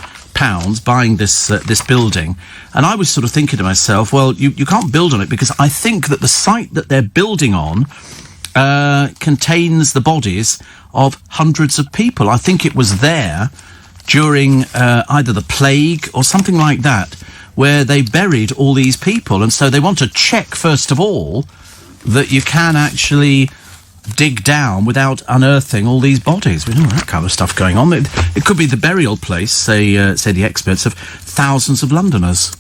buying this building. And I was sort of thinking to myself, well, you can't build on it because I think that the site that they're building on contains the bodies of hundreds of people. I think it was there during either the plague or something like that, where they buried all these people. And so they want to check, first of all, that you can actually dig down without unearthing all these bodies. We know that kind of stuff going on. It could be the burial place, say the experts, of thousands of Londoners.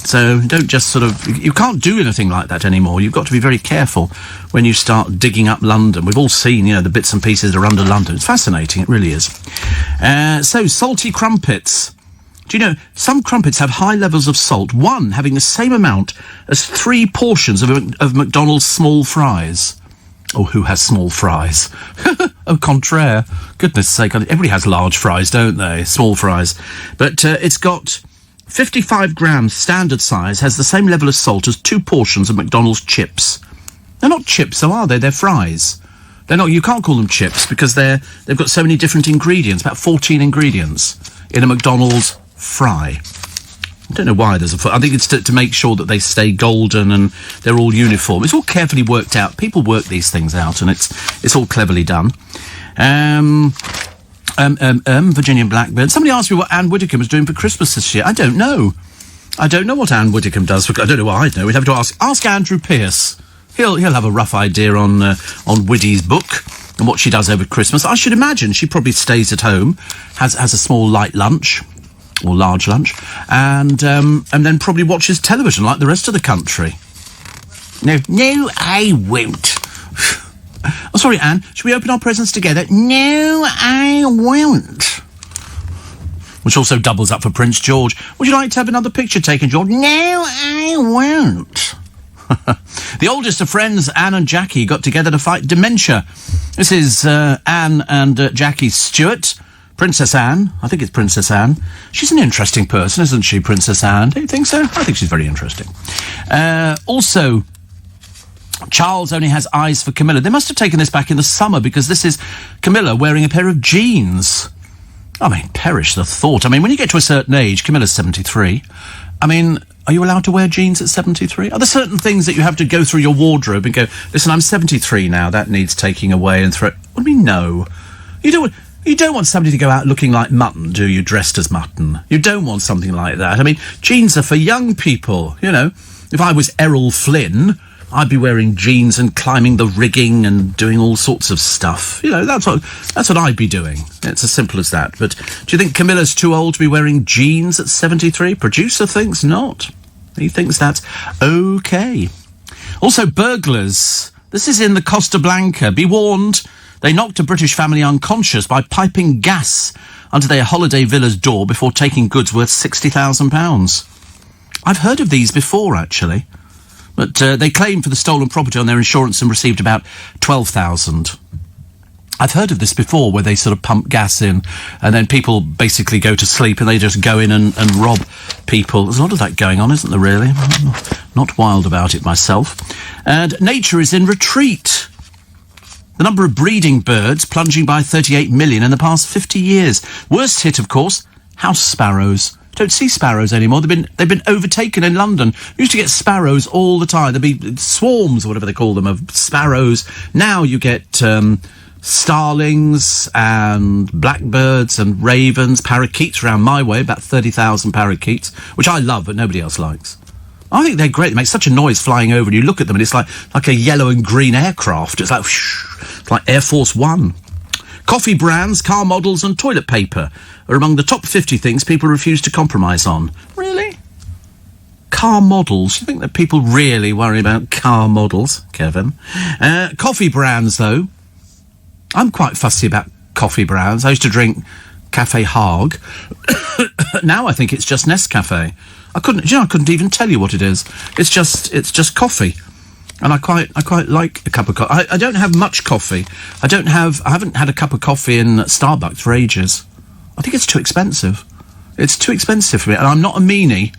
So don't just sort of... You can't do anything like that anymore. You've got to be very careful when you start digging up London. We've all seen, the bits and pieces that are under London. It's fascinating, it really is. So, salty crumpets. Do you know, some crumpets have high levels of salt, one having the same amount as 3 portions of McDonald's small fries. Oh, who has small fries? Au contraire. Goodness sake, everybody has large fries, don't they? Small fries. But it's got... 55 grams standard size, has the same level of salt as 2 portions of McDonald's chips. They're not chips, though, are they? They're fries. They're not. You can't call them chips because they've got so many different ingredients, about 14 ingredients in a McDonald's fry. I don't know why there's I think it's to make sure that they stay golden and they're all uniform. It's all carefully worked out. People work these things out, and it's all cleverly done. Virginian Blackbird. Somebody asked me what Anne Widdecombe was doing for Christmas this year. I don't know. I don't know what Anne Widdecombe does. I don't know what I'd know. We'd have to ask Andrew Pearce. He'll have a rough idea on Widdy's book and what she does over Christmas. I should imagine she probably stays at home, has a small light lunch or large lunch, and then probably watches television like the rest of the country. No, I won't. Oh, sorry, Anne. Should we open our presents together? No, I won't. Which also doubles up for Prince George. Would you like to have another picture taken, George? No, I won't. The oldest of friends, Anne and Jackie, got together to fight dementia. This is Anne and Jackie Stewart. Princess Anne. I think it's Princess Anne. She's an interesting person, isn't she, Princess Anne? Do you think so? I think she's very interesting. Also... Charles only has eyes for Camilla. They must have taken this back in the summer because this is Camilla wearing a pair of jeans. I mean, perish the thought. I mean, when you get to a certain age, Camilla's 73. I mean, are you allowed to wear jeans at 73? Are there certain things that you have to go through your wardrobe and go, listen, I'm 73 now, that needs taking away and throw... What do you mean, no? You don't want somebody to go out looking like mutton, do you, dressed as mutton? You don't want something like that. I mean, jeans are for young people, If I was Errol Flynn... I'd be wearing jeans and climbing the rigging and doing all sorts of stuff. That's what I'd be doing. It's as simple as that. But do you think Camilla's too old to be wearing jeans at 73? Producer thinks not. He thinks that's okay. Also, burglars. This is in the Costa Blanca. Be warned, they knocked a British family unconscious by piping gas under their holiday villa's door before taking goods worth £60,000. I've heard of these before, actually. But they claimed for the stolen property on their insurance and received about £12,000. I've heard of this before, where they sort of pump gas in, and then people basically go to sleep and they just go in and rob people. There's a lot of that going on, isn't there, really? I'm not wild about it myself. And nature is in retreat. The number of breeding birds plunging by 38 million in the past 50 years. Worst hit, of course, house sparrows. Don't see sparrows anymore. They've been overtaken in London. We used to get sparrows all the time. There'd be swarms, or whatever they call them, of sparrows. Now you get starlings and blackbirds and ravens, parakeets around my way, about 30,000 parakeets, which I love, but nobody else likes. I think they're great. They make such a noise flying over, and you look at them, and it's like a yellow and green aircraft. It's like, whoosh, it's like Air Force One. Coffee brands, car models and toilet paper are among the top 50 things people refuse to compromise on. Really? Car models? You think that people really worry about car models, Kevin? Coffee brands, though. I'm quite fussy about coffee brands. I used to drink Café Hague. Now I think it's just Nescafe. I couldn't even tell you what it is. It's just coffee. And I quite like a cup of coffee. I don't have much coffee. I haven't had a cup of coffee in Starbucks for ages. I think it's too expensive. It's too expensive for me. And I'm not a meanie.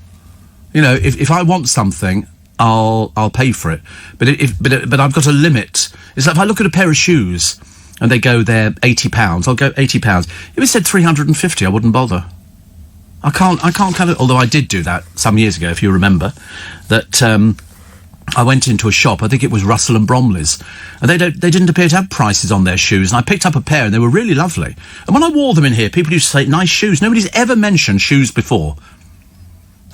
If I want something, I'll pay for it. But I've got a limit. It's like if I look at a pair of shoes and they go there £80, I'll go £80. If it said 350, I wouldn't bother. I can't kind of, although I did do that some years ago, if you remember, that I went into a shop, I think it was Russell and Bromley's, and they didn't appear to have prices on their shoes, and I picked up a pair and they were really lovely. And when I wore them in here, people used to say, nice shoes. Nobody's ever mentioned shoes before.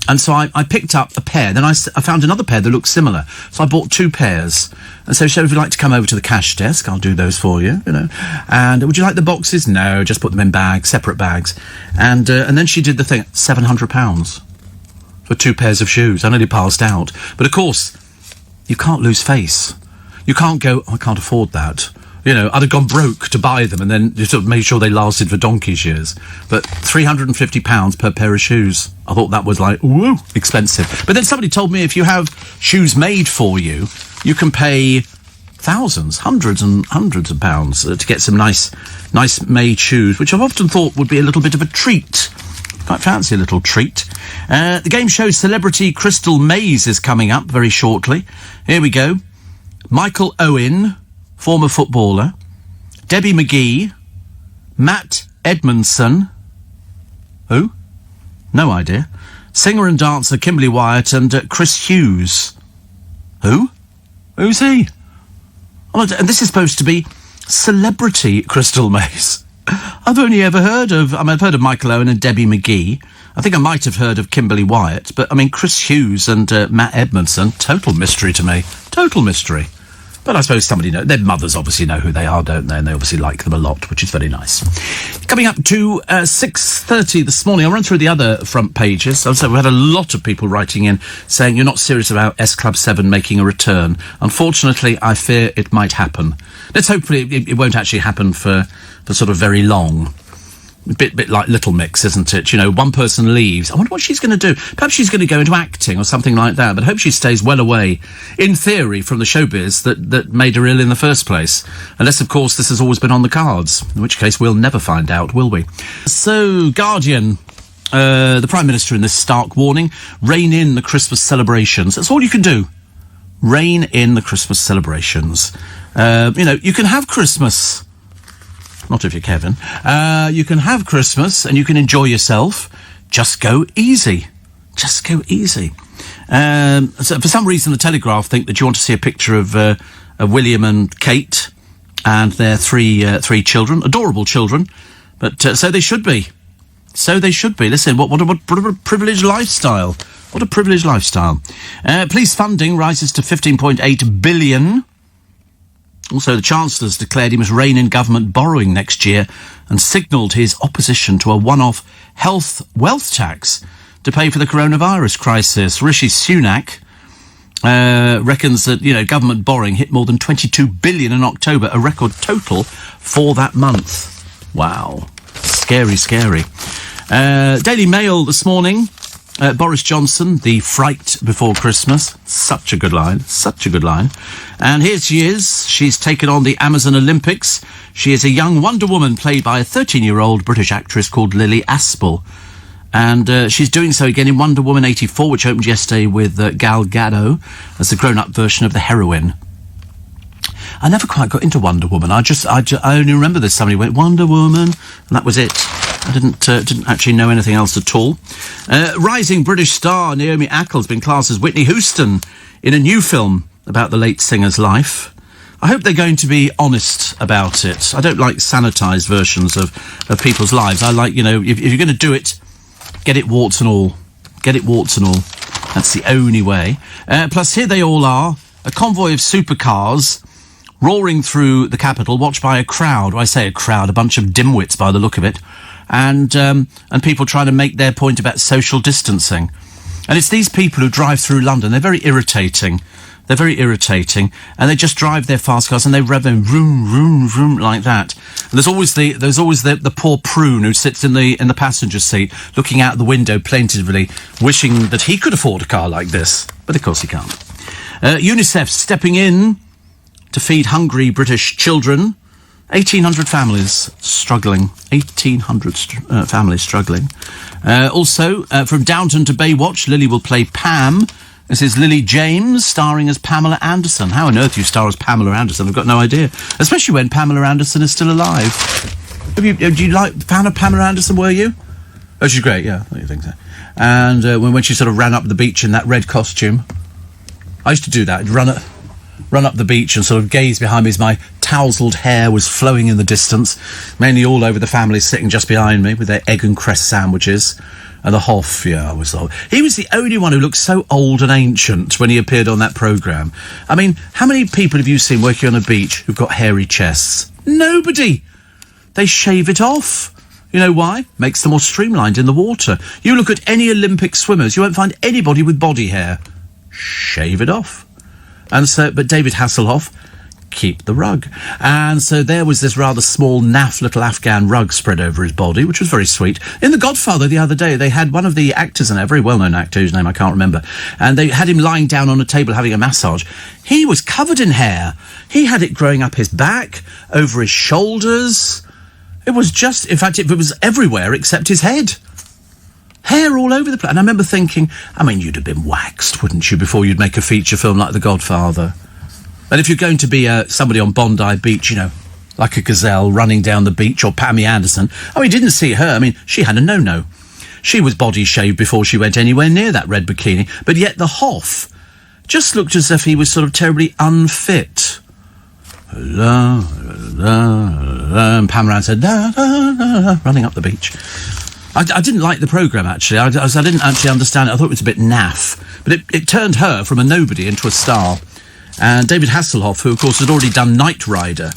And so I picked up a pair, then I found another pair that looked similar. So I bought 2 pairs. And so, if you'd like to come over to the cash desk, I'll do those for you, And would you like the boxes? No, just put them in bags, separate bags. And then she did the thing, £700. for 2 pairs of shoes. I nearly passed out. But of course, you can't lose face. You can't go, I can't afford that. You know, I'd have gone broke to buy them and then sort of made sure they lasted for donkey's years. But £350 per pair of shoes. I thought that was like, woo, expensive. But then somebody told me if you have shoes made for you, you can pay thousands, hundreds and hundreds of pounds to get some nice made shoes, which I've often thought would be a little bit of a treat. Quite fancy a little treat. The game show Celebrity Crystal Maze is coming up very shortly. Here we go. Michael Owen, former footballer, Debbie McGee, Matt Edmondson, who? No idea, singer and dancer Kimberly Wyatt, and Chris Hughes. Who? Who's he? Oh, and this is supposed to be Celebrity Crystal Maze. I've only ever heard of, I've heard of Michael Owen and Debbie McGee. I think I might have heard of Kimberly Wyatt, but I mean, Chris Hughes and Matt Edmondson, total mystery to me. Total mystery. But I suppose somebody knows. Their mothers obviously know who they are, don't they? And they obviously like them a lot, which is very nice. Coming up to 6:30 this morning, I'll run through the other front pages. So we had a lot of people writing in saying you're not serious about S Club 7 making a return. Unfortunately, I fear it might happen. Let's hopefully it won't actually happen for sort of very long. A bit like Little Mix, isn't it? You know, one person leaves. I wonder what she's going to do. Perhaps she's going to go into acting or something like that, but I hope she stays well away, in theory, from the showbiz that made her ill in the first place. Unless, of course, this has always been on the cards, in which case we'll never find out, will we? So, Guardian, the Prime Minister in this stark warning, rein in the Christmas celebrations. That's all you can do. Rein in the Christmas celebrations. You know, you can have Christmas. Not if you're Kevin. You can have Christmas and you can enjoy yourself. Just go easy. Just go easy. So for some reason, the Telegraph think that you want to see a picture of William and Kate and their three children, adorable children. But so they should be. So they should be. Listen, what a privileged lifestyle. What a privileged lifestyle. Police funding rises to 15.8 billion. Also, the Chancellor's declared he must rein in government borrowing next year and signalled his opposition to a one-off health wealth tax to pay for the coronavirus crisis. Rishi Sunak reckons that, you know, government borrowing hit more than 22 billion in October, a record total for that month. Wow. Scary, scary. Daily Mail this morning. Boris Johnson, the fright before Christmas. Such a good line. Such a good line. And here she is. She's taken on the Amazon Olympics. She is a young Wonder Woman played by a 13-year-old British actress called Lily Aspel. And she's doing so again in Wonder Woman 84, which opened yesterday with Gal Gadot as the grown-up version of the heroine. I never quite got into Wonder Woman. I only remember that somebody went, Wonder Woman, and that was it. I didn't actually know anything else at all. Rising British star Naomi Ackel has been classed as Whitney Houston in a new film about the late singer's life. I hope they're going to be honest about it. I don't like sanitised versions of people's lives. I like, you know, if you're going to do it, get it warts and all. Get it warts and all. That's the only way. Plus, here they all are, a convoy of supercars roaring through the capital, watched by a crowd. I say a crowd, a bunch of dimwits by the look of it. And people trying to make their point about social distancing. And it's these people who drive through London. They're very irritating. They're very irritating. And they just drive their fast cars and they rev them vroom, vroom, vroom like that. And there's always the poor prune who sits in the passenger seat, looking out the window plaintively, wishing that he could afford a car like this. But of course he can't. UNICEF stepping in to feed hungry British children. 1,800 families struggling. 1,800 families struggling. Also, from Downton to Baywatch, Lily will play Pam. This is Lily James, starring as Pamela Anderson. How on earth you star as Pamela Anderson? I've got no idea. Especially when Pamela Anderson is still alive. Do you like fan of Pamela Anderson, were you? Oh, she's great, yeah. I think so. And when she sort of ran up the beach in that red costume. I used to do that. I'd run up the beach and sort of gaze behind me as my tousled hair was flowing in the distance, mainly all over the family sitting just behind me with their egg and cress sandwiches. And the Hoff, yeah, he was the only one who looked so old and ancient when he appeared on that programme. I mean, how many people have you seen working on a beach who've got hairy chests? Nobody! They shave it off. You know why? Makes them more streamlined in the water. You look at any Olympic swimmers, you won't find anybody with body hair. Shave it off. And so, but David Hasselhoff, keep the rug. And so there was this rather small, naff little Afghan rug spread over his body, which was very sweet. In The Godfather the other day, they had one of the actors in there, a very well-known actor whose name I can't remember, and they had him lying down on a table having a massage. He was covered in hair. He had it growing up his back, over his shoulders. It was just, in fact, it was everywhere except his head. Hair all over the place. And I remember thinking, I mean, you'd have been waxed, wouldn't you, before you'd make a feature film like The Godfather? And if you're going to be somebody on Bondi Beach, you know, like a gazelle running down the beach, or Pammy Anderson, oh, he didn't see her. I mean, she had a no-no. She was body shaved before she went anywhere near that red bikini. But yet the Hoff just looked as if he was sort of terribly unfit. And Pamela Anderson said, da, da, da, da, running up the beach. I didn't like the programme, actually. I didn't actually understand it. I thought it was a bit naff. But it turned her from a nobody into a star. And David Hasselhoff, who, of course, had already done Knight Rider,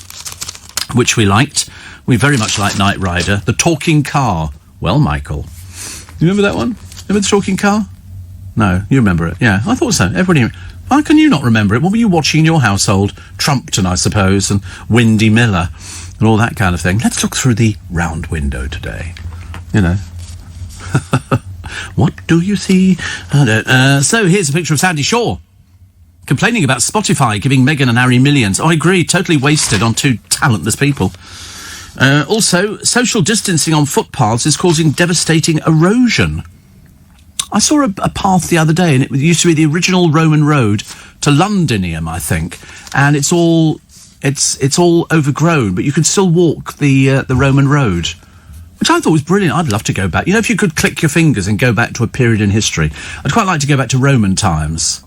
which we liked. We very much liked Knight Rider. The Talking Car. Well, Michael, you remember that one? Remember the Talking Car? No, you remember it. Yeah, I thought so. Everybody... Why can you not remember it? What were you watching in your household? Trumpton, I suppose, and Windy Miller, and all that kind of thing. Let's look through the round window today. You know. What do you see? So here's a picture of Sandy Shaw complaining about Spotify giving Meghan and Harry millions. Oh, I agree, totally wasted on two talentless people. Also, social distancing on footpaths is causing devastating erosion. I saw a path the other day, and it used to be the original Roman road to Londinium, I think, and it's all overgrown, but you can still walk the Roman road, which I thought was brilliant. I'd love to go back. You know, if you could click your fingers and go back to a period in history, I'd quite like to go back to Roman times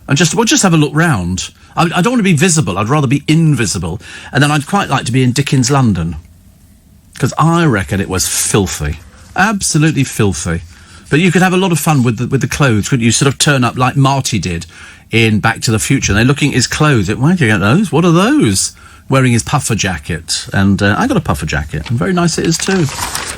and just have a look round. I don't want to be visible. I'd rather be invisible, and then I'd quite like to be in Dickens' London, because I reckon it was filthy, absolutely filthy. But you could have a lot of fun with the clothes, couldn't you? Sort of turn up like Marty did in Back to the Future. And they're looking at his clothes. Where did you get those? What are those? Wearing his puffer jacket. And I got a puffer jacket. And very nice it is too.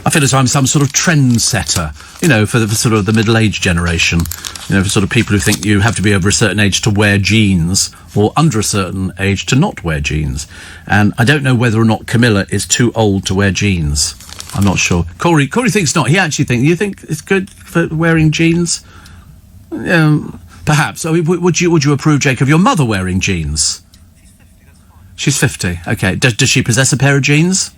I feel as though I'm some sort of trendsetter, you know, for sort of the middle-aged generation. You know, for sort of people who think you have to be over a certain age to wear jeans, or under a certain age to not wear jeans. And I don't know whether or not Camilla is too old to wear jeans. I'm not sure. Corey thinks not. He actually thinks... You think it's good for wearing jeans? Perhaps. Would you approve, Jake, of your mother wearing jeans? She's 50, that's fine. She's 50, OK. Does she possess a pair of jeans?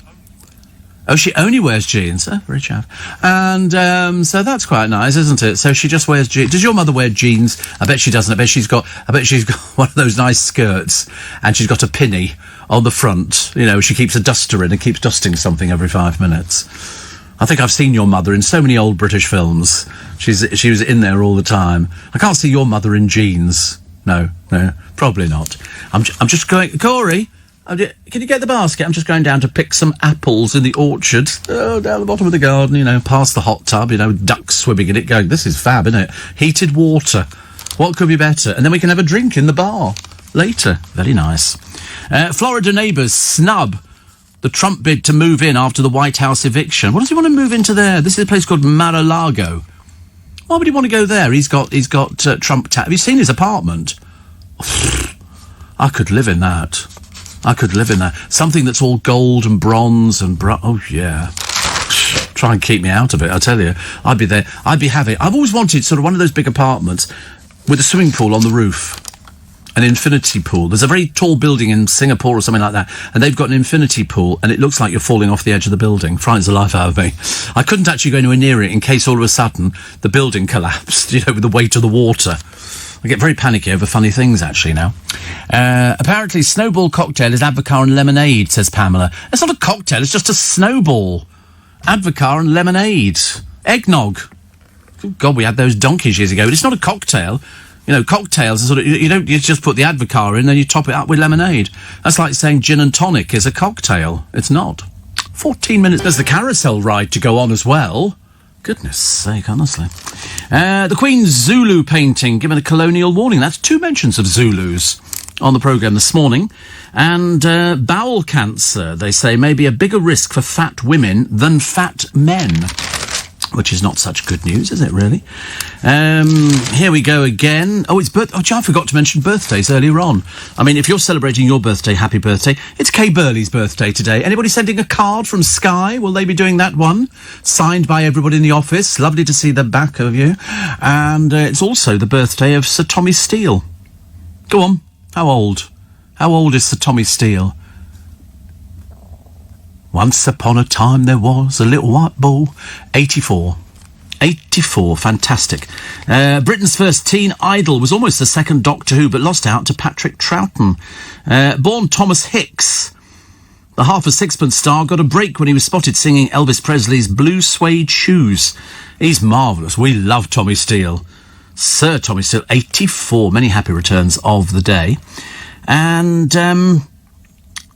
Oh, she only wears jeans. Oh, very chav. And so that's quite nice, isn't it? So she just wears jeans. Does your mother wear jeans? I bet she doesn't. I bet she's got one of those nice skirts, and she's got a pinny on the front. You know, she keeps a duster in and keeps dusting something every 5 minutes. I think I've seen your mother in so many old British films. She was in there all the time. I can't see your mother in jeans. No, probably not. I'm just going... Corey, can you get the basket? I'm just going down to pick some apples in the orchard. Oh, down the bottom of the garden, you know, past the hot tub, you know, ducks swimming in it, going, this is fab, isn't it? Heated water. What could be better? And then we can have a drink in the bar later. Very nice. Florida neighbours snub the Trump bid to move in after the White House eviction. What does he want to move into there? This is a place called Mar-a-Lago. Why would he want to go there? He's got Trump... Have you seen his apartment? I could live in that. Something that's all gold and bronze and... oh, yeah. Try and keep me out of it, I tell you. I'd be there. I'd be happy. I've always wanted sort of one of those big apartments with a swimming pool on the roof. An infinity pool. There's a very tall building in Singapore or something like that, and they've got an infinity pool, and it looks like you're falling off the edge of the building. Frightens the life out of me. I couldn't actually go anywhere near it in case all of a sudden the building collapsed, you know, with the weight of the water. I get very panicky over funny things, actually, now. Apparently, Snowball cocktail is Advocaat and lemonade, says Pamela. It's not a cocktail, it's just a snowball. Advocaat and lemonade. Eggnog. Good God, we had those donkeys years ago, but it's not a cocktail. You know, cocktails are sort of... You just put the Advocaat in, then you top it up with lemonade. That's like saying gin and tonic is a cocktail. It's not. 14 minutes. There's the carousel ride to go on as well. Goodness sake, honestly. The Queen's Zulu painting given a colonial warning. That's 2 mentions of Zulus on the programme this morning. And bowel cancer, they say, may be a bigger risk for fat women than fat men. Which is not such good news, is it, really? Here we go again. Oh, I forgot to mention birthdays earlier on. I mean, if you're celebrating your birthday, happy birthday. It's Kay Burley's birthday today. Anybody sending a card from Sky? Will they be doing that one? Signed by everybody in the office. Lovely to see the back of you. And it's also the birthday of Sir Tommy Steele. Go on. How old? How old is Sir Tommy Steele? Once upon a time there was a little white ball. 84. 84, fantastic. Britain's first teen idol was almost the second Doctor Who, but lost out to Patrick Troughton. Born Thomas Hicks, the half a sixpence star, got a break when he was spotted singing Elvis Presley's Blue Suede Shoes. He's marvellous. We love Tommy Steele. Sir Tommy Steele, 84. Many happy returns of the day. And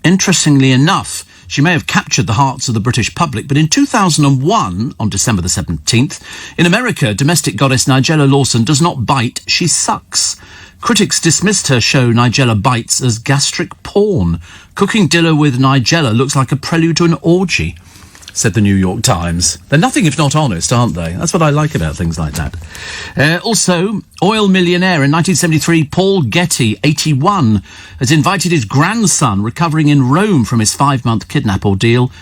interestingly enough, she may have captured the hearts of the British public, but in 2001, on December the 17th, in America, domestic goddess Nigella Lawson does not bite, she sucks. Critics dismissed her show Nigella Bites as gastric porn. Cooking dinner with Nigella looks like a prelude to an orgy, said the New York Times. They're nothing if not honest, aren't they? That's what I like about things like that. Also, oil millionaire in 1973, Paul Getty, 81, has invited his grandson, recovering in Rome from his 5-month kidnap ordeal,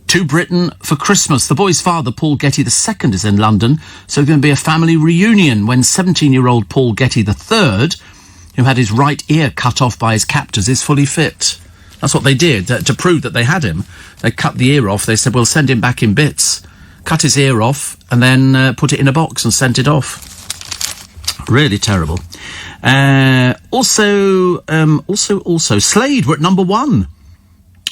to Britain for Christmas. The boy's father, Paul Getty II, is in London, so there's going to be a family reunion when 17-year-old Paul Getty III, who had his right ear cut off by his captors, is fully fit. That's what they did, to prove that they had him. They cut the ear off. They said, we'll send him back in bits. Cut his ear off and then put it in a box and sent it off. Really terrible. Also, Slade were at number 1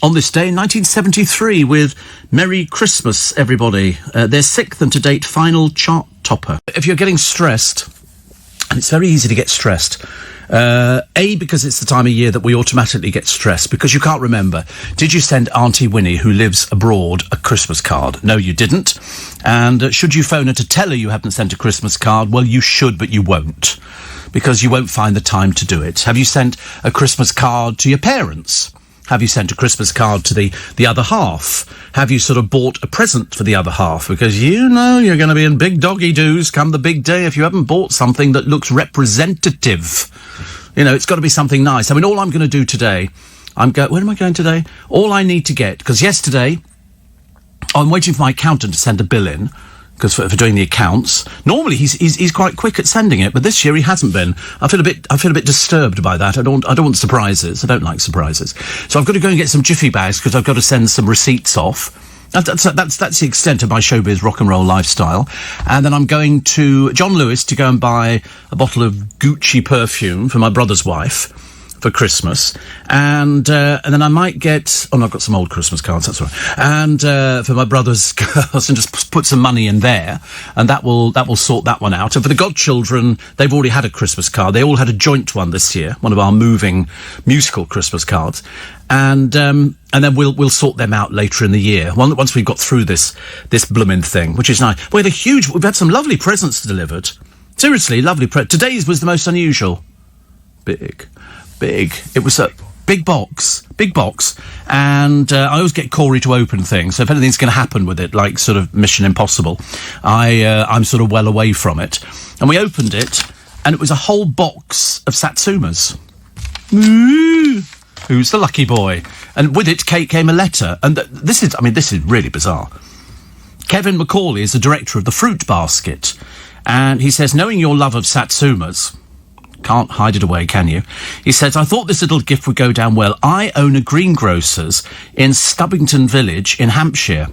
on this day in 1973 with Merry Christmas, everybody. Their 6th and to-date final chart topper. If you're getting stressed, and it's very easy to get stressed, because it's the time of year that we automatically get stressed, because you can't remember. Did you send Auntie Winnie, who lives abroad, a Christmas card? No, you didn't. And should you phone her to tell her you haven't sent a Christmas card? Well, you should, but you won't, because you won't find the time to do it. Have you sent a Christmas card to your parents? Have you sent a Christmas card to the other half? Have you sort of bought a present for the other half? Because you know you're going to be in big doggy-doos come the big day if you haven't bought something that looks representative. You know, it's got to be something nice. I mean, all I'm going to do today, where am I going today? All I need to get, because yesterday, I'm waiting for my accountant to send a bill in, because for doing the accounts. Normally he's quite quick at sending it, but this year he hasn't been. I feel a bit disturbed by that. I don't want surprises. I don't like surprises. So I've got to go and get some jiffy bags because I've got to send some receipts off. That's the extent of my showbiz rock and roll lifestyle. And then I'm going to John Lewis to go and buy a bottle of Gucci perfume for my brother's wife for Christmas, and then I might get. Oh no, I've got some old Christmas cards. That's all right. And for my brother's girls, and just put some money in there, and that will sort that one out. And for the godchildren, they've already had a Christmas card. They all had a joint one this year, one of our moving musical Christmas cards, and then we'll sort them out later in the year. Once we've got through this blooming thing, which is nice. We've had some lovely presents delivered. Seriously, lovely. Today's was the most unusual. Big. It was a big box, and I always get Corey to open things, so if anything's going to happen with it, like sort of Mission Impossible, I'm sort of well away from it. And we opened it, and it was a whole box of Satsumas. Who's the lucky boy? And with it came a letter, and this is really bizarre. Kevin McCauley is the director of the Fruit Basket, and he says, knowing your love of Satsumas, can't hide it away, can you? He says, I thought this little gift would go down well. I own a greengrocer's in Stubbington Village in Hampshire.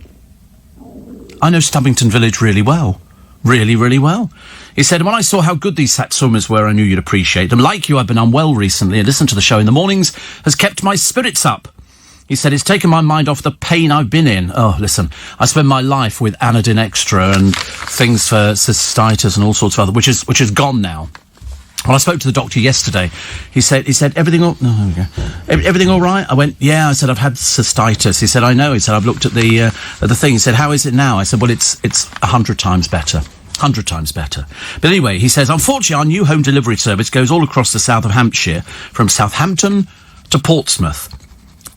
I know Stubbington Village really well. Really, really well. He said, when I saw how good these Satsumas were, I knew you'd appreciate them. Like you, I've been unwell recently, and listening to the show in the mornings has kept my spirits up. He said, it's taken my mind off the pain I've been in. Oh, listen, I spend my life with Anodin Extra and things for cystitis and all sorts of other, which is gone now. When I spoke to the doctor yesterday, he said, everything all right? I went, yeah. I said, I've had cystitis. He said, I know. He said, I've looked at the thing. He said, how is it now? I said, well, it's 100 times better. 100 times better. But anyway, he says, unfortunately, our new home delivery service goes all across the south of Hampshire, from Southampton to Portsmouth.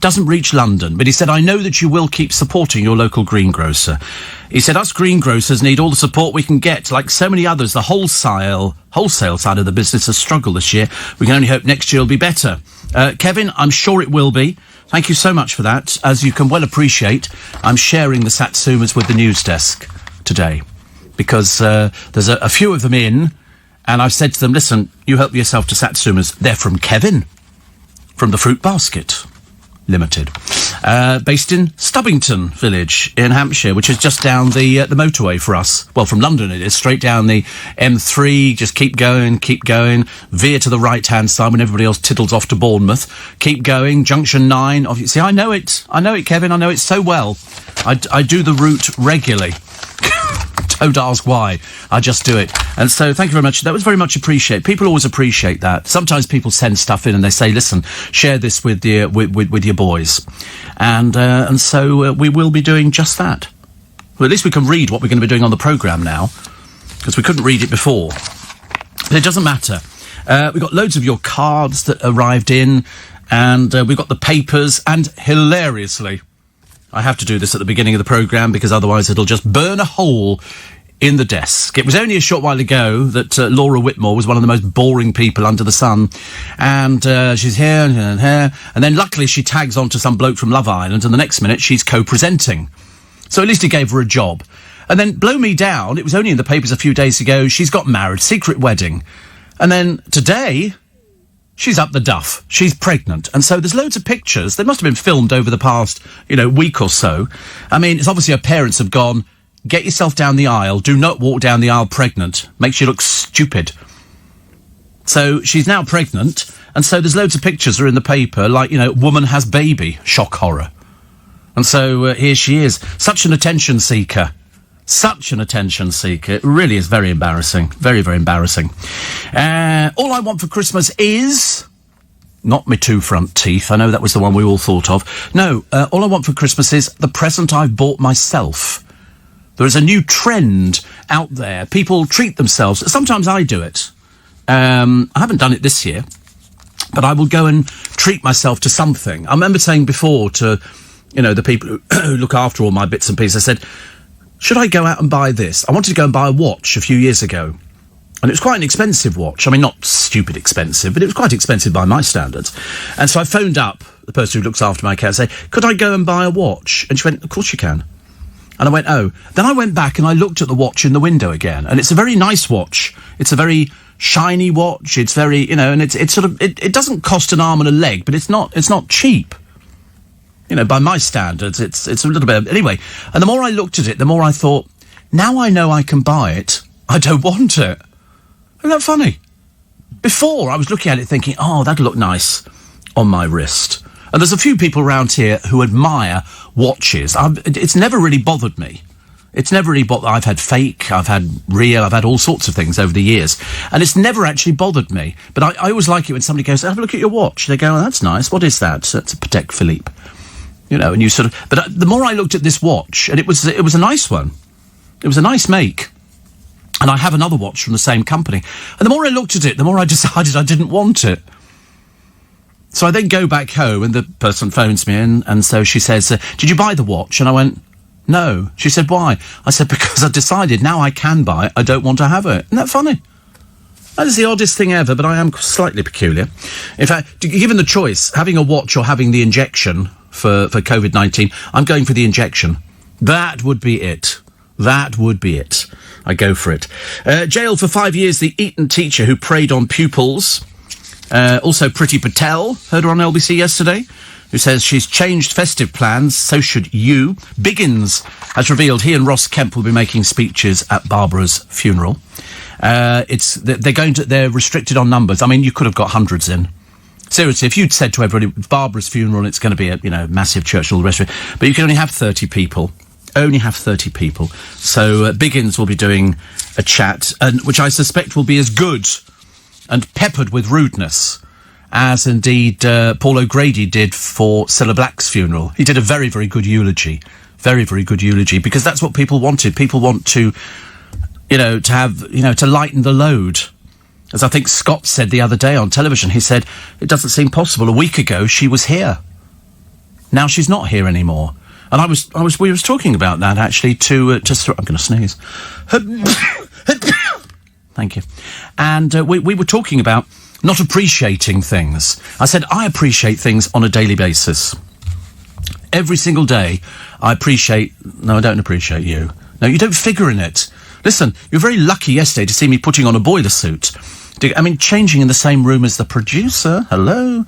Doesn't reach London, but he said, I know that you will keep supporting your local greengrocer. He said, us greengrocers need all the support we can get. Like so many others, the wholesale side of the business has struggled this year. We can only hope next year will be better. Kevin, I'm sure it will be. Thank you so much for that. As you can well appreciate, I'm sharing the Satsumas with the news desk today, because there's a few of them in, and I've said to them, listen, you help yourself to Satsumas. They're from Kevin, from the Fruit Basket Limited, based in Stubbington Village in Hampshire, which is just down the motorway for us. Well, from London it is, straight down the M3, just keep going, veer to the right-hand side when everybody else tiddles off to Bournemouth. Keep going, Junction 9. Obviously, I know it, Kevin, I know it so well. I do the route regularly. Don't ask why. I just do it. And so thank you very much. That was very much appreciated. People always appreciate that. Sometimes people send stuff in and they say, listen, share this with your boys. And so we will be doing just that. Well, at least we can read what we're going to be doing on the programme now, because we couldn't read it before. But it doesn't matter. We've got loads of your cards that arrived in, and we've got the papers, and hilariously, I have to do this at the beginning of the programme because otherwise it'll just burn a hole in the desk. It was only a short while ago that Laura Whitmore was one of the most boring people under the sun. And she's here and here. And then luckily she tags on to some bloke from Love Island, and the next minute she's co-presenting. So at least he gave her a job. And then, blow me down, it was only in the papers a few days ago, she's got married, secret wedding. And then today, she's up the duff. She's pregnant. And so there's loads of pictures. They must have been filmed over the past, week or so. I mean, it's obviously her parents have gone, get yourself down the aisle. Do not walk down the aisle pregnant. Makes you look stupid. So she's now pregnant. And so there's loads of pictures are in the paper, like, woman has baby. Shock horror. And so here she is. Such an attention seeker. Such an attention seeker. It really is very embarrassing. Very, very embarrassing. All I want for Christmas is... Not my two front teeth. I know that was the one we all thought of. No, all I want for Christmas is the present I've bought myself. There is a new trend out there. People treat themselves. Sometimes I do it. I haven't done it this year. But I will go and treat myself to something. I remember saying before to, the people who look after all my bits and pieces, I said, should I go out and buy this? I wanted to go and buy a watch a few years ago. And it was quite an expensive watch. I mean, not stupid expensive, but it was quite expensive by my standards. And so I phoned up the person who looks after my account and say, could I go and buy a watch? And she went, of course you can. And I went, oh. Then I went back and I looked at the watch in the window again. And it's a very nice watch. It's a very shiny watch. It's very, and it's sort of, it doesn't cost an arm and a leg, but it's not cheap. By my standards, it's a little bit... Anyway, and the more I looked at it, the more I thought, now I know I can buy it, I don't want it. Isn't that funny? Before, I was looking at it thinking, oh, that'd look nice on my wrist. And there's a few people around here who admire watches. It's never really bothered me. It's never really bothered... I've had fake, I've had real, I've had all sorts of things over the years. And it's never actually bothered me. But I always like it when somebody goes, have a look at your watch. They go, oh, that's nice. What is that? That's a Patek Philippe. And you sort of... But the more I looked at this watch, and it was a nice one. It was a nice make. And I have another watch from the same company. And the more I looked at it, the more I decided I didn't want it. So I then go back home, and the person phones me in, and so she says, did you buy the watch? And I went, no. She said, why? I said, because I decided now I can buy it, I don't want to have it. Isn't that funny? That is the oddest thing ever, but I am slightly peculiar. In fact, given the choice, having a watch or having the injection... For COVID-19, I'm going for the injection. That would be it. That would be it. I go for it. Jailed for 5 years, the Eton teacher who preyed on pupils. Also, Priti Patel, heard her on LBC yesterday, who says she's changed festive plans, so should you. Biggins has revealed he and Ross Kemp will be making speeches at Barbara's funeral. They're restricted on numbers. I mean, you could have got hundreds in. Seriously, if you'd said to everybody, Barbara's funeral, it's going to be a massive church and all the rest of it, but you can only have 30 people. Only have 30 people. So Biggins will be doing a chat, which I suspect will be as good and peppered with rudeness as indeed Paul O'Grady did for Cilla Black's funeral. He did a very, very good eulogy. Very, very good eulogy, because that's what people wanted. People want to... to lighten the load. As I think Scott said the other day on television, he said, it doesn't seem possible. A week ago, she was here. Now she's not here anymore. And we was talking about that, actually, I'm going to sneeze. Thank you. And we were talking about not appreciating things. I said, I appreciate things on a daily basis. Every single day, I appreciate... No, I don't appreciate you. No, you don't figure in it. Listen, you were very lucky yesterday to see me putting on a boiler suit. Changing in the same room as the producer. Hello?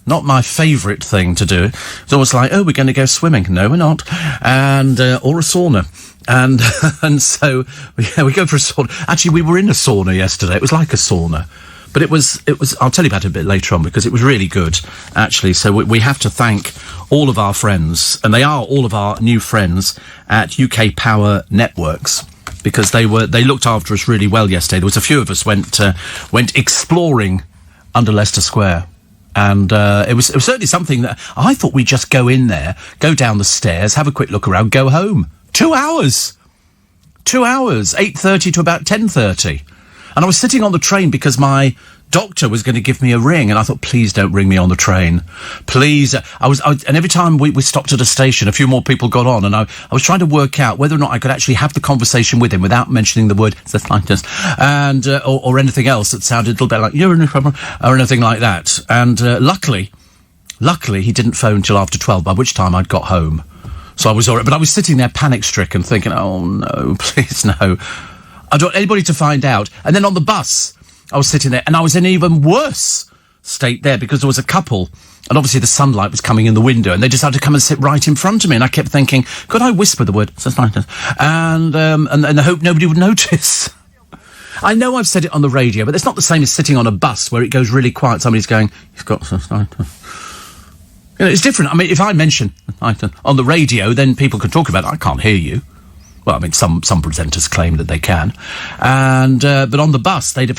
Not my favourite thing to do. It's almost like, oh, we're going to go swimming. No, we're not. And, or a sauna. And so, we go for a sauna. Actually, we were in a sauna yesterday. It was like a sauna. But it was, I'll tell you about it a bit later on, because it was really good, actually. So we have to thank all of our friends, and they are all of our new friends at UK Power Networks, because they looked after us really well yesterday. There was a few of us went exploring under Leicester Square. And it was certainly something that I thought we'd just go in there, go down the stairs, have a quick look around, go home. 2 hours. 2 hours, 8:30 to about 10:30. And I was sitting on the train because my doctor was going to give me a ring, and I thought, please don't ring me on the train. Please. And every time we stopped at a station, a few more people got on, and I was trying to work out whether or not I could actually have the conversation with him without mentioning the word cystitis, and or anything else that sounded a little bit like urinary problem or anything like that. And luckily he didn't phone till after 12, by which time I'd got home. So I was all right. But I was sitting there panic-stricken, thinking, oh no, please no. I don't want anybody to find out. And then on the bus, I was sitting there, and I was in an even worse state there, because there was a couple, and obviously the sunlight was coming in the window, and they decided to come and sit right in front of me, and I kept thinking, could I whisper the word cystitis? And I hope nobody would notice. I know I've said it on the radio, but it's not the same as sitting on a bus where it goes really quiet. Somebody's going, he's got cystitis. It's different. If I mention on the radio, then people can talk about it. I can't hear you. Well, some presenters claim that they can. And, but on the bus, they'd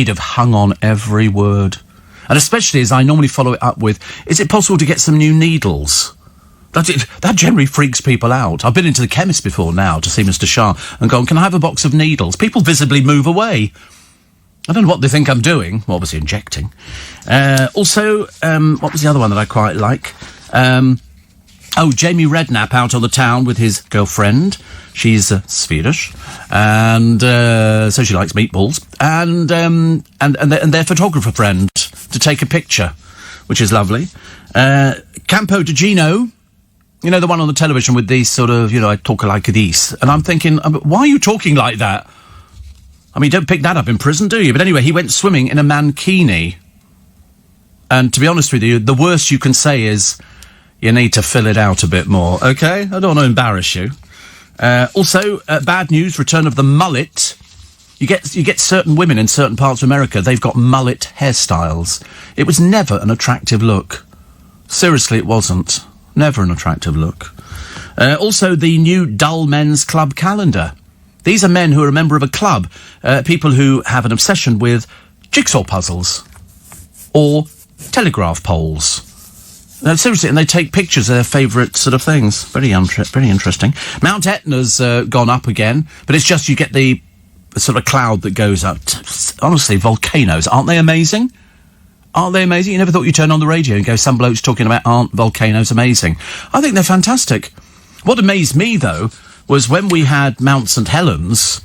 have hung on every word. And especially as I normally follow it up with, is it possible to get some new needles? That generally freaks people out. I've been into the chemist before now to see Mr. Shah and gone, can I have a box of needles? People visibly move away. I don't know what they think I'm doing. Well, obviously injecting. Also, what was the other one that I quite like? Jamie Redknapp out on the town with his girlfriend. She's Swedish, and so she likes meatballs. And their photographer friend to take a picture, which is lovely. Campo de Gino, the one on the television with these sort of, I talk like this. And I'm thinking, why are you talking like that? You don't pick that up in prison, do you? But anyway, he went swimming in a mankini. And to be honest with you, the worst you can say is, you need to fill it out a bit more, okay? I don't want to embarrass you. Also, bad news, return of the mullet. You get certain women in certain parts of America, they've got mullet hairstyles. It was never an attractive look. Seriously, it wasn't. Never an attractive look. Also, the new Dull Men's Club calendar. These are men who are a member of a club, people who have an obsession with jigsaw puzzles or telegraph poles. No, seriously, and they take pictures of their favourite sort of things. Very interesting. Mount Etna's gone up again, but it's just you get the sort of cloud that goes up. Honestly, volcanoes, aren't they amazing? Aren't they amazing? You never thought you'd turn on the radio and go, some bloke's talking about aren't volcanoes amazing? I think they're fantastic. What amazed me, though, was when we had Mount St Helens,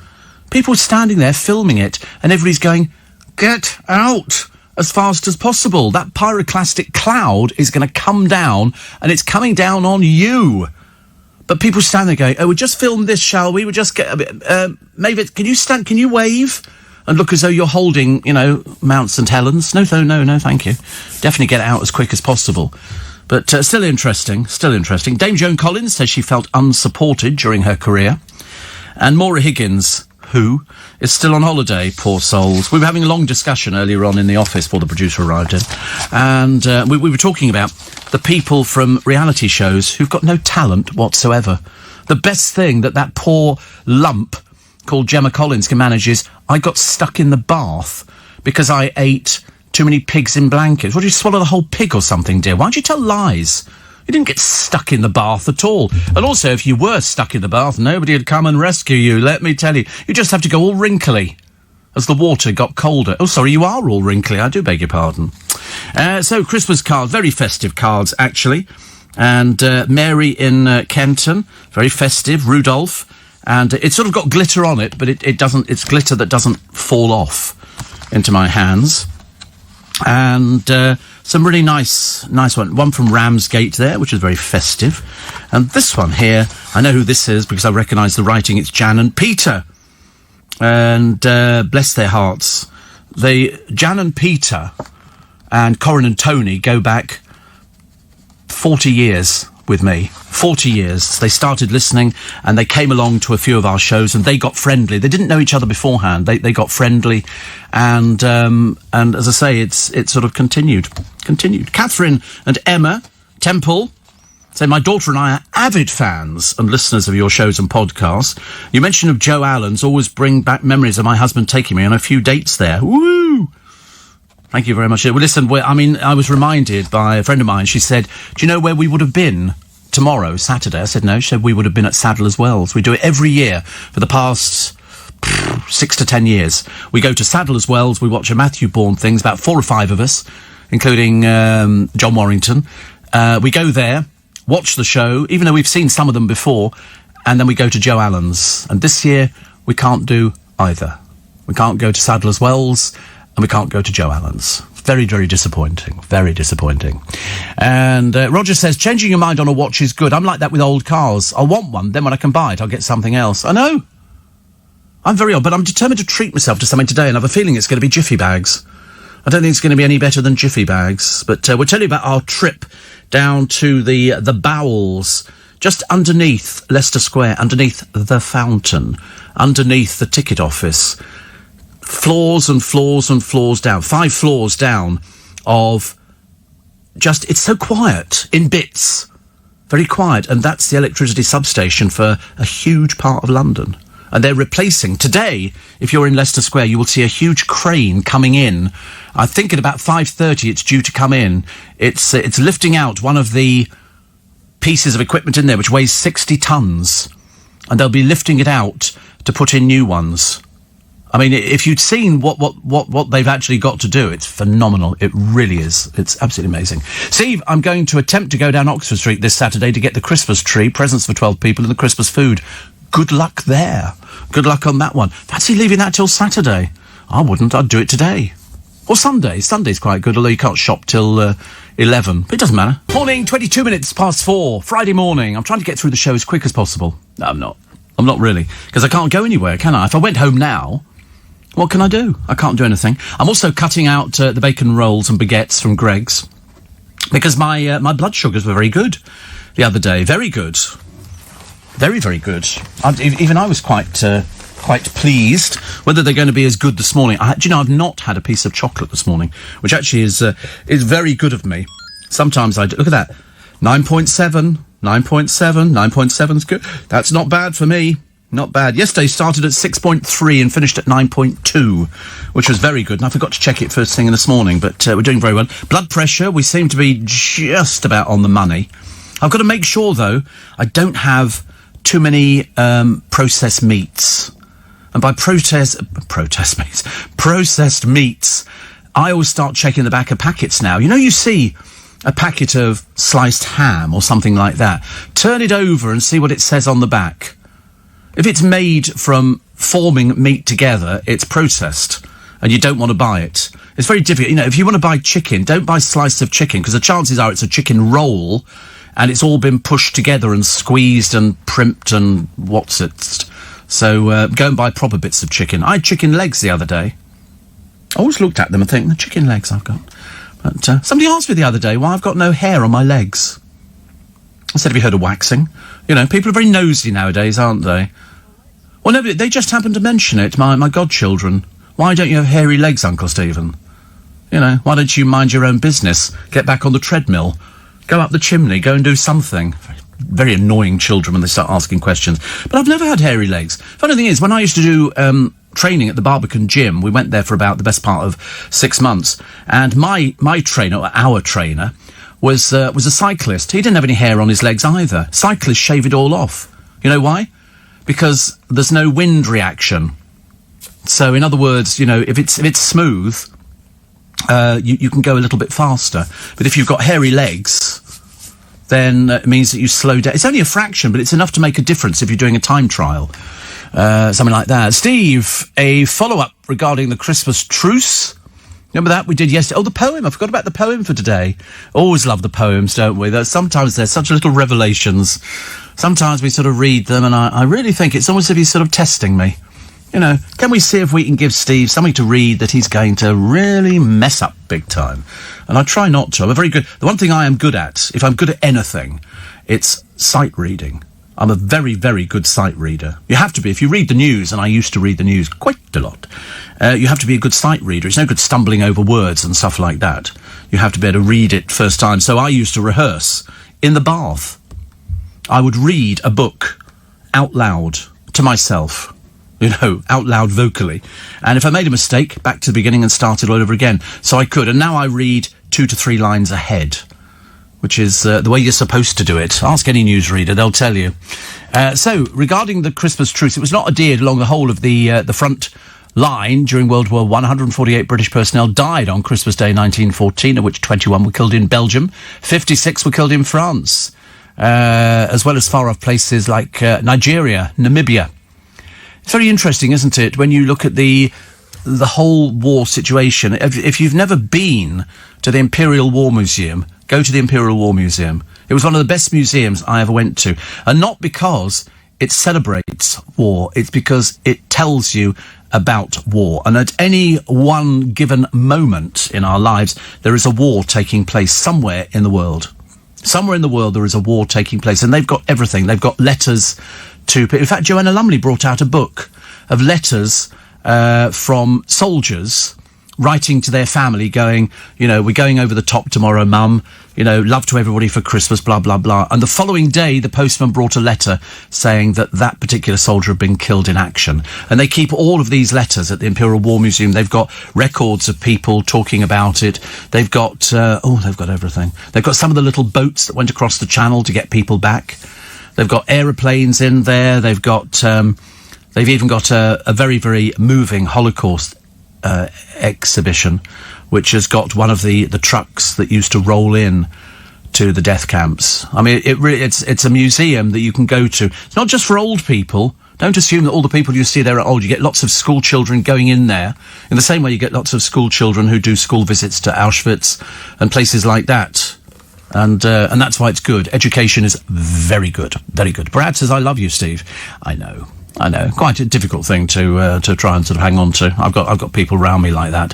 people were standing there filming it, and everybody's going, get out as fast as possible. That pyroclastic cloud is going to come down, and it's coming down on you. But people stand there going, oh, we'll just film this, shall we? We'll just get a bit... Mavis, can you wave? And look as though you're holding, Mount St Helens. No, thank you. Definitely get it out as quick as possible. But still interesting. Dame Joan Collins says she felt unsupported during her career. And Maura Higgins, who is still on holiday, poor souls. We were having a long discussion earlier on in the office before the producer arrived in. And we were talking about the people from reality shows who've got no talent whatsoever. The best thing that poor lump called Gemma Collins can manage is, I got stuck in the bath because I ate too many pigs in blankets. What, did you swallow the whole pig or something, dear? Why don't you tell lies? You didn't get stuck in the bath at all. And also, if you were stuck in the bath, nobody would come and rescue you, let me tell you. You just have to go all wrinkly as the water got colder. Oh, sorry, you are all wrinkly. I do beg your pardon. So, Christmas cards, very festive cards, actually. And Mary in Kenton, very festive. Rudolph. And it's sort of got glitter on it, but it doesn't... It's glitter that doesn't fall off into my hands. And some really nice one from Ramsgate there, which is very festive. And this one here, I know who this is because I recognise the writing. It's Jan and Peter. And bless their hearts. Jan and Peter and Corin and Tony go back 40 years with me. 40 years. They started listening and they came along to a few of our shows and they got friendly. They didn't know each other beforehand. They got friendly and as I say, it's sort of continued. Catherine and Emma Temple say, my daughter and I are avid fans and listeners of your shows and podcasts. You mention of Joe Allen's always bring back memories of my husband taking me on a few dates there. Woo! Thank you very much. Well, listen, I was reminded by a friend of mine. She said, do you know where we would have been tomorrow, Saturday? I said, no. She said, we would have been at Sadler's Wells. We do it every year for the past 6 to 10 years. We go to Sadler's Wells. We watch a Matthew Bourne things, about 4 or 5 of us, including John Warrington. We go there, watch the show, even though we've seen some of them before, and then we go to Joe Allen's. And this year, we can't do either. We can't go to Sadler's Wells, and we can't go to Joe Allen's. Very, very disappointing. Very disappointing. And Roger says, changing your mind on a watch is good. I'm like that with old cars. I want one, then when I can buy it, I'll get something else. I know. I'm very odd, but I'm determined to treat myself to something today, and I have a feeling it's going to be Jiffy Bags. I don't think it's going to be any better than Jiffy Bags. But we'll tell you about our trip down to the Bowels, just underneath Leicester Square, underneath the fountain, underneath the ticket office. Floors and floors and floors down, 5 floors down of just, it's so quiet, in bits, very quiet, and that's the electricity substation for a huge part of London. And they're replacing, today, if you're in Leicester Square, you will see a huge crane coming in. I think at about 5:30 it's due to come in. It's lifting out one of the pieces of equipment in there, which weighs 60 tons, and they'll be lifting it out to put in new ones. I mean, if you'd seen what they've actually got to do, it's phenomenal. It really is. It's absolutely amazing. Steve, I'm going to attempt to go down Oxford Street this Saturday to get the Christmas tree, presents for 12 people, and the Christmas food. Good luck there. Good luck on that one. Fancy leaving that till Saturday? I wouldn't. I'd do it today. Or Sunday. Sunday's quite good, although you can't shop till 11. But it doesn't matter. Morning, 22 minutes past 4. Friday morning. I'm trying to get through the show as quick as possible. No, I'm not. I'm not really. Because I can't go anywhere, can I? If I went home now, what can I do? I can't do anything. I'm also cutting out the bacon rolls and baguettes from Greggs because my blood sugars were very good the other day. Very good. Very, very good. Even I was quite pleased. Whether they're going to be as good this morning. Do you know, I've not had a piece of chocolate this morning, which actually is very good of me. Sometimes I do. Look at that. 9.7. 9.7 is good. That's not bad for me. Not bad. Yesterday started at 6.3 and finished at 9.2, which was very good. And I forgot to check it first thing in this morning, but we're doing very well. Blood pressure, we seem to be just about on the money. I've got to make sure, though, I don't have too many processed meats. And by processed meats, I always start checking the back of packets now. You know, you see a packet of sliced ham or something like that. Turn it over and see what it says on the back. If it's made from forming meat together, it's processed, and you don't want to buy it. It's very difficult. You know, if you want to buy chicken, don't buy slices of chicken, because the chances are it's a chicken roll, and it's all been pushed together and squeezed and primped and what's it. So go and buy proper bits of chicken. I had chicken legs the other day. I always looked at them and think, the chicken legs I've got. But somebody asked me the other day why I've got no hair on my legs. I said, have you heard of waxing? You know, people are very nosy nowadays, aren't they? Well, no, they just happened to mention it, my godchildren. Why don't you have hairy legs, Uncle Stephen? You know, why don't you mind your own business? Get back on the treadmill. Go up the chimney, go and do something. Very annoying children when they start asking questions. But I've never had hairy legs. Funny thing is, when I used to do training at the Barbican Gym, we went there for about the best part of 6 months, and my trainer, or our trainer, was a cyclist. He didn't have any hair on his legs either. Cyclists shave it all off. You know why? Because there's no wind reaction. So, in other words, you know, if it's smooth, you can go a little bit faster. But if you've got hairy legs, then it means that you slow down. It's only a fraction, but it's enough to make a difference if you're doing a time trial. Something like that. Steve, a follow-up regarding the Christmas truce. Remember that we did yesterday? Oh, the poem. I forgot about the poem for today. Always love the poems, don't we? Sometimes they're such little revelations. Sometimes we sort of read them, and I really think it's almost as if he's sort of testing me. You know, can we see if we can give Steve something to read that he's going to really mess up big time? And I try not to. I'm a very good... The one thing I am good at, if I'm good at anything, it's sight reading. I'm a very, very good sight reader. You have to be. If you read the news, and I used to read the news quite a lot, you have to be a good sight reader. It's no good stumbling over words and stuff like that. You have to be able to read it first time. So I used to rehearse in the bath. I would read a book out loud to myself, you know, out loud vocally. And if I made a mistake, back to the beginning and started all over again. So I could. And now I read 2 to 3 lines ahead, which is the way you're supposed to do it. Ask any newsreader, they'll tell you. So, regarding the Christmas truce, it was not adhered along the whole of the front line during World War I. 148 British personnel died on Christmas Day 1914, of which 21 were killed in Belgium. 56 were killed in France, as well as far-off places like Nigeria, Namibia. It's very interesting, isn't it, when you look at the whole war situation. If you've never been to the Imperial War Museum, go to the Imperial War Museum. It was one of the best museums I ever went to. And not because it celebrates war, it's because it tells you about war. And at any one given moment in our lives, there is a war taking place somewhere in the world. Somewhere in the world there is a war taking place. And they've got everything. They've got letters to... In fact, Joanna Lumley brought out a book of letters from soldiers writing to their family going, you know, we're going over the top tomorrow, Mum, you know, love to everybody for Christmas, blah, blah, blah. And the following day, the postman brought a letter saying that that particular soldier had been killed in action. And they keep all of these letters at the Imperial War Museum. They've got records of people talking about it. They've got, they've got everything. They've got some of the little boats that went across the channel to get people back. They've got aeroplanes in there. They've got, they've even got a very, very moving Holocaust exhibition, which has got one of the trucks that used to roll in to the death camps. I mean, it's a museum that you can go to. It's not just for old people. Don't assume that all the people you see there are old. You get lots of school children going in there, in the same way you get lots of school children who do school visits to Auschwitz and places like that. And that's why it's good. Education is very good, very good. Brad says, I love you, Steve. I know. Quite a difficult thing to try and sort of hang on to. I've got people around me like that,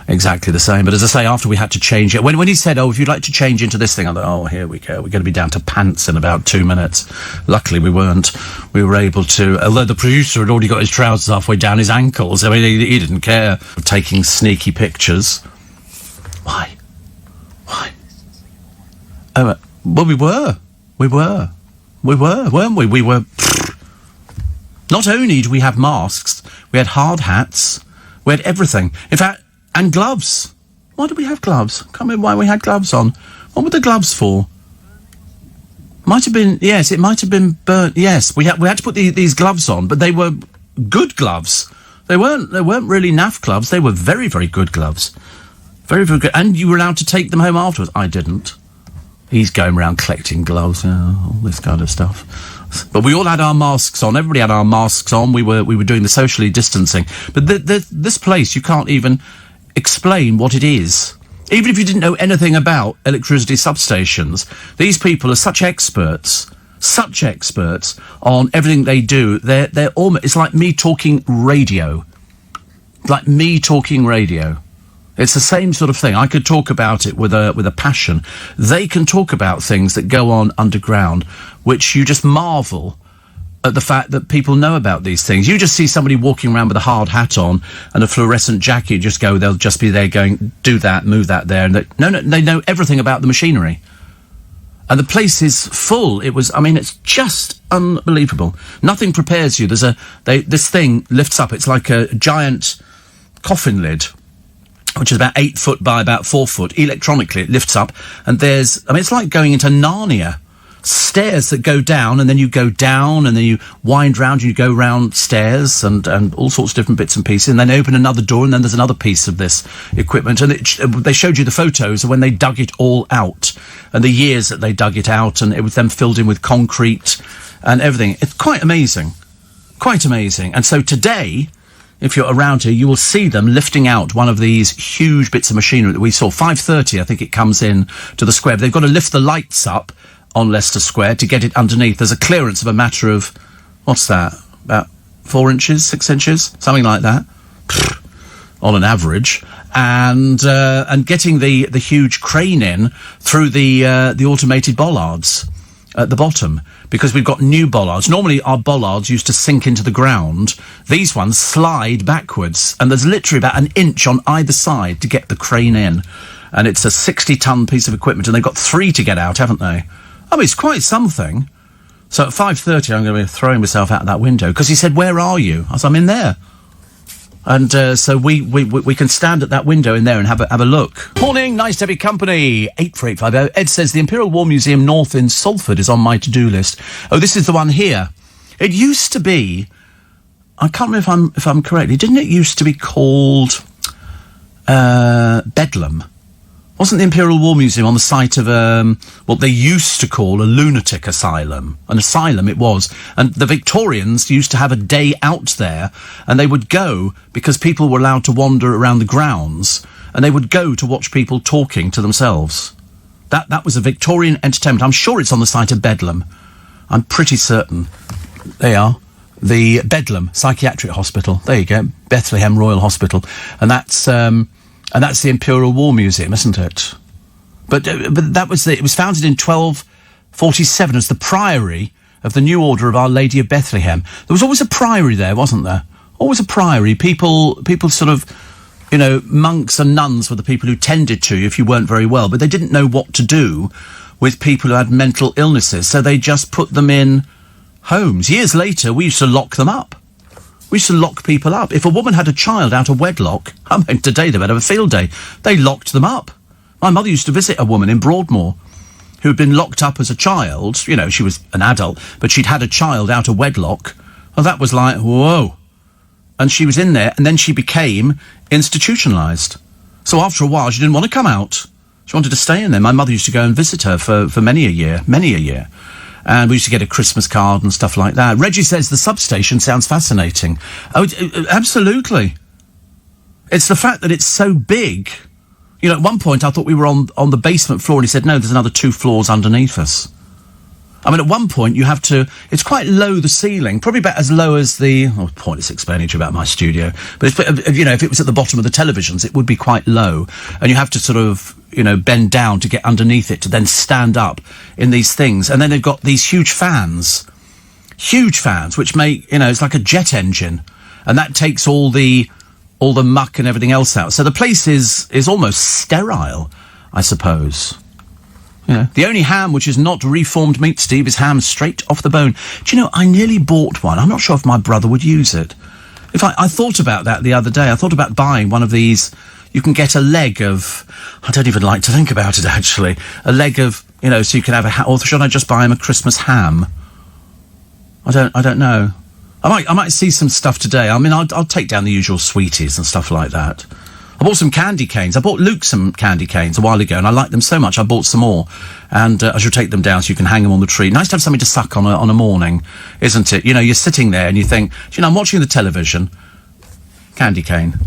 exactly the same. But as I say, after we had to change it, when he said, "Oh, if you'd like to change into this thing," I thought, "Oh, here we go. We're going to be down to pants in about 2 minutes." Luckily, we weren't. We were able to. Although the producer had already got his trousers halfway down his ankles. I mean, he didn't care. Taking sneaky pictures. Why? Oh, well, we were, weren't we? We were. Not only did we have masks, we had hard hats, we had everything. In fact, and gloves. Why did we have gloves? Can't remember why we had gloves on. What were the gloves for? Might have been, yes, it might have been burnt. Yes, we had to put these gloves on, but they were good gloves. They weren't really naff gloves. They were very, very good gloves. Very, very good. And you were allowed to take them home afterwards. I didn't. He's going around collecting gloves, all this kind of stuff. But we all had our masks on. Everybody had our masks on. We were doing the socially distancing. But this place, you can't even explain what it is. Even if you didn't know anything about electricity substations, these people are such experts on everything they do. They're almost, it's like me talking radio. It's the same sort of thing. I could talk about it with a passion. They can talk about things that go on underground, which you just marvel at the fact that people know about these things. You just see somebody walking around with a hard hat on and a fluorescent jacket, they'll just be there going, do that, move that there. And they know everything about the machinery. And the place is full. It's just unbelievable. Nothing prepares you. This thing lifts up. It's like a giant coffin lid. which is about 8 foot by about 4 foot. Electronically, it lifts up, and it's like going into Narnia. Stairs that go down, and then you go down, and then you wind round, and you go round stairs, and all sorts of different bits and pieces, and then open another door, and then there's another piece of this equipment, and they showed you the photos of when they dug it all out, and the years that they dug it out, and it was then filled in with concrete and everything. It's quite amazing. Quite amazing. And so today, if you're around here, you will see them lifting out one of these huge bits of machinery that we saw. 5:30, I think it comes in to the square. They've got to lift the lights up on Leicester Square to get it underneath. There's a clearance of a matter of, what's that, about 4 inches, 6 inches, something like that, on an average, and getting the huge crane in through the automated bollards at the bottom, because we've got new bollards. Normally our bollards used to sink into the ground. These ones slide backwards, and there's literally about an inch on either side to get the crane in, and it's a 60-ton piece of equipment, and they've got 3 to get out, haven't they? I mean, it's quite something. So at 5:30, I'm going to be throwing myself out that window, because he said, "Where are you?" I said, "I'm in there." And so we can stand at that window in there and have a look. Morning, nice to have your company. 84850. Ed says the Imperial War Museum North in Salford is on my to-do list. Oh, this is the one here. It used to be, I can't remember if I'm correct, didn't it used to be called Bedlam? Wasn't the Imperial War Museum on the site of what they used to call a lunatic asylum? An asylum it was. And the Victorians used to have a day out there, and they would go, because people were allowed to wander around the grounds, and they would go to watch people talking to themselves. That was a Victorian entertainment. I'm sure it's on the site of Bedlam. I'm pretty certain. They are. The Bedlam Psychiatric Hospital. There you go. Bethlehem Royal Hospital. And that's the Imperial War Museum, isn't it? But that was it was founded in 1247 as the Priory of the New Order of Our Lady of Bethlehem. There was always a priory there, wasn't there? Always a priory. People sort of, monks and nuns were the people who tended to you if you weren't very well, but they didn't know what to do with people who had mental illnesses, so they just put them in homes. Years later, we used to lock them up. We used to lock people up. If a woman had a child out of wedlock, I mean, today they would have a field day. They locked them up. My mother used to visit a woman in Broadmoor who had been locked up as a child. She was an adult, but she'd had a child out of wedlock. Well, that was like, whoa. And she was in there, and then she became institutionalised. So after a while, she didn't want to come out. She wanted to stay in there. My mother used to go and visit her for many a year. And we used to get a Christmas card and stuff like that. Reggie says the substation sounds fascinating. Oh, absolutely. It's the fact that it's so big. At one point I thought we were on the basement floor, and he said, no, there's another 2 floors underneath us. I mean, at one point you have to... It's quite low, the ceiling. Probably about as low as the... Oh, pointless explaining to you about my studio. But, if it was at the bottom of the televisions, it would be quite low. And you have to sort of, bend down to get underneath it, to then stand up in these things. And then they've got these huge fans. Huge fans, which make, it's like a jet engine. And that takes all the muck and everything else out. So the place is almost sterile, I suppose. The only ham which is not reformed meat, Steve, is ham straight off the bone. Do you know, I nearly bought one. I'm not sure if my brother would use it. I thought about that the other day. I thought about buying one of these. You can get a leg of... I don't even like to think about it, actually. A leg of, so you can have a... Or should I just buy him a Christmas ham? I don't know. I might see some stuff today. I mean, I'll take down the usual sweeties and stuff like that. I bought some candy canes. I bought Luke some candy canes a while ago, and I liked them so much I bought some more. And I shall take them down so you can hang them on the tree. Nice to have something to suck on a morning, isn't it? You're sitting there and you think, I'm watching the television. Candy cane.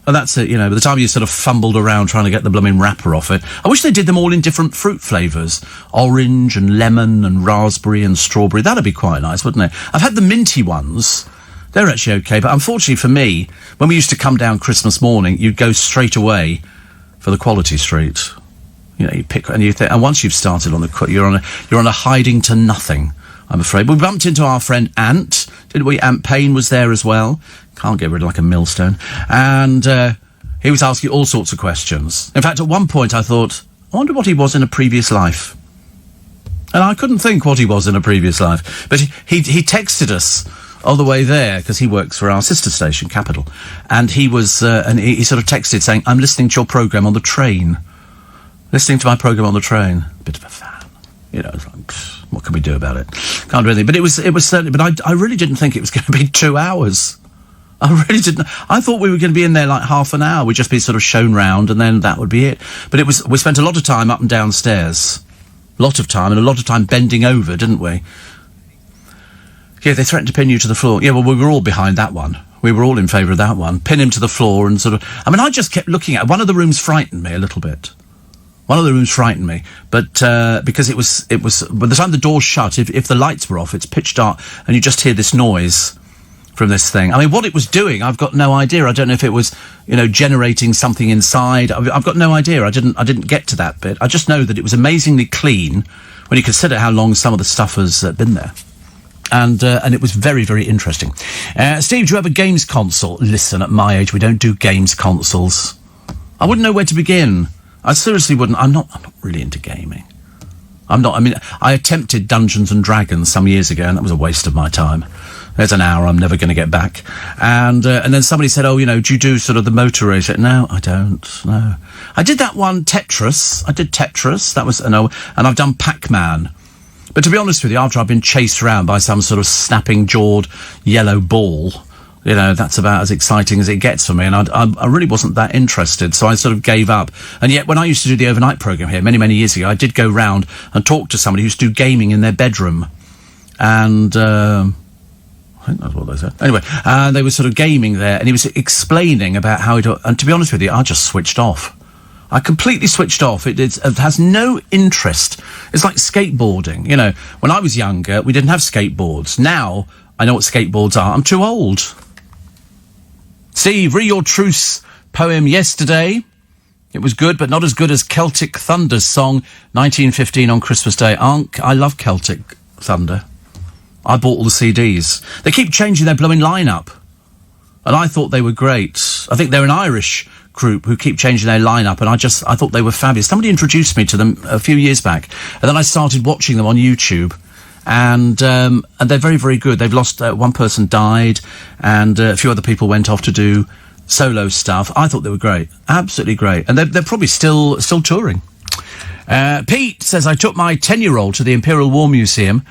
And that's it, by the time you sort of fumbled around trying to get the blooming wrapper off it. I wish they did them all in different fruit flavours. Orange and lemon and raspberry and strawberry. That'd be quite nice, wouldn't it? I've had the minty ones. They're actually okay, but unfortunately for me, when we used to come down Christmas morning, you'd go straight away for the Quality Street. You pick, and you think, and once you've started on you're on a hiding to nothing, I'm afraid. We bumped into our friend Ant, didn't we? Ant Payne was there as well. Can't get rid of like a millstone. And he was asking all sorts of questions. In fact, at one point I thought, I wonder what he was in a previous life. And I couldn't think what he was in a previous life. But he texted us on the way there, because he works for our sister station, Capital, and he was, and he sort of texted saying, I'm listening to your programme on the train. Listening to my programme on the train. Bit of a fan. You know, it's like, what can we do about it? Can't do anything. But it was certainly, but I really didn't think it was going to be 2 hours. I really didn't. I thought we were going to be in there like half an hour. We'd just be sort of shown round and then that would be it. But we spent a lot of time up and downstairs. A lot of time, and a lot of time bending over, didn't we? Yeah, they threatened to pin you to the floor. Yeah, well, we were all behind that one. We were all in favour of that one. Pin him to the floor and sort of... I mean, I just kept looking at it. One of the rooms frightened me a little bit. One of the rooms frightened me, but because it was by the time the doors shut, if the lights were off, it's pitch dark, and you just hear this noise from this thing. I mean, what it was doing, I've got no idea. I don't know if it was, generating something inside. I've got no idea. I didn't get to that bit. I just know that it was amazingly clean when you consider how long some of the stuff has been there. And it was very, very interesting. Steve, do you have a games console? Listen, at my age, we don't do games consoles. I wouldn't know where to begin. I seriously wouldn't. I'm not really into gaming. I'm not. I mean, I attempted Dungeons and Dragons some years ago, and that was a waste of my time. There's an hour I'm never going to get back. And then somebody said, do you do sort of the motor race? No, I don't. No. I did that one, Tetris. I did Tetris. That was, and I've done Pac-Man. But to be honest with you, after I've been chased around by some sort of snapping-jawed yellow ball, that's about as exciting as it gets for me, and I really wasn't that interested, so I sort of gave up. And yet, when I used to do the overnight programme here, many, many years ago, I did go round and talk to somebody who used to do gaming in their bedroom. And, I think that's what they said. Anyway, they were sort of gaming there, and he was explaining about how and to be honest with you, I just switched off. I completely switched off. It has no interest. It's like skateboarding. When I was younger, we didn't have skateboards. Now, I know what skateboards are. I'm too old. Steve, read your truce poem yesterday. It was good, but not as good as Celtic Thunder's song, 1915 on Christmas Day. I love Celtic Thunder. I bought all the CDs. They keep changing their blowing lineup, and I thought they were great. I think they're an Irish group who keep changing their lineup, and I thought they were fabulous. Somebody introduced me to them a few years back, and then I started watching them on YouTube. And they're very, very good. They've lost, one person died, and a few other people went off to do solo stuff. I thought they were great. Absolutely great. And they're probably still touring. Pete says, I took my 10-year-old to the Imperial War Museum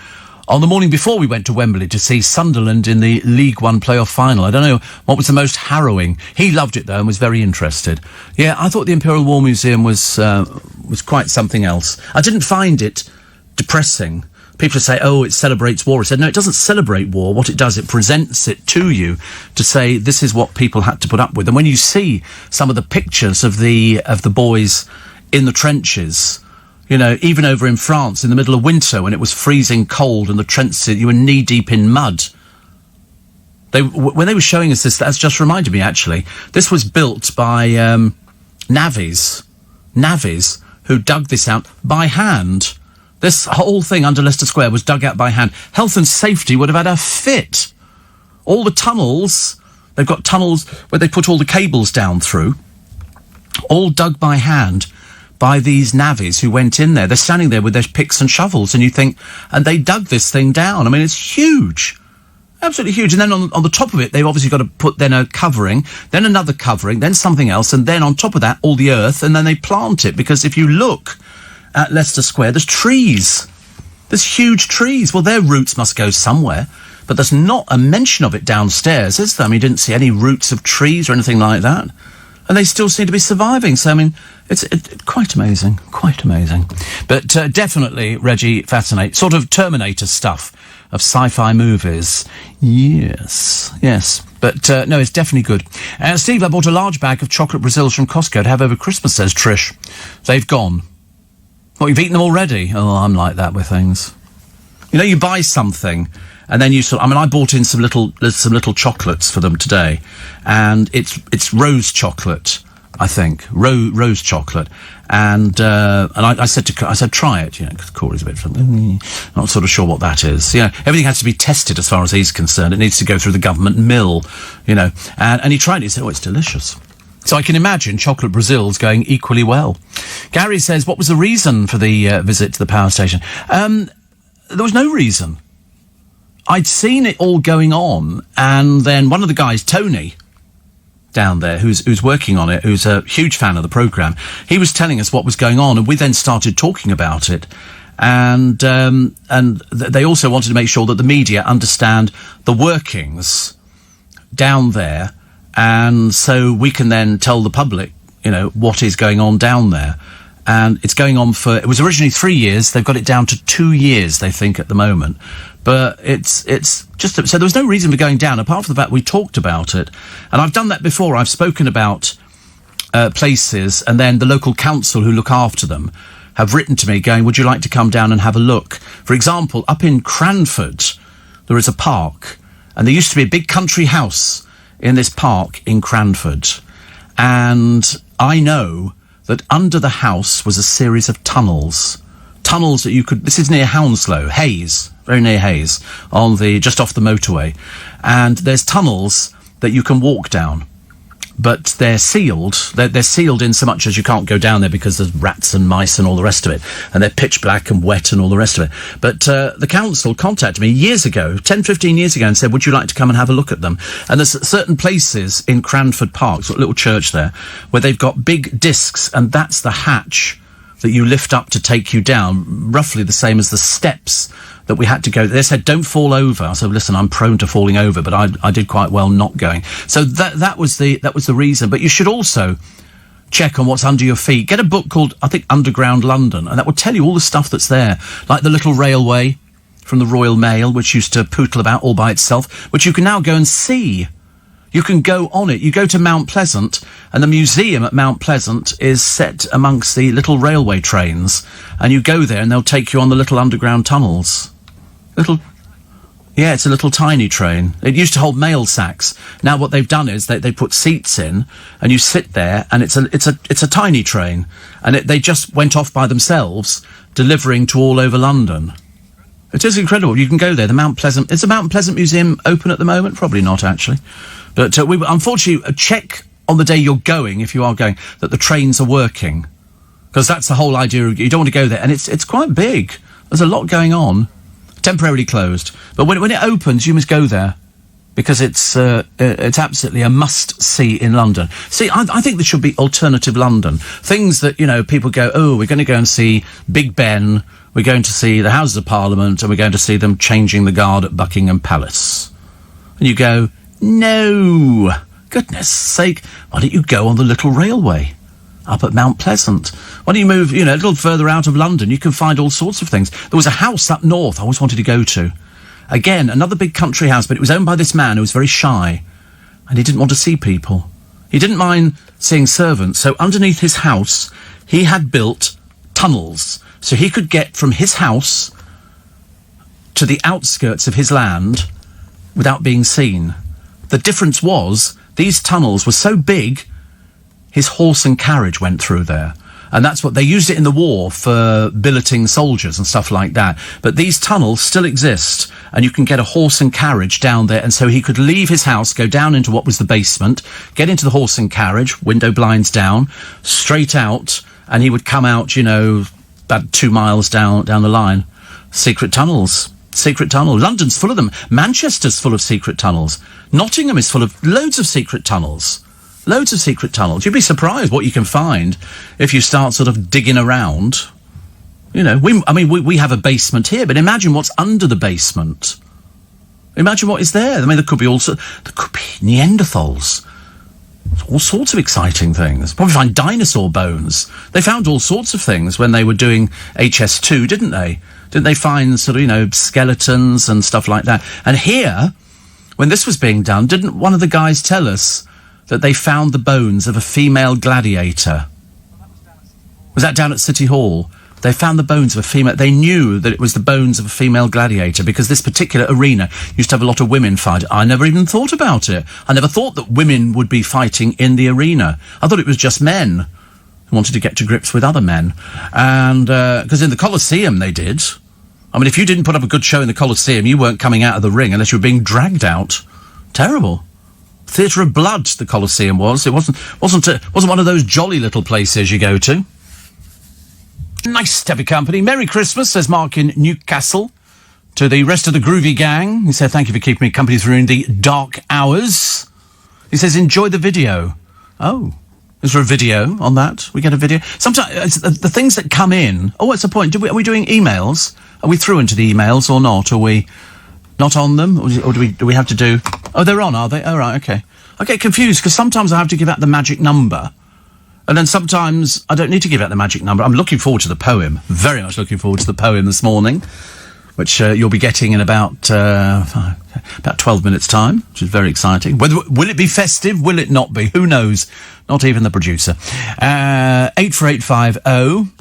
on the morning before we went to Wembley to see Sunderland in the League One playoff final. I don't know what was the most harrowing. He loved it, though, and was very interested. Yeah, I thought the Imperial War Museum was quite something else. I didn't find it depressing. People say, it celebrates war. I said, no, it doesn't celebrate war. What it does, it presents it to you to say this is what people had to put up with. And when you see some of the pictures of the boys in the trenches, even over in France in the middle of winter when it was freezing cold and the trenches, you were knee-deep in mud. When they were showing us this, that's just reminded me, actually. This was built by navvies who dug this out by hand. This whole thing under Leicester Square was dug out by hand. Health and safety would have had a fit. All the tunnels, they've got tunnels where they put all the cables down through, all dug by hand by these navvies who went in there. They're standing there with their picks and shovels, and you think, and they dug this thing down. I mean, it's huge. Absolutely huge. And then on the top of it, they've obviously got to put then a covering, then another covering, then something else, and then on top of that, all the earth, and then they plant it. Because if you look at Leicester Square, there's trees. There's huge trees. Well, their roots must go somewhere, but there's not a mention of it downstairs, is there? I mean, you didn't see any roots of trees or anything like that. And they still seem to be surviving. So, I mean, it's quite amazing. Quite amazing. But definitely, Reggie, fascinating. Sort of Terminator stuff of sci-fi movies. Yes. But, no, it's definitely good. Steve, I bought a large bag of chocolate Brazils from Costco to have over Christmas, says Trish. They've gone. What, you've eaten them already? Oh, I'm like that with things. You buy something, and then I bought in some little chocolates for them today, and it's rose chocolate, I think, rose chocolate, and I said try it, because Corey's a bit not sort of sure what that is. Everything has to be tested as far as he's concerned. It needs to go through the government mill, and he tried it. He said, it's delicious. So I can imagine chocolate Brazils going equally well. Gary says, what was the reason for the visit to the power station? There was no reason. I'd seen it all going on, and then one of the guys, Tony, down there, who's working on it, who's a huge fan of the programme, he was telling us what was going on, and we then started talking about it. And they also wanted to make sure that the media understand the workings down there, and so we can then tell the public, what is going on down there. And it's going on it was originally 3 years. They've got it down to 2 years, they think, at the moment. But it's just, so there was no reason for going down, apart from the fact we talked about it. And I've done that before. I've spoken about places, and then the local council who look after them have written to me going, would you like to come down and have a look? For example, up in Cranford, there is a park, and there used to be a big country house in this park in Cranford. And I know that under the house was a series of tunnels that you could, this is near Hounslow, Hayes, very near Hayes, just off the motorway. And there's tunnels that you can walk down. But they're sealed. They're sealed in so much as you can't go down there because there's rats and mice and all the rest of it. And they're pitch black and wet and all the rest of it. But the council contacted me years ago, 10, 15 years ago, and said, would you like to come and have a look at them? And there's certain places in Cranford Park, sort of little church there, where they've got big discs, and that's the hatch that you lift up to take you down, roughly the same as the steps that we had to go. They said, don't fall over. I said, listen, I'm prone to falling over, but I did quite well not going. So that was the reason. But you should also check on what's under your feet. Get a book called, I think, Underground London, and that will tell you all the stuff that's there, like the little railway from the Royal Mail, which used to pootle about all by itself, which you can now go and see. You can go on it. You go to Mount Pleasant, and the museum at Mount Pleasant is set amongst the little railway trains, and you go there and they'll take you on the little underground tunnels. It's a little tiny train. It used to hold mail sacks. Now what they've done is they put seats in, and you sit there, and it's a tiny train, and they just went off by themselves, delivering to all over London. It is incredible. You can go there. Is the Mount Pleasant Museum open at the moment? Probably not, actually. But we unfortunately check on the day you're going, if you are going, that the trains are working, because that's the whole idea. You don't want to go there, and it's quite big. There's a lot going on. Temporarily closed, but when it opens, you must go there, because it's absolutely a must-see in London. See, I think there should be alternative London. Things that, people go, oh, we're going to go and see Big Ben, we're going to see the Houses of Parliament, and we're going to see them changing the guard at Buckingham Palace. And you go, no, goodness sake, why don't you go on the little railway up at Mount Pleasant? Why don't you move, a little further out of London? You can find all sorts of things. There was a house up north I always wanted to go to. Again, another big country house, but it was owned by this man who was very shy, and he didn't want to see people. He didn't mind seeing servants, so underneath his house, he had built tunnels, so he could get from his house to the outskirts of his land without being seen. The difference was, these tunnels were so big, his horse and carriage went through there. And that's what they used it in the war for billeting soldiers and stuff like that. But these tunnels still exist, and you can get a horse and carriage down there. And so he could leave his house, go down into what was the basement, get into the horse and carriage, window blinds down, straight out, and he would come out, about 2 miles down the line. Secret tunnels. London's full of them. Manchester's full of secret tunnels. Nottingham is full of loads of secret tunnels. You'd be surprised what you can find if you start sort of digging around. We have a basement here, but imagine what's under the basement. Imagine what is there. There could be Neanderthals. All sorts of exciting things. Probably find dinosaur bones. They found all sorts of things when they were doing HS2, didn't they? Didn't they find skeletons and stuff like that? And here, when this was being done, didn't one of the guys tell us that they found the bones of a female gladiator? Was that down at City Hall? They found the bones of a female... They knew that it was the bones of a female gladiator, because this particular arena used to have a lot of women fight. I never even thought about it. I never thought that women would be fighting in the arena. I thought it was just men who wanted to get to grips with other men. And, because in the Colosseum they did. If you didn't put up a good show in the Colosseum, you weren't coming out of the ring unless you were being dragged out. Terrible. Theatre of blood, the Colosseum was. It wasn't one of those jolly little places you go to. Nice to have your company. Merry Christmas, says Mark in Newcastle. To the rest of the groovy gang, he said, thank you for keeping me company through the dark hours. He says, enjoy the video. Oh, is there a video on that? We get a video? Sometimes the things that come in. Oh, what's the point? Are we doing emails? Are we through into the emails or not? Are we not on them? Or do we have to do... Oh, they're on, are they? Oh, right, okay. I get confused because sometimes I have to give out the magic number. And then sometimes I don't need to give out the magic number. I'm looking forward to the poem. Very much looking forward to the poem this morning, which you'll be getting in about 12 minutes' time, which is very exciting. Will it be festive? Will it not be? Who knows? Not even the producer. 84850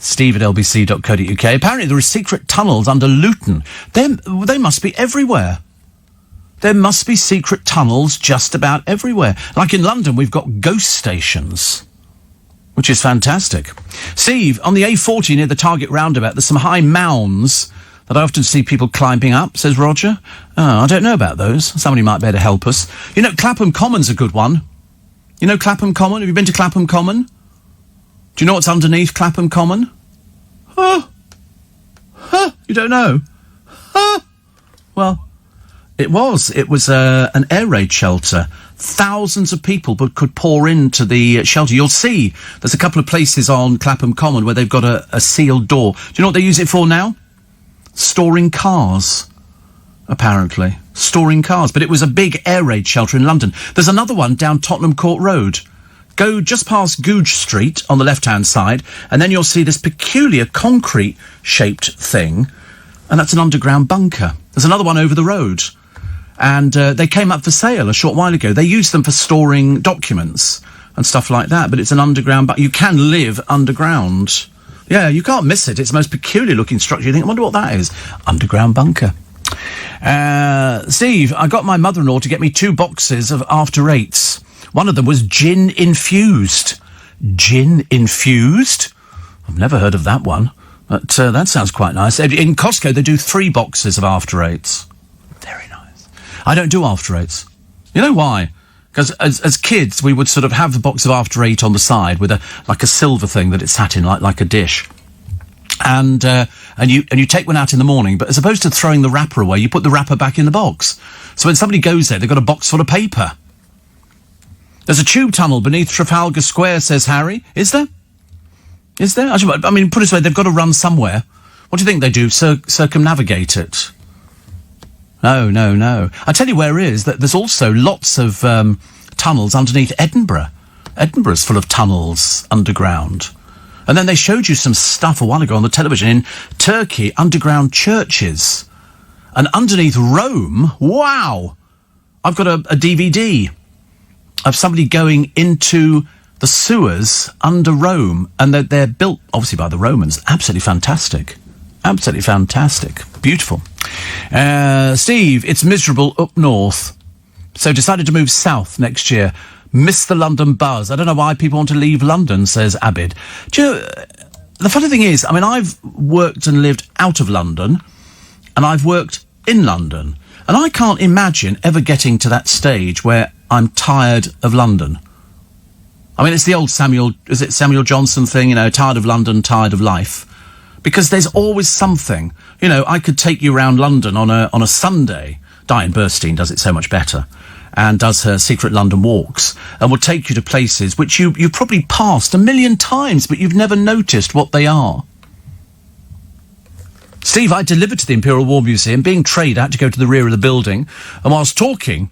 steve@lbc.co.uk. Apparently there are secret tunnels under Luton. They must be everywhere. There must be secret tunnels just about everywhere. Like in London, we've got ghost stations, which is fantastic. Steve, on the A40 near the Target roundabout, there's some high mounds that I often see people climbing up, says Roger. Oh, I don't know about those. Somebody might better help us. You know, Clapham Common's a good one. You know Clapham Common? Have you been to Clapham Common? Do you know what's underneath Clapham Common? You don't know? Well, it was an air raid shelter. Thousands of people could pour into the shelter. You'll see there's a couple of places on Clapham Common where they've got a sealed door. Do you know what they use it for now? Storing cars, apparently. Storing cars. But it was a big air raid shelter in London. There's another one down Tottenham Court Road. Go just past Goodge Street on the left-hand side, and then you'll see this peculiar concrete-shaped thing, and that's an underground bunker. There's another one over the road, and they came up for sale a short while ago. They use them for storing documents and stuff like that, but it's an underground bunker. You can live underground. Yeah, you can't miss it. It's the most peculiar-looking structure. You think, I wonder what that is. Underground bunker. Steve, I got my mother-in-law to get me 2 boxes of After Eights. One of them was gin infused. Gin infused? I've never heard of that one. But that sounds quite nice. In Costco, they do 3 boxes of After Eights. Very nice. I don't do After Eights. You know why? Because as kids, we would sort of have the box of After Eight on the side with a silver thing that it sat in, like a dish. And you take one out in the morning, but as opposed to throwing the wrapper away, you put the wrapper back in the box. So when somebody goes there, they've got a box full of paper. There's a tube tunnel beneath Trafalgar Square, says Harry. Is there? Is there? I mean, put it this way, they've got to run somewhere. What do you think they do? Circumnavigate it? No. I tell you where it is. There's also lots of tunnels underneath Edinburgh. Edinburgh's full of tunnels underground. And then they showed you some stuff a while ago on the television in Turkey, underground churches. And underneath Rome, wow! I've got a DVD of somebody going into the sewers under Rome, and they're built, obviously, by the Romans. Absolutely fantastic. Absolutely fantastic. Beautiful. Steve, it's miserable up north, so decided to move south next year. Miss the London buzz. I don't know why people want to leave London, says Abid. Do you know, the funny thing is, I mean, I've worked and lived out of London, and I've worked in London, and I can't imagine ever getting to that stage where I'm tired of London. I mean, it's the old Samuel Johnson thing, you know, tired of London, tired of life. Because there's always something. You know, I could take you around London on a Sunday. Diane Burstein does it so much better, and does her Secret London walks, and will take you to places which you've probably passed 1,000,000 times, but you've never noticed what they are. Steve, I delivered to the Imperial War Museum, being trade, I had to go to the rear of the building, and whilst talking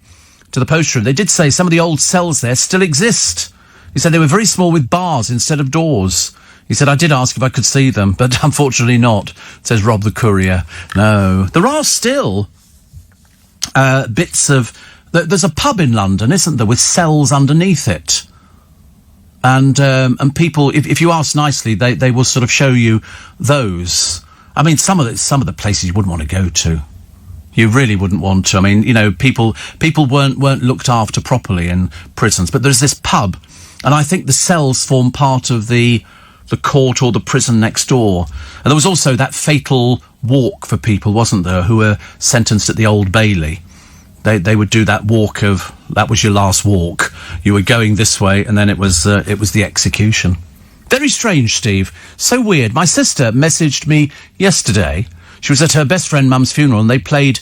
to the post room, they did say some of the old cells there still exist. He said they were very small with bars instead of doors. He said, I did ask if I could see them, but unfortunately not, says Rob the Courier. No. There are still bits of... There's a pub in London, isn't there, with cells underneath it. And people, if you ask nicely, they will sort of show you those. I mean, some of the places you wouldn't want to go to. You really wouldn't want to. I mean, you know, people weren't looked after properly in prisons. But there's this pub, and I think the cells form part of the court or the prison next door. And there was also that fatal walk for people, wasn't there, who were sentenced at the Old Bailey. They would do that walk of, that was your last walk. You were going this way, and then it was the execution. Very strange, Steve. So weird. My sister messaged me yesterday She was at her best friend Mum's funeral, and they played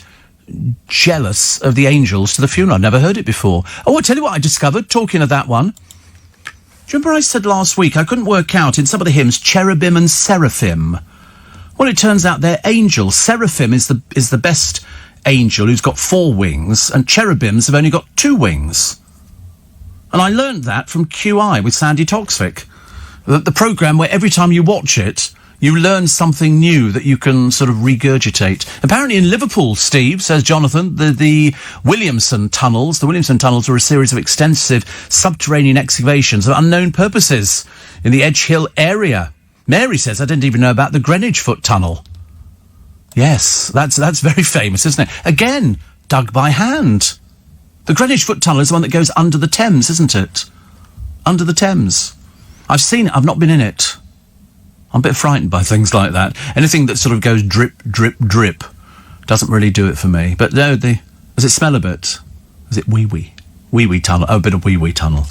Jealous of the Angels to the funeral. I've never heard it before. Oh, I'll tell you what I discovered, talking of that one. Do you remember I said last week I couldn't work out in some of the hymns cherubim and seraphim? Well, it turns out they're angels. Seraphim is the best angel, who's got 4 wings, and cherubims have only got 2 wings. And I learned that from QI with Sandy Toksvik. The programme where every time you watch it, you learn something new that you can sort of regurgitate. Apparently in Liverpool, Steve, says Jonathan, the Williamson tunnels are a series of extensive subterranean excavations of unknown purposes in the Edge Hill area. Mary says, I didn't even know about the Greenwich Foot Tunnel. Yes, that's very famous, isn't it? Again, dug by hand. The Greenwich Foot Tunnel is the one that goes under the Thames, isn't it? Under the Thames. I've seen it, I've not been in it. I'm a bit frightened by things like that. Anything that sort of goes drip, drip, drip doesn't really do it for me. But no, does it smell a bit? Is it wee-wee? Wee-wee tunnel. Oh, a bit of wee-wee tunnel.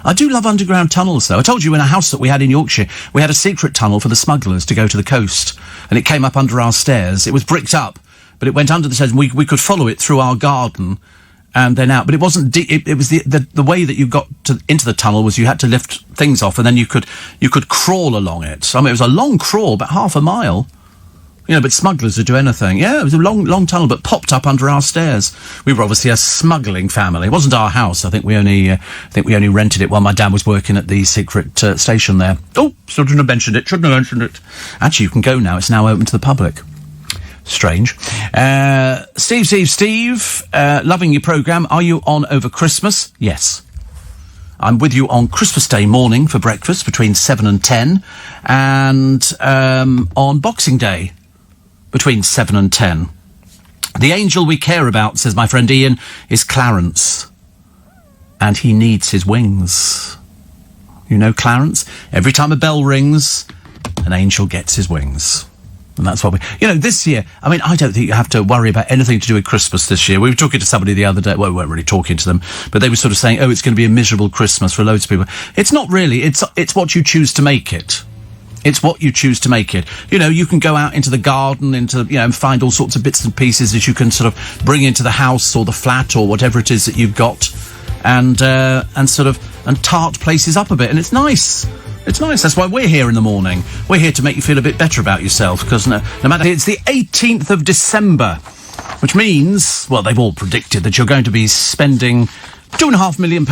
I do love underground tunnels, though. I told you in a house that we had in Yorkshire, we had a secret tunnel for the smugglers to go to the coast. And it came up under our stairs. It was bricked up, but it went under the stairs, and we could follow it through our garden and then out. But it wasn't deep. It was the way that you got into the tunnel was you had to lift things off, and then you could crawl along it. I mean, it was a long crawl, about half a mile. You know, but smugglers would do anything. Yeah, it was a long tunnel, but popped up under our stairs. We were obviously a smuggling family. It wasn't our house. I think we only rented it while my dad was working at the secret station there. Oh, shouldn't have mentioned it. Actually, you can go now. It's now open to the public. Strange. Steve, loving your programme. Are you on over Christmas? Yes. I'm with you on Christmas Day morning for breakfast between 7 and 10, and on Boxing Day between 7 and 10. The angel we care about, says my friend Ian, is Clarence, and he needs his wings. You know Clarence? Every time a bell rings, an angel gets his wings. And that's what this year, I mean, I don't think you have to worry about anything to do with Christmas this year. We were talking to somebody the other day, well, we weren't really talking to them, but they were sort of saying, oh, it's going to be a miserable Christmas for loads of people. It's not really, it's what you choose to make it. It's what you choose to make it. You know, you can go out into the garden, and find all sorts of bits and pieces that you can sort of bring into the house or the flat or whatever it is that you've got, and tart places up a bit, and it's nice. It's nice. That's why we're here in the morning. We're here to make you feel a bit better about yourself, because no matter... It's the 18th of December, which means, well, they've all predicted that you're going to be spending £2.5 million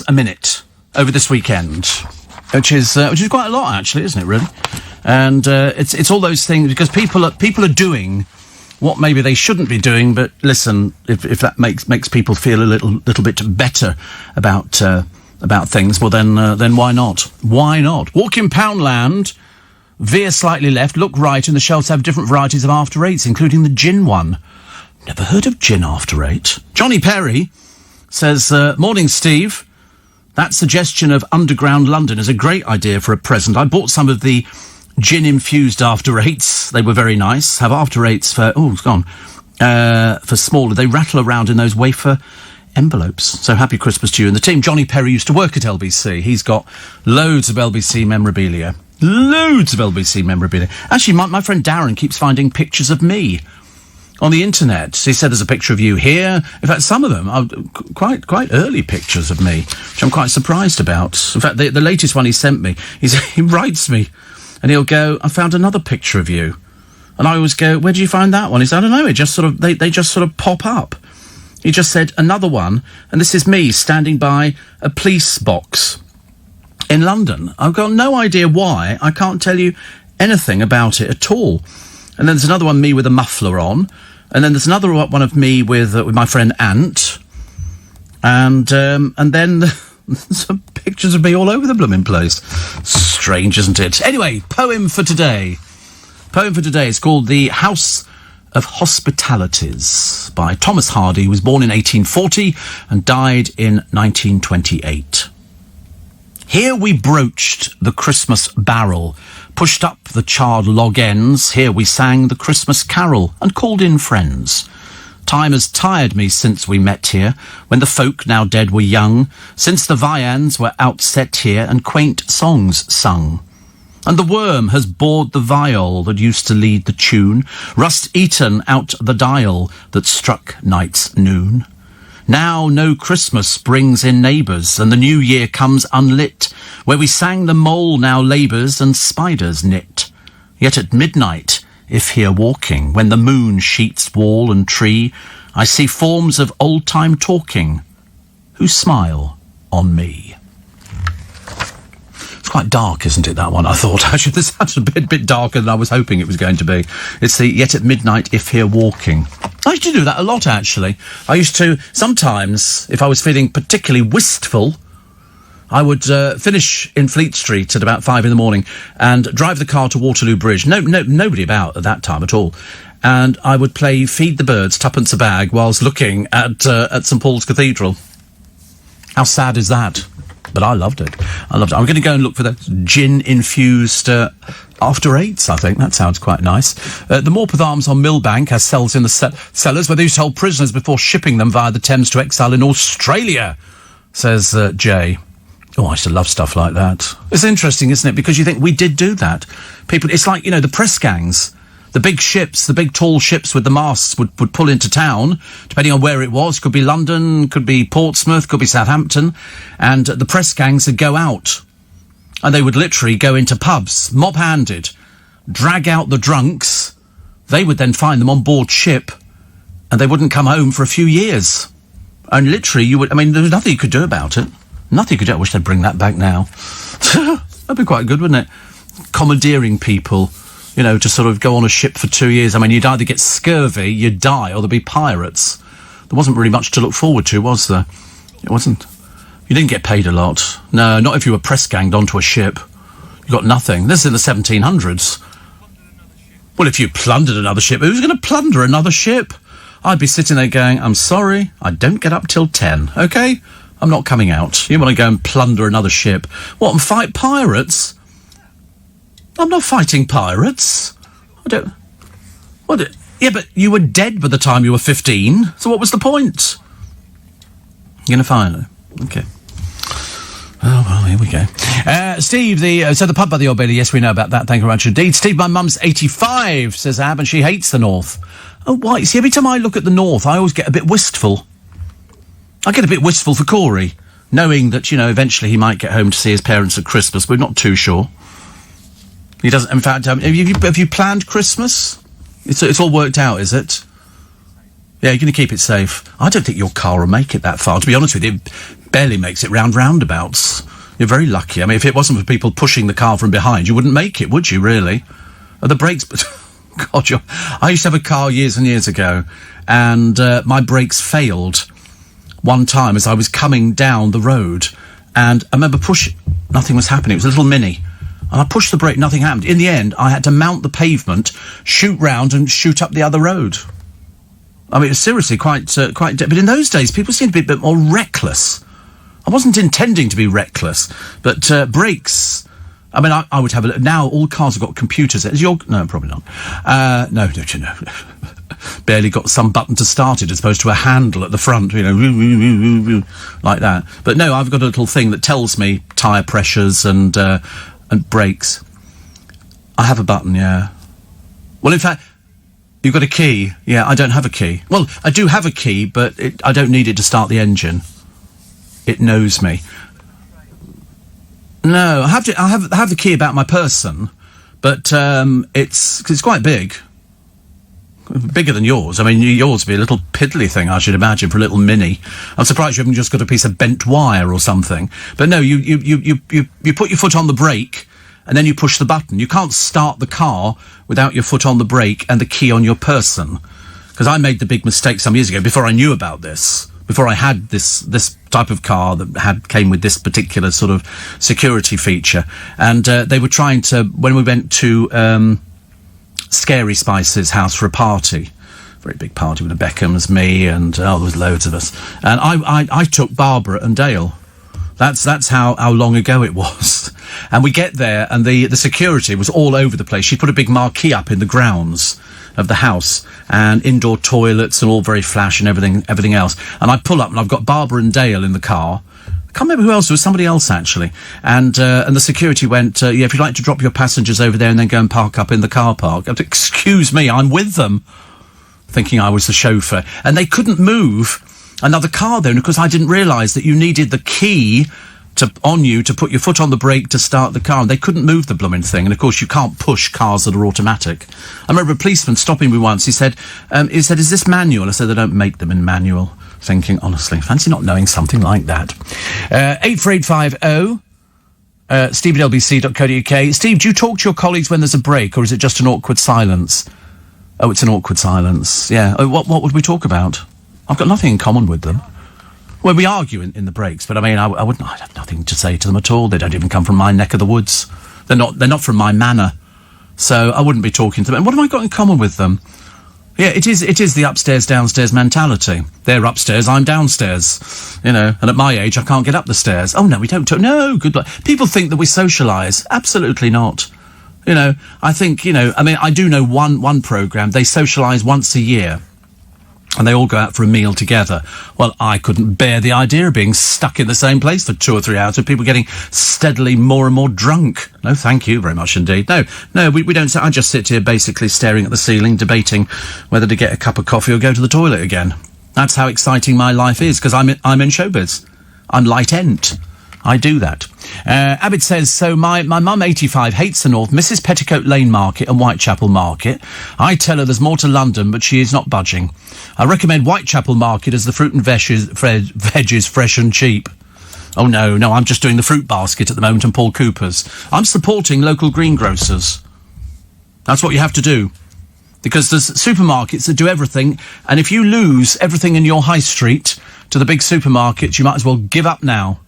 a minute over this weekend, which is quite a lot, actually, isn't it, really? And it's all those things, because people are doing what maybe they shouldn't be doing, but listen, if that makes people feel a little bit better about things, well then why not? Why not? Walk in Poundland, veer slightly left, look right, and the shelves have different varieties of After Eights, including the gin one. Never heard of gin After Eight. Johnny Perry says, morning, Steve. That suggestion of underground London is a great idea for a present. I bought some of the gin-infused After Eights. They were very nice. Have After Eights for... Oh, it's gone. For smaller. They rattle around in those wafer envelopes. So happy Christmas to you and the team. Johnny Perry used to work at LBC. He's got loads of LBC memorabilia. Actually, my friend Darren keeps finding pictures of me on the internet. He said there's a picture of you here. In fact, some of them are quite early pictures of me, which I'm quite surprised about. In fact, the latest one he sent me, he writes me and he'll go, I found another picture of you. And I always go, where did you find that one? He said, I don't know, it just sort of, they just sort of pop up. He just said, another one, and this is me standing by a police box in London. I've got no idea why. I can't tell you anything about it at all. And then there's another one, me with a muffler on. And then there's another one of me with my friend Ant. And then some pictures of me all over the blooming place. Strange, isn't it? Anyway, poem for today. It's called The House of Hospitalities by Thomas Hardy, who was born in 1840 and died in 1928. Here we broached the Christmas barrel, pushed up the charred log ends. Here we sang the Christmas carol and called in friends. Time has tired me since we met here, when the folk now dead were young, since the viands were outset here and quaint songs sung. And the worm has bored the viol that used to lead the tune, rust eaten out the dial that struck night's noon. Now no Christmas brings in neighbours, and the new year comes unlit, where we sang the mole now labours and spiders knit. Yet at midnight, if here walking, when the moon sheets wall and tree, I see forms of old-time talking, who smile on me. It's quite dark, isn't it, that one? I thought, actually, this sounded a bit darker than I was hoping it was going to be. It's the Yet at Midnight, If Here Walking. I used to do that a lot, actually. I used to, sometimes, if I was feeling particularly wistful, I would finish in Fleet Street at about 5 in the morning and drive the car to Waterloo Bridge. Nobody about at that time at all. And I would play Feed the Birds, Tuppence a Bag, whilst looking at St Paul's Cathedral. How sad is that? But I loved it. I'm going to go and look for the gin-infused After Eights, I think. That sounds quite nice. The Morpeth Arms on Millbank has cells in the cellars where they used to hold prisoners before shipping them via the Thames to exile in Australia, says Jay. Oh, I used to love stuff like that. It's interesting, isn't it? Because you think we did do that. People, it's like, the press gangs. The big ships, the big tall ships with the masts would pull into town, depending on where it was. Could be London, could be Portsmouth, could be Southampton. And the press gangs would go out. And they would literally go into pubs, mob-handed, drag out the drunks. They would then find them on board ship, and they wouldn't come home for a few years. And literally, there was nothing you could do about it. Nothing you could do. I wish they'd bring that back now. That'd be quite good, wouldn't it? Commandeering people, to sort of go on a ship for 2 years. You'd either get scurvy, you'd die, or there'd be pirates. There wasn't really much to look forward to, was there? It wasn't. You didn't get paid a lot. No, not if you were press-ganged onto a ship. You got nothing. This is in the 1700s. Well, if you plundered another ship, who's going to plunder another ship? I'd be sitting there going, I'm sorry, I don't get up till 10, OK? I'm not coming out. You want to go and plunder another ship? What, and fight pirates? I'm not fighting pirates. I don't... What? Yeah, but you were dead by the time you were 15, so what was the point? You're going to fire them? OK. Oh, well, here we go. Steve, the pub by the Old Bailey, yes, we know about that, thank you very much indeed. Steve, my mum's 85, says Ab, and she hates the north. Oh, why? See, every time I look at the north, I always get a bit wistful. I get a bit wistful for Corey, knowing that, eventually he might get home to see his parents at Christmas. We're not too sure. He doesn't, in fact, have you planned Christmas? It's all worked out, is it? Yeah, you're going to keep it safe. I don't think your car will make it that far. To be honest with you, it barely makes it round roundabouts. You're very lucky. If it wasn't for people pushing the car from behind, you wouldn't make it, would you, really? Are the brakes... God, I used to have a car years and years ago, and my brakes failed one time as I was coming down the road, and I remember nothing was happening. It was a little Mini, and I pushed the brake, nothing happened. In the end, I had to mount the pavement, shoot round and shoot up the other road. It was seriously quite, but in those days, people seemed to be a bit more reckless. I wasn't intending to be reckless, but brakes... I would have a look. Now all cars have got computers. No, probably not. No, don't you know? Barely got some button to start it as opposed to a handle at the front, like that. But no, I've got a little thing that tells me tyre pressures and brakes. I have a button, yeah. Well, in fact, you've got a key. Yeah, I don't have a key. Well, I do have a key, but I don't need it to start the engine. It knows me. No, I have the key about my person, but it's quite big, bigger than yours. Yours would be a little piddly thing, I should imagine, for a little Mini. I'm surprised you haven't just got a piece of bent wire or something. But no, you put your foot on the brake, and then you push the button. You can't start the car without your foot on the brake and the key on your person. Because I made the big mistake some years ago before I knew about this. Before I had this type of car that came with this particular sort of security feature. And they were trying to, when we went to Scary Spice's house for a party, very big party with the Beckhams, me, and there was loads of us. And I took Barbara and Dale. That's how long ago it was. And we get there, and the security was all over the place. She put a big marquee up in the grounds of the house, and indoor toilets and all very flash and everything else. And I pull up, and I've got Barbara and Dale in the car. can't remember who else. There was somebody else, actually. And the security went, yeah, if you'd like to drop your passengers over there and then go and park up in the car park. Excuse me, I'm with them. Thinking I was the chauffeur. And they couldn't move another car then because I didn't realise that you needed the key on you to put your foot on the brake to start the car, and they couldn't move the blooming thing. And of course, you can't push cars that are automatic. I remember a policeman stopping me once. He said, "Is this manual?" I said, "They don't make them in manual." Thinking, honestly, fancy not knowing something like that. 84850 Steve at lbc.co.uk. Steve, do you talk to your colleagues when there's a break, or is it just an awkward silence? Oh, it's an awkward silence. Yeah. What would we talk about? I've got nothing in common with them. Well, we argue in the breaks, but I mean, I'd have nothing to say to them at all. They don't even come from my neck of the woods. They're not from my manor. So I wouldn't be talking to them. And what have I got in common with them? Yeah, it is the upstairs, downstairs mentality. They're upstairs, I'm downstairs. You know, and at my age, I can't get up the stairs. Oh, no, we don't talk. No, good luck. People think that we socialise. Absolutely not. You know, I think, you know, I mean, I do know one programme. They socialise once a year. And they all go out for a meal together. Well, I couldn't bear the idea of being stuck in the same place for 2 or 3 hours with people getting steadily more and more drunk. No, thank you very much indeed. No, we don't. I just sit here basically staring at the ceiling, debating whether to get a cup of coffee or go to the toilet again. That's how exciting my life is, because I'm in showbiz. I'm light-ent. I do that. Abid says, so my mum, 85, hates the north, misses Petticoat Lane Market and Whitechapel Market. I tell her there's more to London, but she is not budging. I recommend Whitechapel Market as the fruit and veggies fresh and cheap. Oh, no, I'm just doing the fruit basket at the moment and Paul Cooper's. I'm supporting local greengrocers. That's what you have to do. Because there's supermarkets that do everything, and if you lose everything in your high street to the big supermarkets, you might as well give up now.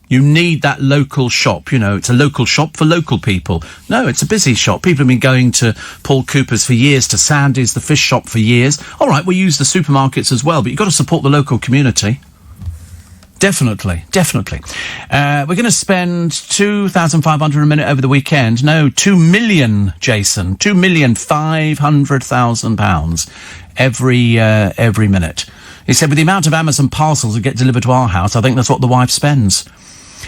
You need that local shop, you know, it's a local shop for local people. No, it's a busy shop. People have been going to Paul Cooper's for years, to Sandy's, the fish shop for years. All right, we'll use the supermarkets as well, but you've got to support the local community. Definitely. We're going to spend £2,500 a minute over the weekend. No, 2 million, Jason. £2,500,000 every minute. He said, with the amount of Amazon parcels that get delivered to our house, I think that's what the wife spends.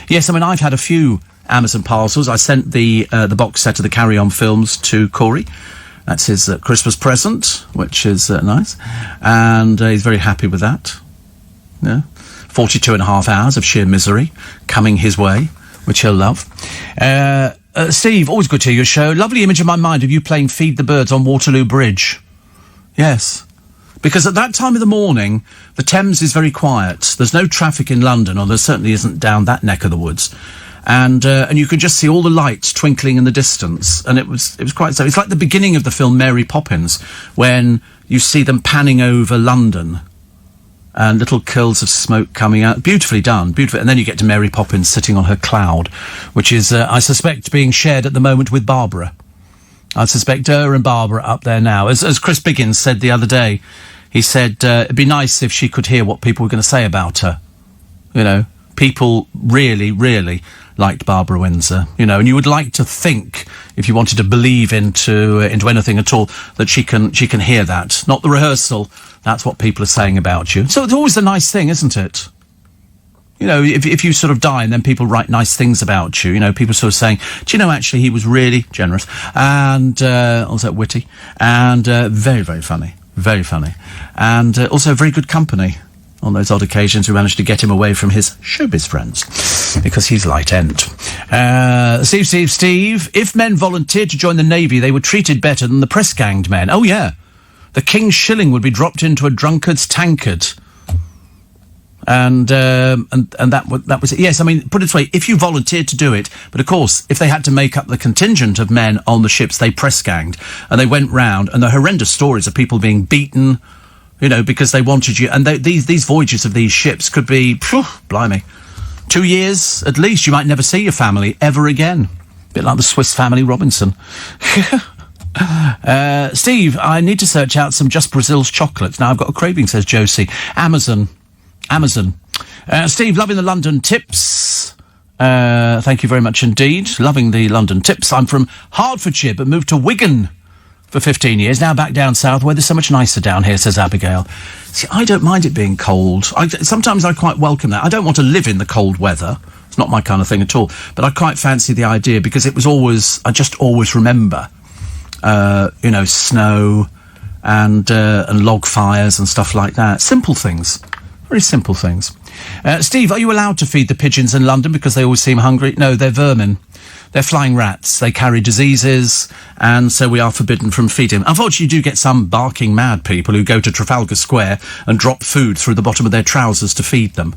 Yes, I mean, I've had a few Amazon parcels. I sent the box set of the Carry On films to Corey. That's his Christmas present, which is nice. And he's very happy with that. Yeah. 42 and a half hours of sheer misery coming his way, which he'll love. Steve, always good to hear your show. Lovely image in my mind of you playing Feed the Birds on Waterloo Bridge. Yes. Because at that time of the morning, the Thames is very quiet. There's no traffic in London, or there certainly isn't down that neck of the woods. And you can just see all the lights twinkling in the distance. And it was quite so. It's like the beginning of the film Mary Poppins, when you see them panning over London and little curls of smoke coming out. Beautifully done. Beautiful. And then you get to Mary Poppins sitting on her cloud, which is, I suspect, being shared at the moment with Barbara. I suspect her and Barbara up there now. As Chris Biggins said the other day, he said it'd be nice if she could hear what people were going to say about her. You know, people really, really liked Barbara Windsor. You know, and you would like to think, if you wanted to believe into anything at all, that she can hear that. Not the rehearsal. That's what people are saying about you. So it's always a nice thing, isn't it? You know, if you sort of die and then people write nice things about you, you know, people sort of saying, do you know, actually, he was really generous and also witty and very, very funny. Very funny. And also very good company on those odd occasions we managed to get him away from his showbiz friends because he's light-end. Steve, if men volunteered to join the Navy, they were treated better than the press-ganged men. Oh, yeah. The King's shilling would be dropped into a drunkard's tankard. And that was it. Yes, I mean, put it this way, if you volunteered to do it, but of course, if they had to make up the contingent of men on the ships, they press-ganged, and they went round, and the horrendous stories of people being beaten, you know, because they wanted you, and these voyages of these ships could be, blimey, 2 years at least. You might never see your family ever again. A bit like the Swiss Family Robinson. Steve, I need to search out some Just Brazil's chocolates. Now I've got a craving, says Josie. Amazon. Steve, loving the London tips. Thank you very much indeed. Loving the London tips. I'm from Hertfordshire, but moved to Wigan for 15 years, now back down south, where there's so much nicer down here, says Abigail. See, I don't mind it being cold. Sometimes I quite welcome that. I don't want to live in the cold weather. It's not my kind of thing at all. But I quite fancy the idea, because it was always... I just always remember, snow and log fires and stuff like that. Simple things. Very simple things. Steve, are you allowed to feed the pigeons in London because they always seem hungry? No, they're vermin. They're flying rats. They carry diseases, and so we are forbidden from feeding them. Unfortunately, you do get some barking mad people who go to Trafalgar Square and drop food through the bottom of their trousers to feed them.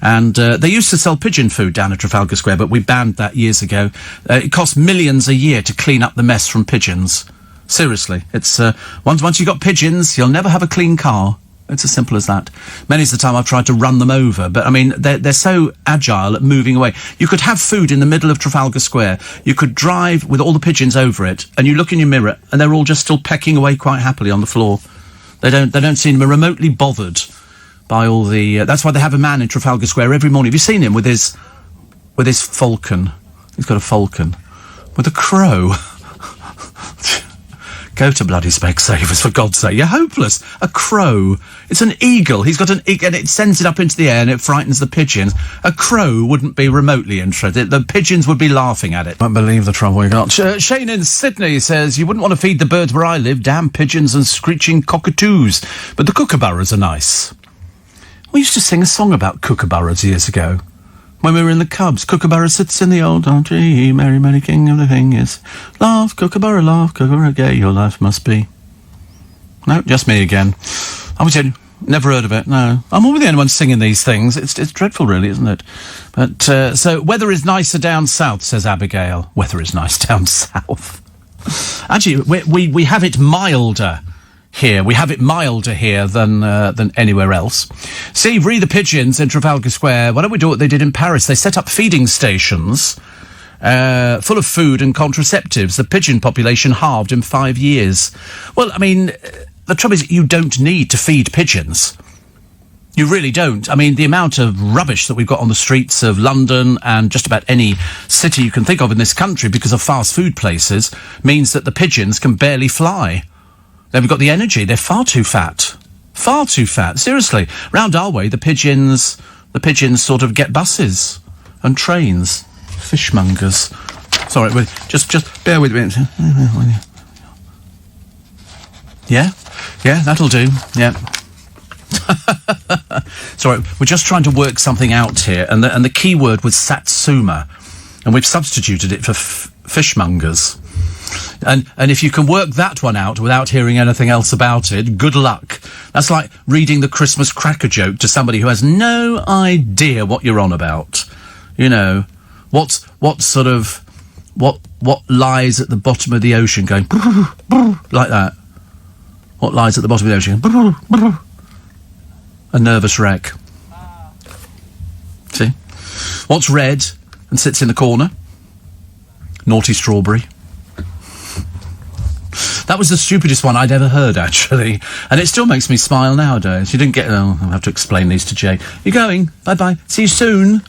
And they used to sell pigeon food down at Trafalgar Square, but we banned that years ago. It costs millions a year to clean up the mess from pigeons. Seriously, it's once you've got pigeons, you'll never have a clean car. It's as simple as that. Many's the time I've tried to run them over, but I mean, they're so agile at moving away. You could have food in the middle of Trafalgar Square. You could drive with all the pigeons over it, and you look in your mirror, and they're all just still pecking away quite happily on the floor. They don't seem remotely bothered by all the... that's why they have a man in Trafalgar Square every morning. Have you seen him with his falcon? He's got a falcon. With a crow. Go to bloody Specsavers, for God's sake. You're hopeless. A crow. It's an eagle. He's got an eagle, and it sends it up into the air and it frightens the pigeons. A crow wouldn't be remotely interested. The pigeons would be laughing at it. I don't believe the trouble we got. Shane in Sydney says, you wouldn't want to feed the birds where I live. Damn pigeons and screeching cockatoos. But the kookaburras are nice. We used to sing a song about kookaburras years ago. When we were in the Cubs, Kookaburra sits in the old elm tree, Merry, merry king of the fingers. Laugh, kookaburra, gay your life must be. No, just me again. I was never heard of it, no. I'm always the only one singing these things. It's dreadful, really, isn't it? But, so, weather is nicer down south, says Abigail. Weather is nice down south. Actually, we have it milder here. We have it milder here than anywhere else. Steve, re the pigeons in Trafalgar Square. Why don't we do what they did in Paris? They set up feeding stations full of food and contraceptives. The pigeon population halved in 5 years. Well, I mean, the trouble is you don't need to feed pigeons. You really don't. I mean, the amount of rubbish that we've got on the streets of London and just about any city you can think of in this country because of fast food places means that the pigeons can barely fly. They haven't got the energy. They're far too fat. Far too fat. Seriously. Round our way, the pigeons sort of get buses and trains. Fishmongers. Sorry, just bear with me. Yeah, that'll do. Yeah. Sorry, we're just trying to work something out here, and the key word was Satsuma, and we've substituted it for fishmongers. And if you can work that one out without hearing anything else about it, good luck. That's like reading the Christmas cracker joke to somebody who has no idea what you're on about. You know, what lies at the bottom of the ocean going like that? What lies at the bottom of the ocean? A nervous wreck. See? What's red and sits in the corner? Naughty strawberry. That was the stupidest one I'd ever heard, actually. And it still makes me smile nowadays. You didn't get... Oh, I'll have to explain these to Jay. You're going. Bye-bye. See you soon.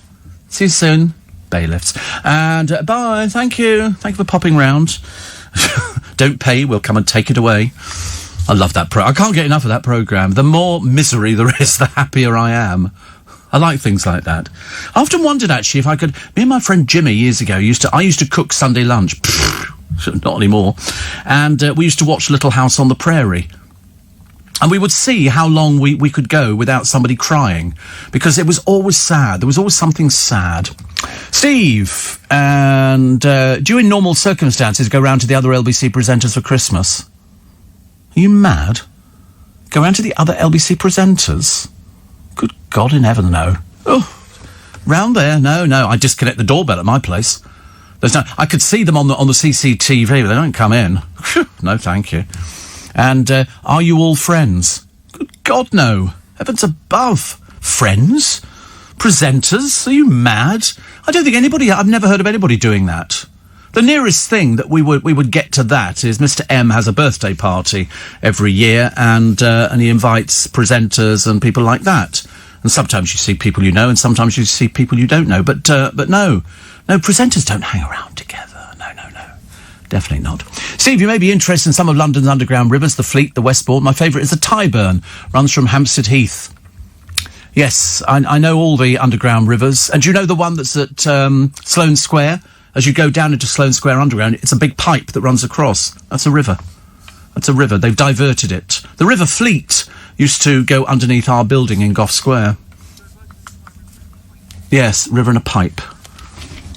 See you soon. Bailiffs. And bye. Thank you. Thank you for popping round. Don't pay. We'll come and take it away. I love that I can't get enough of that programme. The more misery there is, the happier I am. I like things like that. I often wondered, actually, if I could... Me and my friend Jimmy, years ago, I used to cook Sunday lunch. Not anymore. And we used to watch Little House on the Prairie. And we would see how long we could go without somebody crying. Because it was always sad. There was always something sad. Steve, and do you in normal circumstances go round to the other LBC presenters for Christmas? Are you mad? Go round to the other LBC presenters? Good God in heaven, no. Oh, round there? No. I disconnect the doorbell at my place. There's no... I could see them on the CCTV, but they don't come in. No, thank you. And are you all friends? Good God, no. Heavens above. Friends? Presenters? Are you mad? I don't think anybody... I've never heard of anybody doing that. The nearest thing that we would get to that is Mr. M has a birthday party every year, and he invites presenters and people like that. And sometimes you see people you know, and sometimes you see people you don't know. But no, presenters don't hang around together. No. Definitely not. Steve, you may be interested in some of London's underground rivers, the Fleet, the Westbourne. My favourite is the Tyburn, runs from Hampstead Heath. Yes, I know all the underground rivers. And do you know the one that's at Sloane Square? As you go down into Sloane Square Underground, it's a big pipe that runs across. That's a river. That's a river. They've diverted it. The River Fleet used to go underneath our building in Gough Square. Yes, river and a pipe.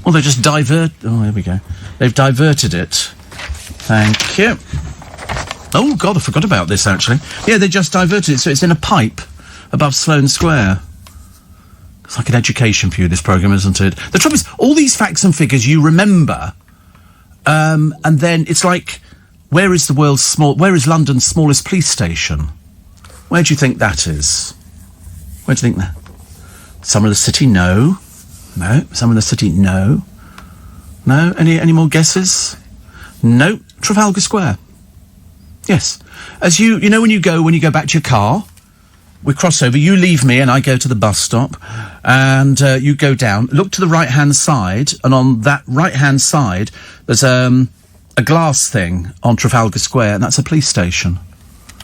Well, they just Oh, there we go. They've diverted it. Thank you. Oh, God, I forgot about this, actually. Yeah, they just diverted it, so it's in a pipe above Sloane Square. It's like an education for you, this programme, isn't it? The trouble is, all these facts and figures you remember, and then it's like, where is London's smallest police station? Where do you think that is? Where do you think that? Some of the city, no. No. Some of the city, no. No? Any more guesses? No. Trafalgar Square. Yes. As you know when you go back to your car, we cross over, you leave me and I go to the bus stop, and you go down, look to the right-hand side, and on that right-hand side, there's a glass thing on Trafalgar Square, and that's a police station.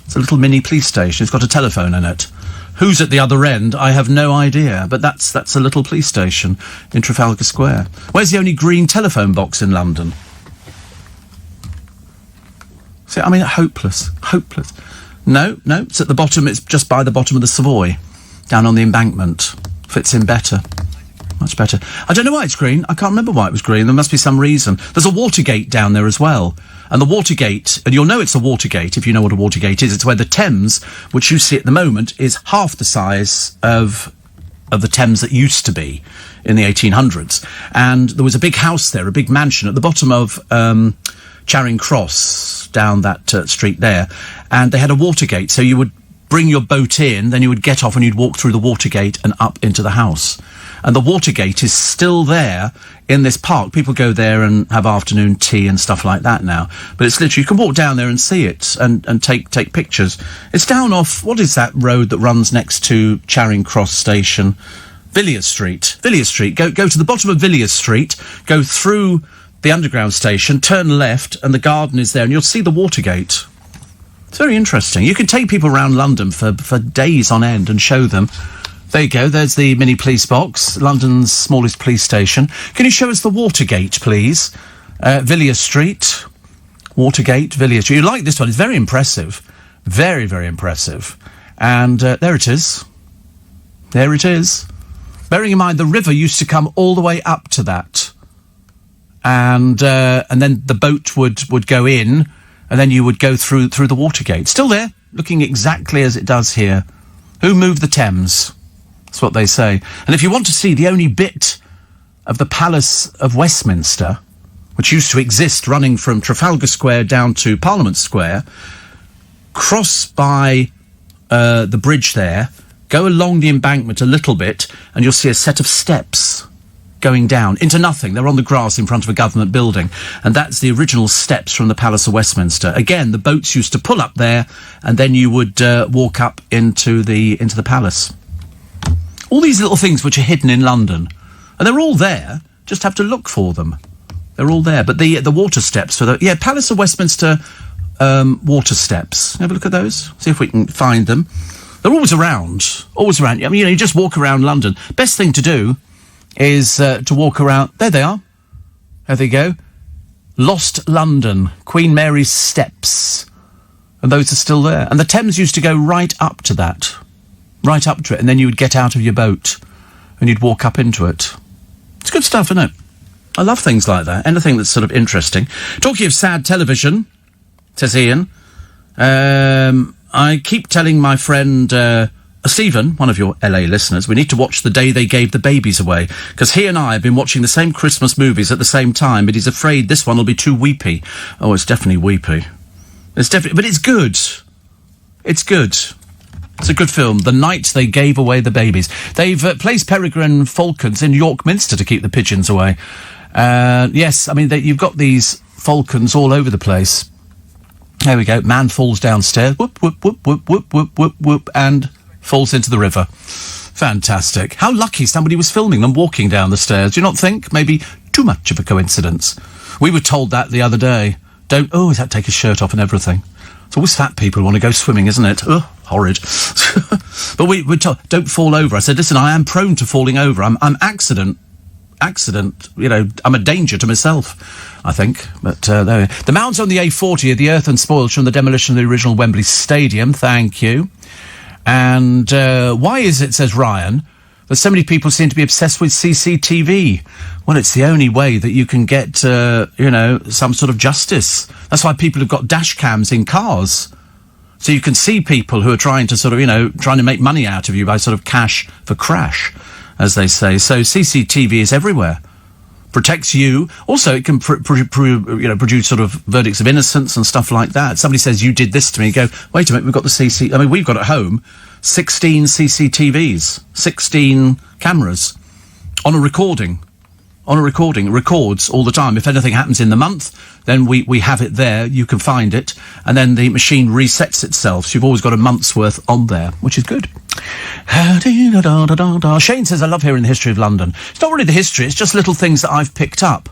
It's a little mini police station. It's got a telephone in it. Who's at the other end? I have no idea, but that's a little police station in Trafalgar Square. Where's the only green telephone box in London? See, I mean, hopeless. No, it's at the bottom. It's just by the bottom of the Savoy, down on the embankment. Fits in better. Much better. I don't know why it's green. I can't remember why it was green. There must be some reason. There's a Watergate down there as well. And the Watergate, and you'll know it's a Watergate if you know what a Watergate is. It's where the Thames, which you see at the moment, is half the size of the Thames that used to be in the 1800s. And there was a big house there, a big mansion at the bottom of Charing Cross, down that street there. And they had a Watergate, so you would bring your boat in, then you would get off and you'd walk through the Watergate and up into the house. And the Watergate is still there in this park. People go there and have afternoon tea and stuff like that now. But it's literally, you can walk down there and see it and take pictures. It's down off, what is that road that runs next to Charing Cross Station? Villiers Street. Go to the bottom of Villiers Street, go through the underground station, turn left, and the garden is there, and you'll see the Watergate. It's very interesting. You can take people around London for days on end and show them. There you go, there's the mini police box, London's smallest police station. Can you show us the Watergate, please? Villiers Street. Watergate, Villiers Street. You like this one, it's very impressive. Very, very impressive. And there it is. There it is. Bearing in mind, the river used to come all the way up to that. And then the boat would go in, and then you would go through the Watergate. Still there, looking exactly as it does here. Who moved the Thames? That's what they say. And if you want to see the only bit of the Palace of Westminster, which used to exist running from Trafalgar Square down to Parliament Square, cross by the bridge there, go along the embankment a little bit, and you'll see a set of steps going down into nothing. They're on the grass in front of a government building, and that's the original steps from the Palace of Westminster. Again, the boats used to pull up there, and then you would walk up into the palace. All these little things which are hidden in London, and they're all there. Just have to look for them. They're all there. But the water steps for the Palace of Westminster water steps. Have a look at those. See if we can find them. They're always around. Always around. I mean, you just walk around London. Best thing to do is to walk around. There they are. There they go. Lost London, Queen Mary's Steps. And those are still there. And the Thames used to go right up to that. Right up to it. And then you would get out of your boat and you'd walk up into it. It's good stuff, isn't it? I love things like that. Anything that's sort of interesting. Talking of sad television, says Ian, I keep telling my friend Stephen, one of your LA listeners, we need to watch The Day They Gave the Babies Away, because he and I have been watching the same Christmas movies at the same time, but he's afraid this one will be too weepy. Oh, it's definitely weepy. But it's good. It's good. It's a good film. The Night They Gave Away the Babies. They've placed peregrine falcons in York Minster to keep the pigeons away. Yes, I mean, you've got these falcons all over the place. There we go. Man falls downstairs. Whoop, whoop, whoop, whoop, whoop, whoop, whoop, whoop, and falls into the river. Fantastic. How lucky somebody was filming them walking down the stairs. Do you not think? Maybe too much of a coincidence. We were told that the other day. Don't take his shirt off and everything. It's always fat people who want to go swimming, isn't it? Ugh, horrid. But we're told, don't fall over. I said, listen, I am prone to falling over. I'm accident, I'm a danger to myself, I think. But there. The mounds on the A40 are the earth and spoils from the demolition of the original Wembley Stadium. Thank you. And why is it, says Ryan, that so many people seem to be obsessed with CCTV? Well, it's the only way that you can get, some sort of justice. That's why people have got dash cams in cars. So you can see people who are trying to make money out of you by sort of cash for crash, as they say. So CCTV is everywhere. Protects you. Also, it can produce sort of verdicts of innocence and stuff like that. Somebody says, you did this to me. You go, wait a minute, we've got the we've got at home 16 CCTVs, 16 cameras on a recording. It records all the time. If anything happens in the month, then we have it there. You can find it. And then the machine resets itself. So you've always got a month's worth on there, which is good. Shane says, I love hearing the history of London. It's not really the history. It's just little things that I've picked up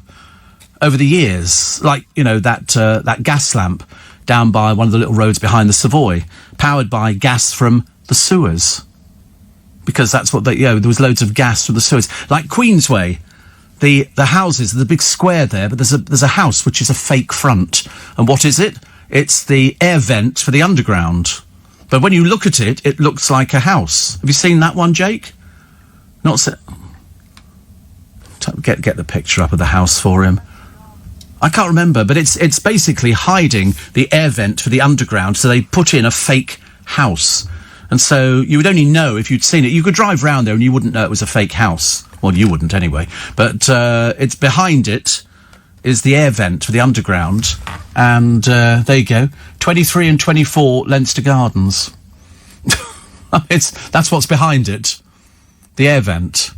over the years. Like, that gas lamp down by one of the little roads behind the Savoy, powered by gas from the sewers. Because that's what there was loads of gas from the sewers. Like Queensway. The houses, the big square there, but there's a house which is a fake front. And what is it? It's the air vent for the underground. But when you look at it, it looks like a house. Have you seen that one, Jake? Get the picture up of the house for him. I can't remember, but it's basically hiding the air vent for the underground, so they put in a fake house. And so you would only know if you'd seen it. You could drive round there and you wouldn't know it was a fake house. Well, you wouldn't anyway. But it's behind it is the air vent for the underground. And there you go. 23 and 24 Leinster Gardens. That's what's behind it. The air vent.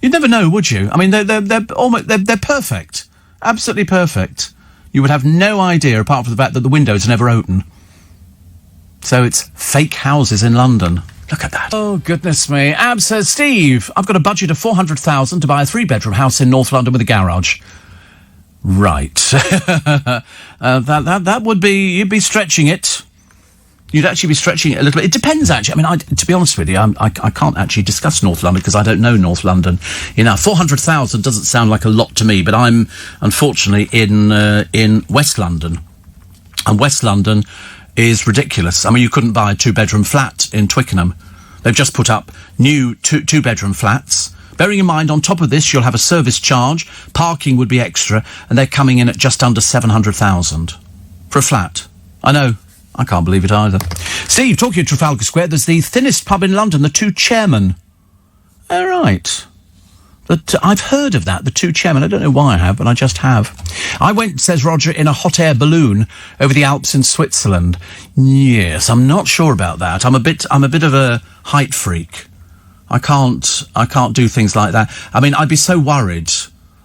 You'd never know, would you? I mean, they're perfect. Absolutely perfect. You would have no idea, apart from the fact that the windows are never open. So it's fake houses in London. Look at that. Oh, goodness me. Ab says, Steve, I've got a budget of $400,000 to buy a 3-bedroom house in North London with a garage. Right. That would be... You'd be stretching it. You'd actually be stretching it a little bit. It depends, actually. I mean, to be honest with you, I can't actually discuss North London because I don't know North London. $400,000 doesn't sound like a lot to me, but I'm, unfortunately, in West London. And West London is ridiculous. I mean, you couldn't buy a 2-bedroom flat in Twickenham. They've just put up new 2-bedroom flats. Bearing in mind, on top of this, you'll have a service charge, parking would be extra, and they're coming in at just under 700,000 for a flat. I know. I can't believe it either. Steve, talking of Trafalgar Square, there's the thinnest pub in London, the Two Chairmen. All right. I've heard of that, the Two Chairmen. I don't know why I have, but I just have. I went, says Roger, in a hot air balloon over the Alps in Switzerland. Yes, I'm not sure about that. I'm a bit of a height freak. I can't do things like that. I mean, I'd be so worried.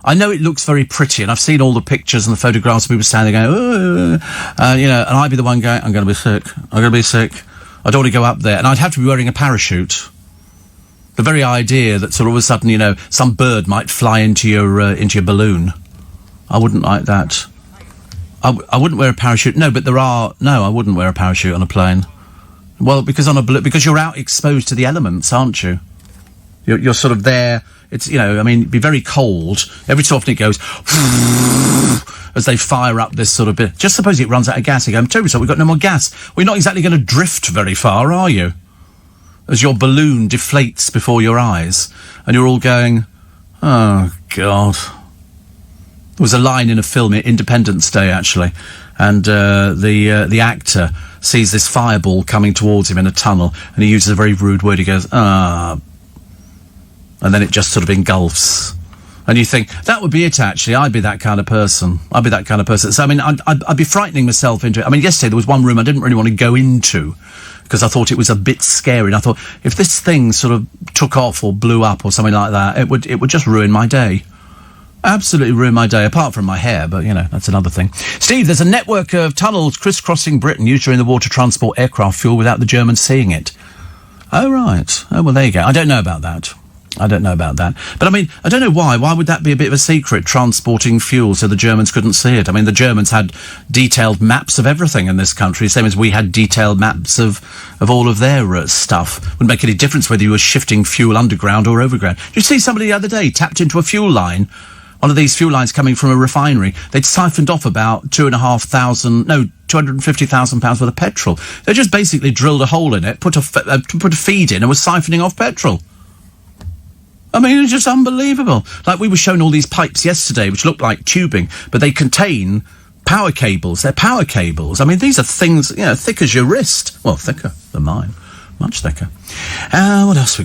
I know it looks very pretty, and I've seen all the pictures and the photographs of people standing going, and I'd be the one going, I'm going to be sick. I don't want to go up there. And I'd have to be wearing a parachute. The very idea that sort of all of a sudden, some bird might fly into your balloon. I wouldn't like that. I wouldn't wear a parachute. No, but I wouldn't wear a parachute on a plane. Well, because because you're out exposed to the elements, aren't you? You're sort of there. It's, it'd be very cold. Every so often it goes as they fire up this sort of bit. Just suppose it runs out of gas. You go, I'm terribly sorry, we've got no more gas. Well, you're not exactly going to drift very far, are you? As your balloon deflates before your eyes, and you're all going, oh, God. There was a line in a film, Independence Day, actually, and the actor sees this fireball coming towards him in a tunnel, and he uses a very rude word. He goes, and then it just sort of engulfs. And you think, that would be it, actually. I'd be that kind of person. So, I mean, I'd be frightening myself into it. I mean, yesterday there was one room I didn't really want to go into, because I thought it was a bit scary. And I thought, if this thing sort of took off or blew up or something like that, it would just ruin my day. Absolutely ruin my day, apart from my hair, but, that's another thing. Steve, there's a network of tunnels crisscrossing Britain used during the war to transport aircraft fuel without the Germans seeing it. Oh, right. Oh, well, there you go. I don't know about that. I don't know about that. But I mean, I don't know why. Why would that be a bit of a secret, transporting fuel so the Germans couldn't see it? I mean, the Germans had detailed maps of everything in this country, same as we had detailed maps of all of their stuff. Wouldn't make any difference whether you were shifting fuel underground or overground. Did you see somebody the other day tapped into a fuel line? One of these fuel lines coming from a refinery. They'd siphoned off about £250,000 worth of petrol. They just basically drilled a hole in it, put a feed in, and was siphoning off petrol. I mean, it's just unbelievable. Like, we were shown all these pipes yesterday, which look like tubing, but they contain power cables. They're power cables. I mean, these are things, thick as your wrist. Well, thicker than mine. Much thicker. What else we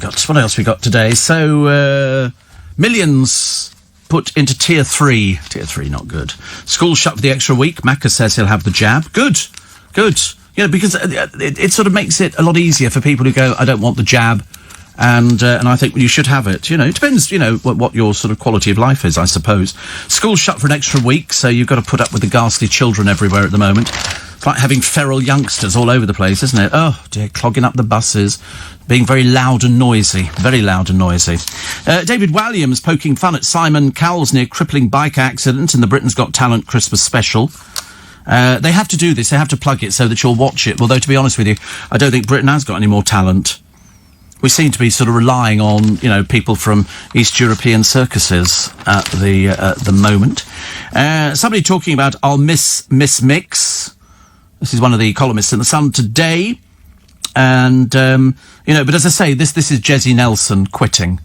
got today? So, millions put into Tier 3. Tier 3, not good. School shut for the extra week. Macca says he'll have the jab. Good. Because it sort of makes it a lot easier for people who go, I don't want the jab. And I think you should have it. It depends, what your sort of quality of life is, I suppose. School's shut for an extra week, so you've got to put up with the ghastly children everywhere at the moment. It's like having feral youngsters all over the place, isn't it? Oh, dear, clogging up the buses, being very loud and noisy. Very loud and noisy. David Walliams poking fun at Simon Cowell's near crippling bike accident in the Britain's Got Talent Christmas special. They have to do this. They have to plug it so that you'll watch it. Although, to be honest with you, I don't think Britain has got any more talent. We seem to be sort of relying on, people from East European circuses at the moment. Somebody talking about I'll miss Mix. This is one of the columnists in The Sun today. And, but as I say, this is Jessie Nelson quitting.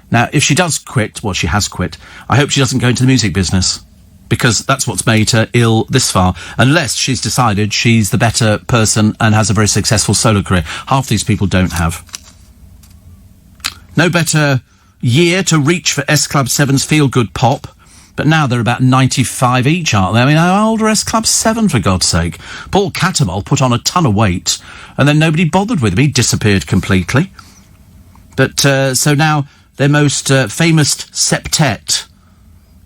Now, if she does quit, well, she has quit, I hope she doesn't go into the music business. Because that's what's made her ill this far. Unless she's decided she's the better person and has a very successful solo career. Half these people don't have. No better year to reach for S Club 7's Feel Good Pop, but now they're about 95 each, aren't they? I mean, how old are S Club 7, for God's sake? Paul Catamol put on a ton of weight, and then nobody bothered with him. He disappeared completely. But, so now, their most famous septet.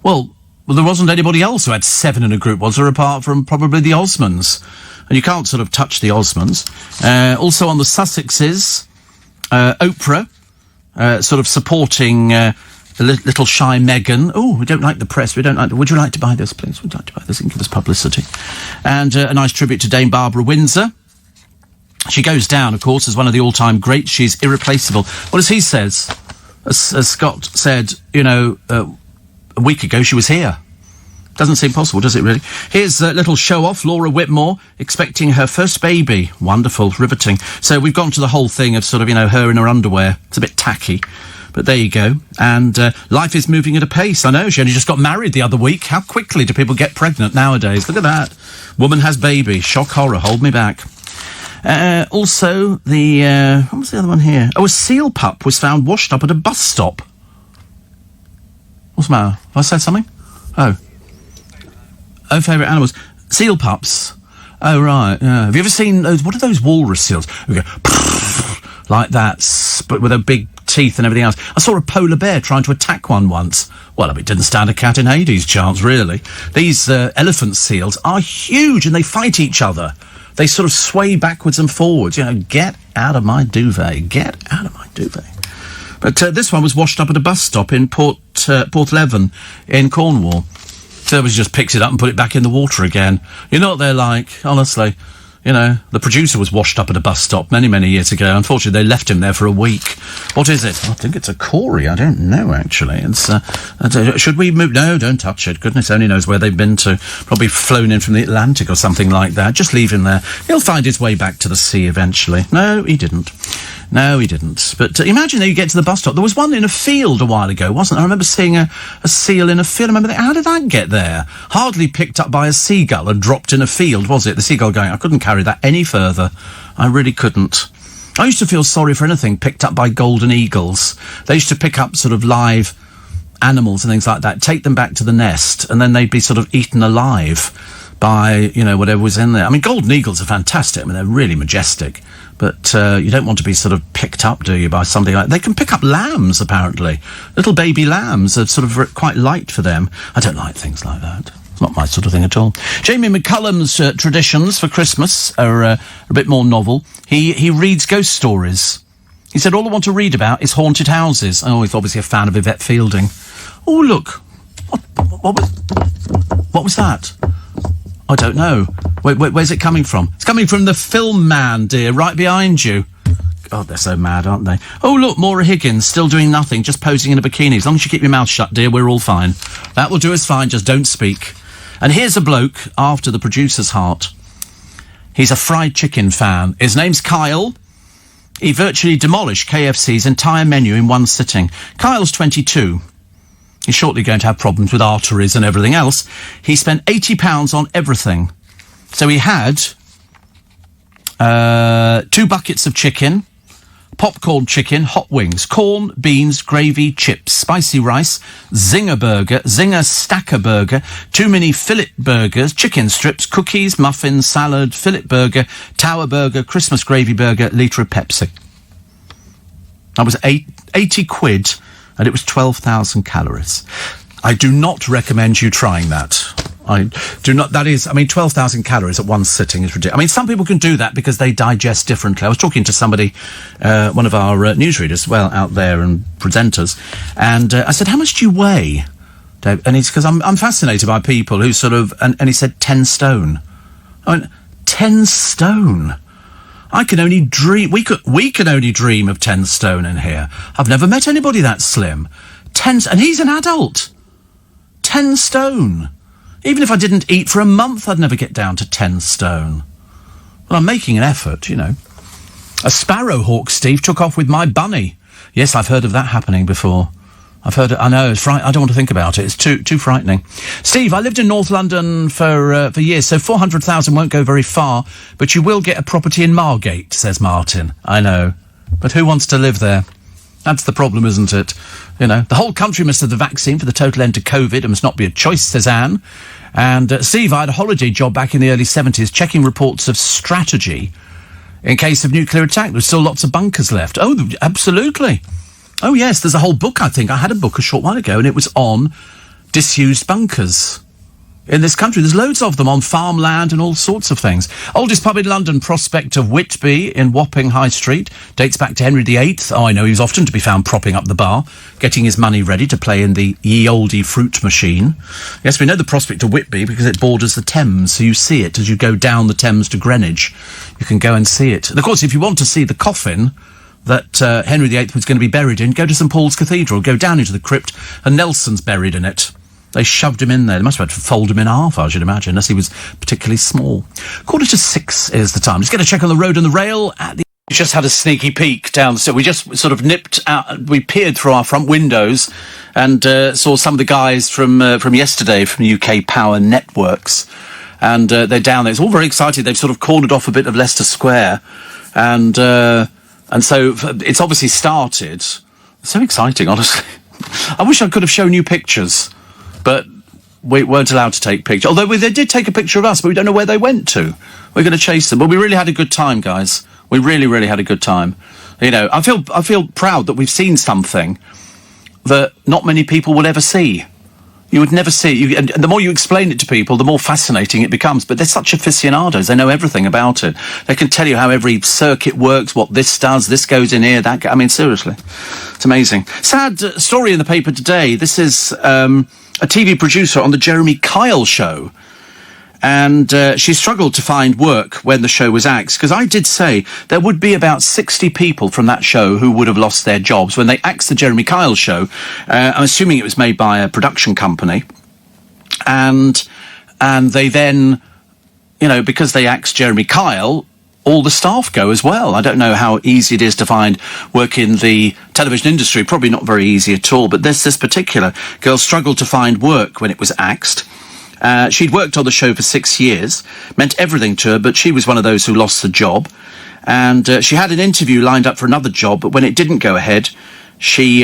Well, there wasn't anybody else who had 7 in a group, was there, apart from probably the Osmonds? And you can't sort of touch the Osmonds. Also on the Sussexes, Oprah, sort of supporting the little shy Meghan. Oh, we don't like the press. We don't like. Would you like to buy this, please? Would you like to buy this and give us publicity? And a nice tribute to Dame Barbara Windsor. She goes down, of course, as one of the all-time greats. She's irreplaceable. Well, as he says, as Scott said, a week ago, she was here. Doesn't seem possible, does it, really? Here's a little show-off. Laura Whitmore expecting her first baby. Wonderful, riveting. So we've gone to the whole thing of sort of, her in her underwear. It's a bit tacky. But there you go. And life is moving at a pace. I know, she only just got married the other week. How quickly do people get pregnant nowadays? Look at that. Woman has baby. Shock horror. Hold me back. Also, what was the other one here? Oh, a seal pup was found washed up at a bus stop. What's the matter? Have I said something? Oh, favourite animals. Seal pups. Oh, right. Yeah. Have you ever seen those? What are those walrus seals? We go like that, but with their big teeth and everything else. I saw a polar bear trying to attack one once. Well, it didn't stand a cat in Hades chance, really. These elephant seals are huge and they fight each other. They sort of sway backwards and forwards. Get out of my duvet. Get out of my duvet. But this one was washed up at a bus stop in Porthleven in Cornwall. Somebody just picks it up and put it back in the water again. You know what they're like, honestly. The producer was washed up at a bus stop many, many years ago. Unfortunately, they left him there for a week. What is it? I think it's a Corey. I don't know, actually. It's, should we move? No, don't touch it. Goodness only knows where they've been to. Probably flown in from the Atlantic or something like that. Just leave him there. He'll find his way back to the sea eventually. No, he didn't. But imagine that you get to the bus stop. There was one in a field a while ago, wasn't there? I remember seeing a seal in a field. I remember how did that get there? Hardly picked up by a seagull and dropped in a field, was it? The seagull going, I couldn't carry that any further. I really couldn't. I used to feel sorry for anything picked up by golden eagles. They used to pick up sort of live animals and things like that, take them back to the nest, and then they'd be sort of eaten alive by, whatever was in there. I mean, golden eagles are fantastic. I mean, they're really majestic. But you don't want to be sort of picked up, do you, by something like... They can pick up lambs, apparently. Little baby lambs are sort of quite light for them. I don't like things like that. It's not my sort of thing at all. Jamie McCullum's traditions for Christmas are a bit more novel. He reads ghost stories. He said, all I want to read about is haunted houses. Oh, he's obviously a fan of Yvette Fielding. Oh, look. What was that? I don't know. Where's it coming from? It's coming from the Film Man, dear, right behind you. God, they're so mad, aren't they? Oh, look, Maura Higgins, still doing nothing, just posing in a bikini. As long as you keep your mouth shut, dear, we're all fine. That will do us fine, just don't speak. And here's a bloke after the producer's heart. He's a fried chicken fan. His name's Kyle. He virtually demolished KFC's entire menu in one sitting. Kyle's 22. He's shortly going to have problems with arteries and everything else. He spent £80 on everything. So he had 2 buckets of chicken, popcorn chicken, hot wings, corn, beans, gravy, chips, spicy rice, Zinger burger, Zinger stacker burger, 2 mini fillet burgers, chicken strips, cookies, muffins, salad, fillet burger, tower burger, Christmas gravy burger, litre of Pepsi. That was 80 quid, and it was 12,000 calories. I do not recommend you trying that. I do not. That is, 12,000 calories at one sitting is ridiculous. Some people can do that because they digest differently. I was talking to somebody, one of our newsreaders, out there and presenters, and I said, "How much do you weigh, Dave?" And he's because I'm fascinated by people who sort of, and he said 10 stone. I went, 10 stone. I can only dream. We can only dream of 10 stone in here. I've never met anybody that slim. 10, and he's an adult. 10 stone. Even if I didn't eat for a month, I'd never get down to 10 stone. Well, I'm making an effort, A sparrowhawk, Steve, took off with my bunny. Yes, I've heard of that happening before. I've heard it. I know, it's I don't want to think about it. It's too frightening. Steve, I lived in North London for years, so 400,000 won't go very far, but you will get a property in Margate, says Martin. I know. But who wants to live there? That's the problem, isn't it? The whole country must have the vaccine for the total end to COVID. It must not be a choice, says Anne. And Steve, I had a holiday job back in the early 70s, checking reports of strategy in case of nuclear attack. There's still lots of bunkers left. Oh, absolutely. Oh, yes, there's a whole book, I think. I had a book a short while ago, and it was on disused bunkers in this country. There's loads of them on farmland and all sorts of things. Oldest pub in London, Prospect of Whitby in Wapping High Street. Dates back to Henry VIII. Oh, I know, he was often to be found propping up the bar, getting his money ready to play in the ye olde fruit machine. Yes, we know the Prospect of Whitby because it borders the Thames, so you see it as you go down the Thames to Greenwich. You can go and see it. And, of course, if you want to see the coffin that Henry VIII was going to be buried in, go to St Paul's Cathedral, go down into the crypt, and Nelson's buried in it. They shoved him in there. They must have had to fold him in half, I should imagine, unless he was particularly small. 5:45 is the time. Let's get a check on the road and the rail. We just had a sneaky peek down the street. We just sort of nipped out. We peered through our front windows and saw some of the guys from yesterday from UK Power Networks. And they're down there. It's all very exciting. They've sort of cornered off a bit of Leicester Square. And so it's obviously started. So exciting, honestly. I wish I could have shown you pictures. But we weren't allowed to take pictures. Although they did take a picture of us, but we don't know where they went to. We're going to chase them. But we really had a good time, guys. We really, really had a good time. I feel proud that we've seen something that not many people will ever see. You would never see it. And the more you explain it to people, the more fascinating it becomes. But they're such aficionados. They know everything about it. They can tell you how every circuit works, what this does, this goes in here, that... seriously. It's amazing. Sad story in the paper today. This is... a TV producer on the Jeremy Kyle show, and she struggled to find work when the show was axed, because I did say there would be about 60 people from that show who would have lost their jobs when they axed the Jeremy Kyle show. I'm assuming it was made by a production company, and they then, because they axed Jeremy Kyle, all the staff go as well. I don't know how easy it is to find work in the television industry. Probably not very easy at all. But this particular girl struggled to find work when it was axed. She'd worked on the show for 6 years, meant everything to her, but she was one of those who lost the job. And she had an interview lined up for another job, but when it didn't go ahead, she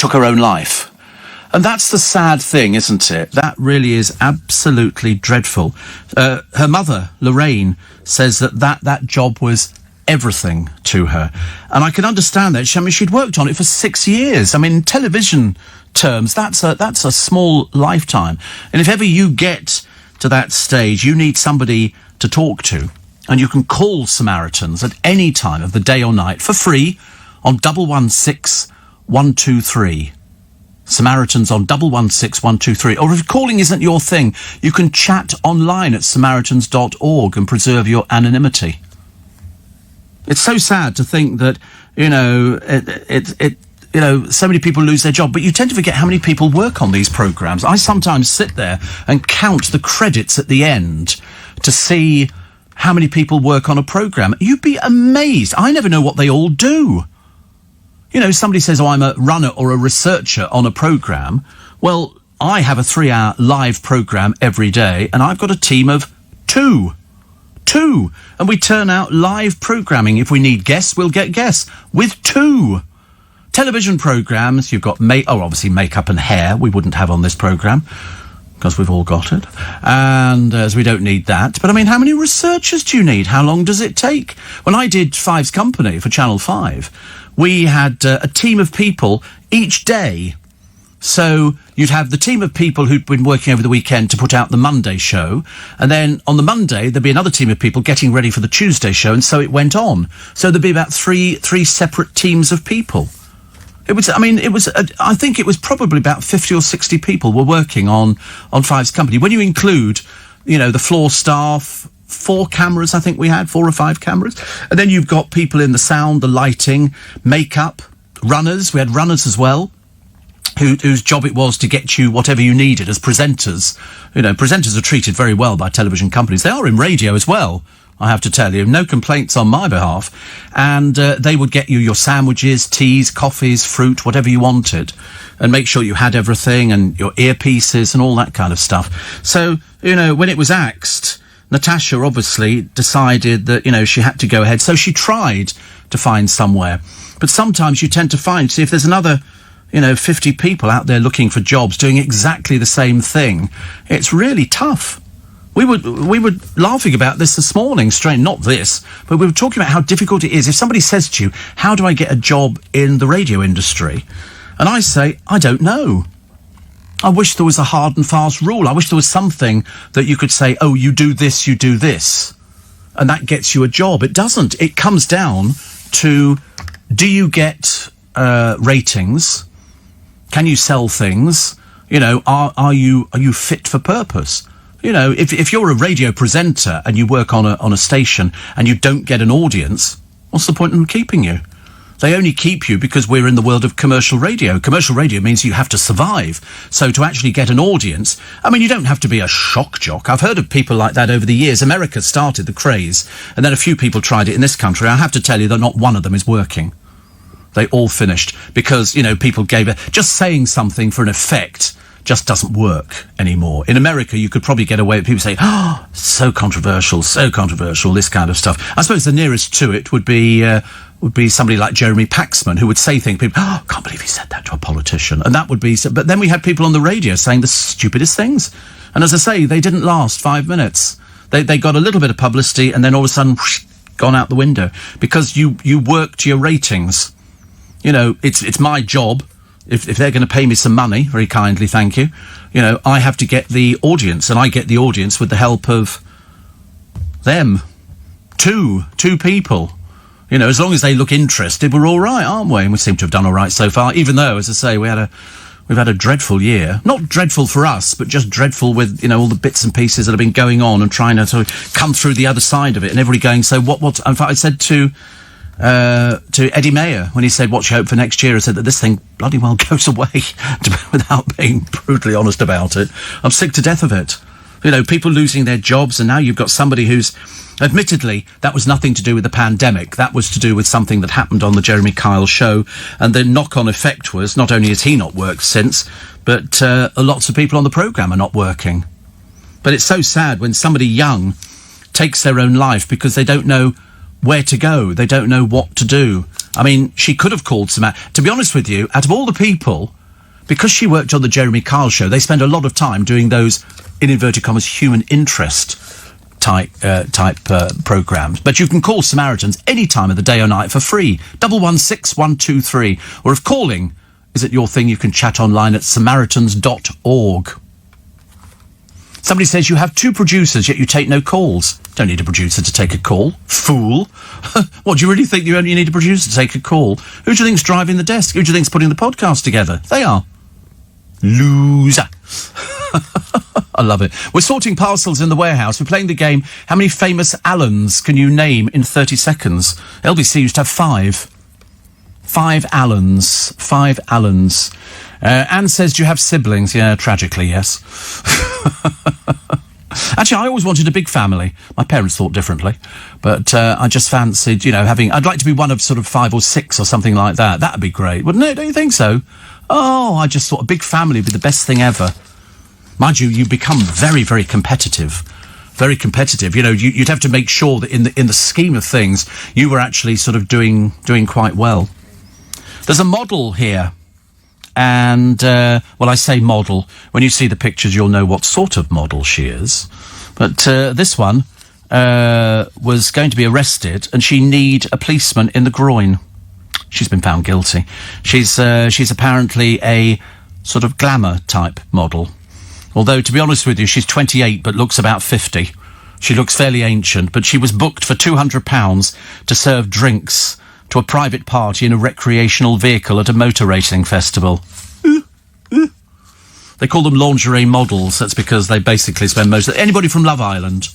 took her own life. And that's the sad thing, isn't it? That really is absolutely dreadful. Her mother, Lorraine, says that job was everything to her. And I can understand that. She'd worked on it for 6 years. In television terms, that's a small lifetime. And if ever you get to that stage, you need somebody to talk to. And you can call Samaritans at any time of the day or night for free on 116-123. Samaritans on 116-123. Or if calling isn't your thing, you can chat online at samaritans.org and preserve your anonymity. It's so sad to think that, so many people lose their job, but you tend to forget how many people work on these programmes. I sometimes sit there and count the credits at the end to see how many people work on a programme. You'd be amazed. I never know what they all do. Somebody says, I'm a runner or a researcher on a programme. Well, I have a 3-hour live programme every day, and I've got a team of two. And we turn out live programming. If we need guests, we'll get guests with 2. Television programmes, you've got, obviously makeup and hair we wouldn't have on this programme, because we've all got it. And as we don't need that. But, how many researchers do you need? How long does it take? When I did Five's Company for Channel 5, we had a team of people each day. So you'd have the team of people who'd been working over the weekend to put out the Monday show. And then on the Monday, there'd be another team of people getting ready for the Tuesday show. And so it went on. So there'd be about three separate teams of people. I think it was probably about 50 or 60 people were working on Five's Company. When you include, the floor staff, 4 cameras, I think we had, 4 or 5 cameras. And then you've got people in the sound, the lighting, makeup, runners. We had runners as well, whose job it was to get you whatever you needed as presenters. Presenters are treated very well by television companies. They are in radio as well, I have to tell you. No complaints on my behalf. And they would get you your sandwiches, teas, coffees, fruit, whatever you wanted, and make sure you had everything, and your earpieces and all that kind of stuff. So, when it was axed, Natasha obviously decided that, she had to go ahead. So she tried to find somewhere. But sometimes you tend to see if there's another, 50 people out there looking for jobs doing exactly the same thing. It's really tough. We were laughing about this morning, not this, but we were talking about how difficult it is. If somebody says to you, how do I get a job in the radio industry? And I say, I don't know. I wish there was a hard and fast rule. I wish there was something that you could say, oh, you do this, and that gets you a job. It doesn't. It comes down to, do you get ratings? Can you sell things? Are you fit for purpose? If you're a radio presenter and you work on a station and you don't get an audience, what's the point in keeping you? They only keep you because we're in the world of commercial radio. Commercial radio means you have to survive. So to actually get an audience, you don't have to be a shock jock. I've heard of people like that over the years. America started the craze, and then a few people tried it in this country. I have to tell you that not one of them is working. They all finished because, people gave it. Just saying something for an effect just doesn't work anymore. In America, you could probably get away with people saying, oh, so controversial, this kind of stuff. I suppose the nearest to it would be somebody like Jeremy Paxman, who would say things, people, oh, I can't believe he said that to a politician. And that would be, but then we had people on the radio saying the stupidest things. And as I say, they didn't last 5 minutes. They got a little bit of publicity and then all of a sudden, whoosh, gone out the window. Because you worked your ratings. It's my job. If they're going to pay me some money, very kindly, thank you, I have to get the audience, and I get the audience with the help of them. Two people. As long as they look interested, we're all right, aren't we? And we seem to have done all right so far, even though, as I say, we've had a dreadful year. Not dreadful for us, but just dreadful with, all the bits and pieces that have been going on and trying to sort of come through the other side of it, and everybody going, so what, in fact, I said to Eddie Mayer, when he said, what's your hope for next year? I said that this thing bloody well goes away, without being brutally honest about it. I'm sick to death of it. People losing their jobs, and now you've got somebody who's, admittedly, that was nothing to do with the pandemic. That was to do with something that happened on the Jeremy Kyle show, and the knock-on effect was, not only has he not worked since, but lots of people on the programme are not working. But it's so sad when somebody young takes their own life because they don't know where to go. They don't know what to do. She could have called Samantha. To be honest with you, out of all the people, because she worked on the Jeremy Kyle show, they spend a lot of time doing those, in inverted commas, human interest type programmes. But you can call Samaritans any time of the day or night for free. 116-123. Or if calling isn't your thing, you can chat online at samaritans.org. Somebody says you have 2 producers, yet you take no calls. Don't need a producer to take a call. Fool. What, do you really think you only need a producer to take a call? Who do you think's driving the desk? Who do you think's putting the podcast together? They are. Loser. I love it. We're sorting parcels in the warehouse. We're playing the game, how many famous Allens can you name in 30 seconds? LBC used to have 5. 5 Allens. 5 Allens. Anne says, do you have siblings? Yeah, tragically, yes. Actually, I always wanted a big family. My parents thought differently. But I just fancied, I'd like to be one of sort of 5 or 6 or something like that. That'd be great, wouldn't it? Don't you think so? Oh, I just thought a big family would be the best thing ever. Mind you, you become very, very competitive. Very competitive. You'd have to make sure that in the scheme of things, you were actually sort of doing quite well. There's a model here. And, I say model. When you see the pictures, you'll know what sort of model she is. But this one was going to be arrested, and she kneed a policeman in the groin. She's been found guilty. She's apparently a sort of glamour type model. Although, to be honest with you, she's 28 but looks about 50. She looks fairly ancient, but she was booked for £200 to serve drinks to a private party in a recreational vehicle at a motor racing festival. They call them lingerie models. That's because they basically spend most of... Anybody from Love Island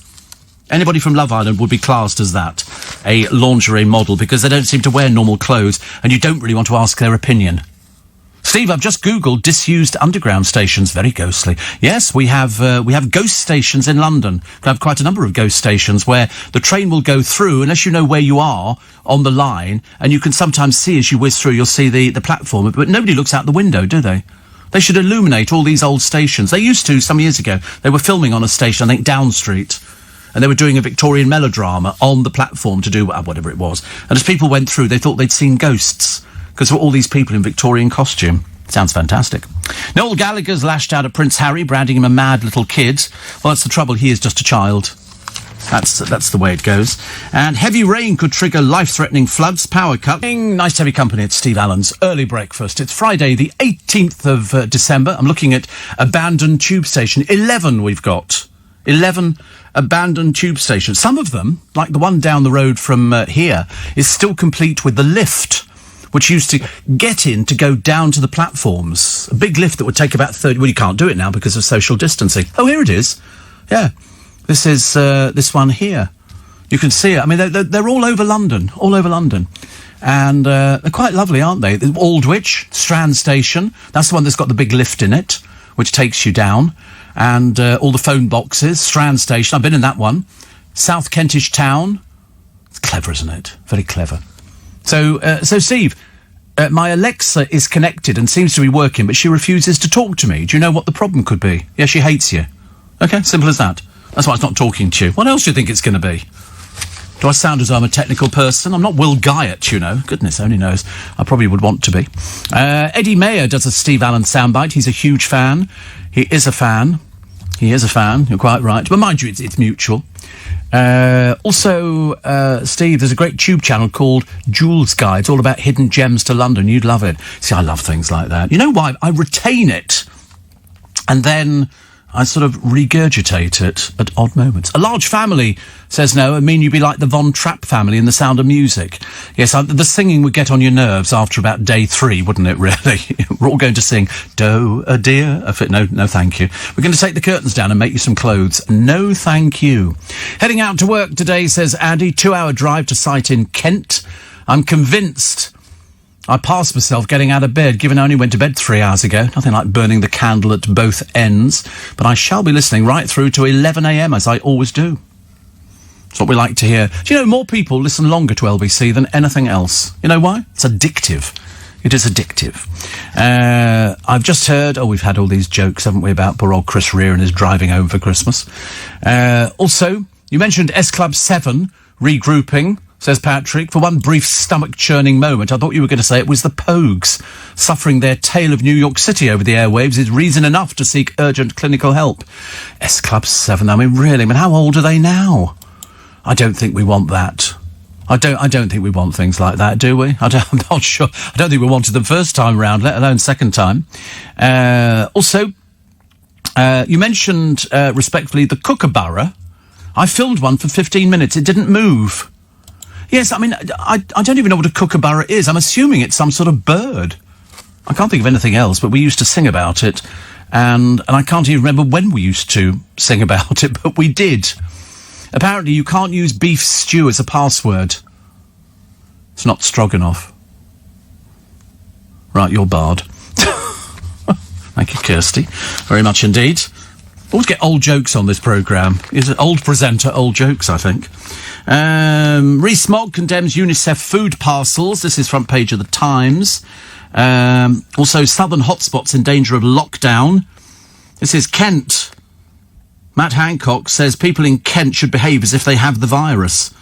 would be classed as that, a lingerie model, because they don't seem to wear normal clothes, and you don't really want to ask their opinion. Steve, I've just Googled disused underground stations. Very ghostly. Yes, we have ghost stations in London. We have quite a number of ghost stations where the train will go through, unless you know where you are on the line, and you can sometimes see as you whiz through, you'll see the platform, but nobody looks out the window, do they? They should illuminate all these old stations. They used to, some years ago. They were filming on a station, I think Down Street, and they were doing a Victorian melodrama on the platform to do whatever it was. And as people went through, they thought they'd seen ghosts, because there were all these people in Victorian costume. Sounds fantastic. Noel Gallagher's lashed out at Prince Harry, branding him a mad little kid. Well, that's the trouble. He is just a child. That's the way it goes. And heavy rain could trigger life-threatening floods, power cut. Nice to have your company at Steve Allen's Early Breakfast. It's Friday, the 18th of December. I'm looking at abandoned tube station. 11 we've got. 11 abandoned tube stations. Some of them, like the one down the road from here, is still complete with the lift, which used to get in to go down to the platforms. A big lift that would take about 30... Well, you can't do it now because of social distancing. Oh, here it is. Yeah. This is this one here. You can see it. I mean, they're all over London. All over London. And they're quite lovely, aren't they? Aldwych, Strand Station. That's the one that's got the big lift in it, which takes you down. And all the phone boxes. Strand Station. I've been in that one. South Kentish Town. It's clever, isn't it? Very clever. So Steve, my Alexa is connected and seems to be working, but she refuses to talk to me. Do you know what the problem could be? Yeah, she hates you. Okay, simple as that. That's why it's not talking to you. What else do you think it's going to be? Do I sound as though I'm a technical person? I'm not Will Guyatt, Goodness only knows. I probably would want to be. Eddie Mayer does a Steve Allen soundbite. He's a huge fan. He is a fan. You're quite right. But mind you, it's mutual. Also, Steve, there's a great tube channel called Jules Guide. It's all about hidden gems to London. You'd love it. See, I love things like that. You know why? I retain it, and then I sort of regurgitate it at odd moments. A large family says no. I mean, you'd be like the Von Trapp family in The Sound of Music. Yes, the singing would get on your nerves after about day 3, wouldn't it, really? We're all going to sing, "Do a dear." No, thank you. We're going to take the curtains down and make you some clothes. No, thank you. Heading out to work today, says Andy. 2-hour drive to site in Kent. I'm convinced I passed myself getting out of bed, given I only went to bed 3 hours ago. Nothing like burning the candle at both ends. But I shall be listening right through to 11 a.m, as I always do. It's what we like to hear. Do you know, more people listen longer to LBC than anything else. You know why? It's addictive. It is addictive. I've just heard... Oh, we've had all these jokes, haven't we, about poor old Chris Rea and his driving home for Christmas. Also, you mentioned S Club 7 regrouping, says Patrick. For one brief stomach-churning moment, I thought you were going to say it was the Pogues. Suffering their tale of New York City over the airwaves is reason enough to seek urgent clinical help. S Club 7, I mean, really? I mean, how old are they now? I don't think we want that. I don't think we want things like that, do we? I'm not sure. I don't think we wanted them first time round, let alone second time. Also, You mentioned, respectfully, the kookaburra. I filmed one for 15 minutes. It didn't move. Yes, I mean, I don't even know what a kookaburra is. I'm assuming it's some sort of bird. I can't think of anything else, but we used to sing about it. And I can't even remember when we used to sing about it, but we did. Apparently, you can't use beef stew as a password. It's not Stroganoff. Right, you're barred. Thank you, Kirsty. Very much indeed. Always get old jokes on this programme. Is it old presenter, old jokes, I think. Rees-Mogg condemns UNICEF food parcels. This is front page of the Times. Also, southern hotspots in danger of lockdown. This is Kent. Matt Hancock says people in Kent should behave as if they have the virus.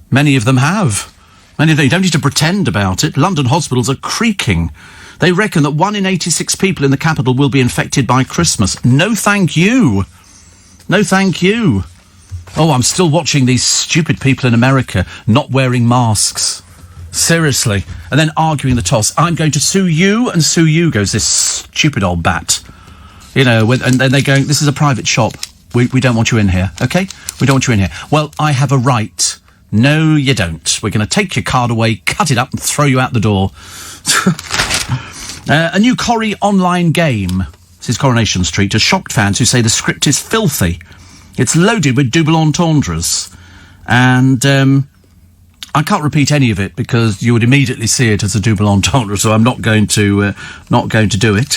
Many of them have. Many of them. You don't need to pretend about it. London hospitals are creaking. They reckon that 1 in 86 people in the capital will be infected by Christmas. No thank you. No thank you. Oh, I'm still watching these stupid people in America not wearing masks. Seriously. And then arguing the toss. I'm going to sue you, and sue you, goes this stupid old bat. You know, and then they're going, this is a private shop. We don't want you in here, OK? We don't want you in here. Well, I have a right. No, you don't. We're going to take your card away, cut it up and throw you out the door. A new Corrie online game. This is Coronation Street. Has shocked fans who say the script is filthy. It's loaded with double entendres. And I can't repeat any of it because you would immediately see it as a double entendre, so I'm not going to do it,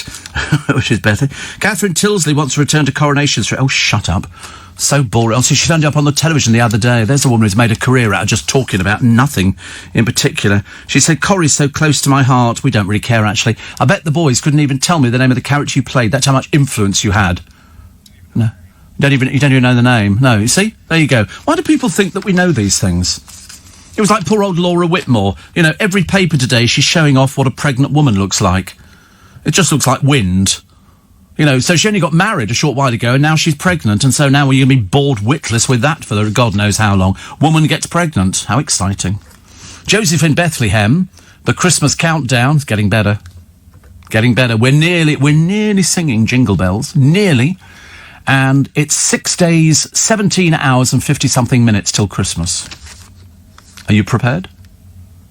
which is better. Catherine Tilsley wants to return to Coronation Street. Oh, shut up. So boring. Oh, so she turned up on the television the other day. There's a woman who's made a career out of just talking about nothing in particular. She said, Corrie's so close to my heart. We don't really care, actually. I bet the boys couldn't even tell me the name of the character you played. That's how much influence you had. No. You don't even know the name. No, you see? There you go. Why do people think that we know these things? It was like poor old Laura Whitmore. You know, every paper today she's showing off what a pregnant woman looks like. It just looks like wind. You know, so she only got married a short while ago, and now she's pregnant, and so now we're going to be bored witless with that for God knows how long. Woman gets pregnant. How exciting. Joseph in Bethlehem, the Christmas countdown is getting better. Getting better. We're nearly singing Jingle Bells. Nearly. And it's 6 days, 17 hours and 50-something minutes till Christmas. Are you prepared?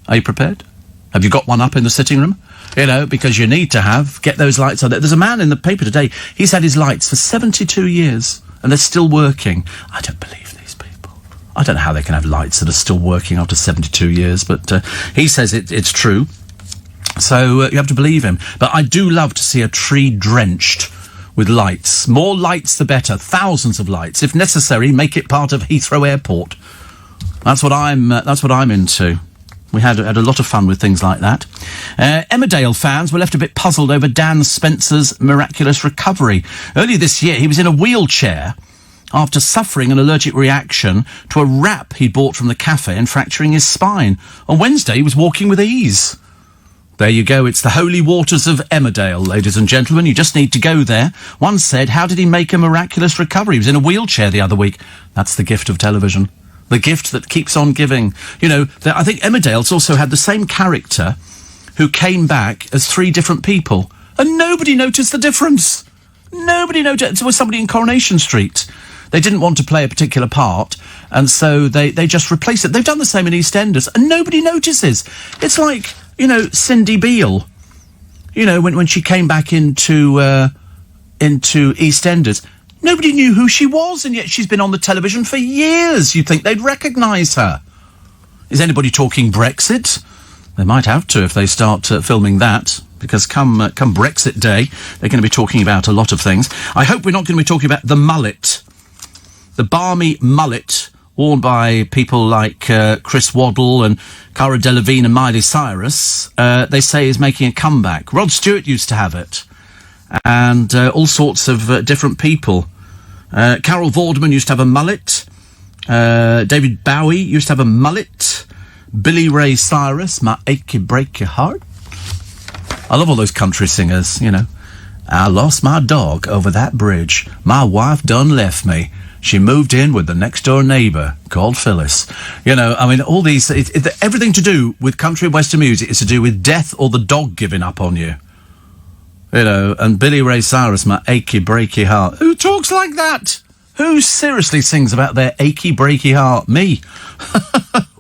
Are you prepared? Have you got one up in the sitting room? You know, because you need to get those lights on. There's a man in the paper today, he's had his lights for 72 years, and they're still working. I don't believe these people. I don't know how they can have lights that are still working after 72 years, but he says it's true. So you have to believe him. But I do love to see a tree drenched with lights. More lights the better. Thousands of lights. If necessary, make it part of Heathrow Airport. That's what I'm into. We had a lot of fun with things like that. Emmerdale fans were left a bit puzzled over Dan Spencer's miraculous recovery. Earlier this year, he was in a wheelchair after suffering an allergic reaction to a wrap he'd bought from the cafe and fracturing his spine. On Wednesday, he was walking with ease. There you go. It's the holy waters of Emmerdale, ladies and gentlemen. You just need to go there. One said, how did he make a miraculous recovery? He was in a wheelchair the other week. That's the gift of television. The gift that keeps on giving. You know, I think Emmerdale's also had the same character who came back as 3 different people. And nobody noticed the difference. Nobody noticed. It was somebody in Coronation Street. They didn't want to play a particular part, and so they just replaced it. They've done the same in EastEnders, and nobody notices. It's like, you know, Cindy Beale. You know, when she came back into EastEnders. Nobody knew who she was, and yet she's been on the television for years. You'd think they'd recognise her. Is anybody talking Brexit? They might have to if they start filming that, because come Brexit Day, they're going to be talking about a lot of things. I hope we're not going to be talking about the mullet. The balmy mullet worn by people like Chris Waddle and Cara Delevingne and Miley Cyrus, they say is making a comeback. Rod Stewart used to have it. And all sorts of different people. Carol Vorderman used to have a mullet. David Bowie used to have a mullet. Billy Ray Cyrus, My Achy Breaky Heart. I love all those country singers, you know. I lost my dog over that bridge. My wife done left me. She moved in with the next door neighbour called Phyllis. You know, I mean, all these... everything to do with country and western music is to do with death or the dog giving up on you. You know, and Billy Ray Cyrus, my achy, breaky heart. Who talks like that? Who seriously sings about their achy, breaky heart? Me.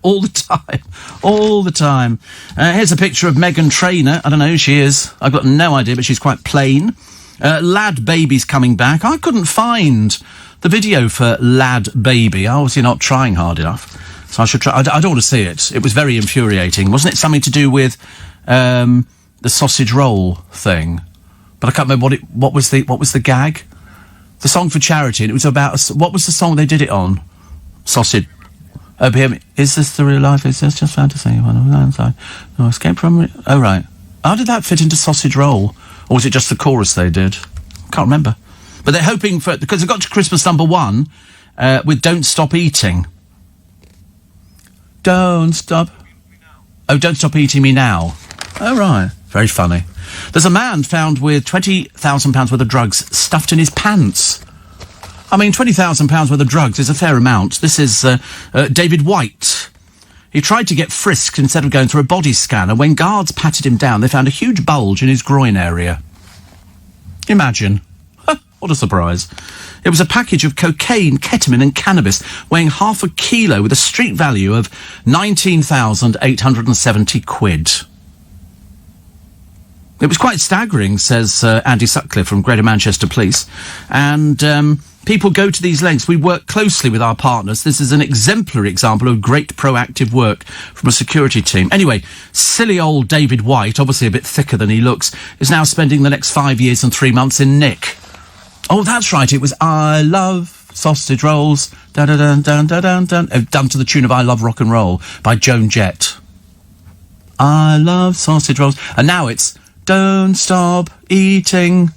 All the time. All the time. Here's a picture of Meghan Trainor. I don't know who she is. I've got no idea, but she's quite plain. Lad Baby's coming back. I couldn't find the video for Lad Baby. Obviously not trying hard enough. So I should try. I don't want to see it. It was very infuriating. Wasn't it something to do with the sausage roll thing? But I can't remember what was the gag? The song for charity, and it was about what was the song they did it on? Sausage. Is this the real life? Is this just fantasy? No, escape from. Oh right. How did that fit into sausage roll? Or was it just the chorus they did? Can't remember. But they're hoping for, because they got to Christmas #1 with Don't Stop Eating. Don't stop. Oh, don't stop eating me now. Oh right. Very funny. There's a man found with £20,000 worth of drugs stuffed in his pants. I mean, £20,000 worth of drugs is a fair amount. This is David White. He tried to get frisked instead of going through a body scan, and when guards patted him down, they found a huge bulge in his groin area. Imagine. What a surprise. It was a package of cocaine, ketamine and cannabis weighing half a kilo with a street value of 19,870 quid. It was quite staggering, says Andy Sutcliffe from Greater Manchester Police. And people go to these lengths. We work closely with our partners. This is an exemplary example of great proactive work from a security team. Anyway, silly old David White, obviously a bit thicker than he looks, is now spending the next 5 years and 3 months in Nick. Oh, that's right. It was I Love Sausage Rolls, dun-dun-dun-dun-dun-dun, done to the tune of I Love Rock and Roll by Joan Jett. I love sausage rolls. And now it's Don't Stop Eating,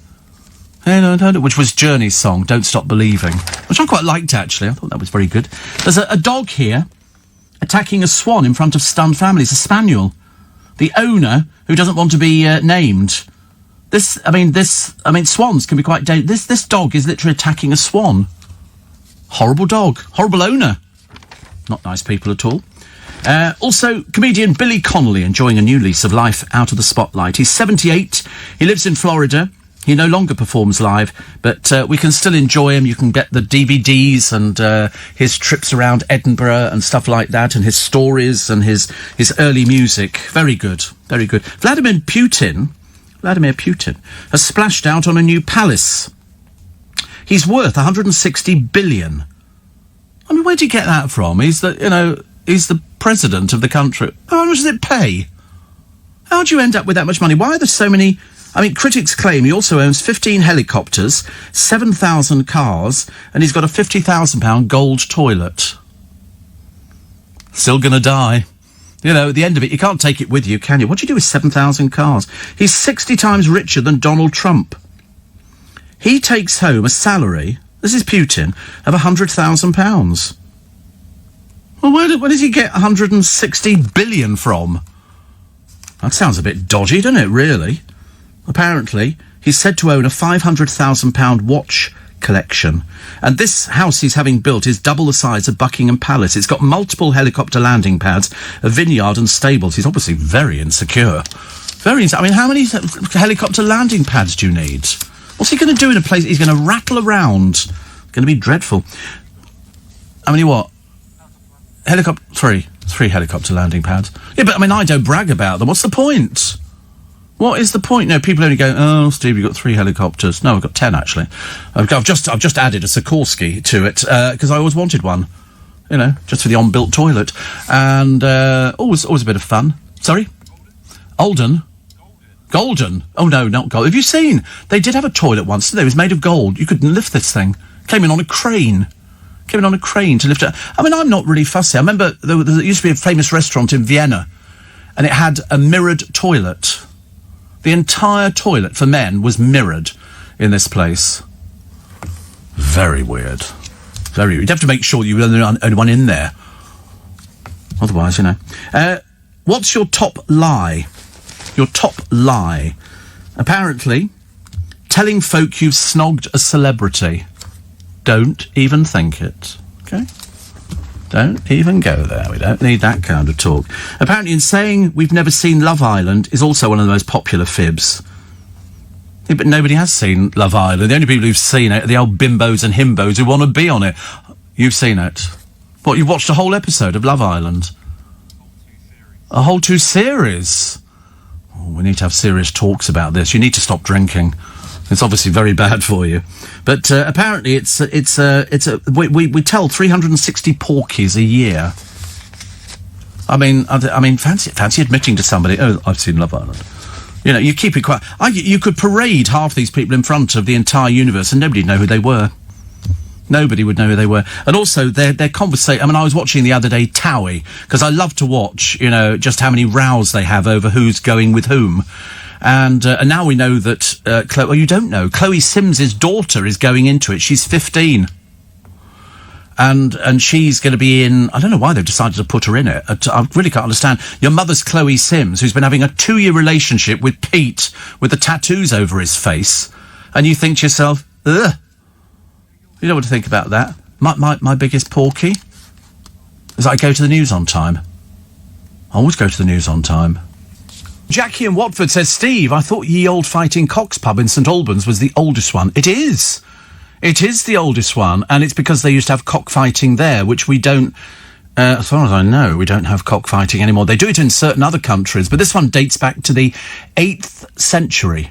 which was Journey's song, Don't Stop Believing, which I quite liked, actually. I thought that was very good. There's a dog here attacking a swan in front of stunned families, a spaniel. The owner, who doesn't want to be named. Swans can be quite dangerous. This dog is literally attacking a swan. Horrible dog. Horrible owner. Not nice people at all. Also, comedian Billy Connolly enjoying a new lease of life out of the spotlight. He's 78. He lives in Florida. He no longer performs live, but we can still enjoy him. You can get the DVDs and his trips around Edinburgh and stuff like that, and his stories and his early music. Very good. Very good. Vladimir Putin has splashed out on a new palace. He's worth 160 billion. I mean, where do you get that from? He's the president of the country. How much does it pay? How do you end up with that much money? Why are there so many? I mean, critics claim he also owns 15 helicopters, 7,000 cars, and he's got a £50,000 gold toilet. Still gonna die. You know, at the end of it, you can't take it with you, can you? What do you do with 7,000 cars? He's 60 times richer than Donald Trump. He takes home a salary, this is Putin, of £100,000. Well, where does he get 160 billion from? That sounds a bit dodgy, doesn't it, really? Apparently, he's said to own a £500,000 watch collection. And this house he's having built is double the size of Buckingham Palace. It's got multiple helicopter landing pads, a vineyard and stables. He's obviously very insecure. I mean, how many helicopter landing pads do you need? What's he going to do in a place? He's going to rattle around. It's going to be dreadful. How many what? Three helicopter landing pads. Yeah, but I mean, I don't brag about them. What's the point? What is the point? No, people only go, oh, Steve, you've got 3 helicopters. No, I've got 10, actually. I've just added a Sikorsky to it, because I always wanted one. You know, just for the on-built toilet. And, always a bit of fun. Sorry? Golden. Oh, no, not gold. Have you seen? They did have a toilet once, didn't they? It was made of gold. You couldn't lift this thing. Came in on a crane to lift it. I mean, I'm not really fussy. I remember there used to be a famous restaurant in Vienna, and it had a mirrored toilet. The entire toilet for men was mirrored in this place. Very weird. Very weird. You'd have to make sure you were the only one in there. Otherwise, you know. What's your top lie? Your top lie. Apparently, telling folk you've snogged a celebrity. Don't even think it. Okay? Don't even go there. We don't need that kind of talk. Apparently, in saying we've never seen Love Island is also one of the most popular fibs. Yeah, but nobody has seen Love Island. The only people who've seen it are the old bimbos and himbos who want to be on it. You've seen it. What, you've watched a whole episode of Love Island? A whole 2 series? Oh, we need to have serious talks about this. You need to stop drinking. It's obviously very bad for you. But apparently we tell 360 porkies a year. I mean, fancy admitting to somebody, oh, I've seen Love Island. You know, you keep it quiet. You could parade half these people in front of the entire universe and nobody'd know who they were. Nobody would know who they were. And also, their conversation... I mean, I was watching the other day Towie, because I love to watch, you know, just how many rows they have over who's going with whom. And now we know that... Chloe... Well, you don't know. Chloe Sims's daughter is going into it. She's 15. And she's going to be in... I don't know why they've decided to put her in it. I really can't understand. Your mother's Chloe Sims, who's been having a 2-year relationship with Pete, with the tattoos over his face. And you think to yourself, ugh. You know what to think about that. My biggest porky is I go to the news on time. I always go to the news on time. Jackie in Watford says, Steve, I thought Ye Old Fighting Cocks pub in St Albans was the oldest one. It is. It is the oldest one, and it's because they used to have cockfighting there, which we don't, as far as I know, we don't have cockfighting anymore. They do it in certain other countries, but this one dates back to the 8th century.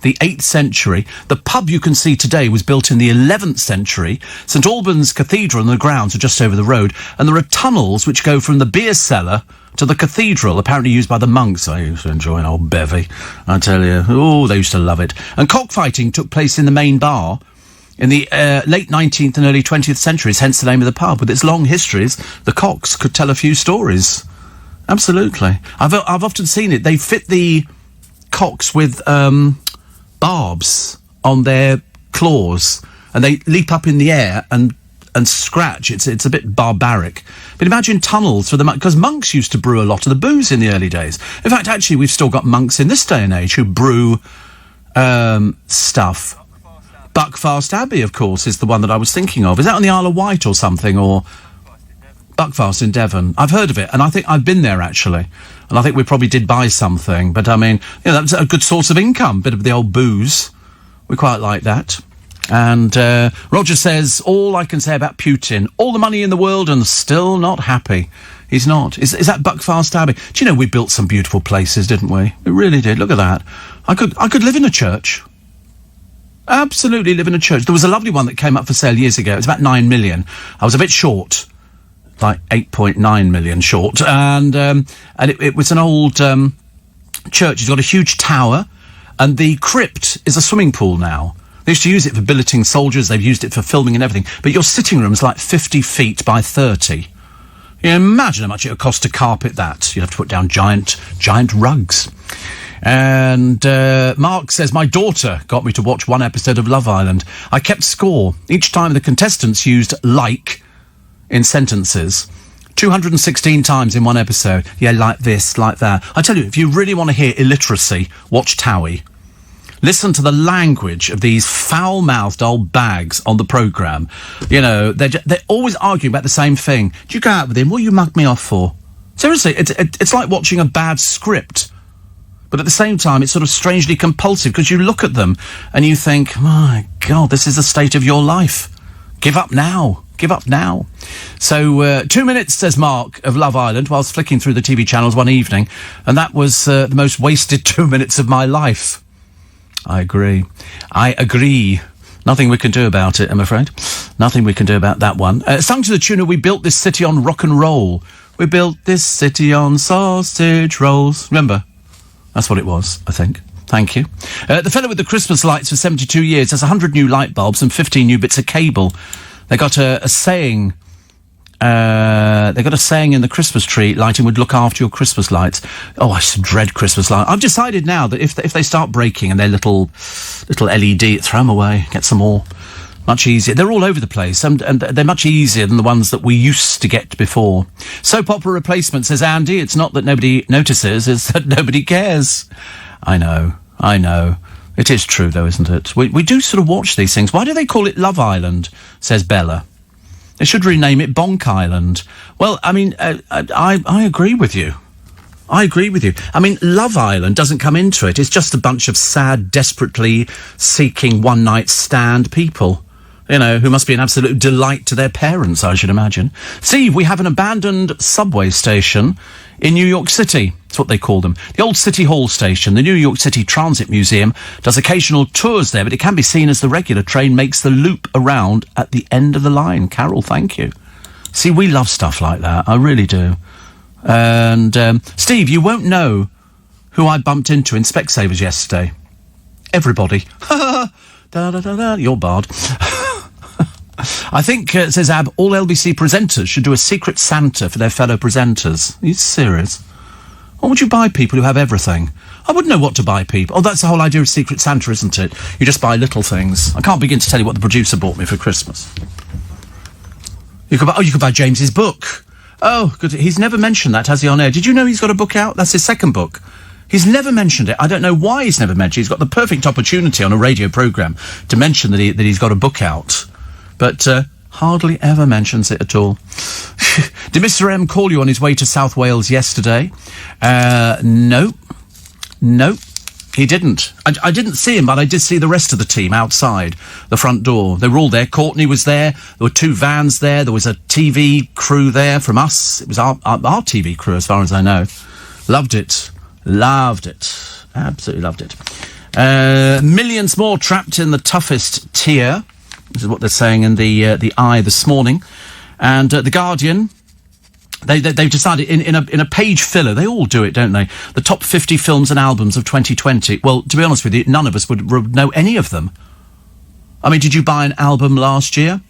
The 8th century. The pub you can see today was built in the 11th century. St Albans Cathedral and the grounds are just over the road, and there are tunnels which go from the beer cellar to the cathedral, apparently used by the monks. I used to enjoy an old bevy, I tell you. Oh, they used to love it. And cockfighting took place in the main bar in the late 19th and early 20th centuries, hence the name of the pub. With its long histories, the cocks could tell a few stories. Absolutely. I've often seen it. They fit the cocks with... barbs on their claws, and they leap up in the air and scratch. It's a bit barbaric. But imagine tunnels for the monks, because monks used to brew a lot of the booze in the early days. In fact, actually, we've still got monks in this day and age who brew stuff. Buckfast Abbey, of course, is the one that I was thinking of. Is that on the Isle of Wight or something, or Buckfast in Devon? I've heard of it, and I think I've been there, actually. And I think we probably did buy something. But, I mean, you know, that's a good source of income. Bit of the old booze. We quite like that. And Roger says, all I can say about Putin, all the money in the world and still not happy. He's not. Is that Buckfast Abbey? Do you know, we built some beautiful places, didn't we? We really did. Look at that. I could live in a church. Absolutely live in a church. There was a lovely one that came up for sale years ago. It was about 9 million. I was a bit short. Like 8.9 million short, and it was an old church. It's got a huge tower, and the crypt is a swimming pool now. They used to use it for billeting soldiers. They've used it for filming and everything. But your sitting room's like 50 feet by 30. You imagine how much it would cost to carpet that. You'd have to put down giant rugs. And Mark says, my daughter got me to watch one episode of Love Island. I kept score. Each time the contestants used like in sentences, 216 times in one episode. Yeah, like this, like that. I tell you, if you really want to hear illiteracy, watch Towie. Listen to the language of these foul-mouthed old bags on the programme. You know, they're always arguing about the same thing. Do you go out with him? What you mug me off for? Seriously, it's like watching a bad script. But at the same time, it's sort of strangely compulsive, because you look at them and you think, my God, this is the state of your life. Give up now. Give up now. So, 2 minutes, says Mark, of Love Island, whilst flicking through the TV channels one evening, and that was the most wasted 2 minutes of my life. I agree. Nothing we can do about it, I'm afraid. Nothing we can do about that one. Sung to the tune of We Built This City on Rock and Roll. We built this city on sausage rolls. Remember? That's what it was, I think. Thank you. The fellow with the Christmas lights for 72 years has 100 new light bulbs and 15 new bits of cable. They got a saying. They got a saying in the Christmas tree: lighting would look after your Christmas lights. Oh, I dread Christmas lights. I've decided now that if they start breaking and they're little LED, throw them away. Get some more. Much easier. They're all over the place, and they're much easier than the ones that we used to get before. Soap opera replacement, says Andy. It's not that nobody notices; it's that nobody cares. I know. It is true, though, isn't it? We do sort of watch these things. Why do they call it Love Island, says Bella? They should rename it Bonk Island. Well, I mean, I agree with you. I agree with you. I mean, Love Island doesn't come into it. It's just a bunch of sad, desperately seeking one-night stand people, you know, who must be an absolute delight to their parents, I should imagine. Steve, we have an abandoned subway station in New York City. That's what they call them. The old City Hall station. The New York City Transit Museum does occasional tours there, but it can be seen as the regular train makes the loop around at the end of the line. Carol, thank you. See, we love stuff like that. I really do. And, Steve, you won't know who I bumped into in Specsavers yesterday. Everybody. Da da da da. You're barred. I think, says Ab, all LBC presenters should do a secret Santa for their fellow presenters. Are you serious? What would you buy people who have everything? I wouldn't know what to buy people. Oh, that's the whole idea of Secret Santa, isn't it? You just buy little things. I can't begin to tell you what the producer bought me for Christmas. You could buy James's book. Oh, good. He's never mentioned that, has he, on air? Did you know he's got a book out? That's his second book. He's never mentioned it. I don't know why he's never mentioned it. He's got the perfect opportunity on a radio programme to mention that he's got a book out. But hardly ever mentions it at all. Did Mr M call you on his way to South Wales yesterday? No, he didn't. I didn't see him, but I did see the rest of the team outside the front door. They were all there. Courtney was there. There were 2 vans there. There was a TV crew there from us. It was our TV crew, as far as I know. Loved it. Absolutely loved it. Millions more trapped in the toughest tier. This is what they're saying in the Eye this morning. And The Guardian, they've decided in a page filler, they all do it, don't they? The top 50 films and albums of 2020. Well, to be honest with you, none of us would know any of them. I mean, did you buy an album last year?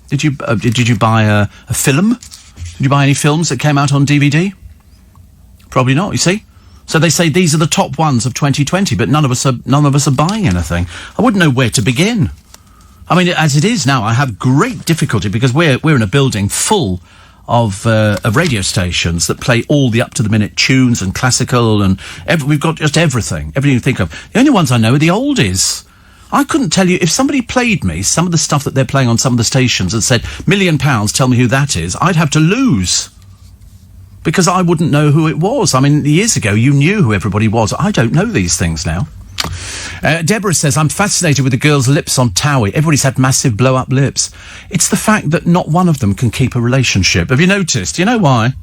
Did you buy a film? Did you buy any films that came out on DVD? Probably not, you see? So they say these are the top ones of 2020, but none of us are buying anything. I wouldn't know where to begin. I mean, as it is now, I have great difficulty because we're in a building full of radio stations that play all the up-to-the-minute tunes and classical and we've got just everything you think of. The only ones I know are the oldies. I couldn't tell you, if somebody played me some of the stuff that they're playing on some of the stations and said, £1 million, tell me who that is, I'd have to lose. Because I wouldn't know who it was. I mean, years ago, you knew who everybody was. I don't know these things now. Deborah says, I'm fascinated with the girls' lips on Towie. Everybody's had massive blow-up lips. It's the fact that not one of them can keep a relationship. Have you noticed? You know why?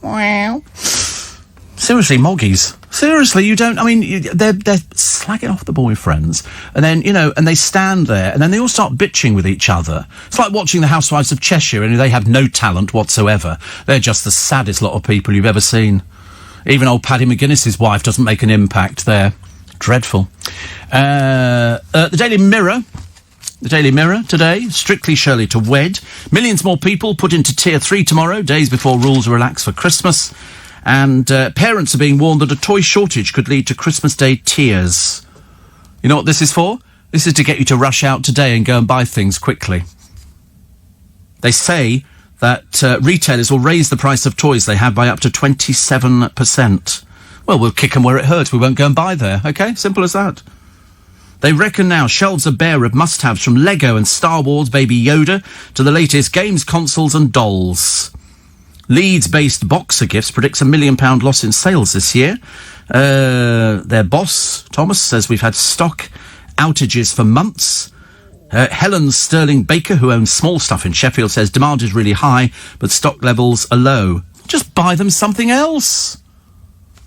Well, seriously, moggies. Seriously, you don't... I mean, they're slagging off the boyfriends, and then, you know, and they stand there, and then they all start bitching with each other. It's like watching the Housewives of Cheshire, and they have no talent whatsoever. They're just the saddest lot of people you've ever seen. Even old Paddy McGuinness's wife doesn't make an impact there. Dreadful. The Daily Mirror today, Strictly Shirley to wed. Millions more people put into Tier 3 tomorrow, days before rules are relaxed for Christmas. And parents are being warned that a toy shortage could lead to Christmas Day tears. You know what this is for? This is to get you to rush out today and go and buy things quickly. They say that retailers will raise the price of toys they have by up to 27%. Well, we'll kick them where it hurts. We won't go and buy there, OK? Simple as that. They reckon now shelves are bare of must-haves from Lego and Star Wars Baby Yoda to the latest games, consoles and dolls. Leeds-based Boxer Gifts predicts £1 million loss in sales this year. Their boss, Thomas, says we've had stock outages for months. Helen Sterling Baker, who owns Small Stuff in Sheffield, says demand is really high, but stock levels are low. Just buy them something else.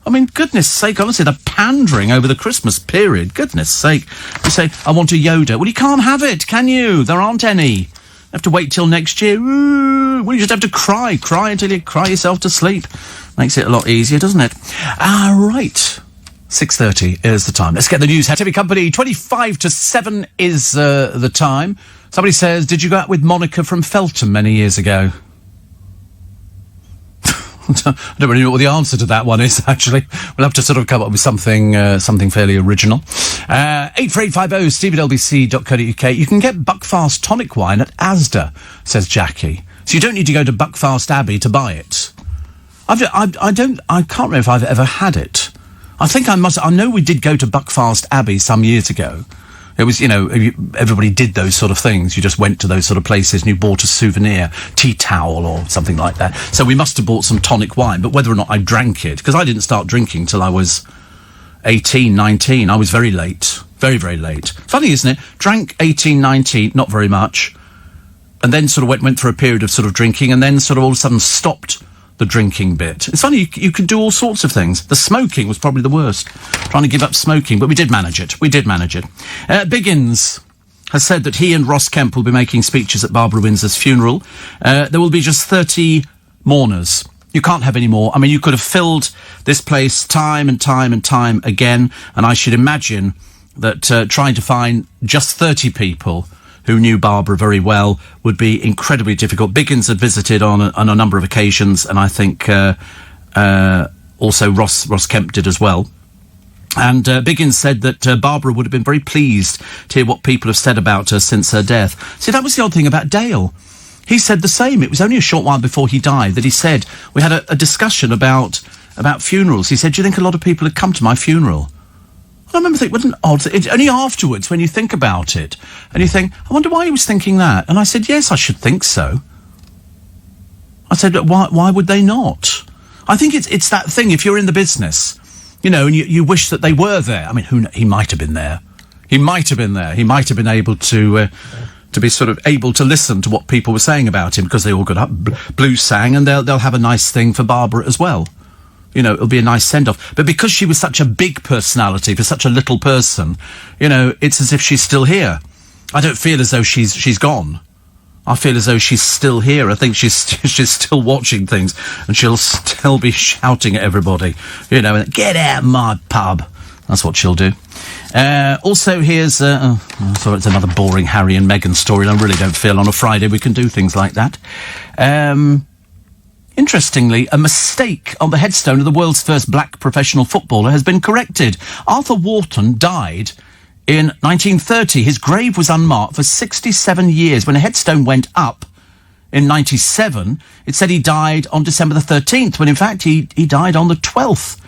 I mean, goodness sake, honestly, they're pandering over the Christmas period. Goodness sake. You say, I want a Yoda. Well, you can't have it, can you? There aren't any. You have to wait till next year. Ooh, well, you just have to cry. Cry until you cry yourself to sleep. Makes it a lot easier, doesn't it? Right. 6:30 is the time. Let's get the news. Heavy Company, 25 to 7 is the time. Somebody says, did you go out with Monica from Feltham many years ago? I don't really know what the answer to that one is, actually. We'll have to sort of come up with something fairly original. 84850 steve@lbc.co.uk. You can get Buckfast tonic wine at Asda, says Jackie. So you don't need to go to Buckfast Abbey to buy it. I can't remember if I've ever had it. I think I know we did go to Buckfast Abbey some years ago. It was, everybody did those sort of things. You just went to those sort of places and you bought a souvenir, tea towel or something like that. So we must have bought some tonic wine, but whether or not I drank it, because I didn't start drinking till I was 18, 19. I was very late. Very, very late. Funny, isn't it? Drank 18, 19, not very much, and then sort of went through a period of sort of drinking, and then sort of all of a sudden stopped the drinking bit. It's funny, you could do all sorts of things. The smoking was probably the worst. Trying to give up smoking, but we did manage it. Biggins has said that he and Ross Kemp will be making speeches at Barbara Windsor's funeral. There will be just 30 mourners. You can't have any more. I mean, you could have filled this place time and time and time again, and I should imagine that trying to find just 30 people who knew Barbara very well would be incredibly difficult. Biggins had visited on a number of occasions, and I think also Ross Kemp did as well. And Biggins said that Barbara would have been very pleased to hear what people have said about her since her death. See, that was the odd thing about Dale. He said the same. It was only a short while before he died that he said, we had a discussion about funerals. He said, do you think a lot of people had come to my funeral? I remember thinking, what an odd thing. It's only afterwards when you think about it, and you think, I wonder why he was thinking that. And I said, yes, I should think so. I said, why would they not? I think it's that thing, if you're in the business, and you wish that they were there. I mean, he might have been there. He might have been there. He might have been able to be sort of able to listen to what people were saying about him, because they all got up, Blue sang, and they'll have a nice thing for Barbara as well. It'll be a nice send-off. But because she was such a big personality for such a little person, it's as if she's still here. I don't feel as though she's gone. I feel as though she's still here. I think she's still watching things, and she'll still be shouting at everybody, get out my pub. That's what she'll do. Also, here's... so it's another boring Harry and Meghan story. I really don't feel on a Friday we can do things like that. Interestingly, a mistake on the headstone of the world's first black professional footballer has been corrected. Arthur Wharton died in 1930. His grave was unmarked for 67 years. When a headstone went up in 97, it said he died on December the 13th, when in fact he died on the 12th.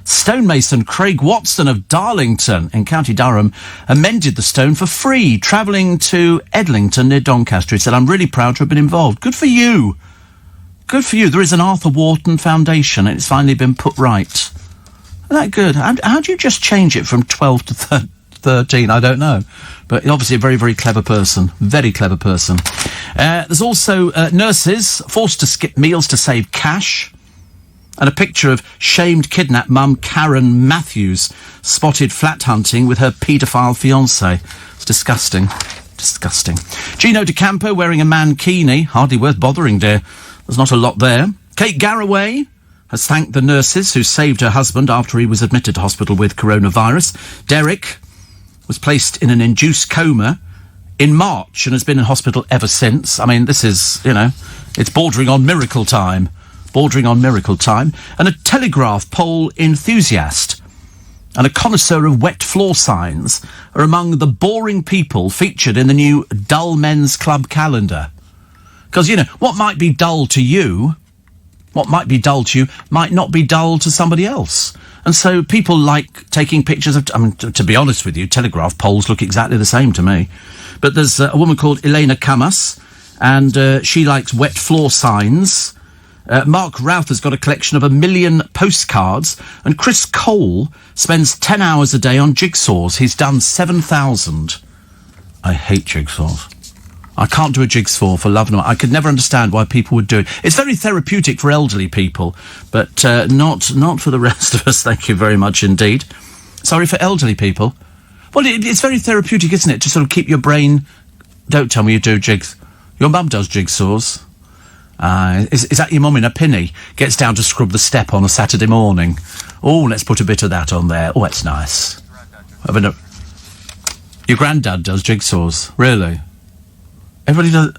Stonemason Craig Watson of Darlington in County Durham amended the stone for free, travelling to Edlington near Doncaster. He said, I'm really proud to have been involved. Good for you. Good for you. There is an Arthur Wharton Foundation, and it's finally been put right. Isn't that good? How do you just change it from 12 to 13? I don't know. But obviously a very, very clever person. Very clever person. There's also nurses forced to skip meals to save cash. And a picture of shamed kidnapped mum Karen Matthews spotted flat hunting with her paedophile fiancé. It's disgusting. Disgusting. Gino D'Acampo wearing a mankini. Hardly worth bothering, dear. There's not a lot there. Kate Garraway has thanked the nurses who saved her husband after he was admitted to hospital with coronavirus. Derek was placed in an induced coma in March and has been in hospital ever since. I mean, this is, it's bordering on miracle time. Bordering on miracle time. And a telegraph pole enthusiast and a connoisseur of wet floor signs are among the boring people featured in the new Dull Men's Club calendar. Because, what might be dull to you, might not be dull to somebody else. And so people like taking pictures of... I mean, to be honest with you, telegraph poles look exactly the same to me. But there's a woman called Elena Camas, and she likes wet floor signs. Mark Routh has got a collection of 1 million postcards, and Chris Cole spends 10 hours a day on jigsaws. He's done 7,000. I hate jigsaws. I can't do a jigsaw for love nor... I could never understand why people would do it. It's very therapeutic for elderly people, but not for the rest of us, thank you very much indeed. Sorry, for elderly people. Well, it's very therapeutic, isn't it, to sort of keep your brain... Don't tell me you do jigs. Your mum does jigsaws. Is that your mum in a pinny? Gets down to scrub the step on a Saturday morning. Oh, let's put a bit of that on there. Oh, that's nice. Your granddad does jigsaws, really? Everybody does.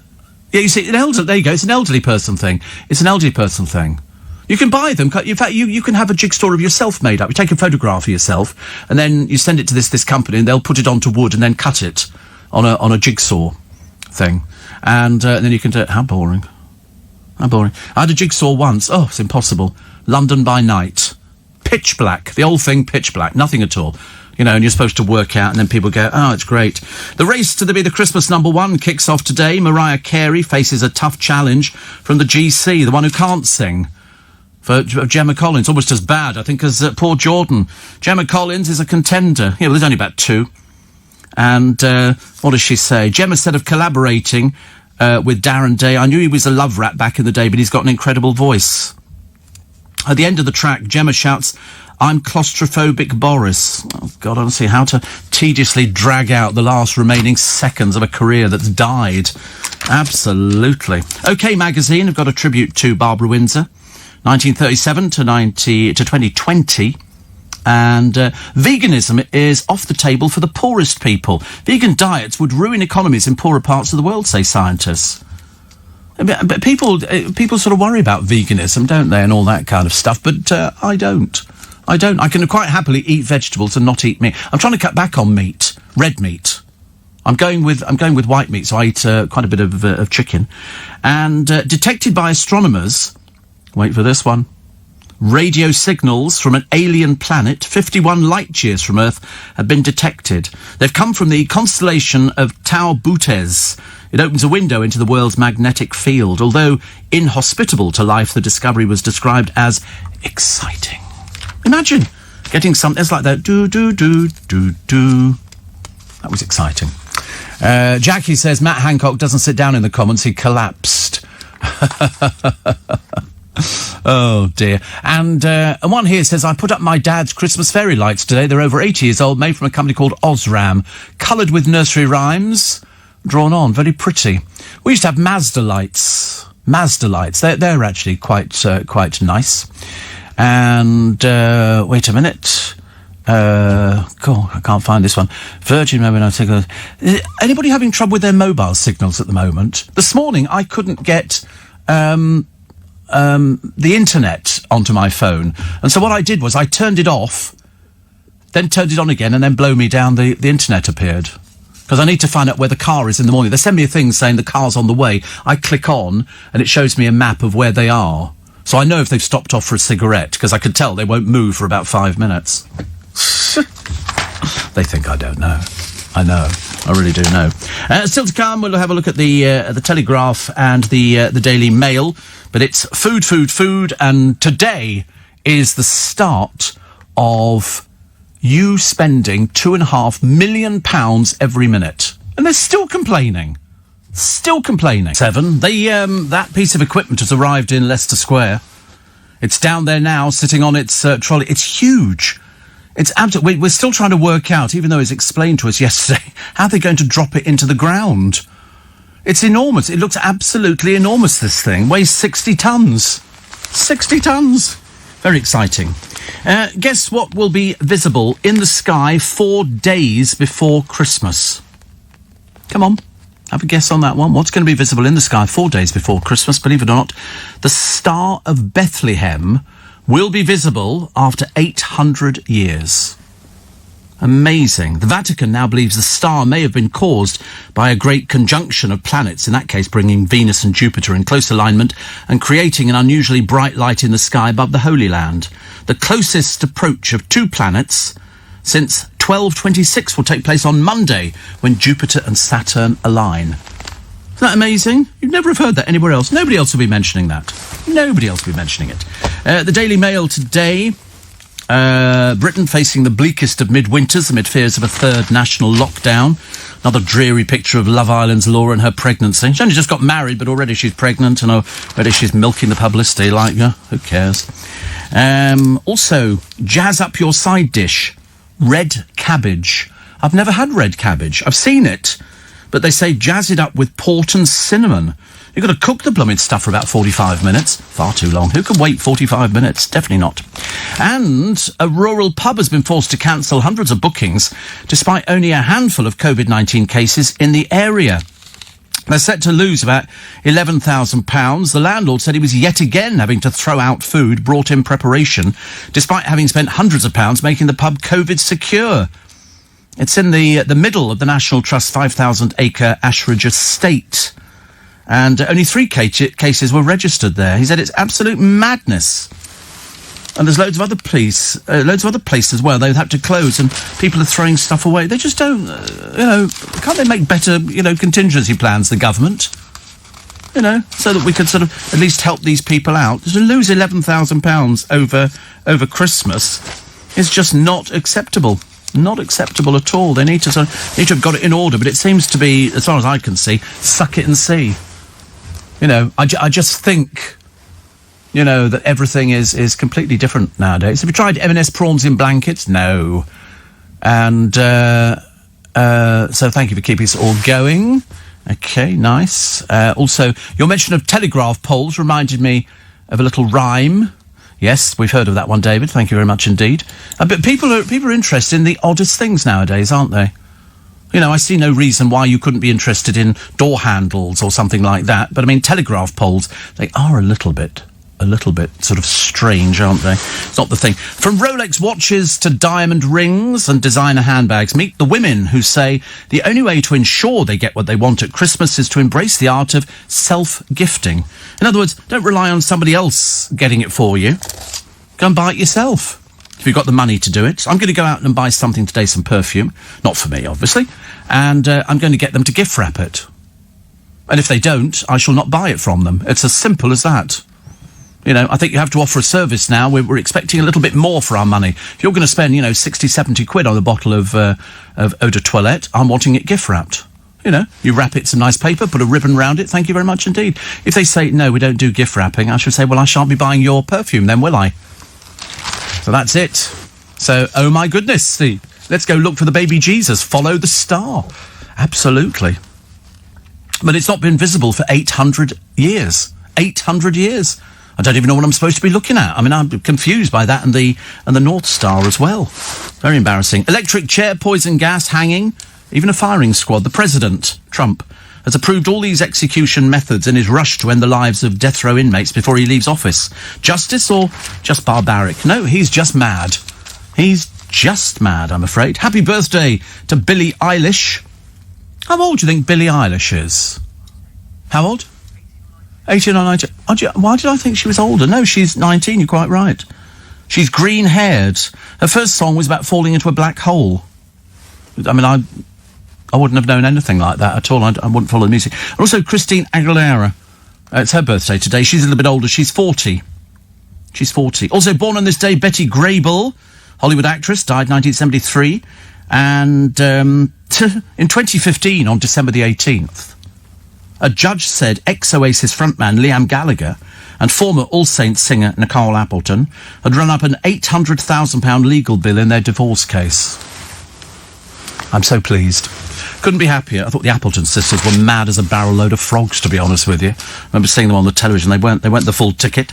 Yeah, you see, there you go. It's an elderly person thing. It's an elderly person thing. You can buy them. In fact, you can have a jigsaw of yourself made up. You take a photograph of yourself, and then you send it to this company, and they'll put it onto wood and then cut it on a jigsaw thing, and then you can do it. How boring. How boring. I had a jigsaw once. Oh, it's impossible. London by night. Pitch black. The whole thing pitch black. Nothing at all. You know, and you're supposed to work out, and then people go, oh, it's great. The race to be the Christmas #1 kicks off today. Mariah Carey faces a tough challenge from the GC, the one who can't sing, for Gemma Collins. Almost as bad, I think, as poor Jordan. Gemma Collins is a contender. Yeah, well, there's only about 2. And what does she say? Gemma said of collaborating with Darren Day, I knew he was a love rat back in the day, but he's got an incredible voice. At the end of the track, Gemma shouts, I'm claustrophobic Boris. Oh, God, honestly, how to tediously drag out the last remaining seconds of a career that's died. Absolutely. OK Magazine have got a tribute to Barbara Windsor, 1937 to 2020. And veganism is off the table for the poorest people. Vegan diets would ruin economies in poorer parts of the world, say scientists. But people sort of worry about veganism, don't they, and all that kind of stuff. But I don't. I can quite happily eat vegetables and not eat meat. I'm trying to cut back on meat, red meat. I'm going with white meat, so I eat quite a bit of chicken. And detected by astronomers, wait for this one, radio signals from an alien planet 51 light years from Earth have been detected. They've come from the constellation of Tau Butes. It opens a window into the world's magnetic field. Although inhospitable to life, the discovery was described as exciting. Imagine getting something that's like that. That was exciting. Jackie says Matt Hancock doesn't sit down in the comments. He collapsed. Oh, dear. And one here says, I put up my dad's Christmas fairy lights today. They're over 80 years old, made from a company called Osram. Coloured with nursery rhymes. Drawn on. Very pretty. We used to have Mazda lights. They're actually quite nice. And, wait a minute. God, I can't find this one. Virgin mobile signals. Anybody having trouble with their mobile signals at the moment? This morning, I couldn't get, the internet onto my phone. And so what I did was I turned it off, then turned it on again, and then blow me down, the internet appeared. Because I need to find out where the car is in the morning. They send me a thing saying the car's on the way. I click on, and it shows me a map of where they are. So I know if they've stopped off for a cigarette, because I could tell they won't move for about 5 minutes. They think I don't know. I know. I really do know. Still to come, we'll have a look at the Telegraph and the Daily Mail. But it's food, and today is the start of you spending £2.5 million every minute. And they're still complaining. 7. That piece of equipment has arrived in Leicester Square. It's down there now, sitting on its trolley. It's huge. It's absolutely... We're still trying to work out, even though it was explained to us yesterday, how they're going to drop it into the ground. It's enormous. It looks absolutely enormous, this thing. Weighs 60 tons. 60 tons. Very exciting. Guess what will be visible in the sky 4 days before Christmas? Come on. Have a guess on that one. What's going to be visible in the sky 4 days before Christmas? Believe it or not, the Star of Bethlehem will be visible after 800 years. Amazing. The Vatican now believes the star may have been caused by a great conjunction of planets, in that case bringing Venus and Jupiter in close alignment and creating an unusually bright light in the sky above the Holy Land. The closest approach of 2 planets since 1226 will take place on Monday, when Jupiter and Saturn align. Isn't that amazing? You'd never have heard that anywhere else. Nobody else will be mentioning that. Nobody else will be mentioning it. The Daily Mail today. Britain facing the bleakest of midwinters amid fears of a third national lockdown. Another dreary picture of Love Island's Laura and her pregnancy. She only just got married, but already she's pregnant, and already she's milking the publicity. Like, who cares? Also, jazz up your side dish. Red cabbage. I've never had red cabbage. I've seen it, but they say jazz it up with port and cinnamon. You've got to cook the blooming stuff for about 45 minutes. Far too long. Who can wait 45 minutes? Definitely not. And a rural pub has been forced to cancel hundreds of bookings despite only a handful of COVID-19 cases in the area. They're set to lose about £11,000. The landlord said he was yet again having to throw out food brought in preparation, despite having spent hundreds of pounds making the pub COVID secure. It's in the middle of the National Trust 5,000-acre Ashridge estate. And only 3 cases were registered there. He said it's absolute madness. And there's loads of other places where they've had to close and people are throwing stuff away. They just don't, can't they make better, contingency plans, the government? So that we could sort of at least help these people out. To lose £11,000 over Christmas is just not acceptable. Not acceptable at all. They need to have got it in order, but it seems to be, as far as I can see, suck it and see. I just think, that everything is completely different nowadays. Have you tried M&S prawns in blankets? No. And so thank you for keeping us all going. Okay, nice. Also, your mention of telegraph poles reminded me of a little rhyme. Yes, we've heard of that one, David. Thank you very much indeed. But people are interested in the oddest things nowadays, aren't they? I see no reason why you couldn't be interested in door handles or something like that. But, I mean, telegraph poles, they are a little bit sort of strange, aren't they? It's not the thing. From Rolex watches to diamond rings and designer handbags, meet the women who say the only way to ensure they get what they want at Christmas is to embrace the art of self-gifting. In other words, don't rely on somebody else getting it for you. Go and buy it yourself, if you've got the money to do it. I'm going to go out and buy something today, some perfume. Not for me, obviously. And I'm going to get them to gift wrap it. And if they don't, I shall not buy it from them. It's as simple as that. I think you have to offer a service now. We're expecting a little bit more for our money. If you're going to spend, 60, 70 quid on a bottle of eau de toilette, I'm wanting it gift wrapped. You wrap it some nice paper, put a ribbon round it. Thank you very much indeed. If they say, no, we don't do gift wrapping, I should say, well, I shan't be buying your perfume then, will I? So that's it. So, oh my goodness, Steve. Let's go look for the baby Jesus. Follow the star. Absolutely. But it's not been visible for 800 years. 800 years. I don't even know what I'm supposed to be looking at. I mean, I'm confused by that and the North Star as well. Very embarrassing. Electric chair, poison gas, hanging, even a firing squad. The President, Trump, has approved all these execution methods in his rush to end the lives of death row inmates before he leaves office. Justice or just barbaric? No, he's just mad. He's just mad, I'm afraid. Happy birthday to Billie Eilish. How old do you think Billie Eilish is? How old? 18 or 19. Why did I think she was older? No, she's 19, you're quite right. She's green-haired. Her first song was about falling into a black hole. I mean, I wouldn't have known anything like that at all. I wouldn't follow the music. And also, Christine Aguilera. It's her birthday today. She's a little bit older. She's 40. She's 40. Also born on this day, Betty Grable, Hollywood actress, died 1973. And in 2015, on December the 18th, a judge said ex-Oasis frontman Liam Gallagher and former All Saints singer Nicole Appleton had run up an £800,000 legal bill in their divorce case. I'm so pleased. Couldn't be happier. I thought the Appleton sisters were mad as a barrel load of frogs, to be honest with you. I remember seeing them on the television. They weren't the full ticket.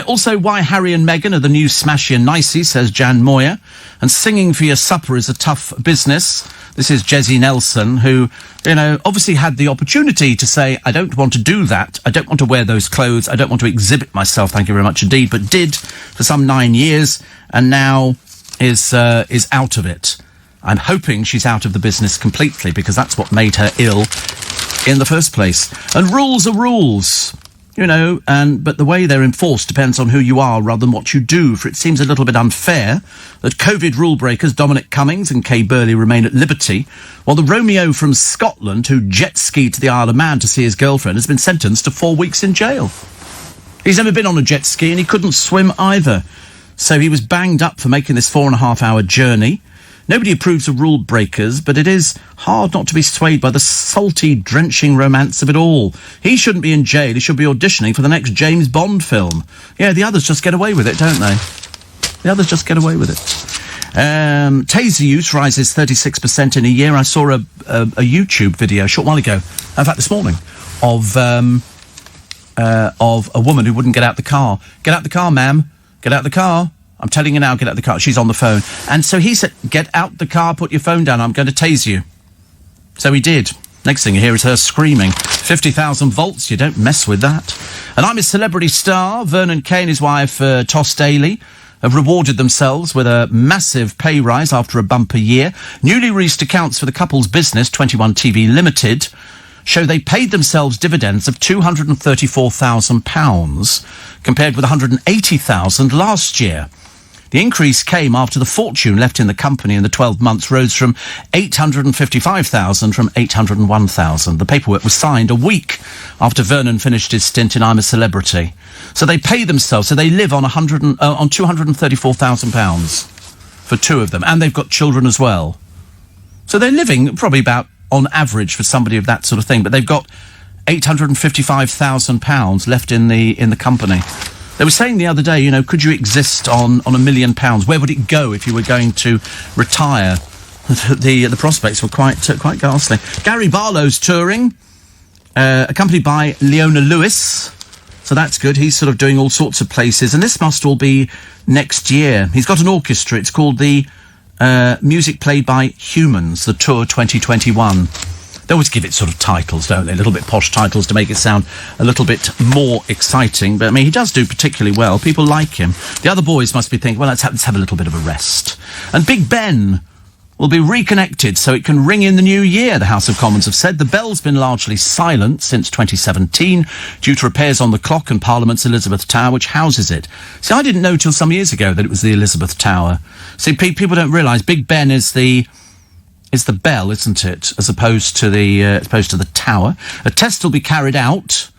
Also, why Harry and Meghan are the new smashy and nicey, says Jan Moyer. And singing for your supper is a tough business. This is Jesse Nelson, who, obviously had the opportunity to say, I don't want to do that. I don't want to wear those clothes. I don't want to exhibit myself. Thank you very much indeed. But did for some 9 years and now is out of it. I'm hoping she's out of the business completely because that's what made her ill in the first place. And rules are rules, but the way they're enforced depends on who you are rather than what you do, for it seems a little bit unfair that COVID rule breakers Dominic Cummings and Kay Burley remain at liberty, while the Romeo from Scotland who jet-skied to the Isle of Man to see his girlfriend has been sentenced to 4 weeks in jail. He's never been on a jet ski and he couldn't swim either, so he was banged up for making this 4.5-hour journey. Nobody approves of rule breakers, but it is hard not to be swayed by the salty, drenching romance of it all. He shouldn't be in jail. He should be auditioning for the next James Bond film. Yeah, the others just get away with it, don't they? The others just get away with it. Taser use rises 36% in a year. I saw a YouTube video a short while ago, in fact this morning, of a woman who wouldn't get out the car. Get out the car, ma'am. Get out the car. I'm telling you now, get out the car. She's on the phone. And so he said, get out the car, put your phone down, I'm going to tase you. So he did. Next thing you hear is her screaming. 50,000 volts, you don't mess with that. And I'm a celebrity star. Vernon Kay and his wife, Toss Daly, have rewarded themselves with a massive pay rise after a bumper year. Newly released accounts for the couple's business, 21 TV Limited, show they paid themselves dividends of £234,000 compared with £180,000 last year. The increase came after the fortune left in the company in the 12 months rose from 855,000 from 801,000. The paperwork was signed a week after Vernon finished his stint in I'm a Celebrity. So they pay themselves, so they live on on £234,000 for two of them, and they've got children as well. So they're living probably about on average for somebody of that sort of thing, but they've got £855,000 left in the company. They were saying the other day, you know, could you exist on £1 million? Where would it go if you were going to retire? The prospects were quite ghastly. Gary Barlow's touring, accompanied by Leona Lewis. So that's good. He's sort of doing all sorts of places, and this must all be next year. He's got an orchestra. It's called the Music Played by Humans, the Tour 2021. They always give it sort of titles, don't they? A little bit posh titles to make it sound a little bit more exciting. But, I mean, he does do particularly well. People like him. The other boys must be thinking, well, let's have a little bit of a rest. And Big Ben will be reconnected so it can ring in the new year, the House of Commons have said. The bell's been largely silent since 2017 due to repairs on the clock and Parliament's Elizabeth Tower, which houses it. See, I didn't know till some years ago that it was the Elizabeth Tower. See, people don't realise Big Ben is the bell, isn't it, as opposed to the tower. A test will be carried out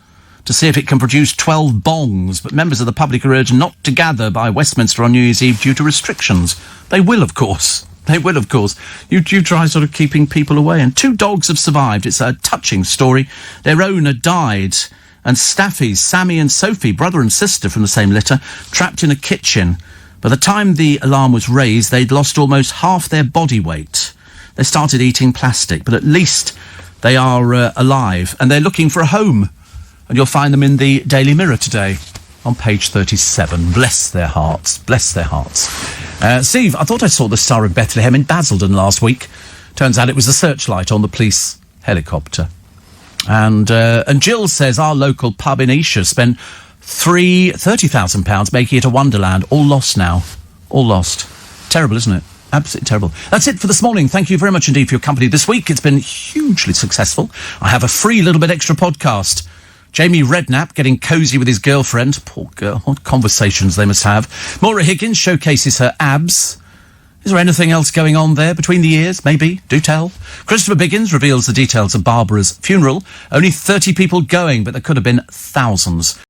to see if it can produce 12 bongs, but members of the public are urged not to gather by Westminster on New Year's Eve due to restrictions. They will, of course. They will, of course. You try sort of keeping people away. And 2 dogs have survived. It's a touching story. Their owner died, and staffies, Sammy and Sophie, brother and sister from the same litter, trapped in a kitchen. By the time the alarm was raised, they'd lost almost half their body weight. They started eating plastic, but at least they are alive, and they're looking for a home. And you'll find them in the Daily Mirror today on page 37. Bless their hearts. Bless their hearts. Steve, I thought I saw the Star of Bethlehem in Basildon last week. Turns out it was a searchlight on the police helicopter. And Jill says our local pub in Esher spent £30,000 making it a wonderland. All lost now. All lost. Terrible, isn't it? Absolutely terrible. That's it for this morning. Thank you very much indeed for your company this week. It's been hugely successful. I have a free little bit extra podcast. Jamie Redknapp getting cosy with his girlfriend. Poor girl. What conversations they must have. Maura Higgins showcases her abs. Is there anything else going on there between the ears? Maybe. Do tell. Christopher Biggins reveals the details of Barbara's funeral. Only 30 people going, but there could have been thousands.